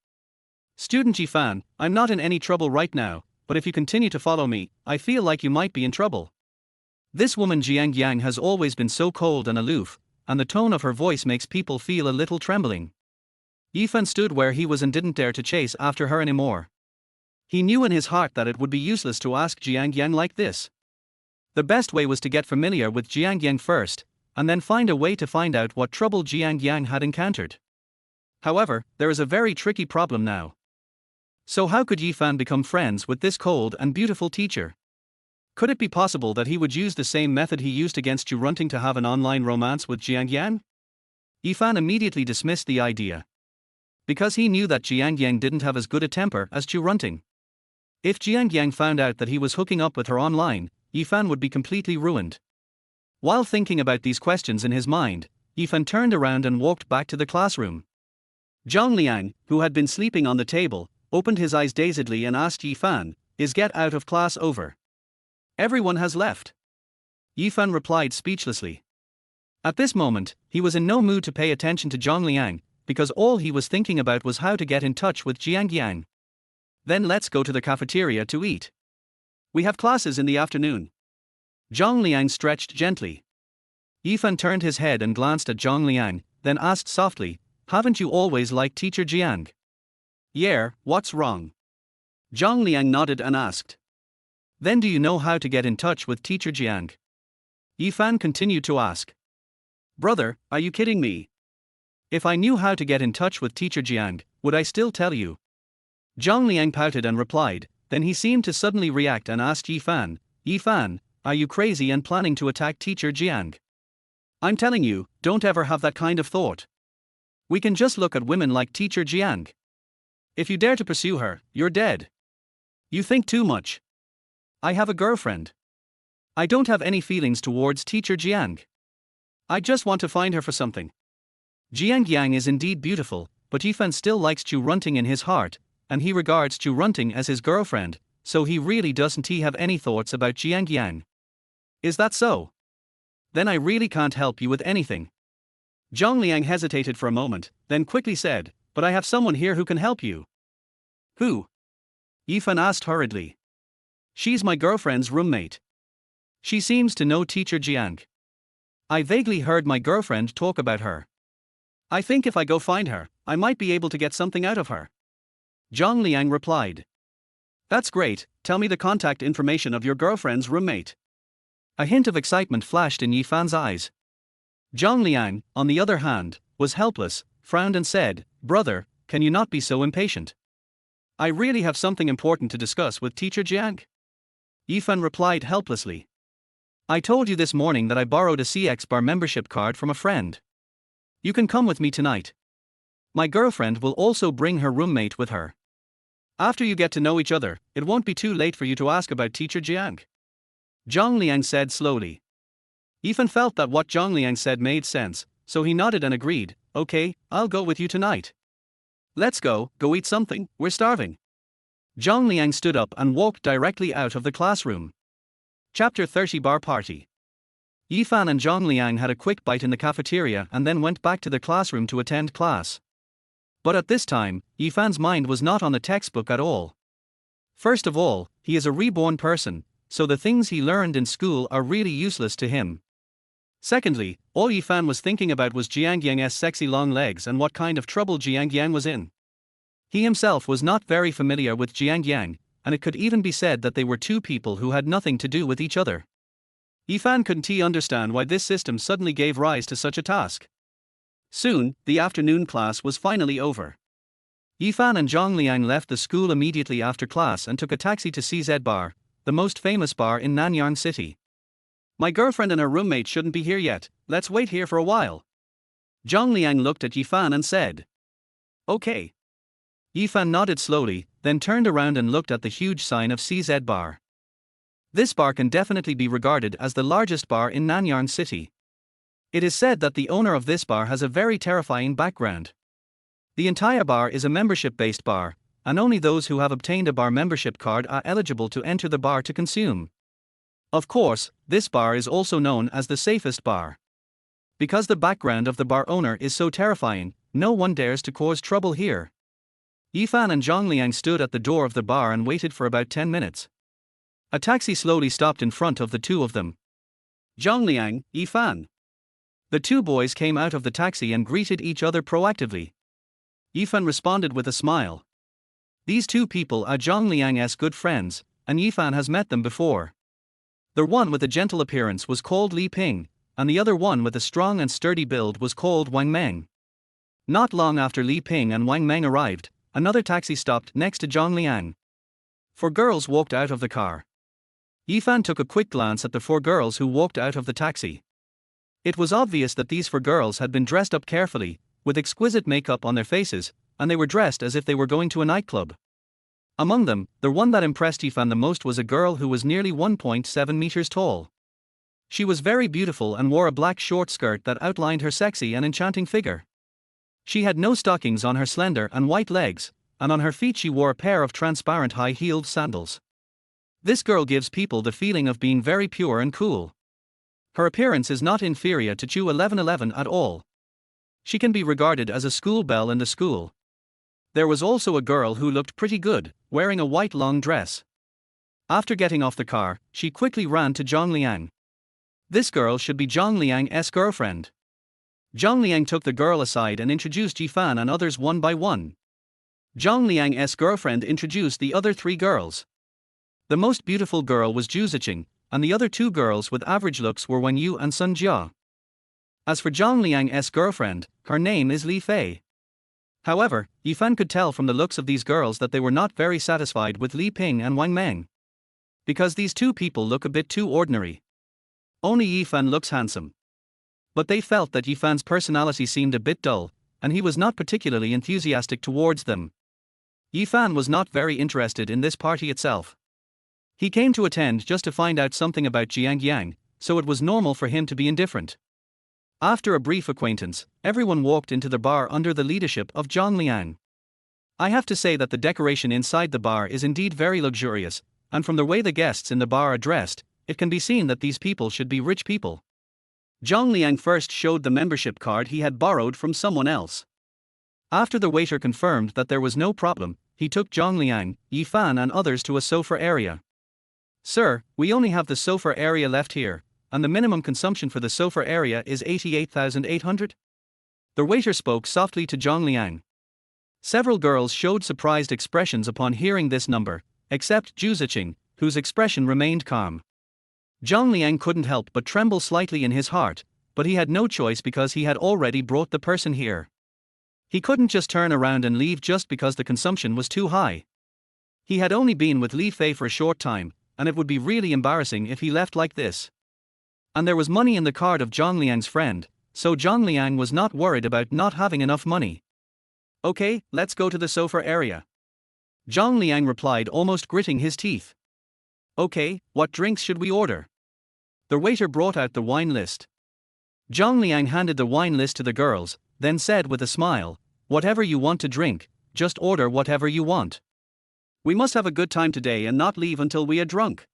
Student Yifan, I'm not in any trouble right now, but if you continue to follow me, I feel like you might be in trouble. This woman Jiang Yang has always been so cold and aloof, and the tone of her voice makes people feel a little trembling. Yifan stood where he was and didn't dare to chase after her anymore. He knew in his heart that it would be useless to ask Jiang Yang like this. The best way was to get familiar with Jiang Yang first, and then find a way to find out what trouble Jiang Yang had encountered. However, there is a very tricky problem now. So how could Yifan become friends with this cold and beautiful teacher? Could it be possible that he would use the same method he used against Chu Runting to have an online romance with Jiang Yang? Yifan immediately dismissed the idea. Because he knew that Jiang Yang didn't have as good a temper as Chu Runting. If Jiang Yang found out that he was hooking up with her online, Yifan would be completely ruined. While thinking about these questions in his mind, Yifan turned around and walked back to the classroom. Zhang Liang, who had been sleeping on the table, opened his eyes dazedly and asked Yifan, Is get out of class over? Everyone has left. Yifan replied speechlessly. At this moment, he was in no mood to pay attention to Zhang Liang, because all he was thinking about was how to get in touch with Jiang Yang. Then let's go to the cafeteria to eat. We have classes in the afternoon. Zhang Liang stretched gently. Yifan turned his head and glanced at Zhang Liang, then asked softly, Haven't you always liked Teacher Jiang? Yeah, what's wrong? Zhang Liang nodded and asked. Then do you know how to get in touch with Teacher Jiang? Yifan continued to ask. Brother, are you kidding me? If I knew how to get in touch with Teacher Jiang, would I still tell you? Zhang Liang pouted and replied, then he seemed to suddenly react and asked Yifan, Yifan, are you crazy and planning to attack Teacher Jiang? I'm telling you, don't ever have that kind of thought. We can just look at women like Teacher Jiang. If you dare to pursue her, you're dead. You think too much. I have a girlfriend. I don't have any feelings towards Teacher Jiang. I just want to find her for something. Jiang Yang is indeed beautiful, but Yifan still likes Chu Runting in his heart, and he regards Chu Runting as his girlfriend, so he really doesn't have any thoughts about Jiang Yang. Is that so? Then I really can't help you with anything. Zhang Liang hesitated for a moment, then quickly said, but I have someone here who can help you. Who? Yifan asked hurriedly. She's my girlfriend's roommate. She seems to know teacher Jiang. I vaguely heard my girlfriend talk about her. I think if I go find her, I might be able to get something out of her. Zhang Liang replied. That's great, tell me the contact information of your girlfriend's roommate. A hint of excitement flashed in Yifan's eyes. Zhang Liang, on the other hand, was helpless, frowned and said, Brother, can you not be so impatient? I really have something important to discuss with teacher Jiang. Yifan replied helplessly. I told you this morning that I borrowed a CX bar membership card from a friend. You can come with me tonight. My girlfriend will also bring her roommate with her. After you get to know each other, it won't be too late for you to ask about teacher Jiang. Zhang Liang said slowly. Yifan felt that what Zhang Liang said made sense, so he nodded and agreed, okay, I'll go with you tonight. Let's go eat something, we're starving. Zhang Liang stood up and walked directly out of the classroom. Chapter 30 Bar Party. Yifan and Zhang Liang had a quick bite in the cafeteria and then went back to the classroom to attend class. But at this time, Yifan's mind was not on the textbook at all. First of all, he is a reborn person, so the things he learned in school are really useless to him. Secondly, all Yifan was thinking about was Jiang Yang's sexy long legs and what kind of trouble Jiang Yang was in. He himself was not very familiar with Jiang Yang, and it could even be said that they were two people who had nothing to do with each other. Yifan couldn't understand why this system suddenly gave rise to such a task. Soon, the afternoon class was finally over. Yifan and Zhang Liang left the school immediately after class and took a taxi to CZ Bar, the most famous bar in Nanyang City. My girlfriend and her roommate shouldn't be here yet, let's wait here for a while. Zhang Liang looked at Yifan and said. Okay. Yifan nodded slowly, then turned around and looked at the huge sign of CZ Bar. This bar can definitely be regarded as the largest bar in Nanyang City. It is said that the owner of this bar has a very terrifying background. The entire bar is a membership-based bar, and only those who have obtained a bar membership card are eligible to enter the bar to consume. Of course, this bar is also known as the safest bar. Because the background of the bar owner is so terrifying, no one dares to cause trouble here. Yifan and Zhang Liang stood at the door of the bar and waited for about 10 minutes. A taxi slowly stopped in front of the two of them. Zhang Liang, Yifan. The two boys came out of the taxi and greeted each other proactively. Yifan responded with a smile. These two people are Zhang Liang's good friends, and Yifan has met them before. The one with a gentle appearance was called Li Ping, and the other one with a strong and sturdy build was called Wang Meng. Not long after Li Ping and Wang Meng arrived, another taxi stopped next to Zhang Liang. Four girls walked out of the car. Yifan took a quick glance at the four girls who walked out of the taxi. It was obvious that these four girls had been dressed up carefully, with exquisite makeup on their faces, and they were dressed as if they were going to a nightclub. Among them, the one that impressed Yifan the most was a girl who was nearly 1.7 meters tall. She was very beautiful and wore a black short skirt that outlined her sexy and enchanting figure. She had no stockings on her slender and white legs, and on her feet she wore a pair of transparent high-heeled sandals. This girl gives people the feeling of being very pure and cool. Her appearance is not inferior to Chu 1111 at all. She can be regarded as a school belle in the school. There was also a girl who looked pretty good, wearing a white long dress. After getting off the car, she quickly ran to Zhang Liang. This girl should be Zhang Liang's girlfriend. Zhang Liang took the girl aside and introduced Yifan and others one by one. Zhang Liang's girlfriend introduced the other three girls. The most beautiful girl was Zhu Ziqing, and the other two girls with average looks were Wen Yu and Sun Jia. As for Zhang Liang's girlfriend, her name is Li Fei. However, Yifan could tell from the looks of these girls that they were not very satisfied with Li Ping and Wang Meng. Because these two people look a bit too ordinary. Only Yifan looks handsome. But they felt that Yifan's personality seemed a bit dull, and he was not particularly enthusiastic towards them. Yifan was not very interested in this party itself. He came to attend just to find out something about Jiang Yang, so it was normal for him to be indifferent. After a brief acquaintance, everyone walked into the bar under the leadership of Zhang Liang. I have to say that the decoration inside the bar is indeed very luxurious, and from the way the guests in the bar are dressed, it can be seen that these people should be rich people. Zhang Liang first showed the membership card he had borrowed from someone else. After the waiter confirmed that there was no problem, he took Zhang Liang, Yi Fan and others to a sofa area. "Sir, we only have the sofa area left here, and the minimum consumption for the sofa area is 88,800? The waiter spoke softly to Zhang Liang. Several girls showed surprised expressions upon hearing this number, except Zhu Ziqing, whose expression remained calm. Zhang Liang couldn't help but tremble slightly in his heart, but he had no choice because he had already brought the person here. He couldn't just turn around and leave just because the consumption was too high. He had only been with Li Fei for a short time, and it would be really embarrassing if he left like this. And there was money in the card of Zhang Liang's friend, so Zhang Liang was not worried about not having enough money. "Okay, let's go to the sofa area." Zhang Liang replied, almost gritting his teeth. "Okay, what drinks should we order?" The waiter brought out the wine list. Zhang Liang handed the wine list to the girls, then said with a smile, "Whatever you want to drink, just order whatever you want. We must have a good time today and not leave until we are drunk."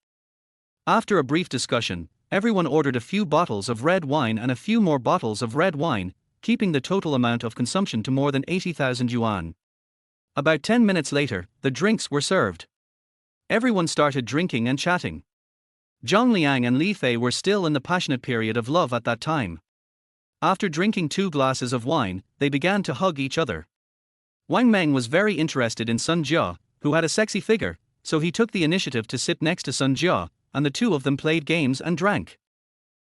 After a brief discussion, everyone ordered a few bottles of red wine and a few more bottles of red wine, keeping the total amount of consumption to more than 80,000 yuan. About 10 minutes later, the drinks were served. Everyone started drinking and chatting. Zhang Liang and Li Fei were still in the passionate period of love at that time. After drinking 2 glasses of wine, they began to hug each other. Wang Meng was very interested in Sun Jia, who had a sexy figure, so he took the initiative to sit next to Sun Jia, and the two of them played games and drank.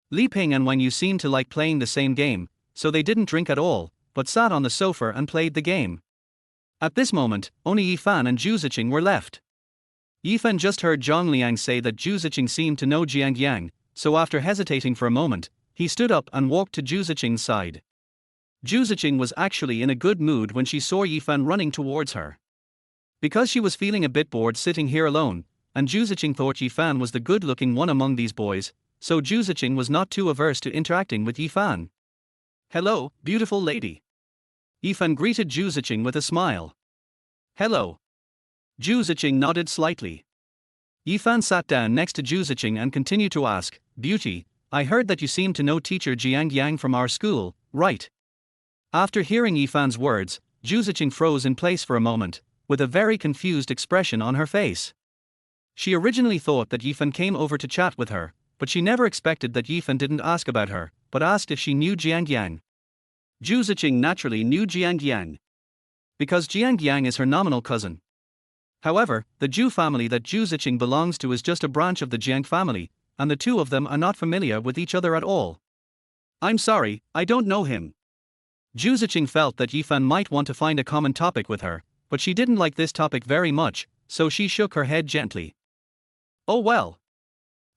Li Ping and Wang Yu seemed to like playing the same game, so they didn't drink at all, but sat on the sofa and played the game. At this moment, only Yi Fan and Zhu Ziqing were left. Yi Fan just heard Zhang Liang say that Zhu Ziqing seemed to know Jiang Yang, so after hesitating for a moment, he stood up and walked to Zhu Ziqing's side. Zhu Ziqing was actually in a good mood when she saw Yi Fan running towards her. Because she was feeling a bit bored sitting here alone, and Zhu Ziqing thought Yi Fan was the good-looking one among these boys, so Zhu Ziqing was not too averse to interacting with Yi Fan. "Hello, beautiful lady." Yi Fan greeted Zhu Ziqing with a smile. "Hello." Zhu Ziqing nodded slightly. Yi Fan sat down next to Zhu Ziqing and continued to ask, "Beauty, I heard that you seem to know teacher Jiang Yang from our school, right?" After hearing Yi Fan's words, Zhu Ziqing froze in place for a moment, with a very confused expression on her face. She originally thought that Yi Fan came over to chat with her, but she never expected that Yi Fan didn't ask about her, but asked if she knew Jiang Yang. Zhu Ziqing naturally knew Jiang Yang, because Jiang Yang is her nominal cousin. However, the Zhu family that Zhu Ziqing belongs to is just a branch of the Jiang family, and the two of them are not familiar with each other at all. "I'm sorry, I don't know him." Zhu Ziqing felt that Yi Fan might want to find a common topic with her, but she didn't like this topic very much, so she shook her head gently. "Oh well."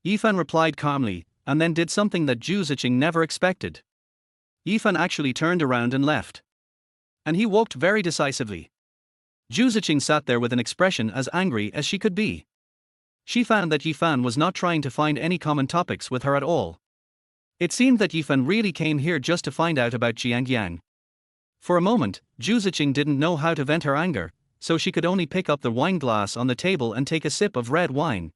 Yi Fan replied calmly, and then did something that Zhu Ziqing never expected. Yi Fan actually turned around and left. And he walked very decisively. Zhu Ziqing sat there with an expression as angry as she could be. She found that Yi Fan was not trying to find any common topics with her at all. It seemed that Yi Fan really came here just to find out about Jiang Yang. For a moment, Zhu Ziqing didn't know how to vent her anger, so she could only pick up the wine glass on the table and take a sip of red wine.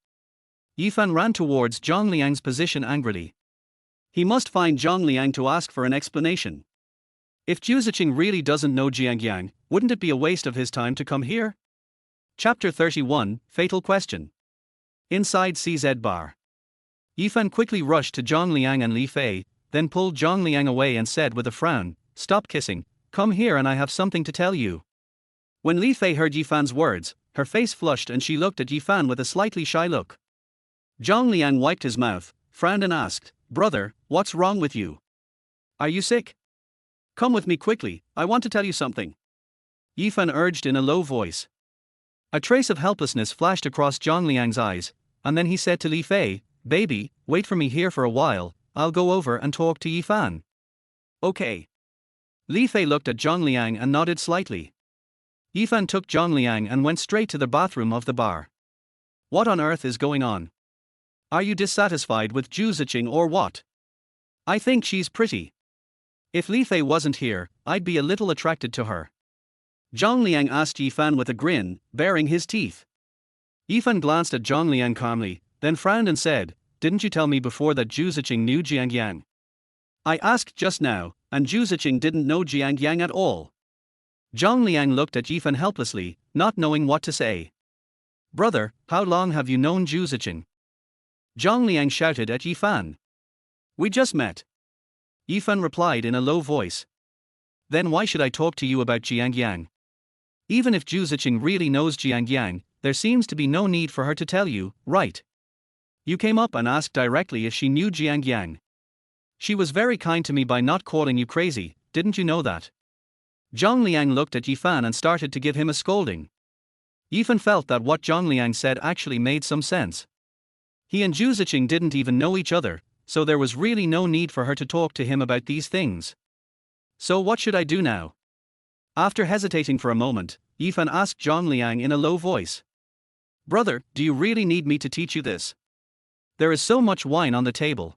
Yi Fan ran towards Zhang Liang's position angrily. He must find Zhang Liang to ask for an explanation. If Zhu Ziqing really doesn't know Jiang Yang, wouldn't it be a waste of his time to come here? Chapter 31, Fatal Question. Inside CZ Bar. Yi Fan quickly rushed to Zhang Liang and Li Fei, then pulled Zhang Liang away and said with a frown, "Stop kissing, come here and I have something to tell you." When Li Fei heard Yi Fan's words, her face flushed and she looked at Yi Fan with a slightly shy look. Zhang Liang wiped his mouth, frowned and asked, "Brother, what's wrong with you? Are you sick? Come with me quickly, I want to tell you something." Yi Fan urged in a low voice. A trace of helplessness flashed across Zhang Liang's eyes, and then he said to Li Fei, "Baby, wait for me here for a while, I'll go over and talk to Yi Fan." "Okay." Li Fei looked at Zhang Liang and nodded slightly. Yi Fan took Zhang Liang and went straight to the bathroom of the bar. "What on earth is going on? Are you dissatisfied with Zhu Ziqing or what? I think she's pretty. If Li Fei wasn't here, I'd be a little attracted to her." Zhang Liang asked Yi Fan with a grin, baring his teeth. Yi Fan glanced at Zhang Liang calmly, then frowned and said, "Didn't you tell me before that Zhu Ziqing knew Jiang Yang?" "I asked just now, and Zhu Ziqing didn't know Jiang Yang at all." Zhang Liang looked at Yifan helplessly, not knowing what to say. Brother, how long have you known Zhu Ziqing? Zhang Liang shouted at Yifan. We just met. Yifan replied in a low voice. Then why should I talk to you about Jiang Yang? Even if Zhu Ziqing really knows Jiang Yang, there seems to be no need for her to tell you, right? You came up and asked directly if she knew Jiang Yang. She was very kind to me by not calling you crazy, didn't you know that? Zhang Liang looked at Yifan and started to give him a scolding. Yifan felt that what Zhang Liang said actually made some sense. He and Zhu Ziqing didn't even know each other, so there was really no need for her to talk to him about these things. So what should I do now? After hesitating for a moment, Yifan asked Zhang Liang in a low voice. Brother, do you really need me to teach you this? There is so much wine on the table.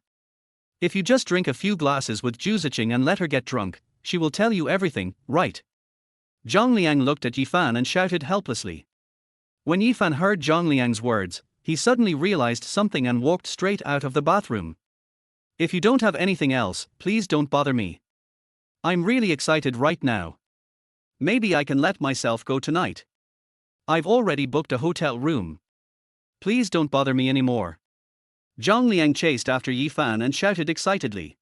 If you just drink a few glasses with Zhu Ziqing and let her get drunk, she will tell you everything, right? Zhang Liang looked at Yifan and shouted helplessly. When Yifan heard Zhang Liang's words, he suddenly realized something and walked straight out of the bathroom. If you don't have anything else, please don't bother me. I'm really excited right now. Maybe I can let myself go tonight. I've already booked a hotel room. Please don't bother me anymore. Zhang Liang chased after Yifan and shouted excitedly.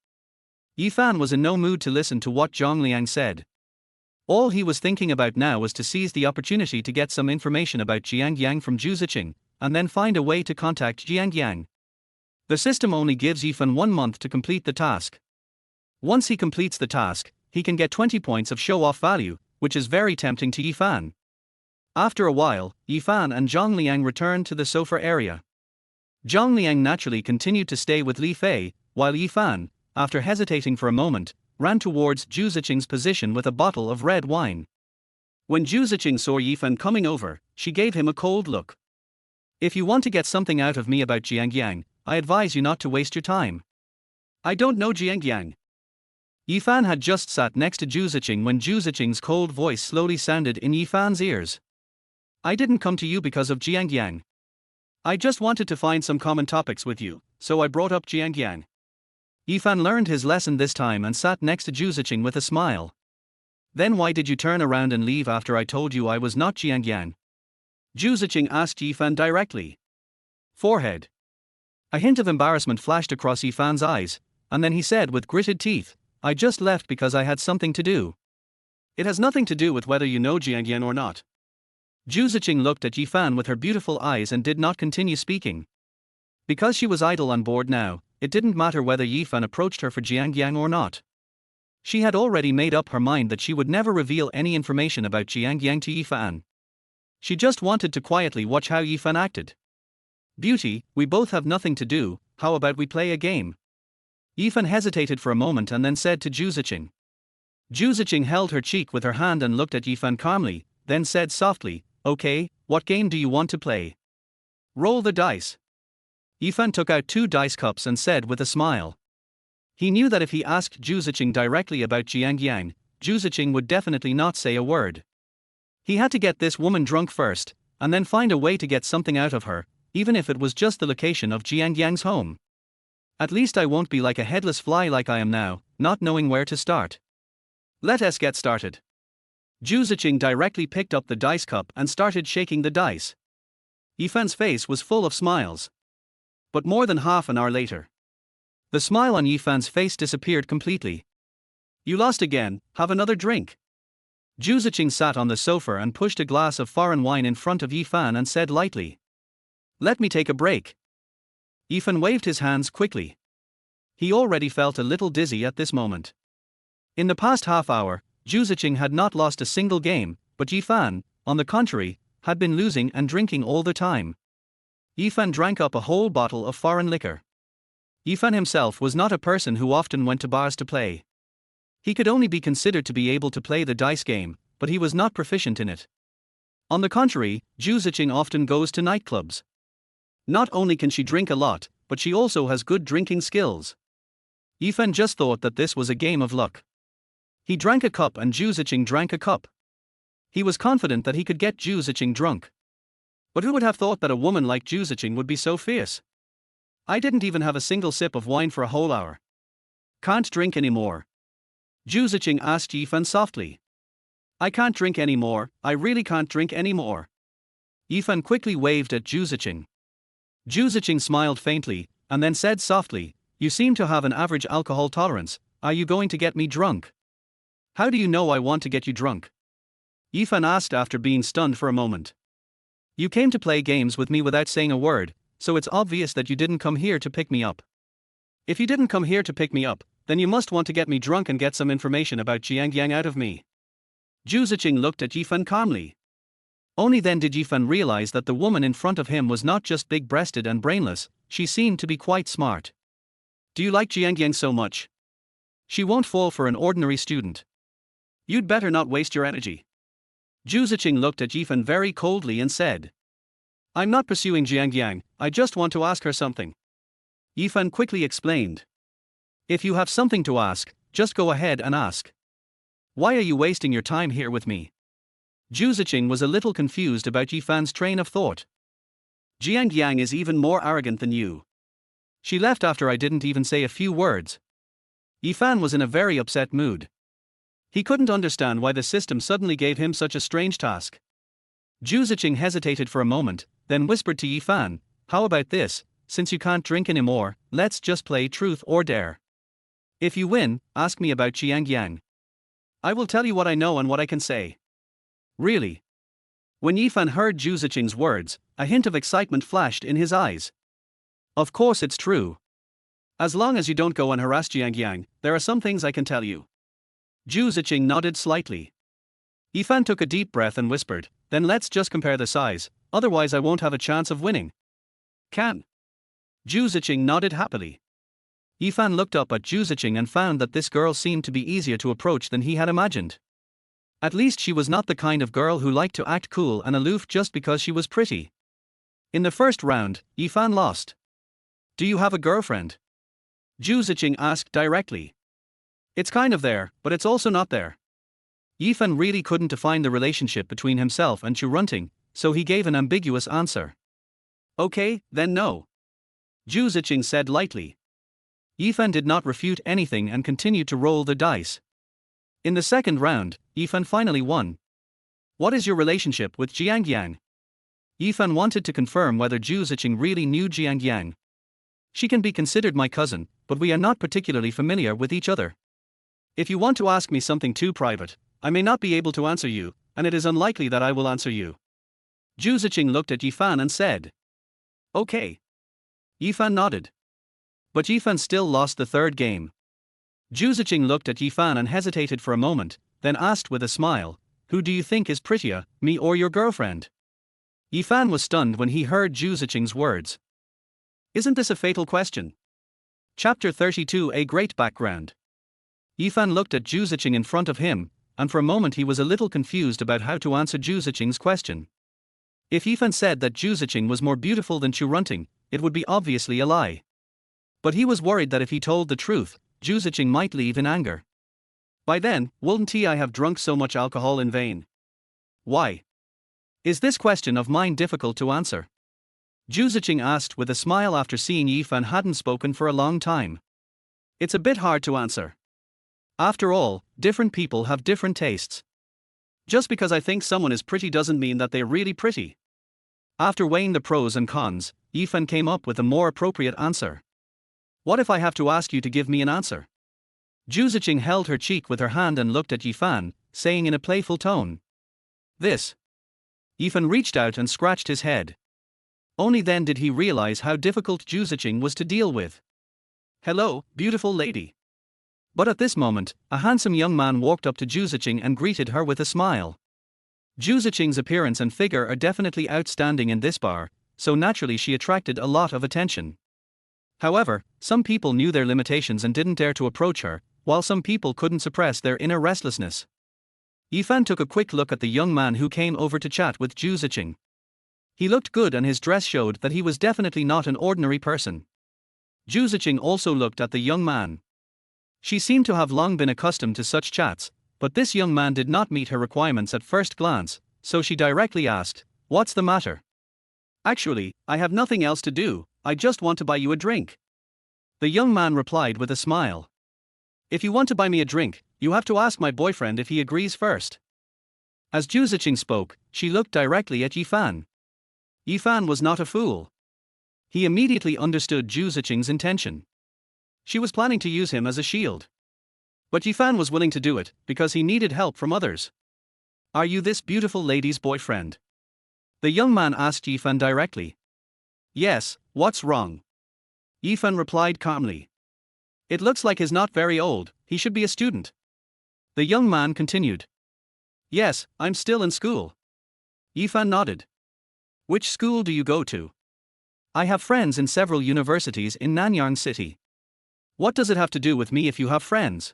Yifan was in no mood to listen to what Zhang Liang said. All he was thinking about now was to seize the opportunity to get some information about Jiang Yang from Zhu Ziqing, and then find a way to contact Jiang Yang. The system only gives Yifan 1 month to complete the task. Once he completes the task, he can get 20 points of show-off value, which is very tempting to Yifan. After a while, Yifan and Zhang Liang returned to the sofa area. Zhang Liang naturally continued to stay with Li Fei, while Yifan, after hesitating for a moment, ran towards Zhu Ziqing's position with a bottle of red wine. When Zhu Ziqing saw Yifan coming over, she gave him a cold look. If you want to get something out of me about Jiang Yang, I advise you not to waste your time. I don't know Jiang Yang. Yifan had just sat next to Zhu Ziqing when Zhu Ziqing's cold voice slowly sounded in Yifan's ears. I didn't come to you because of Jiang Yang. I just wanted to find some common topics with you, so I brought up Jiang Yang. Yifan learned his lesson this time and sat next to Zhu Ziqing with a smile. Then why did you turn around and leave after I told you I was not Jiang Yang? Zhu Ziqing asked Yifan directly. Forehead. A hint of embarrassment flashed across Yifan's eyes, and then he said with gritted teeth, I just left because I had something to do. It has nothing to do with whether you know Jiang Yang or not. Zhu Ziqing looked at Yifan with her beautiful eyes and did not continue speaking. Because she was idle on board now, it didn't matter whether Yifan approached her for Jiang Yang or not. She had already made up her mind that she would never reveal any information about Jiang Yang to Yifan. She just wanted to quietly watch how Yifan acted. Beauty, we both have nothing to do, how about we play a game? Yifan hesitated for a moment and then said to Zhu Ziqing. Zhu Ziqing held her cheek with her hand and looked at Yifan calmly, then said softly, Okay, what game do you want to play? Roll the dice. Yifan took out 2 dice cups and said with a smile. He knew that if he asked Zhu Ziqing directly about Jiang Yang, Zhu Ziqing would definitely not say a word. He had to get this woman drunk first, and then find a way to get something out of her, even if it was just the location of Jiang Yang's home. At least I won't be like a headless fly like I am now, not knowing where to start. Let us get started. Zhu Ziqing directly picked up the dice cup and started shaking the dice. Yifan's face was full of smiles. But more than half an hour later, the smile on Yifan's face disappeared completely. You lost again, have another drink. Zhu Ziqing sat on the sofa and pushed a glass of foreign wine in front of Yifan and said lightly. Let me take a break. Yifan waved his hands quickly. He already felt a little dizzy at this moment. In the past half hour, Zhu Ziqing had not lost a single game, but Yifan, on the contrary, had been losing and drinking all the time. Yifan drank up a whole bottle of foreign liquor. Yifan himself was not a person who often went to bars to play. He could only be considered to be able to play the dice game, but he was not proficient in it. On the contrary, Zhu Ziqing often goes to nightclubs. Not only can she drink a lot, but she also has good drinking skills. Yifan just thought that this was a game of luck. He drank a cup and Zhu Ziqing drank a cup. He was confident that he could get Zhu Ziqing drunk. But who would have thought that a woman like Zhu Ziqing would be so fierce? I didn't even have a single sip of wine for a whole hour. Can't drink anymore. Zhu Ziqing asked Yifan softly. I can't drink anymore, I really can't drink anymore. Yifan quickly waved at Zhu Ziqing. Zhu Ziqing smiled faintly, and then said softly, "You seem to have an average alcohol tolerance, are you going to get me drunk?" "How do you know I want to get you drunk?" Yifan asked after being stunned for a moment. "You came to play games with me without saying a word, so it's obvious that you didn't come here to pick me up. If you didn't come here to pick me up, then you must want to get me drunk and get some information about Jiangyang out of me." Zhu Ziqing looked at Yifan calmly. Only then did Yifan realize that the woman in front of him was not just big-breasted and brainless, she seemed to be quite smart. "Do you like Jiangyang so much? She won't fall for an ordinary student. You'd better not waste your energy." Zhu Ziqing looked at Yifan very coldly and said, "I'm not pursuing Jiangyang, I just want to ask her something." Yifan quickly explained. "If you have something to ask, just go ahead and ask. Why are you wasting your time here with me?" Zhu Ziqing was a little confused about Yifan's train of thought. "Jiangyang is even more arrogant than you. She left after I didn't even say a few words." Yifan was in a very upset mood. He couldn't understand why the system suddenly gave him such a strange task. Zhu Ziqing hesitated for a moment, then whispered to Yifan, "How about this, since you can't drink anymore, let's just play truth or dare. If you win, ask me about Jiangyang. I will tell you what I know and what I can say." "Really?" When Yifan heard Zhu Ziqing's words, a hint of excitement flashed in his eyes. "Of course it's true. As long as you don't go and harass Jiangyang, there are some things I can tell you." Zhu Ziqing nodded slightly. Yifan took a deep breath and whispered, "Then let's just compare the size, otherwise I won't have a chance of winning." "Can?" Zhu Ziqing nodded happily. Yifan looked up at Zhu Ziqing and found that this girl seemed to be easier to approach than he had imagined. At least she was not the kind of girl who liked to act cool and aloof just because she was pretty. In the first round, Yifan lost. "Do you have a girlfriend?" Zhu Ziqing asked directly. "It's kind of there, but it's also not there." Yifan really couldn't define the relationship between himself and Chu Runting, so he gave an ambiguous answer. "Okay, then no," Zhu Ziqing said lightly. Yifan did not refute anything and continued to roll the dice. In the second round, Yifan finally won. "What is your relationship with Jiangyang?" Yifan wanted to confirm whether Zhu Ziqing really knew Jiangyang. "She can be considered my cousin, but we are not particularly familiar with each other. If you want to ask me something too private, I may not be able to answer you, and it is unlikely that I will answer you." Zhu Ziqing looked at Yifan and said, "Okay." Yifan nodded. But Yifan still lost the third game. Zhu Ziqing looked at Yifan and hesitated for a moment, then asked with a smile, "Who do you think is prettier, me or your girlfriend?" Yifan was stunned when he heard Zhu Ziqing's words. Isn't this a fatal question? Chapter 32: A Great Background. Yifan looked at Zhu Ziqing in front of him, and for a moment he was a little confused about how to answer Zhu Ziqing's question. If Yifan said that Zhu Ziqing was more beautiful than Chu Runting, it would be obviously a lie. But he was worried that if he told the truth, Zhu Ziqing might leave in anger. By then, wouldn't I have drunk so much alcohol in vain? Why? Is this question of mine difficult to answer? Zhu Ziqing asked with a smile after seeing Yifan hadn't spoken for a long time. It's a bit hard to answer. After all, different people have different tastes. Just because I think someone is pretty doesn't mean that they're really pretty. After weighing the pros and cons, Yifan came up with a more appropriate answer. What if I have to ask you to give me an answer? Zhu Ziqing held her cheek with her hand and looked at Yifan, saying in a playful tone. This. Yifan reached out and scratched his head. Only then did he realize how difficult Zhu Ziqing was to deal with. "Hello, beautiful lady." But at this moment, a handsome young man walked up to Zhu Ziqing and greeted her with a smile. Zhu Ziqing's appearance and figure are definitely outstanding in this bar, so naturally she attracted a lot of attention. However, some people knew their limitations and didn't dare to approach her, while some people couldn't suppress their inner restlessness. Yifan took a quick look at the young man who came over to chat with Zhu Ziqing. He looked good and his dress showed that he was definitely not an ordinary person. Zhu Ziqing also looked at the young man. She seemed to have long been accustomed to such chats, but this young man did not meet her requirements at first glance, so she directly asked, "What's the matter?" "Actually, I have nothing else to do, I just want to buy you a drink." The young man replied with a smile. "If you want to buy me a drink, you have to ask my boyfriend if he agrees first." As Zhu Ziqing spoke, she looked directly at Yifan. Yifan was not a fool. He immediately understood Zhu Ziqing's intention. She was planning to use him as a shield. But Yifan was willing to do it because he needed help from others. Are you this beautiful lady's boyfriend? The young man asked Yifan directly. Yes, what's wrong? Yifan replied calmly. It looks like he's not very old, he should be a student. The young man continued. Yes, I'm still in school. Yifan nodded. Which school do you go to? I have friends in several universities in Nanyang City. What does it have to do with me if you have friends?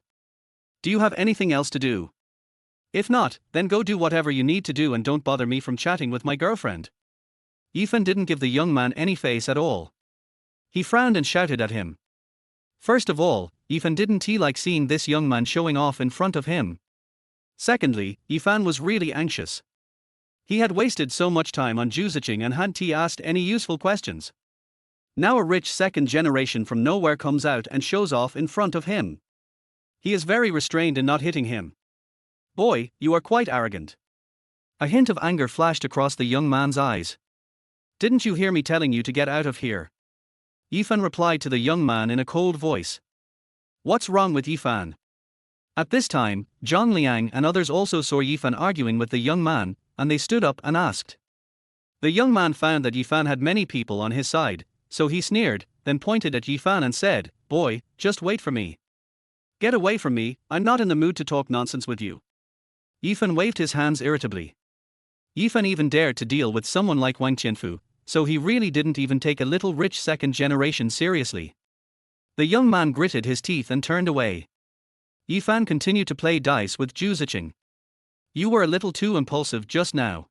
Do you have anything else to do? If not, then go do whatever you need to do and don't bother me from chatting with my girlfriend. Yifan didn't give the young man any face at all. He frowned and shouted at him. First of all, Yifan didn't like seeing this young man showing off in front of him. Secondly, Yifan was really anxious. He had wasted so much time on Zhu Ziqing and hadn't asked any useful questions. Now a rich second generation from nowhere comes out and shows off in front of him. He is very restrained in not hitting him. Boy, you are quite arrogant. A hint of anger flashed across the young man's eyes. Didn't you hear me telling you to get out of here? Yifan replied to the young man in a cold voice. What's wrong with Yifan? At this time, Zhang Liang and others also saw Yifan arguing with the young man, and they stood up and asked. The young man found that Yifan had many people on his side, so he sneered, then pointed at Yifan and said, Boy, just wait for me. Get away from me, I'm not in the mood to talk nonsense with you. Yifan waved his hands irritably. Yifan even dared to deal with someone like Wang Qianfu, so he really didn't even take a little rich second generation seriously. The young man gritted his teeth and turned away. Yifan continued to play dice with Zhu Ziqing. You were a little too impulsive just now.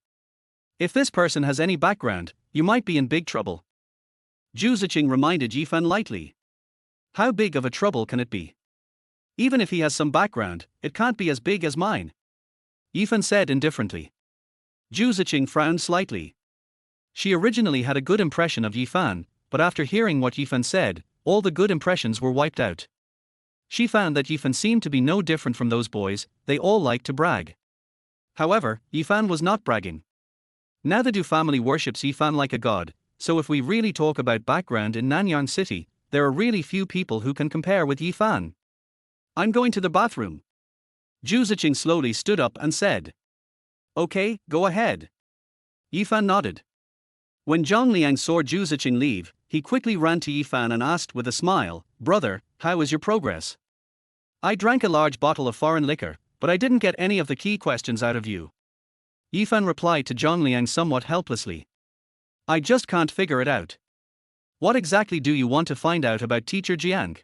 If this person has any background, you might be in big trouble. Zhu Ziqing reminded Yifan lightly. How big of a trouble can it be? Even if he has some background, it can't be as big as mine. Yifan said indifferently. Zhu Ziqing frowned slightly. She originally had a good impression of Yifan, but after hearing what Yifan said, all the good impressions were wiped out. She found that Yifan seemed to be no different from those boys, they all liked to brag. However, Yifan was not bragging. Now the Du family worships Yifan like a god, so if we really talk about background in Nanyang City, there are really few people who can compare with Yifan. I'm going to the bathroom. Zhu Ziqing slowly stood up and said. Okay, go ahead. Yifan nodded. When Zhang Liang saw Zhu Ziqing leave, he quickly ran to Yifan and asked with a smile, Brother, how is your progress? I drank a large bottle of foreign liquor, but I didn't get any of the key questions out of you. Yifan replied to Zhang Liang somewhat helplessly. I just can't figure it out. What exactly do you want to find out about Teacher Jiang?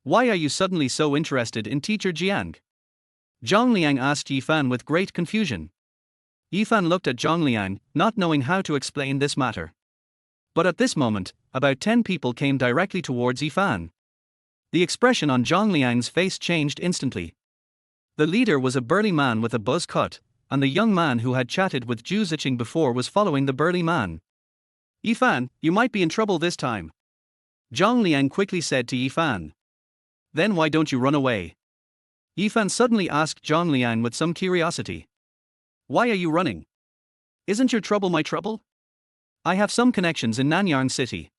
Why are you suddenly so interested in Teacher Jiang? Zhang Liang asked Yifan with great confusion. Yifan looked at Zhang Liang, not knowing how to explain this matter. But at this moment, about 10 people came directly towards Yifan. The expression on Zhang Liang's face changed instantly. The leader was a burly man with a buzz cut, and the young man who had chatted with Zhu Ziqing before was following the burly man. Yifan, you might be in trouble this time. Zhang Liang quickly said to Yifan. Then why don't you run away? Yifan suddenly asked Zhang Liang with some curiosity. Why are you running? Isn't your trouble my trouble? I have some connections in Nanyang City.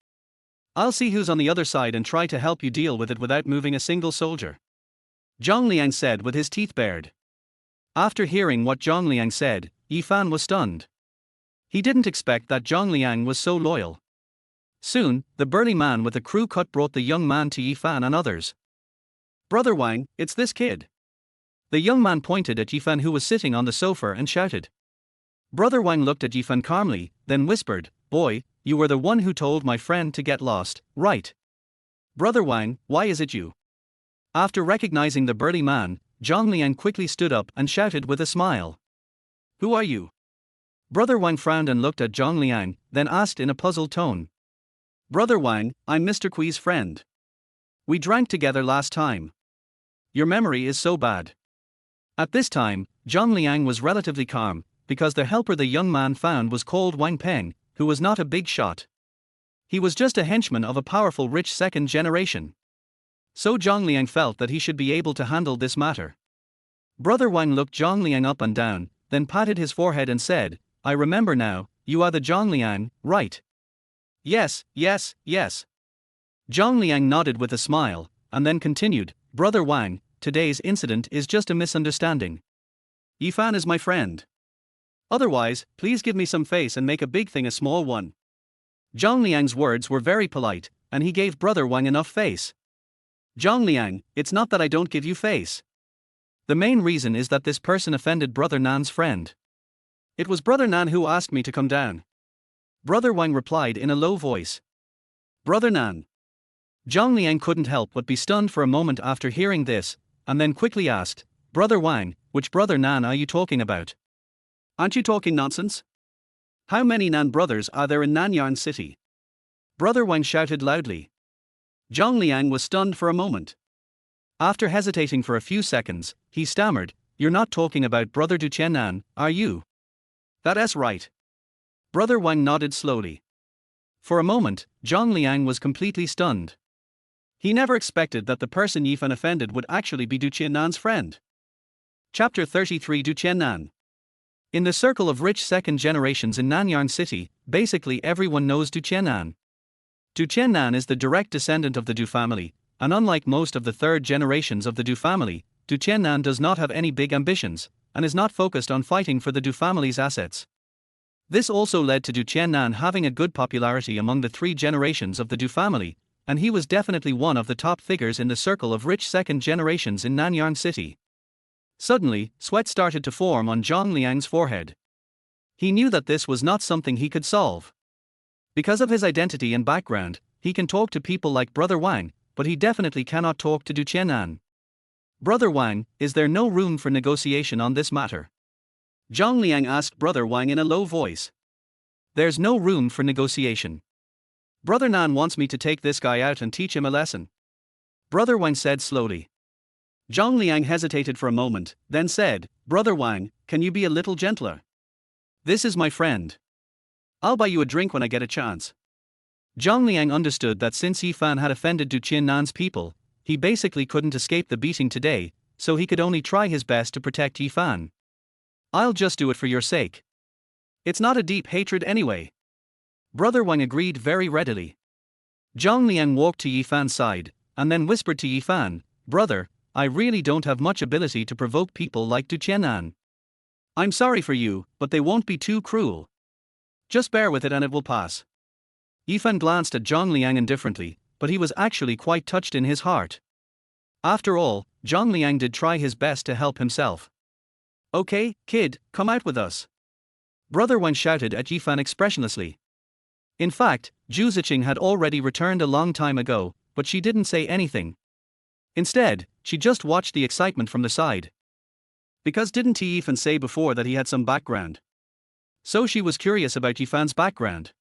I'll see who's on the other side and try to help you deal with it without moving a single soldier. Zhang Liang said with his teeth bared. After hearing what Zhang Liang said, Yifan was stunned. He didn't expect that Zhang Liang was so loyal. Soon, the burly man with the crew cut brought the young man to Yifan and others. Brother Wang, it's this kid. The young man pointed at Yifan who was sitting on the sofa and shouted. Brother Wang looked at Yifan calmly, then whispered, Boy, you were the one who told my friend to get lost, right? Brother Wang, why is it you? After recognizing the burly man, Zhang Liang quickly stood up and shouted with a smile. Who are you? Brother Wang frowned and looked at Zhang Liang, then asked in a puzzled tone. Brother Wang, I'm Mr. Kui's friend. We drank together last time. Your memory is so bad. At this time, Zhang Liang was relatively calm, because the helper the young man found was called Wang Peng, who was not a big shot. He was just a henchman of a powerful rich second generation. So Zhang Liang felt that he should be able to handle this matter. Brother Wang looked Zhang Liang up and down, then patted his forehead and said, I remember now, you are the Zhang Liang, right? Yes, yes, yes. Zhang Liang nodded with a smile, and then continued, Brother Wang, today's incident is just a misunderstanding. Yifan is my friend. Otherwise, please give me some face and make a big thing a small one. Zhang Liang's words were very polite, and he gave Brother Wang enough face. Zhang Liang, it's not that I don't give you face. The main reason is that this person offended Brother Nan's friend. It was Brother Nan who asked me to come down. Brother Wang replied in a low voice. Brother Nan. Zhang Liang couldn't help but be stunned for a moment after hearing this, and then quickly asked, Brother Wang, which Brother Nan are you talking about? Aren't you talking nonsense? How many Nan brothers are there in Nanyang City? Brother Wang shouted loudly. Zhang Liang was stunned for a moment. After hesitating for a few seconds, he stammered, You're not talking about Brother Duchen Nan, are you? That's right. Brother Wang nodded slowly. For a moment, Zhang Liang was completely stunned. He never expected that the person Yifan offended would actually be Duchen Nan's friend. Chapter 33 Duchen Nan. In the circle of rich second generations in Nanyang City, basically everyone knows Duchen Nan. Duchen Nan is the direct descendant of the Du family, and unlike most of the third generations of the Du family, Duchen Nan does not have any big ambitions, and is not focused on fighting for the Du family's assets. This also led to Duchen Nan having a good popularity among the three generations of the Du family, and he was definitely one of the top figures in the circle of rich second generations in Nanyang City. Suddenly, sweat started to form on Zhang Liang's forehead. He knew that this was not something he could solve. Because of his identity and background, he can talk to people like Brother Wang, but he definitely cannot talk to Duchen Nan. Brother Wang, is there no room for negotiation on this matter? Zhang Liang asked Brother Wang in a low voice. There's no room for negotiation. Brother Nan wants me to take this guy out and teach him a lesson. Brother Wang said slowly. Zhang Liang hesitated for a moment, then said, Brother Wang, can you be a little gentler? This is my friend. I'll buy you a drink when I get a chance. Zhang Liang understood that since Yifan had offended Duchen Nan's people, he basically couldn't escape the beating today, so he could only try his best to protect Yifan. I'll just do it for your sake. It's not a deep hatred anyway. Brother Wang agreed very readily. Zhang Liang walked to Yifan's side, and then whispered to Yifan, Brother, I really don't have much ability to provoke people like Duchen Nan. I'm sorry for you, but they won't be too cruel. Just bear with it and it will pass. Yifan glanced at Zhang Liang indifferently, but he was actually quite touched in his heart. After all, Zhang Liang did try his best to help himself. Okay, kid, come out with us. Brother Wang shouted at Yifan expressionlessly. In fact, Zhu Ziqing had already returned a long time ago, but she didn't say anything. Instead, she just watched the excitement from the side. Because didn't Yifan say before that he had some background? So she was curious about Yifan's background.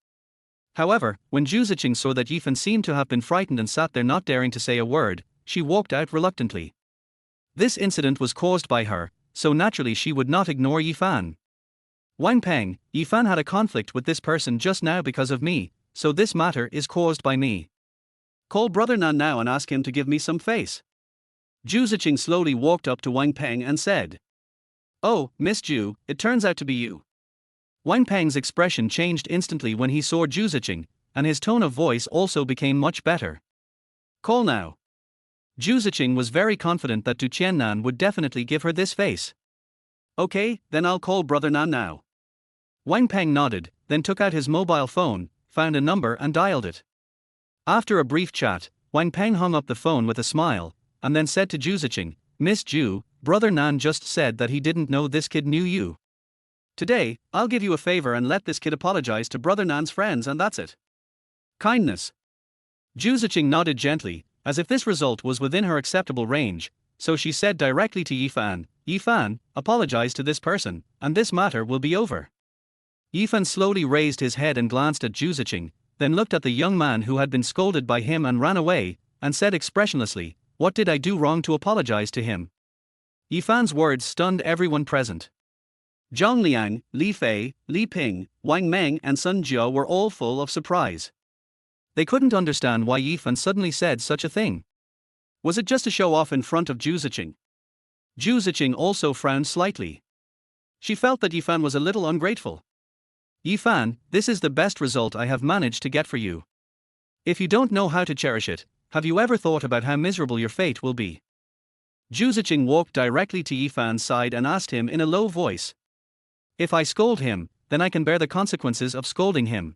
However, when Zhu Ziqing saw that Yifan seemed to have been frightened and sat there not daring to say a word, she walked out reluctantly. This incident was caused by her, so naturally she would not ignore Yifan. Wang Peng, Yifan had a conflict with this person just now because of me, so this matter is caused by me. Call Brother Nan now and ask him to give me some face. Zhu Ziqing slowly walked up to Wang Peng and said. Oh, Miss Zhu, it turns out to be you. Wang Peng's expression changed instantly when he saw Zhu Ziqing, and his tone of voice also became much better. Call now. Zhu Ziqing was very confident that Duchen Nan would definitely give her this face. Okay, then I'll call Brother Nan now. Wang Peng nodded, then took out his mobile phone, found a number and dialed it. After a brief chat, Wang Peng hung up the phone with a smile, and then said to Zhu Ziqing, Miss Zhu, Brother Nan just said that he didn't know this kid knew you. Today, I'll give you a favor and let this kid apologize to Brother Nan's friends and that's it. Kindness. Zhu Ziqing nodded gently, as if this result was within her acceptable range, so she said directly to Yifan, Yifan, apologize to this person, and this matter will be over. Yifan slowly raised his head and glanced at Zhu Ziqing, then looked at the young man who had been scolded by him and ran away, and said expressionlessly, What did I do wrong to apologize to him? Yifan's words stunned everyone present. Zhang Liang, Li Fei, Li Ping, Wang Meng and Sun Jiao were all full of surprise. They couldn't understand why Yifan suddenly said such a thing. Was it just to show off in front of Zhu Ziqing? Zhu Ziqing also frowned slightly. She felt that Yifan was a little ungrateful. Yifan, this is the best result I have managed to get for you. If you don't know how to cherish it, have you ever thought about how miserable your fate will be? Zhu Ziqing walked directly to Yifan's side and asked him in a low voice. If I scold him, then I can bear the consequences of scolding him.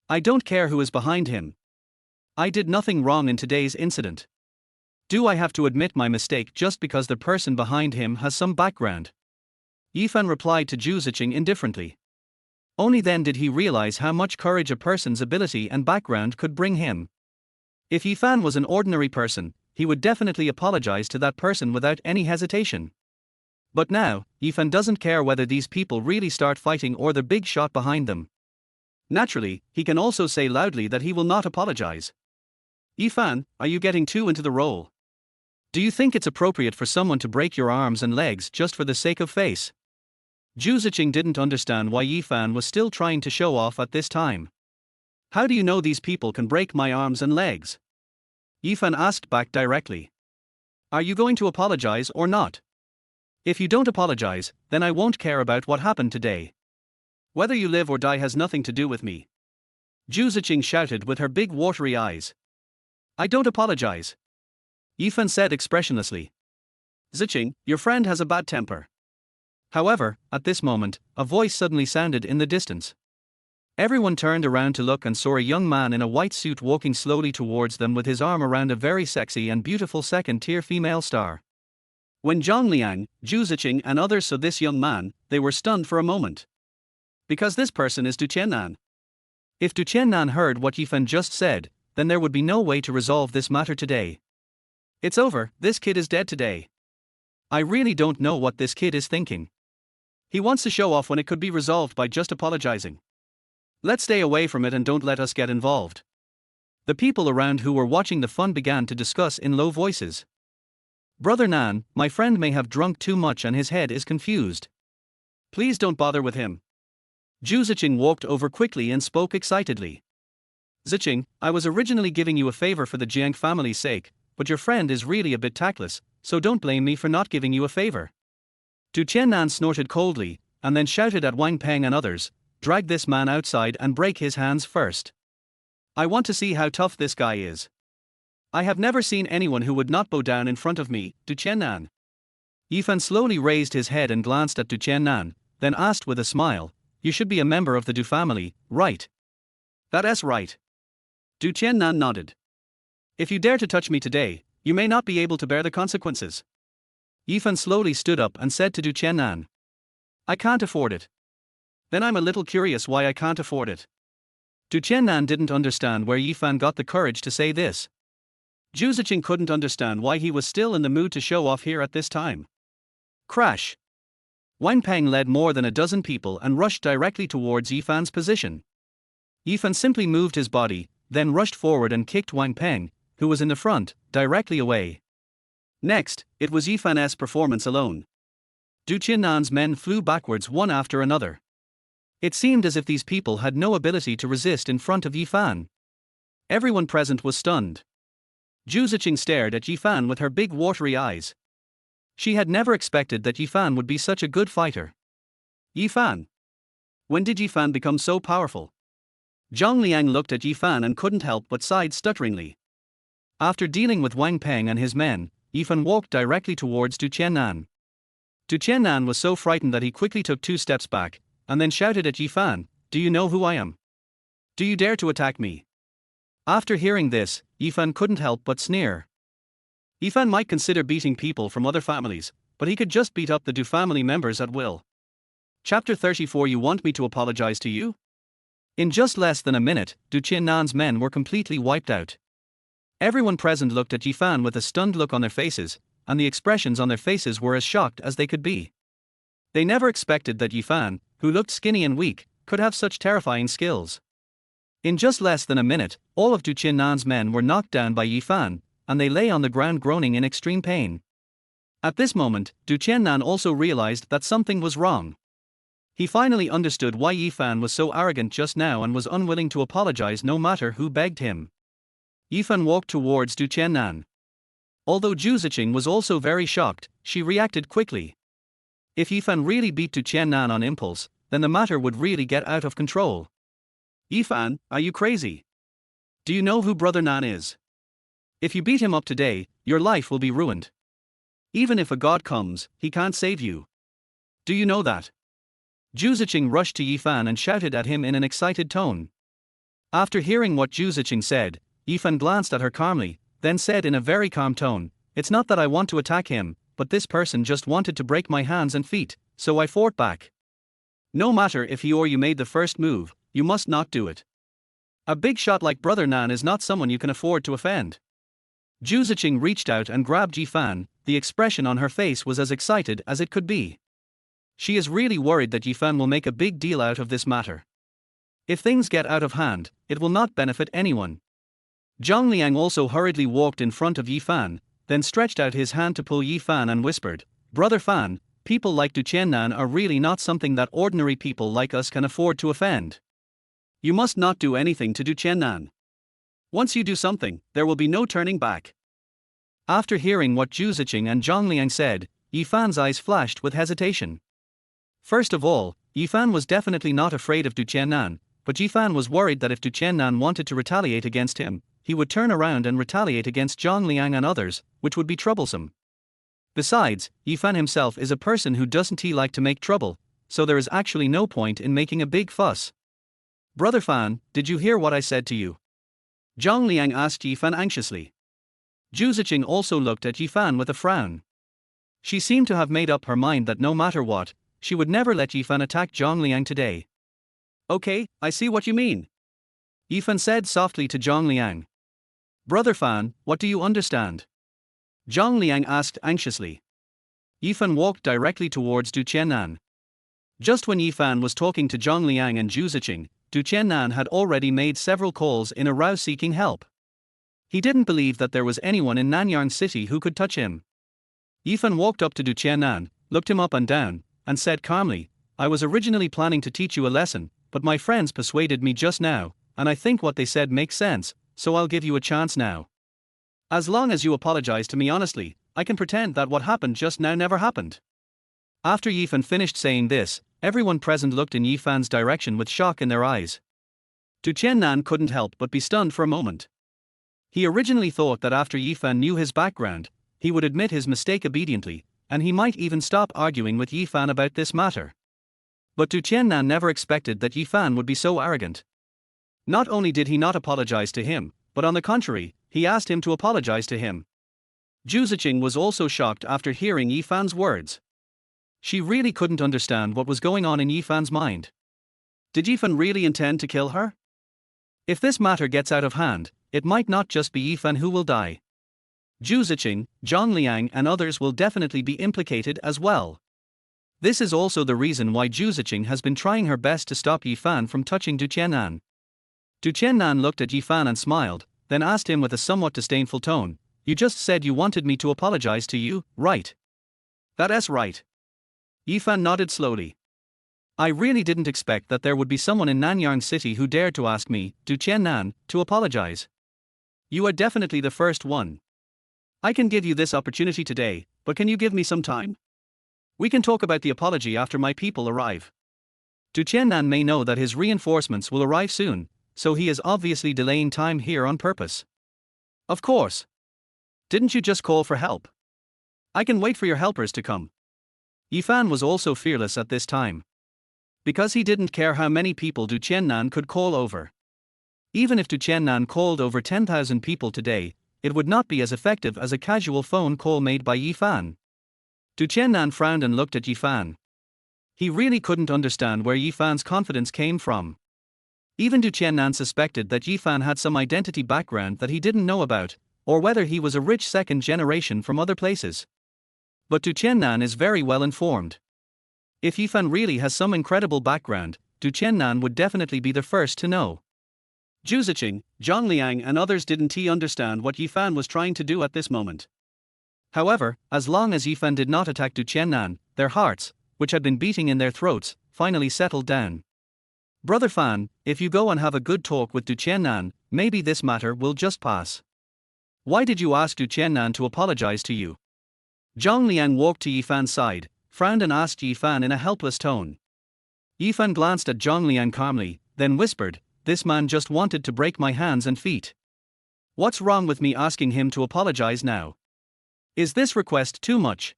I don't care who is behind him. I did nothing wrong in today's incident. Do I have to admit my mistake just because the person behind him has some background? Yifan replied to Zhu Ziqing indifferently. Only then did he realize how much courage a person's ability and background could bring him. If Yifan was an ordinary person, he would definitely apologize to that person without any hesitation. But now, Yifan doesn't care whether these people really start fighting or the big shot behind them. Naturally, he can also say loudly that he will not apologize. Yifan, are you getting too into the role? Do you think it's appropriate for someone to break your arms and legs just for the sake of face? Zhu Ziqing didn't understand why Yifan was still trying to show off at this time. How do you know these people can break my arms and legs? Yifan asked back directly. Are you going to apologize or not? If you don't apologize, then I won't care about what happened today. Whether you live or die has nothing to do with me. Zhu Ziqing shouted with her big watery eyes. I don't apologize. Yifan said expressionlessly. Ziqing, your friend has a bad temper. However, at this moment, a voice suddenly sounded in the distance. Everyone turned around to look and saw a young man in a white suit walking slowly towards them with his arm around a very sexy and beautiful second-tier female star. When Zhang Liang, Zhu Ziqing and others saw this young man, they were stunned for a moment. Because this person is Du Qiannan. If Du Qiannan heard what Yifan just said, then there would be no way to resolve this matter today. It's over, this kid is dead today. I really don't know what this kid is thinking. He wants to show off when it could be resolved by just apologizing. Let's stay away from it and don't let us get involved. The people around who were watching the fun began to discuss in low voices. Brother Nan, my friend may have drunk too much and his head is confused. Please don't bother with him. Zhu Ziqing walked over quickly and spoke excitedly. Ziqing, I was originally giving you a favor for the Jiang family's sake, but your friend is really a bit tactless, so don't blame me for not giving you a favor. Du Qiannan snorted coldly, and then shouted at Wang Peng and others, drag this man outside and break his hands first. I want to see how tough this guy is. I have never seen anyone who would not bow down in front of me, Du Qiannan. Yifan slowly raised his head and glanced at Du Qiannan, then asked with a smile, you should be a member of the Du family, right? That's right. Du Qiannan nodded. If you dare to touch me today, you may not be able to bear the consequences. Yifan slowly stood up and said to Du Qiannan. I can't afford it. Then I'm a little curious why I can't afford it. Du Qiannan didn't understand where Yifan got the courage to say this. Zhu Ziqing couldn't understand why he was still in the mood to show off here at this time. Crash. Wang Peng led more than a dozen people and rushed directly towards Yifan's position. Yifan simply moved his body, then rushed forward and kicked Wang Peng, who was in the front, directly away. Next, it was Yifan's performance alone. Du Qiannan's men flew backwards one after another. It seemed as if these people had no ability to resist in front of Yifan. Everyone present was stunned. Zhu Ziqing stared at Yifan with her big watery eyes. She had never expected that Yifan would be such a good fighter. Yifan. When did Yifan become so powerful? Zhang Liang looked at Yifan and couldn't help but sighed stutteringly. After dealing with Wang Peng and his men, Yifan walked directly towards Du Qiannan. Du Qiannan was so frightened that he quickly took 2 steps back, and then shouted at Yifan, do you know who I am? Do you dare to attack me? After hearing this, Yifan couldn't help but sneer. Yifan might consider beating people from other families, but he could just beat up the Du family members at will. Chapter 34. You want me to apologize to you? In just less than a minute, Du Qiannan's men were completely wiped out. Everyone present looked at Yifan with a stunned look on their faces, and the expressions on their faces were as shocked as they could be. They never expected that Yifan, who looked skinny and weak, could have such terrifying skills. In just less than a minute, all of Du Qiannan's men were knocked down by Yifan, and they lay on the ground groaning in extreme pain. At this moment, Du Qiannan also realized that something was wrong. He finally understood why Yifan was so arrogant just now and was unwilling to apologize no matter who begged him. Yifan walked towards Du Qiannan. Although Zhu Ziqing was also very shocked, she reacted quickly. If Yifan really beat Du Qiannan on impulse, then the matter would really get out of control. Yifan, are you crazy? Do you know who Brother Nan is? If you beat him up today, your life will be ruined. Even if a god comes, he can't save you. Do you know that? Zhu Ziqing rushed to Yifan and shouted at him in an excited tone. After hearing what Zhu Ziqing said, Yifan glanced at her calmly, then said in a very calm tone, "It's not that I want to attack him, but this person just wanted to break my hands and feet, so I fought back. No matter if he or you made the first move, you must not do it. A big shot like Brother Nan is not someone you can afford to offend." Zhu Ziqing reached out and grabbed Yifan. The expression on her face was as excited as it could be. She is really worried that Yifan will make a big deal out of this matter. If things get out of hand, it will not benefit anyone. Zhang Liang also hurriedly walked in front of Yifan, then stretched out his hand to pull Yifan and whispered, "Brother Fan, people like Du Qiannan are really not something that ordinary people like us can afford to offend. You must not do anything to Du Qiannan. Once you do something, there will be no turning back." After hearing what Zhu Ziqing and Zhang Liang said, Yifan's eyes flashed with hesitation. First of all, Yifan was definitely not afraid of Du Qiannan, but Yifan was worried that if Du Qiannan wanted to retaliate against him, he would turn around and retaliate against Zhang Liang and others, which would be troublesome. Besides, Yifan himself is a person who doesn't like to make trouble, so there is actually no point in making a big fuss. "Brother Fan, did you hear what I said to you?" Zhang Liang asked Yifan anxiously. Zhu Ziqing also looked at Yifan with a frown. She seemed to have made up her mind that no matter what, she would never let Yifan attack Zhang Liang today. "Okay, I see what you mean," Yifan said softly to Zhang Liang. "Brother Fan, what do you understand?" Zhang Liang asked anxiously. Yifan walked directly towards Du Qiannan. Just when Yifan was talking to Zhang Liang and Zhu Ziqing, Du Qiannan had already made several calls in a row seeking help. He didn't believe that there was anyone in Nanyang City who could touch him. Yifan walked up to Du Qiannan, looked him up and down, and said calmly, "I was originally planning to teach you a lesson, but my friends persuaded me just now, and I think what they said makes sense, so I'll give you a chance now. As long as you apologize to me honestly, I can pretend that what happened just now never happened." After Yifan finished saying this, everyone present looked in Yifan's direction with shock in their eyes. Du Qiannan couldn't help but be stunned for a moment. He originally thought that after Yifan knew his background, he would admit his mistake obediently, and he might even stop arguing with Yifan about this matter. But Du Qiannan never expected that Yifan would be so arrogant. Not only did he not apologize to him, but on the contrary, he asked him to apologize to him. Zhu Ziqing was also shocked after hearing Yifan's words. She really couldn't understand what was going on in Yifan's mind. Did Yifan really intend to kill her? If this matter gets out of hand, it might not just be Yifan who will die. Zhu Ziqing, Zhang Liang and others will definitely be implicated as well. This is also the reason why Zhu Ziqing has been trying her best to stop Yifan from touching Du Qiannan. Du Qiannan looked at Yifan and smiled, then asked him with a somewhat disdainful tone, "You just said you wanted me to apologize to you, right?" "That's right." Yifan nodded slowly. "I really didn't expect that there would be someone in Nanyang City who dared to ask me, Du Qiannan, to apologize. You are definitely the first one. I can give you this opportunity today, but can you give me some time? We can talk about the apology after my people arrive. Du Qiannan may know that his reinforcements will arrive soon, so he is obviously delaying time here on purpose." "Of course. Didn't you just call for help? I can wait for your helpers to come." Yifan was also fearless at this time. Because he didn't care how many people Du Qiannan could call over. Even if Du Qiannan called over 10,000 people today, it would not be as effective as a casual phone call made by Yifan. Du Qiannan frowned and looked at Yifan. He really couldn't understand where Yifan's confidence came from. Even Du Qiannan suspected that Yifan had some identity background that he didn't know about, or whether he was a rich second generation from other places. But Du Qiannan is very well informed. If Yifan really has some incredible background, Du Qiannan would definitely be the first to know. Zhu Ziqing, Zhang Liang and others didn't understand what Yifan was trying to do at this moment. However, as long as Yifan did not attack Du Qiannan, their hearts, which had been beating in their throats, finally settled down. "Brother Fan, if you go and have a good talk with Du Qiannan, maybe this matter will just pass. Why did you ask Du Qiannan to apologize to you?" Zhang Liang walked to Yifan's side, frowned and asked Yifan in a helpless tone. Yifan glanced at Zhang Liang calmly, then whispered, "This man just wanted to break my hands and feet. What's wrong with me asking him to apologize now? Is this request too much?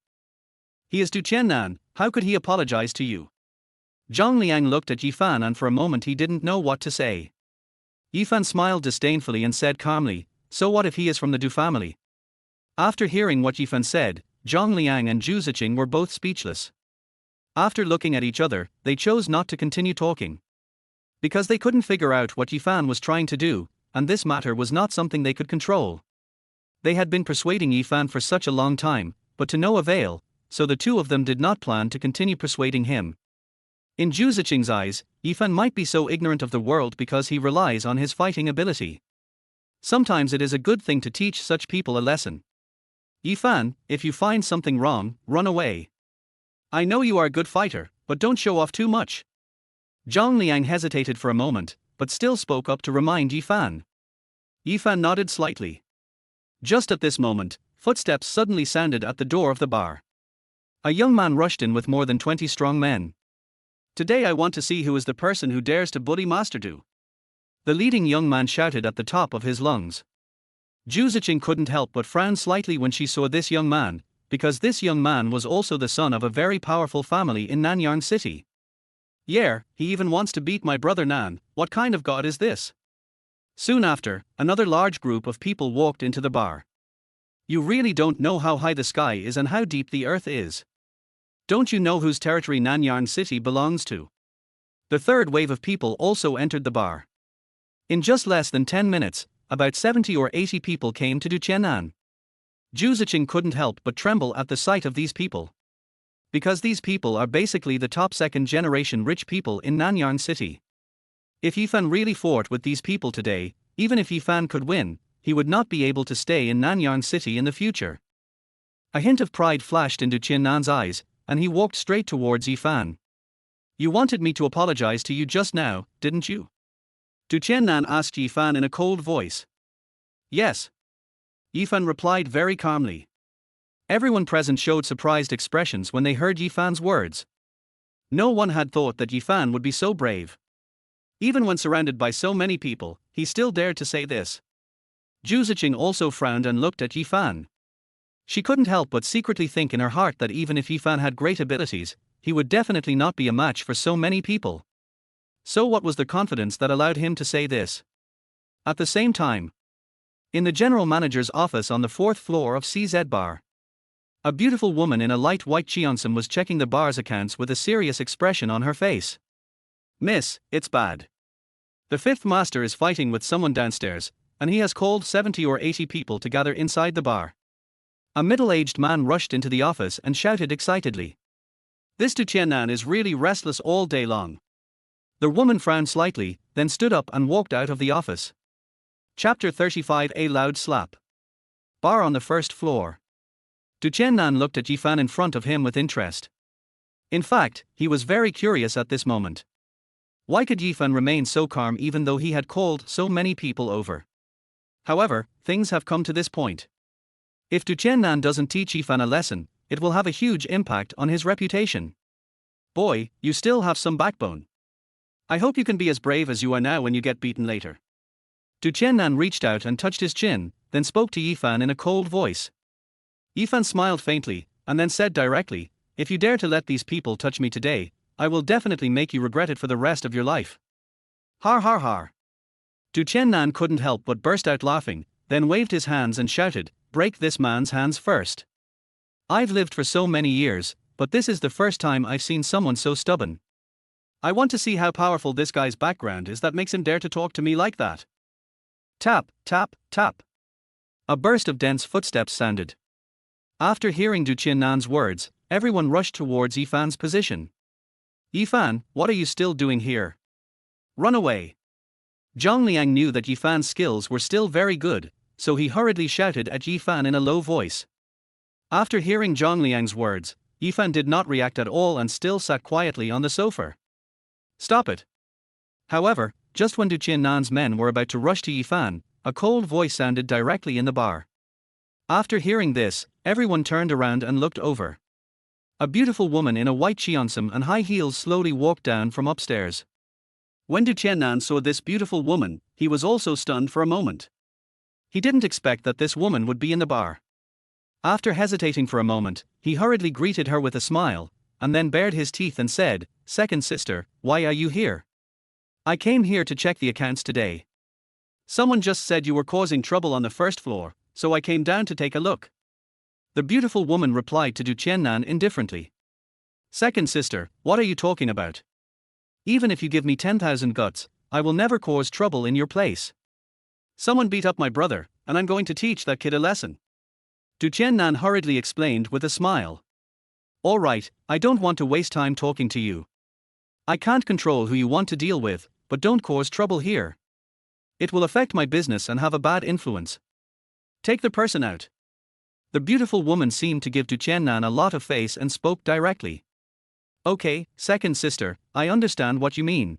He is Du Qiannan, how could he apologize to you?" Zhang Liang looked at Yifan and for a moment he didn't know what to say. Yifan smiled disdainfully and said calmly, "So what if he is from the Du family?" After hearing what Yifan said, Zhang Liang and Zhu Ziqing were both speechless. After looking at each other, they chose not to continue talking. Because they couldn't figure out what Yifan was trying to do, and this matter was not something they could control. They had been persuading Yifan for such a long time, but to no avail, so the two of them did not plan to continue persuading him. In Zhu Ziqing's eyes, Yifan might be so ignorant of the world because he relies on his fighting ability. Sometimes it is a good thing to teach such people a lesson. Yifan, if you find something wrong, run away. I know you are a good fighter, but don't show off too much. Zhang Liang hesitated for a moment, but still spoke up to remind Yifan. Yifan nodded slightly. Just at this moment, footsteps suddenly sounded at the door of the bar. A young man rushed in with more than 20 strong men. "Today I want to see who is the person who dares to bully Master Du," the leading young man shouted at the top of his lungs. Zhu Ziqing couldn't help but frown slightly when she saw this young man, because this young man was also the son of a very powerful family in Nanyang City. "Yeah, he even wants to beat my brother Nan, what kind of god is this?" Soon after, another large group of people walked into the bar. "You really don't know how high the sky is and how deep the earth is. Don't you know whose territory Nanyang City belongs to?" The third wave of people also entered the bar. In just less than 10 minutes, about 70 or 80 people came to Du Qiannan. Zhu Ziqing couldn't help but tremble at the sight of these people. Because these people are basically the top second-generation rich people in Nanyang City. If Yifan really fought with these people today, even if Yifan could win, he would not be able to stay in Nanyang City in the future. A hint of pride flashed into Qiannan's eyes, and he walked straight towards Yifan. "You wanted me to apologize to you just now, didn't you?" Du Qiannan asked Yifan in a cold voice. "Yes." Yifan replied very calmly. Everyone present showed surprised expressions when they heard Yifan's words. No one had thought that Yifan would be so brave. Even when surrounded by so many people, he still dared to say this. Zhu Ziqing also frowned and looked at Yifan. She couldn't help but secretly think in her heart that even if Yifan had great abilities, he would definitely not be a match for so many people. So what was the confidence that allowed him to say this? At the same time, in the general manager's office on the 4th floor of CZ Bar, a beautiful woman in a light white cheongsam was checking the bar's accounts with a serious expression on her face. "Miss, it's bad. The 5th master is fighting with someone downstairs, and he has called 70 or 80 people to gather inside the bar." A middle-aged man rushed into the office and shouted excitedly. "This Du Qiannan is really restless all day long." The woman frowned slightly, then stood up and walked out of the office. Chapter 35. A loud slap. Bar on the 1st floor. Du Qiannan looked at Yifan in front of him with interest. In fact, he was very curious at this moment. Why could Yifan remain so calm even though he had called so many people over? However, things have come to this point. If Du Qiannan doesn't teach Yifan a lesson, it will have a huge impact on his reputation. "Boy, you still have some backbone. I hope you can be as brave as you are now when you get beaten later." Du Qiannan reached out and touched his chin, then spoke to Yifan in a cold voice. Yifan smiled faintly, and then said directly, "If you dare to let these people touch me today, I will definitely make you regret it for the rest of your life." Har har har. Du Qiannan couldn't help but burst out laughing, then waved his hands and shouted, "Break this man's hands first. I've lived for so many years, but this is the first time I've seen someone so stubborn. I want to see how powerful this guy's background is that makes him dare to talk to me like that." Tap, tap, tap. A burst of dense footsteps sounded. After hearing Du Qiannan's words, everyone rushed towards Yifan's position. "Yifan, what are you still doing here? Run away." Zhang Liang knew that Yifan's skills were still very good, so he hurriedly shouted at Yifan in a low voice. After hearing Zhang Liang's words, Yifan did not react at all and still sat quietly on the sofa. "Stop it." However, just when Du Qiannan's men were about to rush to Yifan, a cold voice sounded directly in the bar. After hearing this, everyone turned around and looked over. A beautiful woman in a white cheongsam and high heels slowly walked down from upstairs. When Du Tiannan saw this beautiful woman, he was also stunned for a moment. He didn't expect that this woman would be in the bar. After hesitating for a moment, he hurriedly greeted her with a smile, and then bared his teeth and said, "Second sister, why are you here?" "I came here to check the accounts today. Someone just said you were causing trouble on the first floor, so I came down to take a look." The beautiful woman replied to Du Tiannan indifferently. "Second sister, what are you talking about? Even if you give me 10,000 guts, I will never cause trouble in your place. Someone beat up my brother, and I'm going to teach that kid a lesson." Du Tiannan hurriedly explained with a smile. "All right, I don't want to waste time talking to you. I can't control who you want to deal with, but don't cause trouble here. It will affect my business and have a bad influence. Take the person out." The beautiful woman seemed to give Du Tiannan a lot of face and spoke directly. "Okay, second sister, I understand what you mean.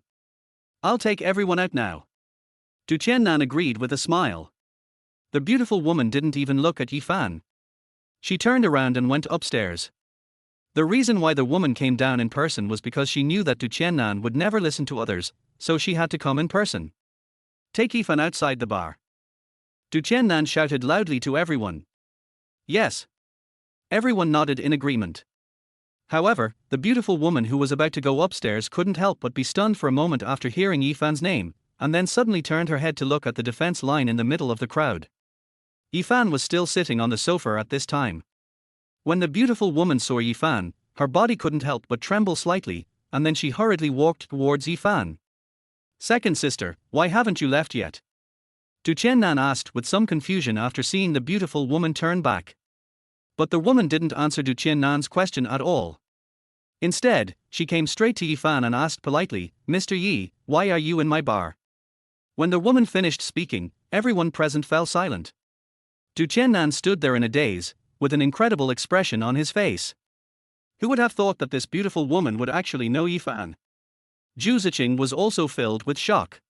I'll take everyone out now." Du Tiannan agreed with a smile. The beautiful woman didn't even look at Yifan. She turned around and went upstairs. The reason why the woman came down in person was because she knew that Du Tiannan would never listen to others, so she had to come in person. "Take Yifan outside the bar." Du Tiannan shouted loudly to everyone. "Yes." Everyone nodded in agreement. However, the beautiful woman who was about to go upstairs couldn't help but be stunned for a moment after hearing Yifan's name, and then suddenly turned her head to look at the defense line in the middle of the crowd. Yifan was still sitting on the sofa at this time. When the beautiful woman saw Yifan, her body couldn't help but tremble slightly, and then she hurriedly walked towards Yifan. "Second sister, why haven't you left yet?" Du Tiannan asked with some confusion after seeing the beautiful woman turn back. But the woman didn't answer Du Tiannan's question at all. Instead, she came straight to Yifan and asked politely, "Mr. Yi, why are you in my bar?" When the woman finished speaking, everyone present fell silent. Du Tiannan stood there in a daze, with an incredible expression on his face. Who would have thought that this beautiful woman would actually know Yifan? Zhu Ziqing was also filled with shock.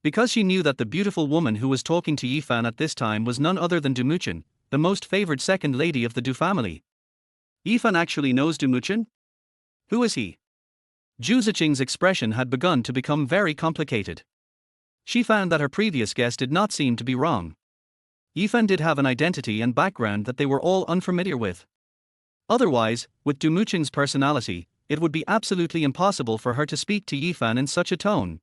Because she knew that the beautiful woman who was talking to Yifan at this time was none other than Du Muchen, the most favored second lady of the Du family. Yifan actually knows Du Muchen? Who is he? Zhu Ziqing's expression had begun to become very complicated. She found that her previous guess did not seem to be wrong. Yifan did have an identity and background that they were all unfamiliar with. Otherwise, with Du Muchen's personality, it would be absolutely impossible for her to speak to Yifan in such a tone.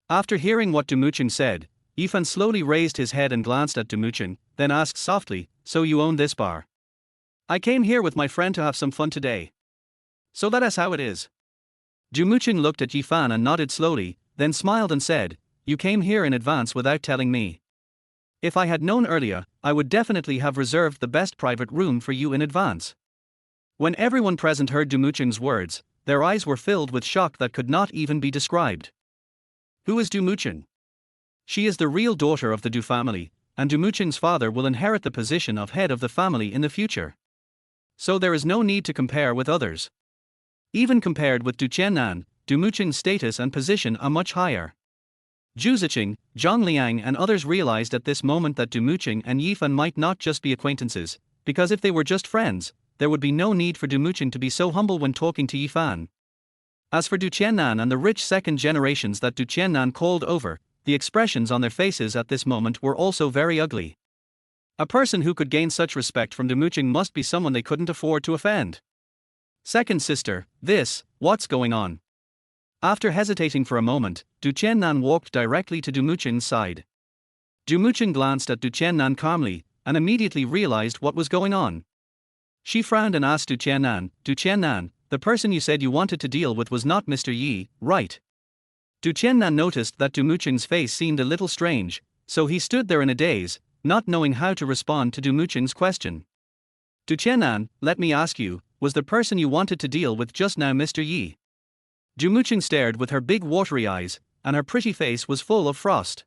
After hearing what Du Muchen said, Yifan slowly raised his head and glanced at Du Muchen, then asked softly, "So you own this bar?" "I came here with my friend to have some fun today. So that is how it is." Du Muchen looked at Yifan and nodded slowly, then smiled and said, "You came here in advance without telling me. If I had known earlier, I would definitely have reserved the best private room for you in advance." When everyone present heard Du Muchen's words, their eyes were filled with shock that could not even be described. Who is Du Muchen? She is the real daughter of the Du family, and Du Muchen's father will inherit the position of head of the family in the future. So there is no need to compare with others. Even compared with Du Tiannan, Du Muchen's status and position are much higher. Zhu Ziqing, Zhang Liang and others realized at this moment that Du Muchen and Yifan might not just be acquaintances, because if they were just friends, there would be no need for Du Muchen to be so humble when talking to Yifan. As for Du Tiannan and the rich second generations that Du Tiannan called over, the expressions on their faces at this moment were also very ugly. A person who could gain such respect from Du Muchen must be someone they couldn't afford to offend. "Second sister, what's going on?" After hesitating for a moment, Du Tiannan walked directly to Du Muchen's side. Du Muchen glanced at Du Tiannan calmly, and immediately realized what was going on. She frowned and asked Du Tiannan, "The person you said you wanted to deal with was not Mr. Yi, right?" Du Tiannan noticed that Du Muchen's face seemed a little strange, so he stood there in a daze, not knowing how to respond to Du Muchen's question. "Du Tiannan, let me ask you, was the person you wanted to deal with just now Mr. Yi?" Du Muchen stared with her big watery eyes, and her pretty face was full of frost.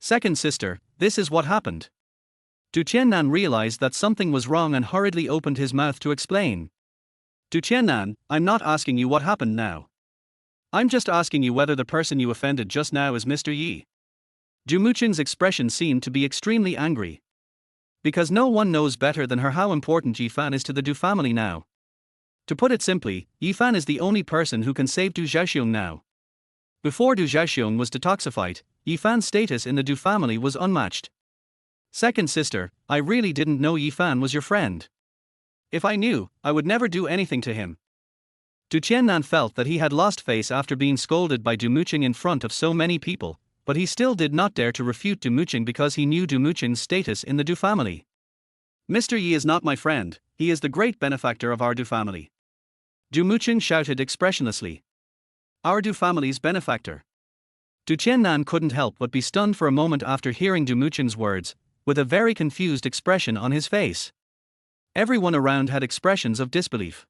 "Second sister, this is what happened." Du Tiannan realized that something was wrong and hurriedly opened his mouth to explain. "Du Tiannan, I'm not asking you what happened now. I'm just asking you whether the person you offended just now is Mr. Yi." Du Muchen's expression seemed to be extremely angry. Because no one knows better than her how important Yifan is to the Du family now. To put it simply, Yifan is the only person who can save Du Zhaxiong now. Before Du Zhaxiong was detoxified, Yifan's status in the Du family was unmatched. Second sister, I really didn't know Yifan was your friend. If I knew, I would never do anything to him. Du Qiannan felt that he had lost face after being scolded by Du Muqing in front of so many people, but he still did not dare to refute Du Muqing because he knew Du Muqing's status in the Du family. Mr. Yi is not my friend, he is the great benefactor of our Du family. Du Muqing shouted expressionlessly. Our Du family's benefactor. Du Qiannan couldn't help but be stunned for a moment after hearing Du Muqing's words, with a very confused expression on his face. Everyone around had expressions of disbelief.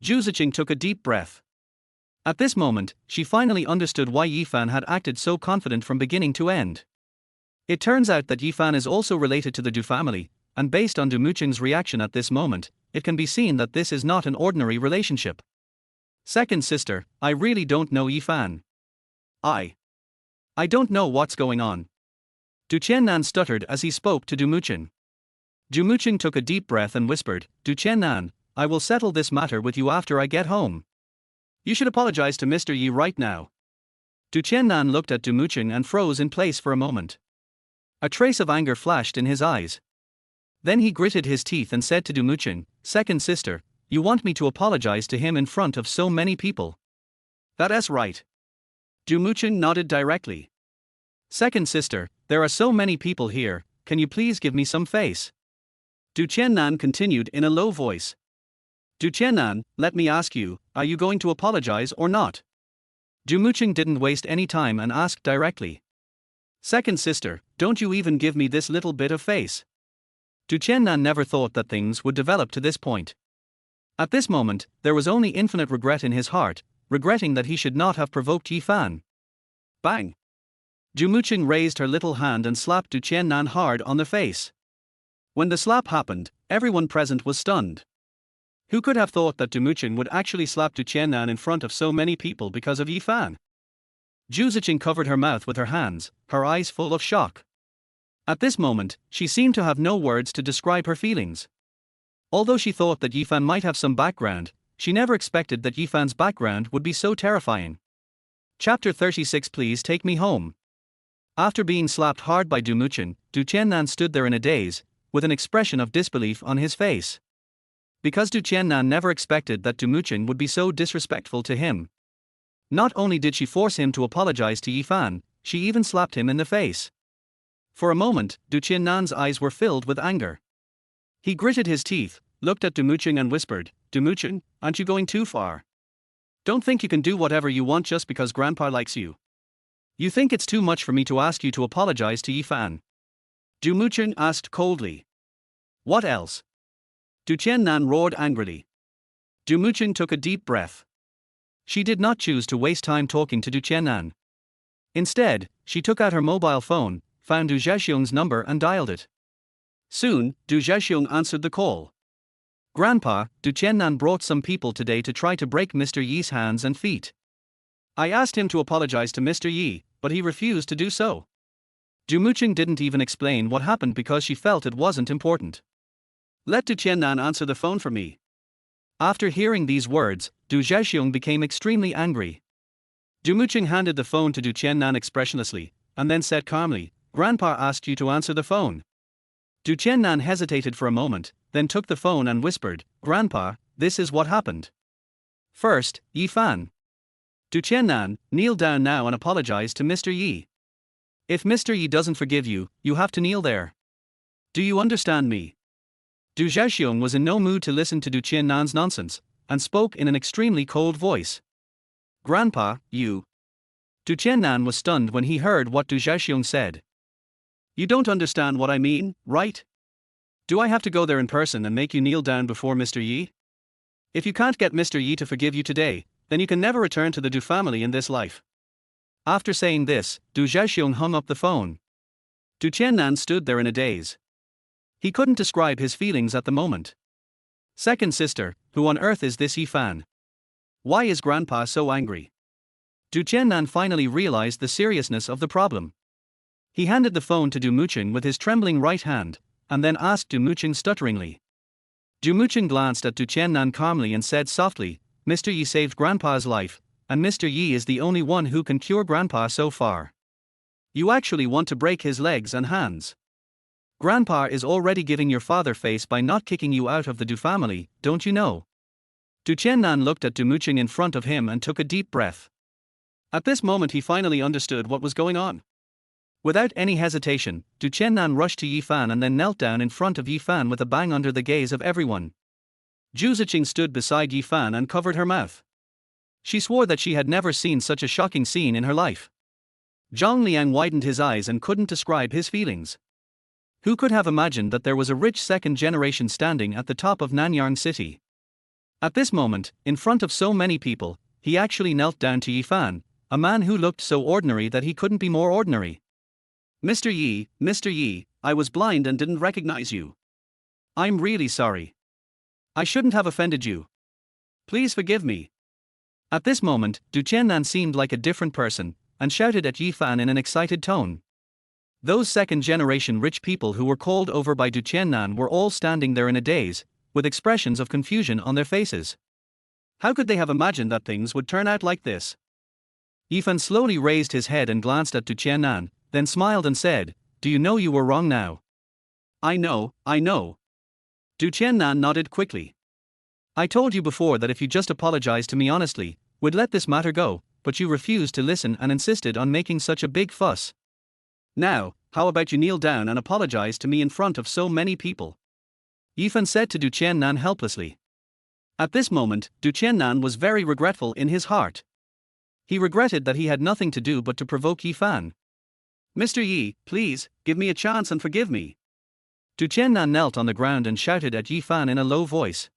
Zhu Ziqing took a deep breath. At this moment, she finally understood why Yifan had acted so confident from beginning to end. It turns out that Yifan is also related to the Du family, and based on Du Muqing's reaction at this moment, it can be seen that this is not an ordinary relationship. Second sister, I really don't know Yifan. I don't know what's going on. Du Qiannan stuttered as he spoke to Du Muqing. Du Muqing took a deep breath and whispered, Du Qiannan, I will settle this matter with you after I get home. You should apologize to Mr. Yi right now. Du Qiannan looked at Du Muqing and froze in place for a moment. A trace of anger flashed in his eyes. Then he gritted his teeth and said to Du Muqing, Second sister, you want me to apologize to him in front of so many people? That's right. Du Muqing nodded directly. Second sister, there are so many people here, can you please give me some face? Du Qiannan continued in a low voice. Du Qiannan, let me ask you, are you going to apologize or not? Du Muqing didn't waste any time and asked directly. Second sister, don't you even give me this little bit of face? Du Qiannan never thought that things would develop to this point. At this moment, there was only infinite regret in his heart, regretting that he should not have provoked Yifan. Bang! Du Muqing raised her little hand and slapped Du Qiannan hard on the face. When the slap happened, everyone present was stunned. Who could have thought that Du Muqing would actually slap Du Qiannan in front of so many people because of Yifan? Zhu Ziqing covered her mouth with her hands, her eyes full of shock. At this moment, she seemed to have no words to describe her feelings. Although she thought that Yifan might have some background, she never expected that Yifan's background would be so terrifying. Chapter 36. Please take me home. After being slapped hard by Du Muqing, Du Qiannan stood there in a daze, with an expression of disbelief on his face. Because Du Qiannan never expected that Du Muqing would be so disrespectful to him. Not only did she force him to apologize to Yifan, she even slapped him in the face. For a moment, Du Qiannan's eyes were filled with anger. He gritted his teeth, looked at Du Muqing and whispered, Du Muqing, aren't you going too far? Don't think you can do whatever you want just because Grandpa likes you. You think it's too much for me to ask you to apologize to Yifan? Du Muqing asked coldly. What else? Du Qiannan roared angrily. Du Muqing took a deep breath. She did not choose to waste time talking to Du Qiannan. Instead, she took out her mobile phone, found Du Zhaxiong's number and dialed it. Soon, Du Zhaxiong answered the call. Grandpa, Du Qiannan brought some people today to try to break Mr. Yi's hands and feet. I asked him to apologize to Mr. Yi, but he refused to do so. Du Muqing didn't even explain what happened because she felt it wasn't important. Let Du Qiannan answer the phone for me. After hearing these words, Du Zhaxiong became extremely angry. Du Muqing handed the phone to Du Qiannan expressionlessly, and then said calmly, Grandpa asked you to answer the phone. Du Qiannan hesitated for a moment, then took the phone and whispered, Grandpa, this is what happened. First, Yifan. Du Qiannan, kneel down now and apologize to Mr. Yi. If Mr. Yi doesn't forgive you, you have to kneel there. Do you understand me? Du Zhaxiong was in no mood to listen to Du Qiannan's nonsense, and spoke in an extremely cold voice. Grandpa, you. Du Qiannan was stunned when he heard what Du Zhaxiong said. You don't understand what I mean, right? Do I have to go there in person and make you kneel down before Mr. Yi? If you can't get Mr. Yi to forgive you today, then you can never return to the Du family in this life. After saying this, Du Zhaxiong hung up the phone. Du Qiannan stood there in a daze. He couldn't describe his feelings at the moment. Second sister, who on earth is this Yifan? Why is Grandpa so angry? Du Qiannan finally realized the seriousness of the problem. He handed the phone to Du Muqing with his trembling right hand, and then asked Du Muqing stutteringly. Du Muching glanced at Du Qiannan calmly and said softly, Mr. Yi saved Grandpa's life, and Mr. Yi is the only one who can cure Grandpa so far. You actually want to break his legs and hands. Grandpa is already giving your father face by not kicking you out of the Du family, don't you know? Du Qiannan looked at Du Muching in front of him and took a deep breath. At this moment he finally understood what was going on. Without any hesitation, Du Qiannan rushed to Yi Fan and then knelt down in front of Yi Fan with a bang under the gaze of everyone. Zhu Ziqing stood beside Yi Fan and covered her mouth. She swore that she had never seen such a shocking scene in her life. Zhang Liang widened his eyes and couldn't describe his feelings. Who could have imagined that there was a rich second generation standing at the top of Nanyang City? At this moment, in front of so many people, he actually knelt down to Yi Fan, a man who looked so ordinary that he couldn't be more ordinary. Mr. Yi, I was blind and didn't recognize you. I'm really sorry. I shouldn't have offended you. Please forgive me. At this moment, Du Qiannan seemed like a different person, and shouted at Yi Fan in an excited tone. Those second-generation rich people who were called over by Du Qiannan were all standing there in a daze, with expressions of confusion on their faces. How could they have imagined that things would turn out like this? Yi Fan slowly raised his head and glanced at Du Qiannan, then smiled and said, Do you know you were wrong now? I know. Du Qiannan nodded quickly. I told you before that if you just apologized to me honestly, we'd let this matter go, but you refused to listen and insisted on making such a big fuss. Now, how about you kneel down and apologize to me in front of so many people? Yi Fan said to Du Qiannan helplessly. At this moment, Du Qiannan was very regretful in his heart. He regretted that he had nothing to do but to provoke Yi Fan. Mr. Yi, please, give me a chance and forgive me. Du Qiannan knelt on the ground and shouted at Yi Fan in a low voice.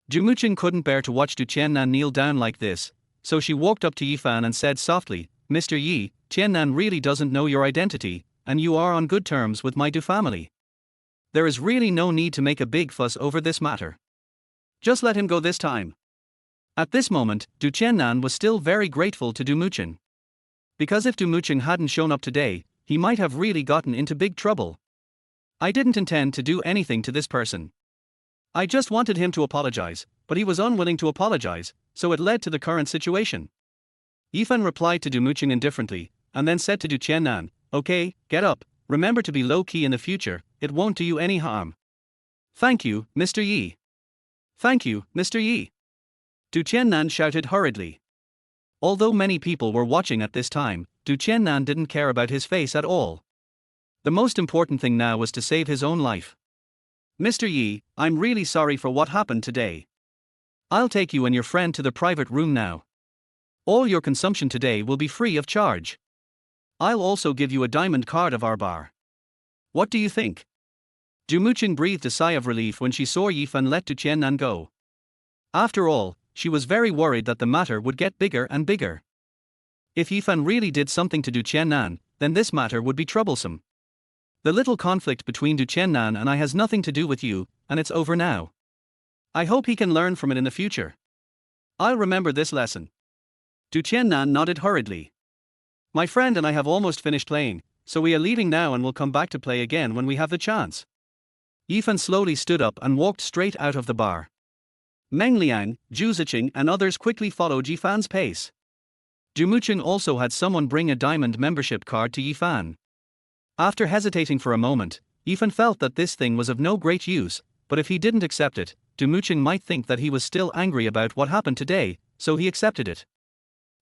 Du Muching couldn't bear to watch Du Qiannan kneel down like this, so she walked up to Yi Fan and said softly, Mr. Yi, Qiannan really doesn't know your identity, and you are on good terms with my Du family. There is really no need to make a big fuss over this matter. Just let him go this time. At this moment, Du Qiannan was still very grateful to Du Muching. Because if Du Muching hadn't shown up today, he might have really gotten into big trouble. I didn't intend to do anything to this person. I just wanted him to apologize, but he was unwilling to apologize, so it led to the current situation. Yi Fan replied to Du Muching indifferently, and then said to Du Qiannan, Okay, get up, remember to be low-key in the future, it won't do you any harm. Thank you, Mr. Yi. Thank you, Mr. Yi. Du Qiannan shouted hurriedly. Although many people were watching at this time, Du Qiannan didn't care about his face at all. The most important thing now was to save his own life. Mr. Yi, I'm really sorry for what happened today. I'll take you and your friend to the private room now. All your consumption today will be free of charge. I'll also give you a diamond card of our bar. What do you think? Du Muching breathed a sigh of relief when she saw Yi Fan let Du Qiannan go. After all, she was very worried that the matter would get bigger and bigger. If Yi Fan really did something to Du Qiannan, then this matter would be troublesome. The little conflict between Du Qiannan and I has nothing to do with you, and it's over now. I hope he can learn from it in the future. I'll remember this lesson. Du Qiannan nodded hurriedly. My friend and I have almost finished playing, so we are leaving now and will come back to play again when we have the chance. Yi Fan slowly stood up and walked straight out of the bar. Meng Liang, Zhu Ziqing and others quickly followed Yi Fan's pace. Du Muching also had someone bring a diamond membership card to Yi Fan. After hesitating for a moment, Yi Fan felt that this thing was of no great use, but if he didn't accept it, Du Muching might think that he was still angry about what happened today, so he accepted it.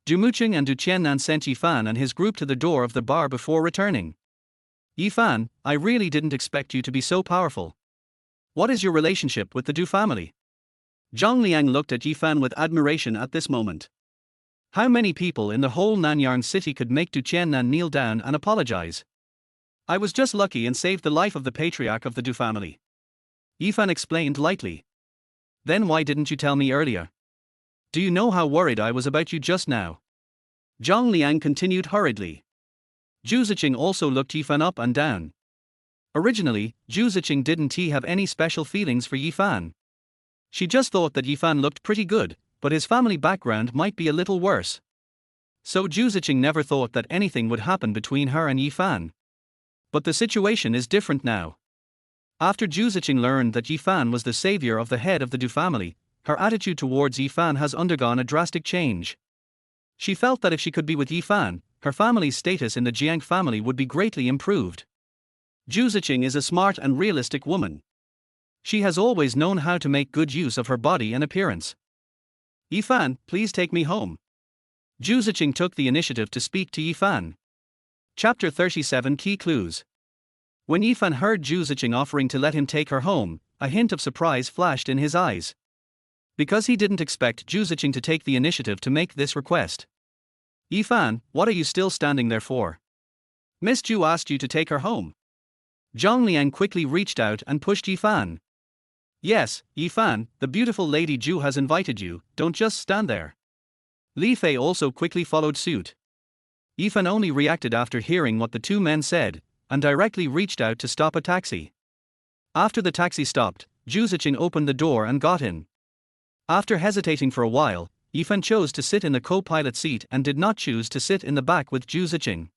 Du Muching and Du Qiannan sent Yi Fan and his group to the door of the bar before returning. Yi Fan, I really didn't expect you to be so powerful. What is your relationship with the Du family? Zhang Liang looked at Yi Fan with admiration at this moment. How many people in the whole Nanyang city could make Du Qiannan kneel down and apologize? I was just lucky and saved the life of the patriarch of the Du family. Yi Fan explained lightly. Then why didn't you tell me earlier? Do you know how worried I was about you just now? Zhang Liang continued hurriedly. Zhu Ziqing also looked Yi Fan up and down. Originally, Zhu Ziqing didn't have any special feelings for Yi Fan. She just thought that Yi Fan looked pretty good, but his family background might be a little worse. So Zhu Ziqing never thought that anything would happen between her and Yi Fan. But the situation is different now. After Zhu Ziqing learned that Yifan was the savior of the head of the Du family, her attitude towards Yifan has undergone a drastic change. She felt that if she could be with Yifan, her family's status in the Jiang family would be greatly improved. Zhu Ziqing is a smart and realistic woman. She has always known how to make good use of her body and appearance. Yifan, please take me home. Zhu Ziqing took the initiative to speak to Yifan. Chapter 37 Key Clues. When Yifan heard Zhu Ziqing offering to let him take her home, a hint of surprise flashed in his eyes. Because he didn't expect Zhu Ziqing to take the initiative to make this request. Yifan, what are you still standing there for? Miss Zhu asked you to take her home. Zhang Liang quickly reached out and pushed Yifan. Yes, Yifan, the beautiful Lady Zhu has invited you, don't just stand there. Li Fei also quickly followed suit. Yifan only reacted after hearing what the two men said, and directly reached out to stop a taxi. After the taxi stopped, Zhu Ziqing opened the door and got in. After hesitating for a while, Yifan chose to sit in the co-pilot seat and did not choose to sit in the back with Zhu Ziqing.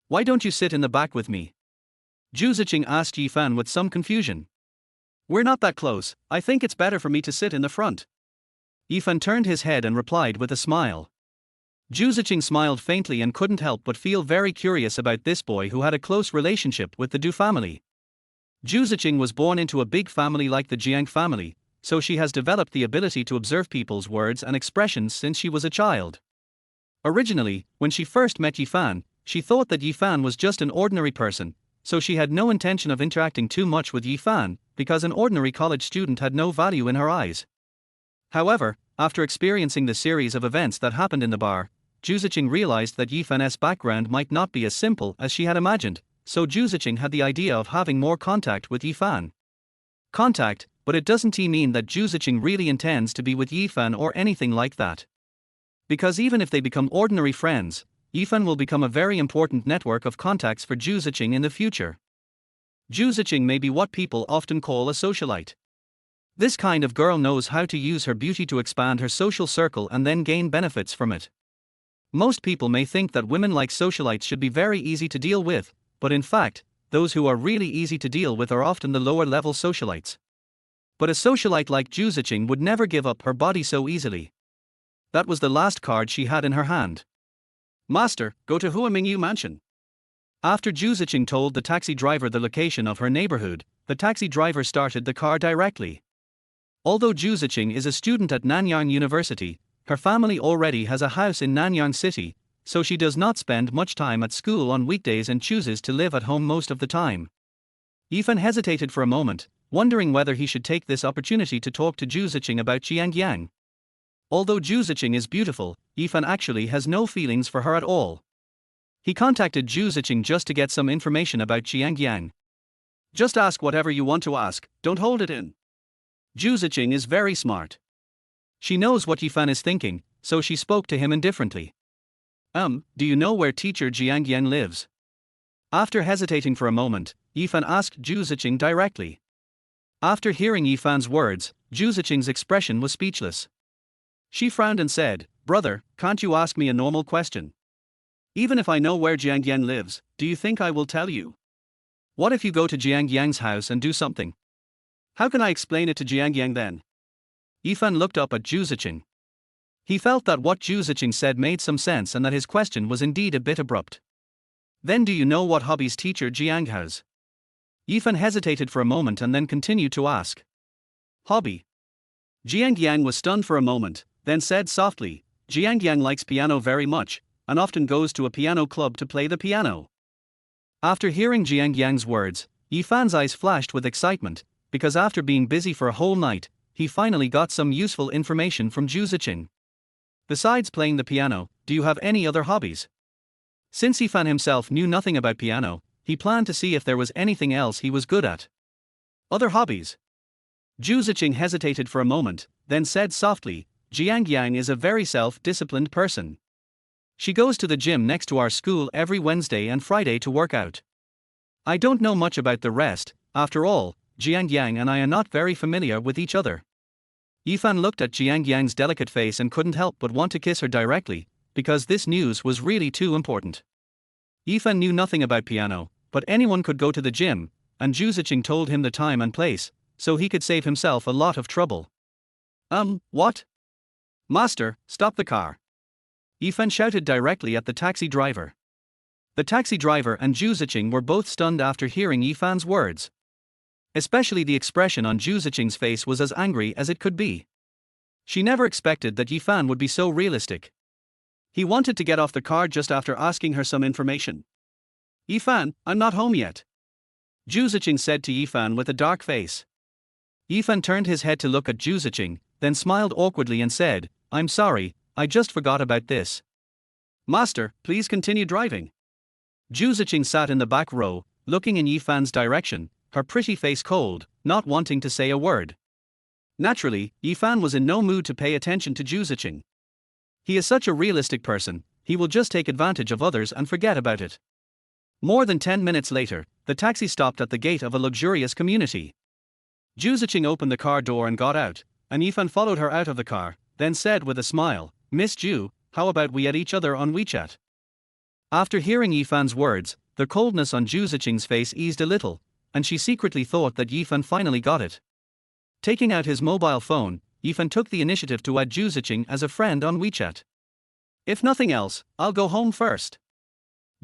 Why don't you sit in the back with me? Zhu Ziqing asked Yifan with some confusion. We're not that close, I think it's better for me to sit in the front. Yifan turned his head and replied with a smile. Zhu Ziqing smiled faintly and couldn't help but feel very curious about this boy who had a close relationship with the Du family. Zhu Ziqing was born into a big family like the Jiang family, so she has developed the ability to observe people's words and expressions since she was a child. Originally, when she first met Yifan, she thought that Yifan was just an ordinary person, so she had no intention of interacting too much with Yifan, because an ordinary college student had no value in her eyes. However, after experiencing the series of events that happened in the bar, Zhu Ziqing realized that Yifan's background might not be as simple as she had imagined, so Zhu Ziqing had the idea of having more contact with Yifan. Contact, but it doesn't mean that Zhu Ziqing really intends to be with Yifan or anything like that. Because even if they become ordinary friends, Yifan will become a very important network of contacts for Zhu Ziqing in the future. Zhu Ziqing may be what people often call a socialite. This kind of girl knows how to use her beauty to expand her social circle and then gain benefits from it. Most people may think that women like socialites should be very easy to deal with, but in fact, those who are really easy to deal with are often the lower level socialites. But a socialite like Zhu Ziqing would never give up her body so easily. That was the last card she had in her hand. Master, go to Huamingyu Mansion. After Zhu Ziqing told the taxi driver the location of her neighborhood, the taxi driver started the car directly. Although Zhu Ziqing is a student at Nanyang University, her family already has a house in Nanyang City, so she does not spend much time at school on weekdays and chooses to live at home most of the time. Yifan hesitated for a moment, wondering whether he should take this opportunity to talk to Zhu Ziqing about Jiangyang. Although Zhu Ziqing is beautiful, Yifan actually has no feelings for her at all. He contacted Zhu Ziqing just to get some information about Jiangyang. Just ask whatever you want to ask, don't hold it in. Zhu Ziqing is very smart. She knows what Yifan is thinking, so she spoke to him indifferently. Do you know where teacher Jiangyang lives? After hesitating for a moment, Yifan asked Zhu Ziqing directly. After hearing Yifan's words, Zhu Ziqing's expression was speechless. She frowned and said, Brother, can't you ask me a normal question? Even if I know where Jiangyang lives, do you think I will tell you? What if you go to Jiangyang's house and do something? How can I explain it to Jiangyang then? Yifan looked up at Zhu Ziqing. He felt that what Zhu Ziqing said made some sense and that his question was indeed a bit abrupt. Then do you know what hobbies teacher Jiang has? Yifan hesitated for a moment and then continued to ask. Hobby. Jiangyang was stunned for a moment, then said softly, Jiangyang likes piano very much, and often goes to a piano club to play the piano. After hearing Jiangyang's words, Yifan's eyes flashed with excitement, because after being busy for a whole night, he finally got some useful information from Zhu Ziqing. Besides playing the piano, do you have any other hobbies? Since Yifan himself knew nothing about piano, he planned to see if there was anything else he was good at. Other hobbies? Zhu Ziqing hesitated for a moment, then said softly, Jiangyang is a very self-disciplined person. She goes to the gym next to our school every Wednesday and Friday to work out. I don't know much about the rest, after all, Jiangyang and I are not very familiar with each other. Yifan looked at Jiangyang's delicate face and couldn't help but want to kiss her directly, because this news was really too important. Yifan knew nothing about piano, but anyone could go to the gym, and Zhu Ziqing told him the time and place, so he could save himself a lot of trouble. What? Master, stop the car. Yifan shouted directly at the taxi driver. The taxi driver and Zhu Ziqing were both stunned after hearing Yifan's words. Especially the expression on Zhu Ziqing's face was as angry as it could be. She never expected that Yifan would be so realistic. He wanted to get off the car just after asking her some information. Yifan, I'm not home yet. Zhu Ziqing said to Yifan with a dark face. Yifan turned his head to look at Zhu Ziqing, then smiled awkwardly and said, I'm sorry, I just forgot about this. Master, please continue driving. Zhu Ziqing sat in the back row, looking in Yifan's direction, her pretty face cold, not wanting to say a word. Naturally, Yifan was in no mood to pay attention to Zhu Ziqing. He is such a realistic person, he will just take advantage of others and forget about it. More than 10 minutes later, the taxi stopped at the gate of a luxurious community. Zhu Ziqing opened the car door and got out, and Yifan followed her out of the car, then said with a smile, Miss Zhu, how about we add each other on WeChat? After hearing Yifan's words, the coldness on Zhu Ziqing's face eased a little, and she secretly thought that Yifan finally got it. Taking out his mobile phone, Yifan took the initiative to add Zhu Ziqing as a friend on WeChat. If nothing else, I'll go home first.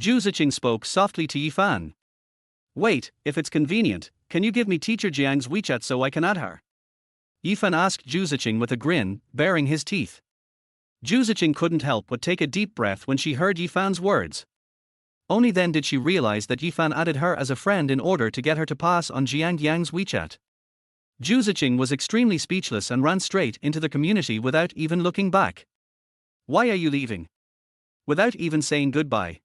Zhu Ziqing spoke softly to Yifan. Wait, if it's convenient, can you give me Teacher Jiang's WeChat so I can add her? Yifan asked Zhu Ziqing with a grin, baring his teeth. Zhu Ziqing couldn't help but take a deep breath when she heard Yifan's words. Only then did she realize that Yifan added her as a friend in order to get her to pass on Jiang Yang's WeChat. Zhu Ziqing was extremely speechless and ran straight into the community without even looking back. Why are you leaving? Without even saying goodbye.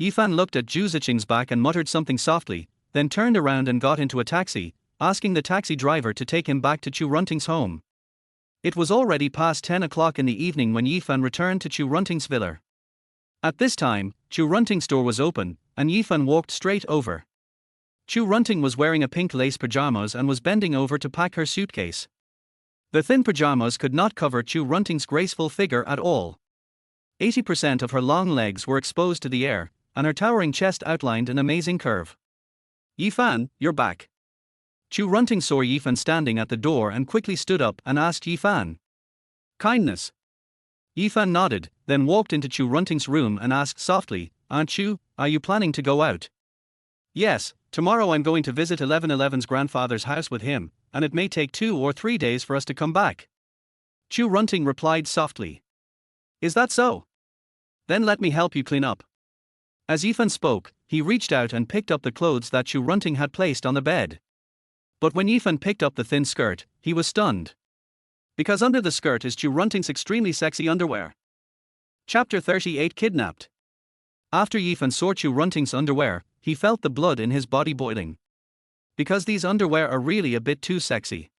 Yifan looked at Zhu Ziqing's back and muttered something softly, then turned around and got into a taxi, asking the taxi driver to take him back to Chu Runting's home. It was already past 10 o'clock in the evening when Yifan returned to Chu Runting's villa. At this time, Chu Runting's door was open, and Yifan walked straight over. Chu Runting was wearing a pink lace pajamas and was bending over to pack her suitcase. The thin pajamas could not cover Chu Runting's graceful figure at all. 80% of her long legs were exposed to the air, and her towering chest outlined an amazing curve. Yifan, you're back. Chu Runting saw Yifan standing at the door and quickly stood up and asked Yifan. Kindness. Yifan nodded, then walked into Chu Runting's room and asked softly, Aunt Chu, are you planning to go out? Yes, tomorrow I'm going to visit 1111's grandfather's house with him, and it may take 2 or 3 days for us to come back. Chu Runting replied softly. Is that so? Then let me help you clean up. As Yifan spoke, he reached out and picked up the clothes that Chu Runting had placed on the bed. But when Yifan picked up the thin skirt, he was stunned. Because under the skirt is Chu Runting's extremely sexy underwear. Chapter 38 Kidnapped. After Yifan saw Chu Runting's underwear, he felt the blood in his body boiling. Because these underwear are really a bit too sexy.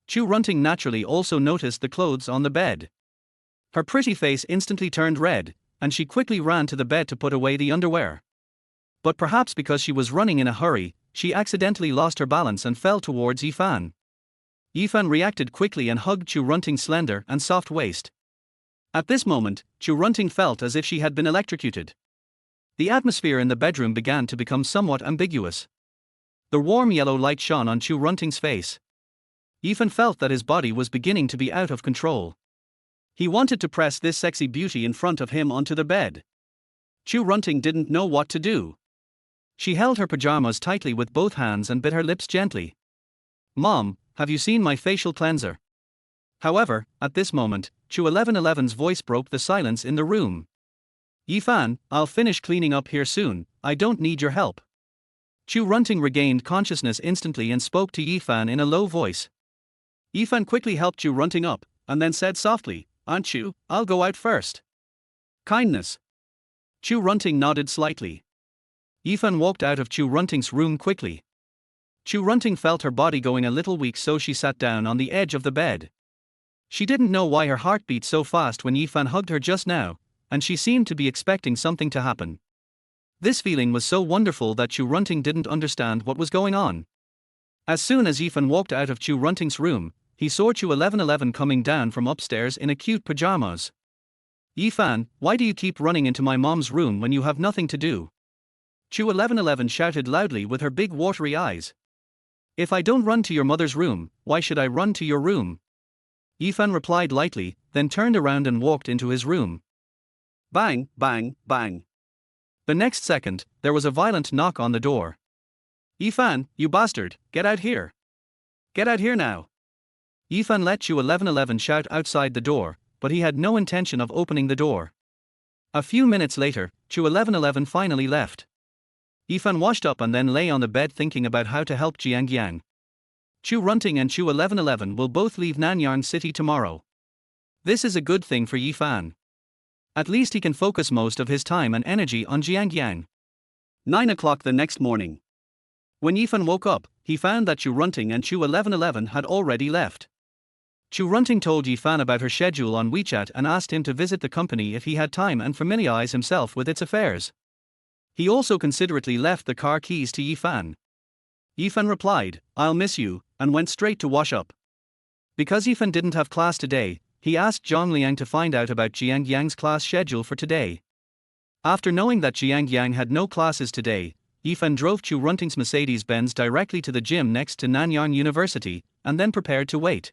Chu Runting naturally also noticed the clothes on the bed. Her pretty face instantly turned red, and she quickly ran to the bed to put away the underwear. But perhaps because she was running in a hurry, she accidentally lost her balance and fell towards Yifan. Yifan reacted quickly and hugged Chu Runting's slender and soft waist. At this moment, Chu Runting felt as if she had been electrocuted. The atmosphere in the bedroom began to become somewhat ambiguous. The warm yellow light shone on Chu Runting's face. Yifan felt that his body was beginning to be out of control. He wanted to press this sexy beauty in front of him onto the bed. Chu Runting didn't know what to do. She held her pajamas tightly with both hands and bit her lips gently. Mom, have you seen my facial cleanser? However, at this moment, Chu 1111's voice broke the silence in the room. Yifan, I'll finish cleaning up here soon, I don't need your help. Chu Runting regained consciousness instantly and spoke to Yifan in a low voice. Yifan quickly helped Chu Runting up, and then said softly, Aunt Chu, I'll go out first. Kindness. Chu Runting nodded slightly. Yifan walked out of Chu Runting's room quickly. Chu Runting felt her body going a little weak, so she sat down on the edge of the bed. She didn't know why her heart beat so fast when Yifan hugged her just now, and she seemed to be expecting something to happen. This feeling was so wonderful that Chu Runting didn't understand what was going on. As soon as Yifan walked out of Chu Runting's room, he saw Chu 1111 coming down from upstairs in a cute pajamas. Yifan, why do you keep running into my mom's room when you have nothing to do? Chu 1111 shouted loudly with her big watery eyes. If I don't run to your mother's room, why should I run to your room? Yifan replied lightly, then turned around and walked into his room. Bang, bang, bang. The next second, there was a violent knock on the door. Yifan, you bastard, get out here. Get out here now. Yifan let Chu 1111 shout outside the door, but he had no intention of opening the door. A few minutes later, Chu 1111 finally left. Yifan washed up and then lay on the bed thinking about how to help Jiang Yang. Chu Runting and Chu 1111 will both leave Nanyang City tomorrow. This is a good thing for Yifan. At least he can focus most of his time and energy on Jiang Yang. 9 o'clock the next morning. When Yifan woke up, he found that Chu Runting and Chu 1111 had already left. Chu Runting told Yifan about her schedule on WeChat and asked him to visit the company if he had time and familiarize himself with its affairs. He also considerately left the car keys to Yifan. Yifan replied, "I'll miss you," and went straight to wash up. Because Yifan didn't have class today, he asked Zhang Liang to find out about Jiang Yang's class schedule for today. After knowing that Jiang Yang had no classes today, Yifan drove Chu Runting's Mercedes-Benz directly to the gym next to Nanyang University, and then prepared to wait.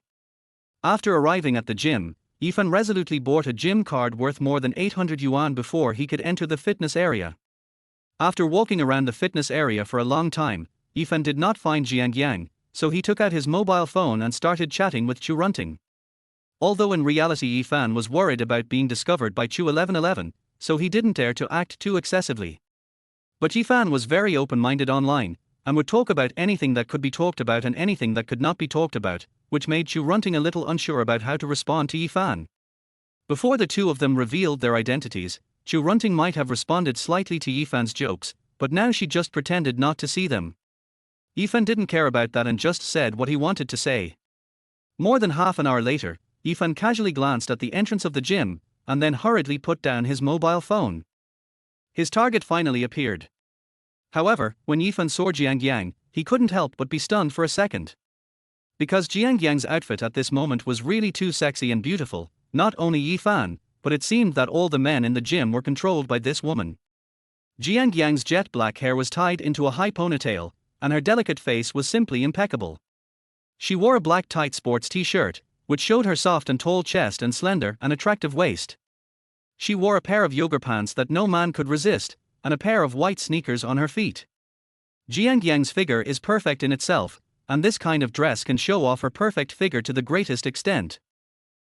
After arriving at the gym, Yifan resolutely bought a gym card worth more than 800 yuan before he could enter the fitness area. After walking around the fitness area for a long time, Yifan did not find Jiang Yang, so he took out his mobile phone and started chatting with Chu Runting. Although in reality Yifan was worried about being discovered by Chu 1111, so he didn't dare to act too excessively. But Yifan was very open-minded online, and would talk about anything that could be talked about and anything that could not be talked about, which made Chu Runting a little unsure about how to respond to Yifan. Before the two of them revealed their identities, Chu Runting might have responded slightly to Yifan's jokes, but now she just pretended not to see them. Yifan didn't care about that and just said what he wanted to say. More than half an hour later, Yifan casually glanced at the entrance of the gym, and then hurriedly put down his mobile phone. His target finally appeared. However, when Yifan saw Jiang Yang, he couldn't help but be stunned for a second. Because Jiang Yang's outfit at this moment was really too sexy and beautiful, not only Yifan, but it seemed that all the men in the gym were controlled by this woman. Jiang Yang's jet black hair was tied into a high ponytail, and her delicate face was simply impeccable. She wore a black tight sports t-shirt, which showed her soft and tall chest and slender and attractive waist. She wore a pair of yoga pants that no man could resist, and a pair of white sneakers on her feet. Jiang Yang's figure is perfect in itself, and this kind of dress can show off her perfect figure to the greatest extent.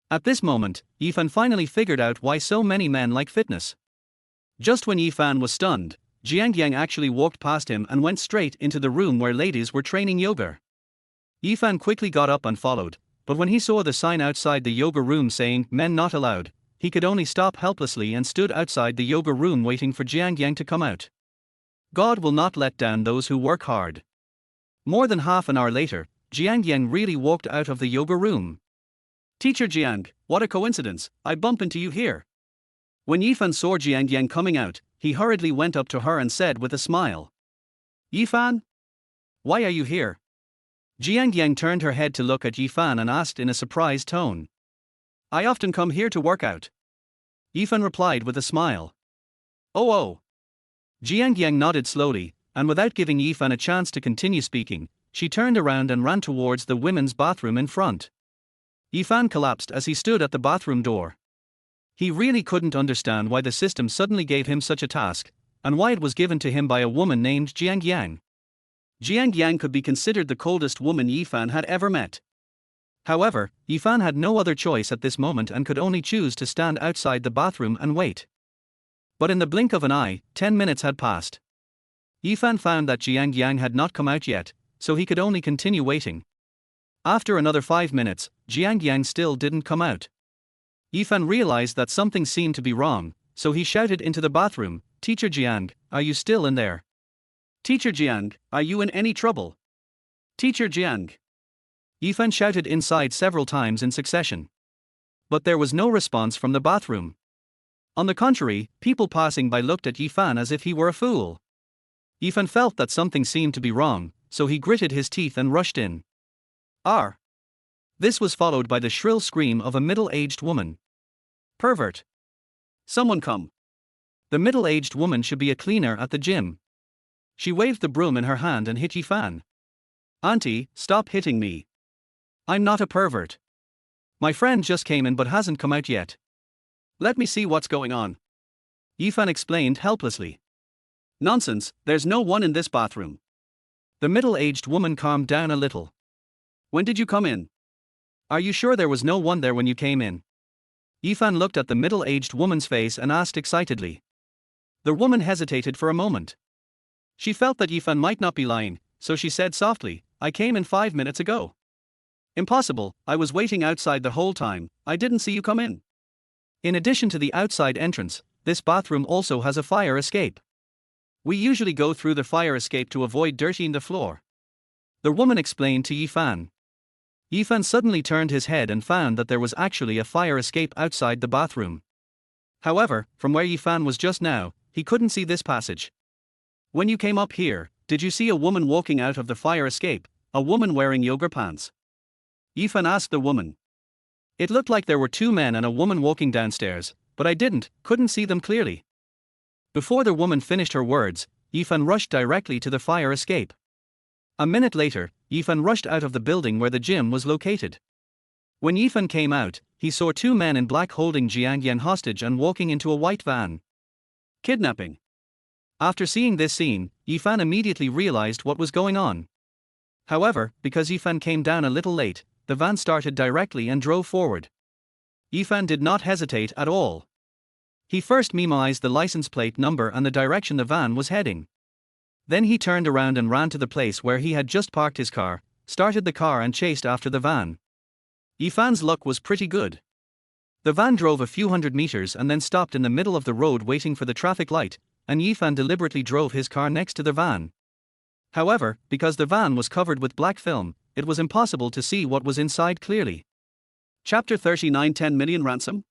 At this moment, Yifan finally figured out why so many men like fitness. Just when Yifan was stunned, Jiang Yang actually walked past him and went straight into the room where ladies were training yoga. Yifan quickly got up and followed, but when he saw the sign outside the yoga room saying "Men Not Allowed," he could only stop helplessly and stood outside the yoga room waiting for Jiang Yang to come out. God will not let down those who work hard. More than half an hour later, Jiang Yang really walked out of the yoga room. "Teacher Jiang, what a coincidence, I bump into you here." When Yifan saw Jiang Yang coming out, he hurriedly went up to her and said with a smile, "Yifan? Why are you here?" Jiang Yang turned her head to look at Yifan and asked in a surprised tone, "I often come here to work out." Yifan replied with a smile, "Oh. Jiang Yang nodded slowly, and without giving Yifan a chance to continue speaking, she turned around and ran towards the women's bathroom in front. Yifan collapsed as he stood at the bathroom door. He really couldn't understand why the system suddenly gave him such a task, and why it was given to him by a woman named Jiang Yang. Jiang Yang could be considered the coldest woman Yifan had ever met. However, Yifan had no other choice at this moment and could only choose to stand outside the bathroom and wait. But in the blink of an eye, 10 minutes had passed. Yifan found that Jiang Yang had not come out yet, so he could only continue waiting. After another 5 minutes, Jiang Yang still didn't come out. Yifan realized that something seemed to be wrong, so he shouted into the bathroom, "Teacher Jiang, are you still in there? Teacher Jiang, are you in any trouble? Teacher Jiang." Yifan shouted inside several times in succession. But there was no response from the bathroom. On the contrary, people passing by looked at Yifan as if he were a fool. Yifan felt that something seemed to be wrong, so he gritted his teeth and rushed in. "R." This was followed by the shrill scream of a middle-aged woman. "Pervert! Someone come!" The middle-aged woman should be a cleaner at the gym. She waved the broom in her hand and hit Yifan. Auntie, stop hitting me. I'm not a pervert. My friend just came in but hasn't come out yet. Let me see what's going on. Yifan explained helplessly. Nonsense, there's no one in this bathroom. The middle-aged woman calmed down a little. When did you come in? Are you sure there was no one there when you came in? Yifan looked at the middle-aged woman's face and asked excitedly. The woman hesitated for a moment. She felt that Yifan might not be lying, so she said softly, I came in 5 minutes ago. Impossible, I was waiting outside the whole time, I didn't see you come in. In addition to the outside entrance, this bathroom also has a fire escape. We usually go through the fire escape to avoid dirtying the floor. The woman explained to Yifan. Yifan suddenly turned his head and found that there was actually a fire escape outside the bathroom. However, from where Yifan was just now, he couldn't see this passage. When you came up here, did you see a woman walking out of the fire escape, a woman wearing yoga pants? Yifan asked the woman. It looked like there were 2 men and a woman walking downstairs, but I couldn't see them clearly. Before the woman finished her words, Yifan rushed directly to the fire escape. A minute later, Yifan rushed out of the building where the gym was located. When Yifan came out, he saw 2 men in black holding Jiang Yang hostage and walking into a white van. Kidnapping. After seeing this scene, Yifan immediately realized what was going on. However, because Yifan came down a little late, the van started directly and drove forward. Yifan did not hesitate at all. He first memoized the license plate number and the direction the van was heading. Then he turned around and ran to the place where he had just parked his car, started the car and chased after the van. Yifan's luck was pretty good. The van drove a few hundred meters and then stopped in the middle of the road waiting for the traffic light, and Yifan deliberately drove his car next to the van. However, because the van was covered with black film, it was impossible to see what was inside clearly. Chapter 39 10 Million Ransom?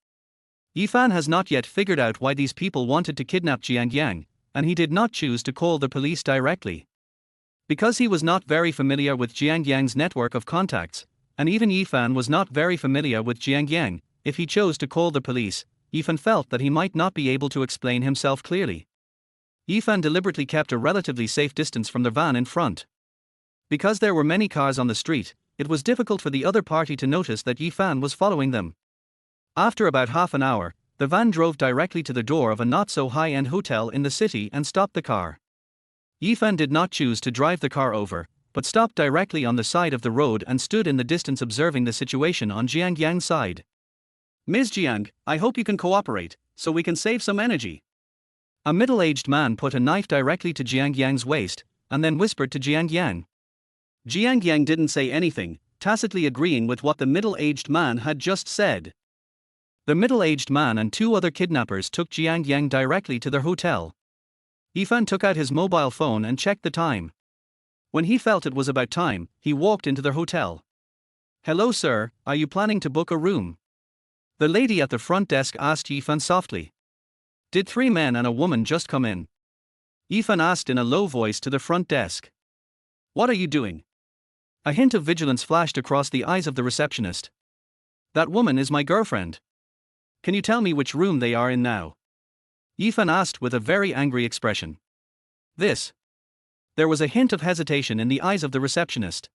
Yifan has not yet figured out why these people wanted to kidnap Jiang Yang, and he did not choose to call the police directly. Because he was not very familiar with Jiang Yang's network of contacts, and even Yifan was not very familiar with Jiang Yang, if he chose to call the police, Yifan felt that he might not be able to explain himself clearly. Yifan deliberately kept a relatively safe distance from the van in front. Because there were many cars on the street, it was difficult for the other party to notice that Yifan was following them. After about half an hour, the van drove directly to the door of a not-so-high-end hotel in the city and stopped the car. Yifan did not choose to drive the car over, but stopped directly on the side of the road and stood in the distance observing the situation on Jiang Yang's side. Ms. Jiang, I hope you can cooperate, so we can save some energy. A middle-aged man put a knife directly to Jiang Yang's waist, and then whispered to Jiang Yang. Jiang Yang didn't say anything, tacitly agreeing with what the middle-aged man had just said. The middle-aged man and 2 other kidnappers took Jiang Yang directly to their hotel. Yifan took out his mobile phone and checked the time. When he felt it was about time, he walked into their hotel. Hello sir, are you planning to book a room? The lady at the front desk asked Yifan softly. Did 3 men and a woman just come in? Yifan asked in a low voice to the front desk. What are you doing? A hint of vigilance flashed across the eyes of the receptionist. That woman is my girlfriend. Can you tell me which room they are in now? Yifan asked with a very angry expression. This. There was a hint of hesitation in the eyes of the receptionist.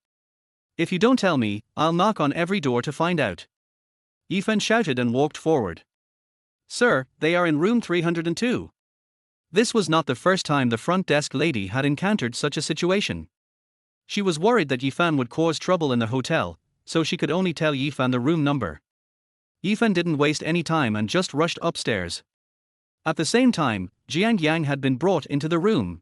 If you don't tell me, I'll knock on every door to find out. Yifan shouted and walked forward. Sir, they are in room 302. This was not the first time the front desk lady had encountered such a situation. She was worried that Yifan would cause trouble in the hotel, so she could only tell Yifan the room number. Yifan didn't waste any time and just rushed upstairs. At the same time, Jiang Yang had been brought into the room.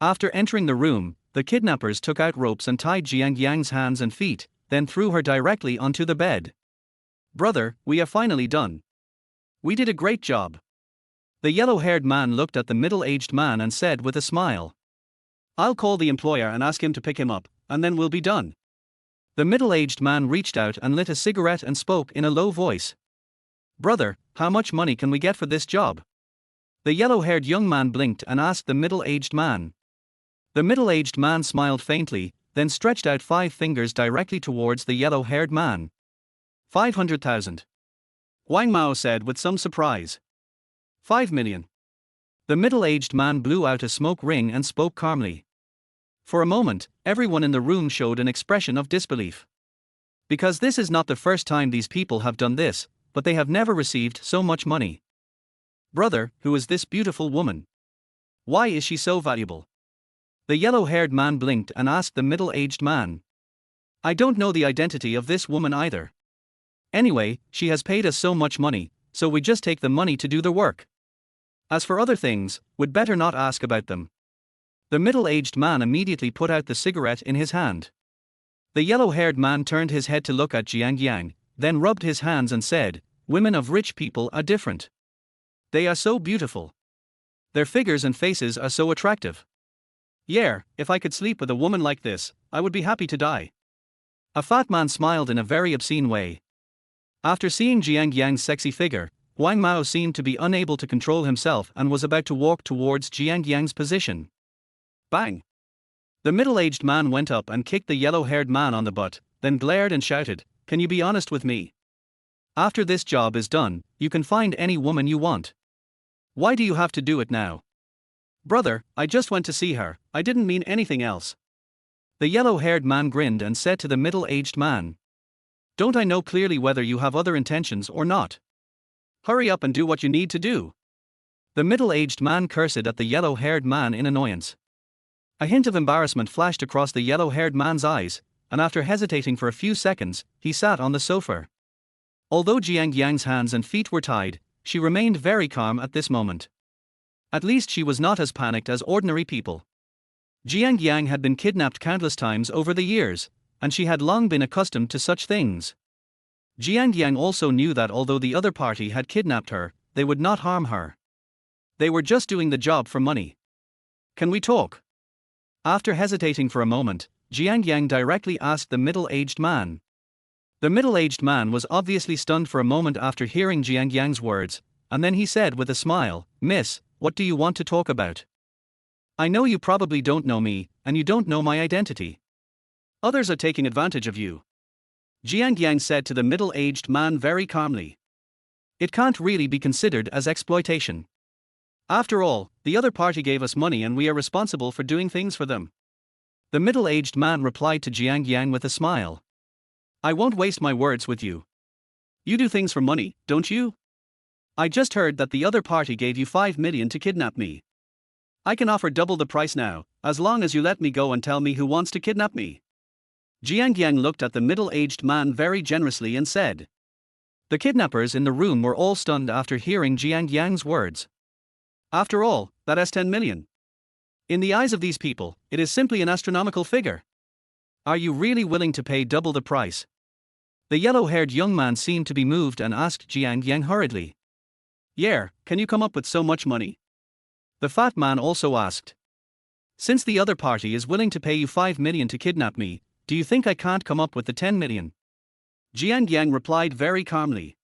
After entering the room, the kidnappers took out ropes and tied Jiang Yang's hands and feet, then threw her directly onto the bed. Brother, we are finally done. We did a great job. The yellow-haired man looked at the middle-aged man and said with a smile. I'll call the employer and ask him to pick him up, and then we'll be done. The middle-aged man reached out and lit a cigarette and spoke in a low voice. Brother, how much money can we get for this job? The yellow-haired young man blinked and asked the middle-aged man. The middle-aged man smiled faintly, then stretched out 5 fingers directly towards the yellow-haired man. 500,000. Wang Mao said with some surprise. 5 million. The middle-aged man blew out a smoke ring and spoke calmly. For a moment, everyone in the room showed an expression of disbelief. Because this is not the first time these people have done this, but they have never received so much money. Brother, who is this beautiful woman? Why is she so valuable? The yellow-haired man blinked and asked the middle-aged man. I don't know the identity of this woman either. Anyway, she has paid us so much money, so we just take the money to do the work. As for other things, we'd better not ask about them. The middle-aged man immediately put out the cigarette in his hand. The yellow-haired man turned his head to look at Jiang Yang, then rubbed his hands and said, women of rich people are different. They are so beautiful. Their figures and faces are so attractive. Yeah, if I could sleep with a woman like this, I would be happy to die. A fat man smiled in a very obscene way. After seeing Jiang Yang's sexy figure, Wang Mao seemed to be unable to control himself and was about to walk towards Jiang Yang's position. Bang! The middle-aged man went up and kicked the yellow-haired man on the butt, then glared and shouted, "Can you be honest with me? After this job is done, you can find any woman you want. Why do you have to do it now?" Brother, I just went to see her, I didn't mean anything else. The yellow-haired man grinned and said to the middle-aged man, "Don't I know clearly whether you have other intentions or not? Hurry up and do what you need to do." The middle-aged man cursed at the yellow-haired man in annoyance. A hint of embarrassment flashed across the yellow-haired man's eyes, and after hesitating for a few seconds, he sat on the sofa. Although Jiang Yang's hands and feet were tied, she remained very calm at this moment. At least she was not as panicked as ordinary people. Jiang Yang had been kidnapped countless times over the years, and she had long been accustomed to such things. Jiang Yang also knew that although the other party had kidnapped her, they would not harm her. They were just doing the job for money. Can we talk? After hesitating for a moment, Jiang Yang directly asked the middle-aged man. The middle-aged man was obviously stunned for a moment after hearing Jiang Yang's words, and then he said with a smile, "Miss, what do you want to talk about? I know you probably don't know me, and you don't know my identity. Others are taking advantage of you." Jiang Yang said to the middle-aged man very calmly. "It can't really be considered as exploitation. After all, the other party gave us money and we are responsible for doing things for them." The middle-aged man replied to Jiang Yang with a smile. "I won't waste my words with you. You do things for money, don't you? I just heard that the other party gave you 5 million to kidnap me. I can offer double the price now, as long as you let me go and tell me who wants to kidnap me." Jiang Yang looked at the middle-aged man very generously and said. The kidnappers in the room were all stunned after hearing Jiang Yang's words. After all, that is 10 million. In the eyes of these people, it is simply an astronomical figure. Are you really willing to pay double the price? The yellow-haired young man seemed to be moved and asked Jiang Yang hurriedly. Yeah, can you come up with so much money? The fat man also asked. Since the other party is willing to pay you 5 million to kidnap me, do you think I can't come up with the 10 million? Jiang Yang replied very calmly.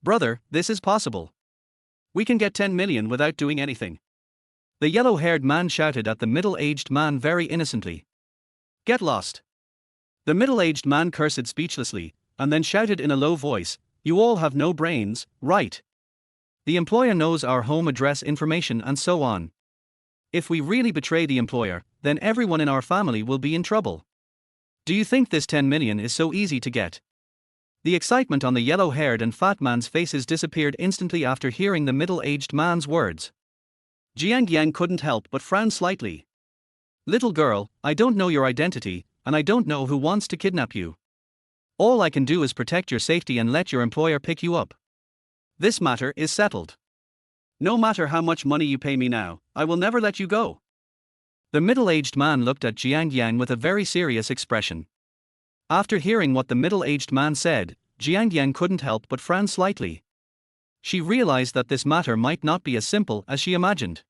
Brother, this is possible. We can get 10 million without doing anything. The yellow-haired man shouted at the middle-aged man very innocently. Get lost. The middle-aged man cursed speechlessly, and then shouted in a low voice, You all have no brains, right? The employer knows our home address information and so on. If we really betray the employer, then everyone in our family will be in trouble. Do you think this 10 million is so easy to get? The excitement on the yellow-haired and fat man's faces disappeared instantly after hearing the middle-aged man's words. Jiang Yang couldn't help but frown slightly. Little girl, I don't know your identity, and I don't know who wants to kidnap you. All I can do is protect your safety and let your employer pick you up. This matter is settled. No matter how much money you pay me now, I will never let you go. The middle-aged man looked at Jiang Yang with a very serious expression. After hearing what the middle-aged man said, Jiang Yang couldn't help but frown slightly. She realized that this matter might not be as simple as she imagined.